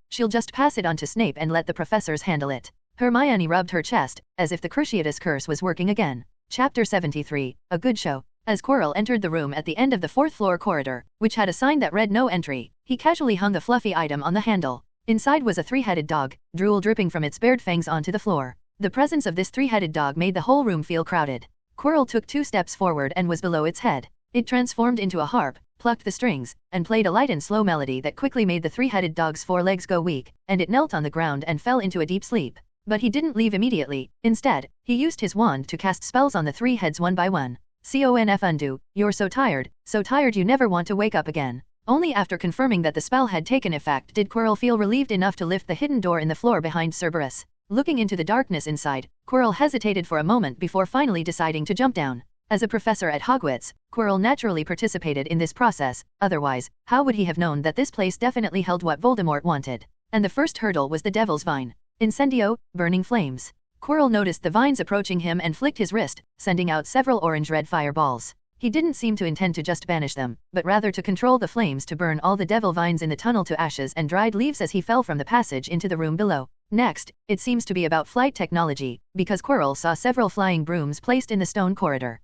she'll just pass it on to Snape and let the professors handle it. Hermione rubbed her chest, as if the Cruciatus curse was working again. Chapter 73, A Good Show. As Quirrell entered the room at the end of the fourth-floor corridor, which had a sign that read no entry, he casually hung the fluffy item on the handle. Inside was a three-headed dog, drool dripping from its bared fangs onto the floor. The presence of this three-headed dog made the whole room feel crowded. Quirrell took 2 steps forward and was below its head. It transformed into a harp, plucked the strings, and played a light and slow melody that quickly made the three-headed dog's 4 legs go weak, and it knelt on the ground and fell into a deep sleep. But he didn't leave immediately. Instead, he used his wand to cast spells on the 3 heads one by one. Conf undo, you're so tired you never want to wake up again. Only after confirming that the spell had taken effect did Quirrell feel relieved enough to lift the hidden door in the floor behind Cerberus. Looking into the darkness inside, Quirrell hesitated for a moment before finally deciding to jump down. As a professor at Hogwarts, Quirrell naturally participated in this process, otherwise, how would he have known that this place definitely held what Voldemort wanted? And the first hurdle was the Devil's Vine. Incendio, burning flames. Quirrell noticed the vines approaching him and flicked his wrist, sending out several orange-red fireballs. He didn't seem to intend to just banish them, but rather to control the flames to burn all the devil vines in the tunnel to ashes and dried leaves as he fell from the passage into the room below. Next, it seems to be about flight technology, because Quirrell saw several flying brooms placed in the stone corridor.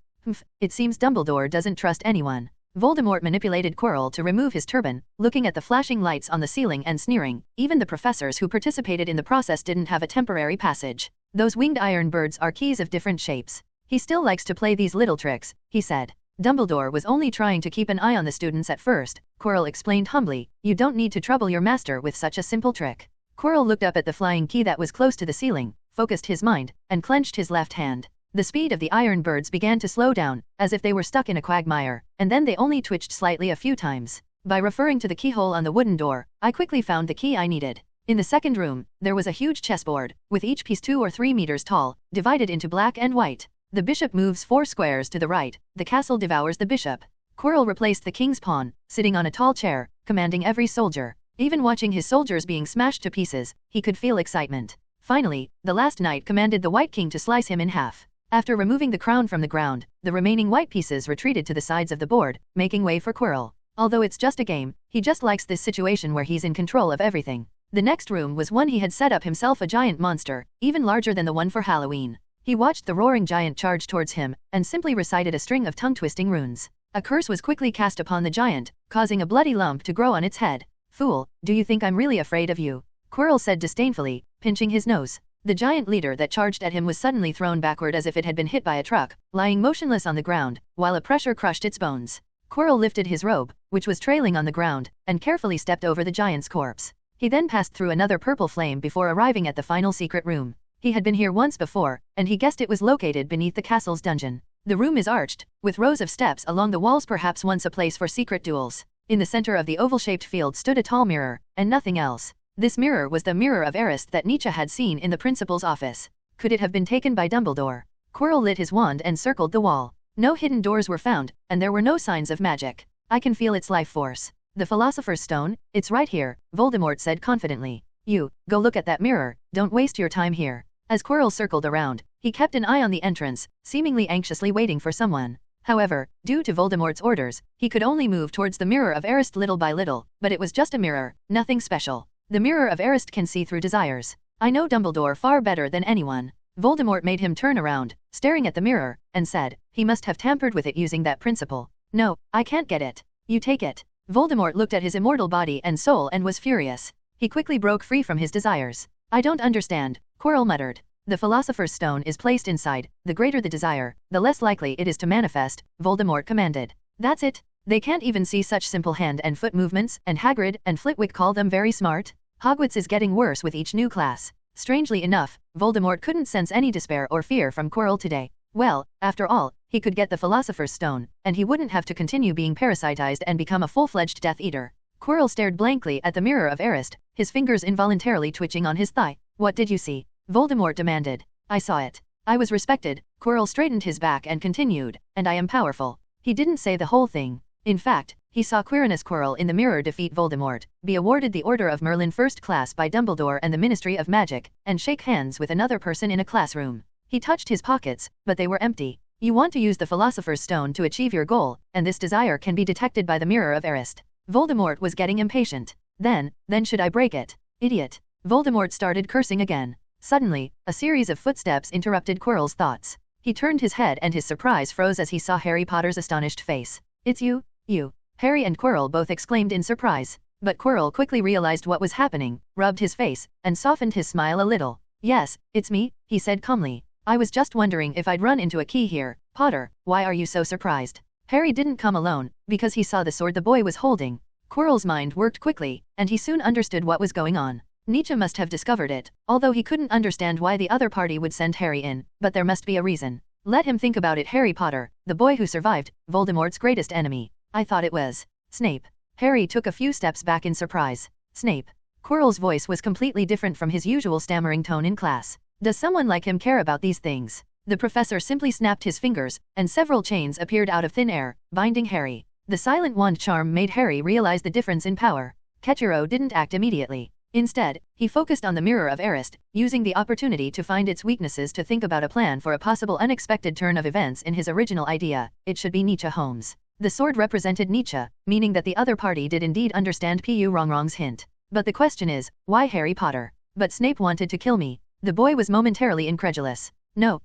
It seems Dumbledore doesn't trust anyone. Voldemort manipulated Quirrell to remove his turban, looking at the flashing lights on the ceiling and sneering. Even the professors who participated in the process didn't have a temporary passage. Those winged iron birds are keys of different shapes. He still likes to play these little tricks, he said. Dumbledore was only trying to keep an eye on the students at first, Quirrell explained humbly. You don't need to trouble your master with such a simple trick. Quirrell looked up at the flying key that was close to the ceiling, focused his mind, and clenched his left hand. The speed of the iron birds began to slow down, as if they were stuck in a quagmire, and then they only twitched slightly a few times. By referring to the keyhole on the wooden door, I quickly found the key I needed. In the second room, there was a huge chessboard, with each piece 2 or 3 meters tall, divided into black and white. The bishop moves 4 squares to the right, the castle devours the bishop. Quirrell replaced the king's pawn, sitting on a tall chair, commanding every soldier. Even watching his soldiers being smashed to pieces, he could feel excitement. Finally, the last knight commanded the white king to slice him in half. After removing the crown from the ground, the remaining white pieces retreated to the sides of the board, making way for Quirrell. Although it's just a game, he just likes this situation where he's in control of everything. The next room was one he had set up himself, a giant monster, even larger than the one for Halloween. He watched the roaring giant charge towards him, and simply recited a string of tongue-twisting runes. A curse was quickly cast upon the giant, causing a bloody lump to grow on its head. Fool, do you think I'm really afraid of you? Quirrell said disdainfully, pinching his nose. The giant leader that charged at him was suddenly thrown backward as if it had been hit by a truck, lying motionless on the ground, while a pressure crushed its bones. Quirrell lifted his robe, which was trailing on the ground, and carefully stepped over the giant's corpse. He then passed through another purple flame before arriving at the final secret room. He had been here once before, and he guessed it was located beneath the castle's dungeon. The room is arched, with rows of steps along the walls, perhaps once a place for secret duels. In the center of the oval-shaped field stood a tall mirror, and nothing else. This mirror was the mirror of Eris that Nietzsche had seen in the principal's office. Could it have been taken by Dumbledore? Quirrell lit his wand and circled the wall. No hidden doors were found, and there were no signs of magic. I can feel its life force. The Philosopher's Stone, it's right here, Voldemort said confidently. You, go look at that mirror, don't waste your time here. As Quirrell circled around, he kept an eye on the entrance, seemingly anxiously waiting for someone. However, due to Voldemort's orders, he could only move towards the mirror of Eris little by little, but it was just a mirror, nothing special. The mirror of Eris can see through desires. I know Dumbledore far better than anyone. Voldemort made him turn around, staring at the mirror, and said, he must have tampered with it using that principle. No, I can't get it. You take it. Voldemort looked at his immortal body and soul and was furious. He quickly broke free from his desires. I don't understand, Quirrell muttered. The Philosopher's Stone is placed inside. The greater the desire, the less likely it is to manifest, Voldemort commanded. That's it? They can't even see such simple hand and foot movements, and Hagrid and Flitwick call them very smart? Hogwarts is getting worse with each new class. Strangely enough, Voldemort couldn't sense any despair or fear from Quirrell today. Well, after all, he could get the Philosopher's Stone, and he wouldn't have to continue being parasitized and become a full-fledged Death Eater. Quirrell stared blankly at the mirror of Eris, his fingers involuntarily twitching on his thigh. What did you see? Voldemort demanded. I saw it. I was respected. Quirrell straightened his back and continued, and I am powerful. He didn't say the whole thing. In fact, he saw Quirinus Quirrell in the mirror defeat Voldemort, be awarded the Order of Merlin First Class by Dumbledore and the Ministry of Magic, and shake hands with another person in a classroom. He touched his pockets, but they were empty. You want to use the Philosopher's Stone to achieve your goal, and this desire can be detected by the mirror of Erised. Voldemort was getting impatient. Then should I break it? Idiot. Voldemort started cursing again. Suddenly, a series of footsteps interrupted Quirrell's thoughts. He turned his head and his surprise froze as he saw Harry Potter's astonished face. It's you? You. Harry and Quirrell both exclaimed in surprise. But Quirrell quickly realized what was happening, rubbed his face, and softened his smile a little. Yes, it's me, he said calmly. I was just wondering if I'd run into a key here. Potter, why are you so surprised? Harry didn't come alone, because he saw the sword the boy was holding. Quirrell's mind worked quickly, and he soon understood what was going on. Nietzsche must have discovered it, although he couldn't understand why the other party would send Harry in, but there must be a reason. Let him think about it. Harry Potter, the boy who survived, Voldemort's greatest enemy. I thought it was Snape. Harry took a few steps back in surprise. Snape. Quirrell's voice was completely different from his usual stammering tone in class. Does someone like him care about these things? The professor simply snapped his fingers, and several chains appeared out of thin air, binding Harry. The silent wand charm made Harry realize the difference in power. Ketchero didn't act immediately. Instead, he focused on the mirror of Erised, using the opportunity to find its weaknesses to think about a plan for a possible unexpected turn of events in his original idea. It should be Nietzsche Holmes. The sword represented Nietzsche, meaning that the other party did indeed understand Pu Rongrong's hint. But the question is, why Harry Potter? But Snape wanted to kill me. The boy was momentarily incredulous. No,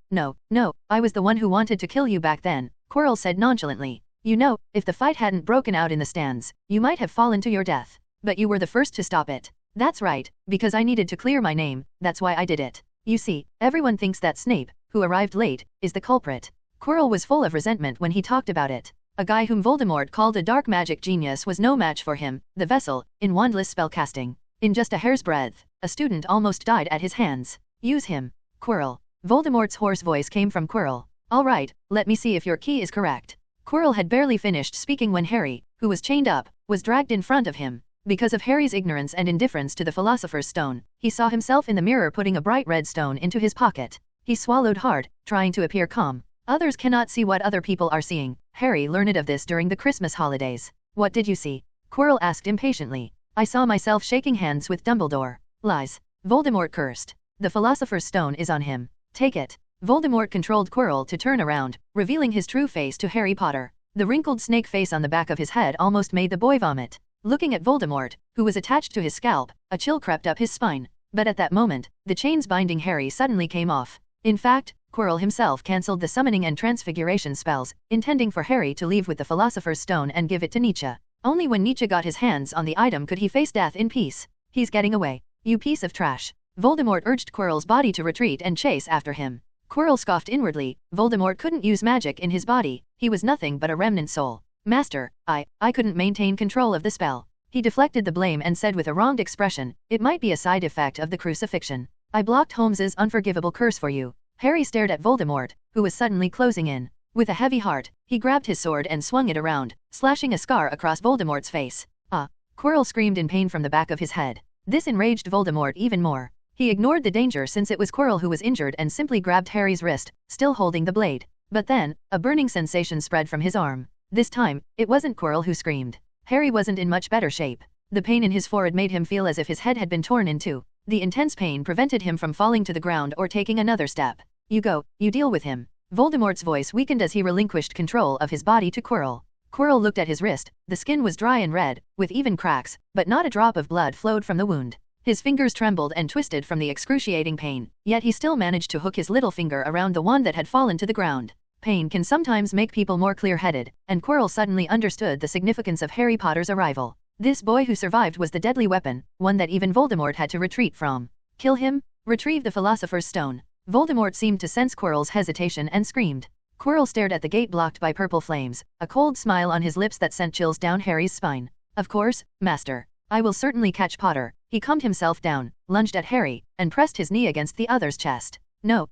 I was the one who wanted to kill you back then, Quirrell said nonchalantly. You know, if the fight hadn't broken out in the stands, you might have fallen to your death. But you were the first to stop it. That's right, because I needed to clear my name, that's why I did it. You see, everyone thinks that Snape, who arrived late, is the culprit. Quirrell was full of resentment when he talked about it. A guy whom Voldemort called a dark magic genius was no match for him, the vessel, in wandless spellcasting. In just a hair's breadth, a student almost died at his hands. Use him. Quirrell. Voldemort's hoarse voice came from Quirrell. All right, let me see if your key is correct. Quirrell had barely finished speaking when Harry, who was chained up, was dragged in front of him. Because of Harry's ignorance and indifference to the Philosopher's Stone, he saw himself in the mirror putting a bright red stone into his pocket. He swallowed hard, trying to appear calm. Others cannot see what other people are seeing. Harry learned of this during the Christmas holidays. What did you see? Quirrell asked impatiently. I saw myself shaking hands with Dumbledore. Lies. Voldemort cursed. The Philosopher's Stone is on him. Take it. Voldemort controlled Quirrell to turn around, revealing his true face to Harry Potter. The wrinkled snake face on the back of his head almost made the boy vomit. Looking at Voldemort, who was attached to his scalp, a chill crept up his spine. But at that moment, the chains binding Harry suddenly came off. In fact, Quirrell himself cancelled the summoning and transfiguration spells, intending for Harry to leave with the Philosopher's Stone and give it to Nietzsche. Only when Nietzsche got his hands on the item could he face death in peace. He's getting away. You piece of trash. Voldemort urged Quirrell's body to retreat and chase after him. Quirrell scoffed inwardly. Voldemort couldn't use magic in his body. He was nothing but a remnant soul. Master, I couldn't maintain control of the spell. He deflected the blame and said with a wronged expression, it might be a side effect of the crucifixion. I blocked Holmes's unforgivable curse for you. Harry stared at Voldemort, who was suddenly closing in. With a heavy heart, he grabbed his sword and swung it around, slashing a scar across Voldemort's face. Ah! Quirrell screamed in pain from the back of his head. This enraged Voldemort even more. He ignored the danger since it was Quirrell who was injured and simply grabbed Harry's wrist, still holding the blade. But then, a burning sensation spread from his arm. This time, it wasn't Quirrell who screamed. Harry wasn't in much better shape. The pain in his forehead made him feel as if his head had been torn in two. The intense pain prevented him from falling to the ground or taking another step. You go, you deal with him. Voldemort's voice weakened as he relinquished control of his body to Quirrell. Quirrell looked at his wrist. The skin was dry and red, with even cracks, but not a drop of blood flowed from the wound. His fingers trembled and twisted from the excruciating pain, yet he still managed to hook his little finger around the wand that had fallen to the ground. Pain can sometimes make people more clear-headed, and Quirrell suddenly understood the significance of Harry Potter's arrival. This boy who survived was the deadly weapon, one that even Voldemort had to retreat from. Kill him? Retrieve the Philosopher's Stone. Voldemort seemed to sense Quirrell's hesitation and screamed. Quirrell stared at the gate blocked by purple flames, a cold smile on his lips that sent chills down Harry's spine. Of course, Master. I will certainly catch Potter. He calmed himself down, lunged at Harry, and pressed his knee against the other's chest. No,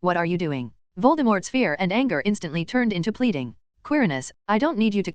what are you doing? Voldemort's fear and anger instantly turned into pleading. Quirinus, I don't need you to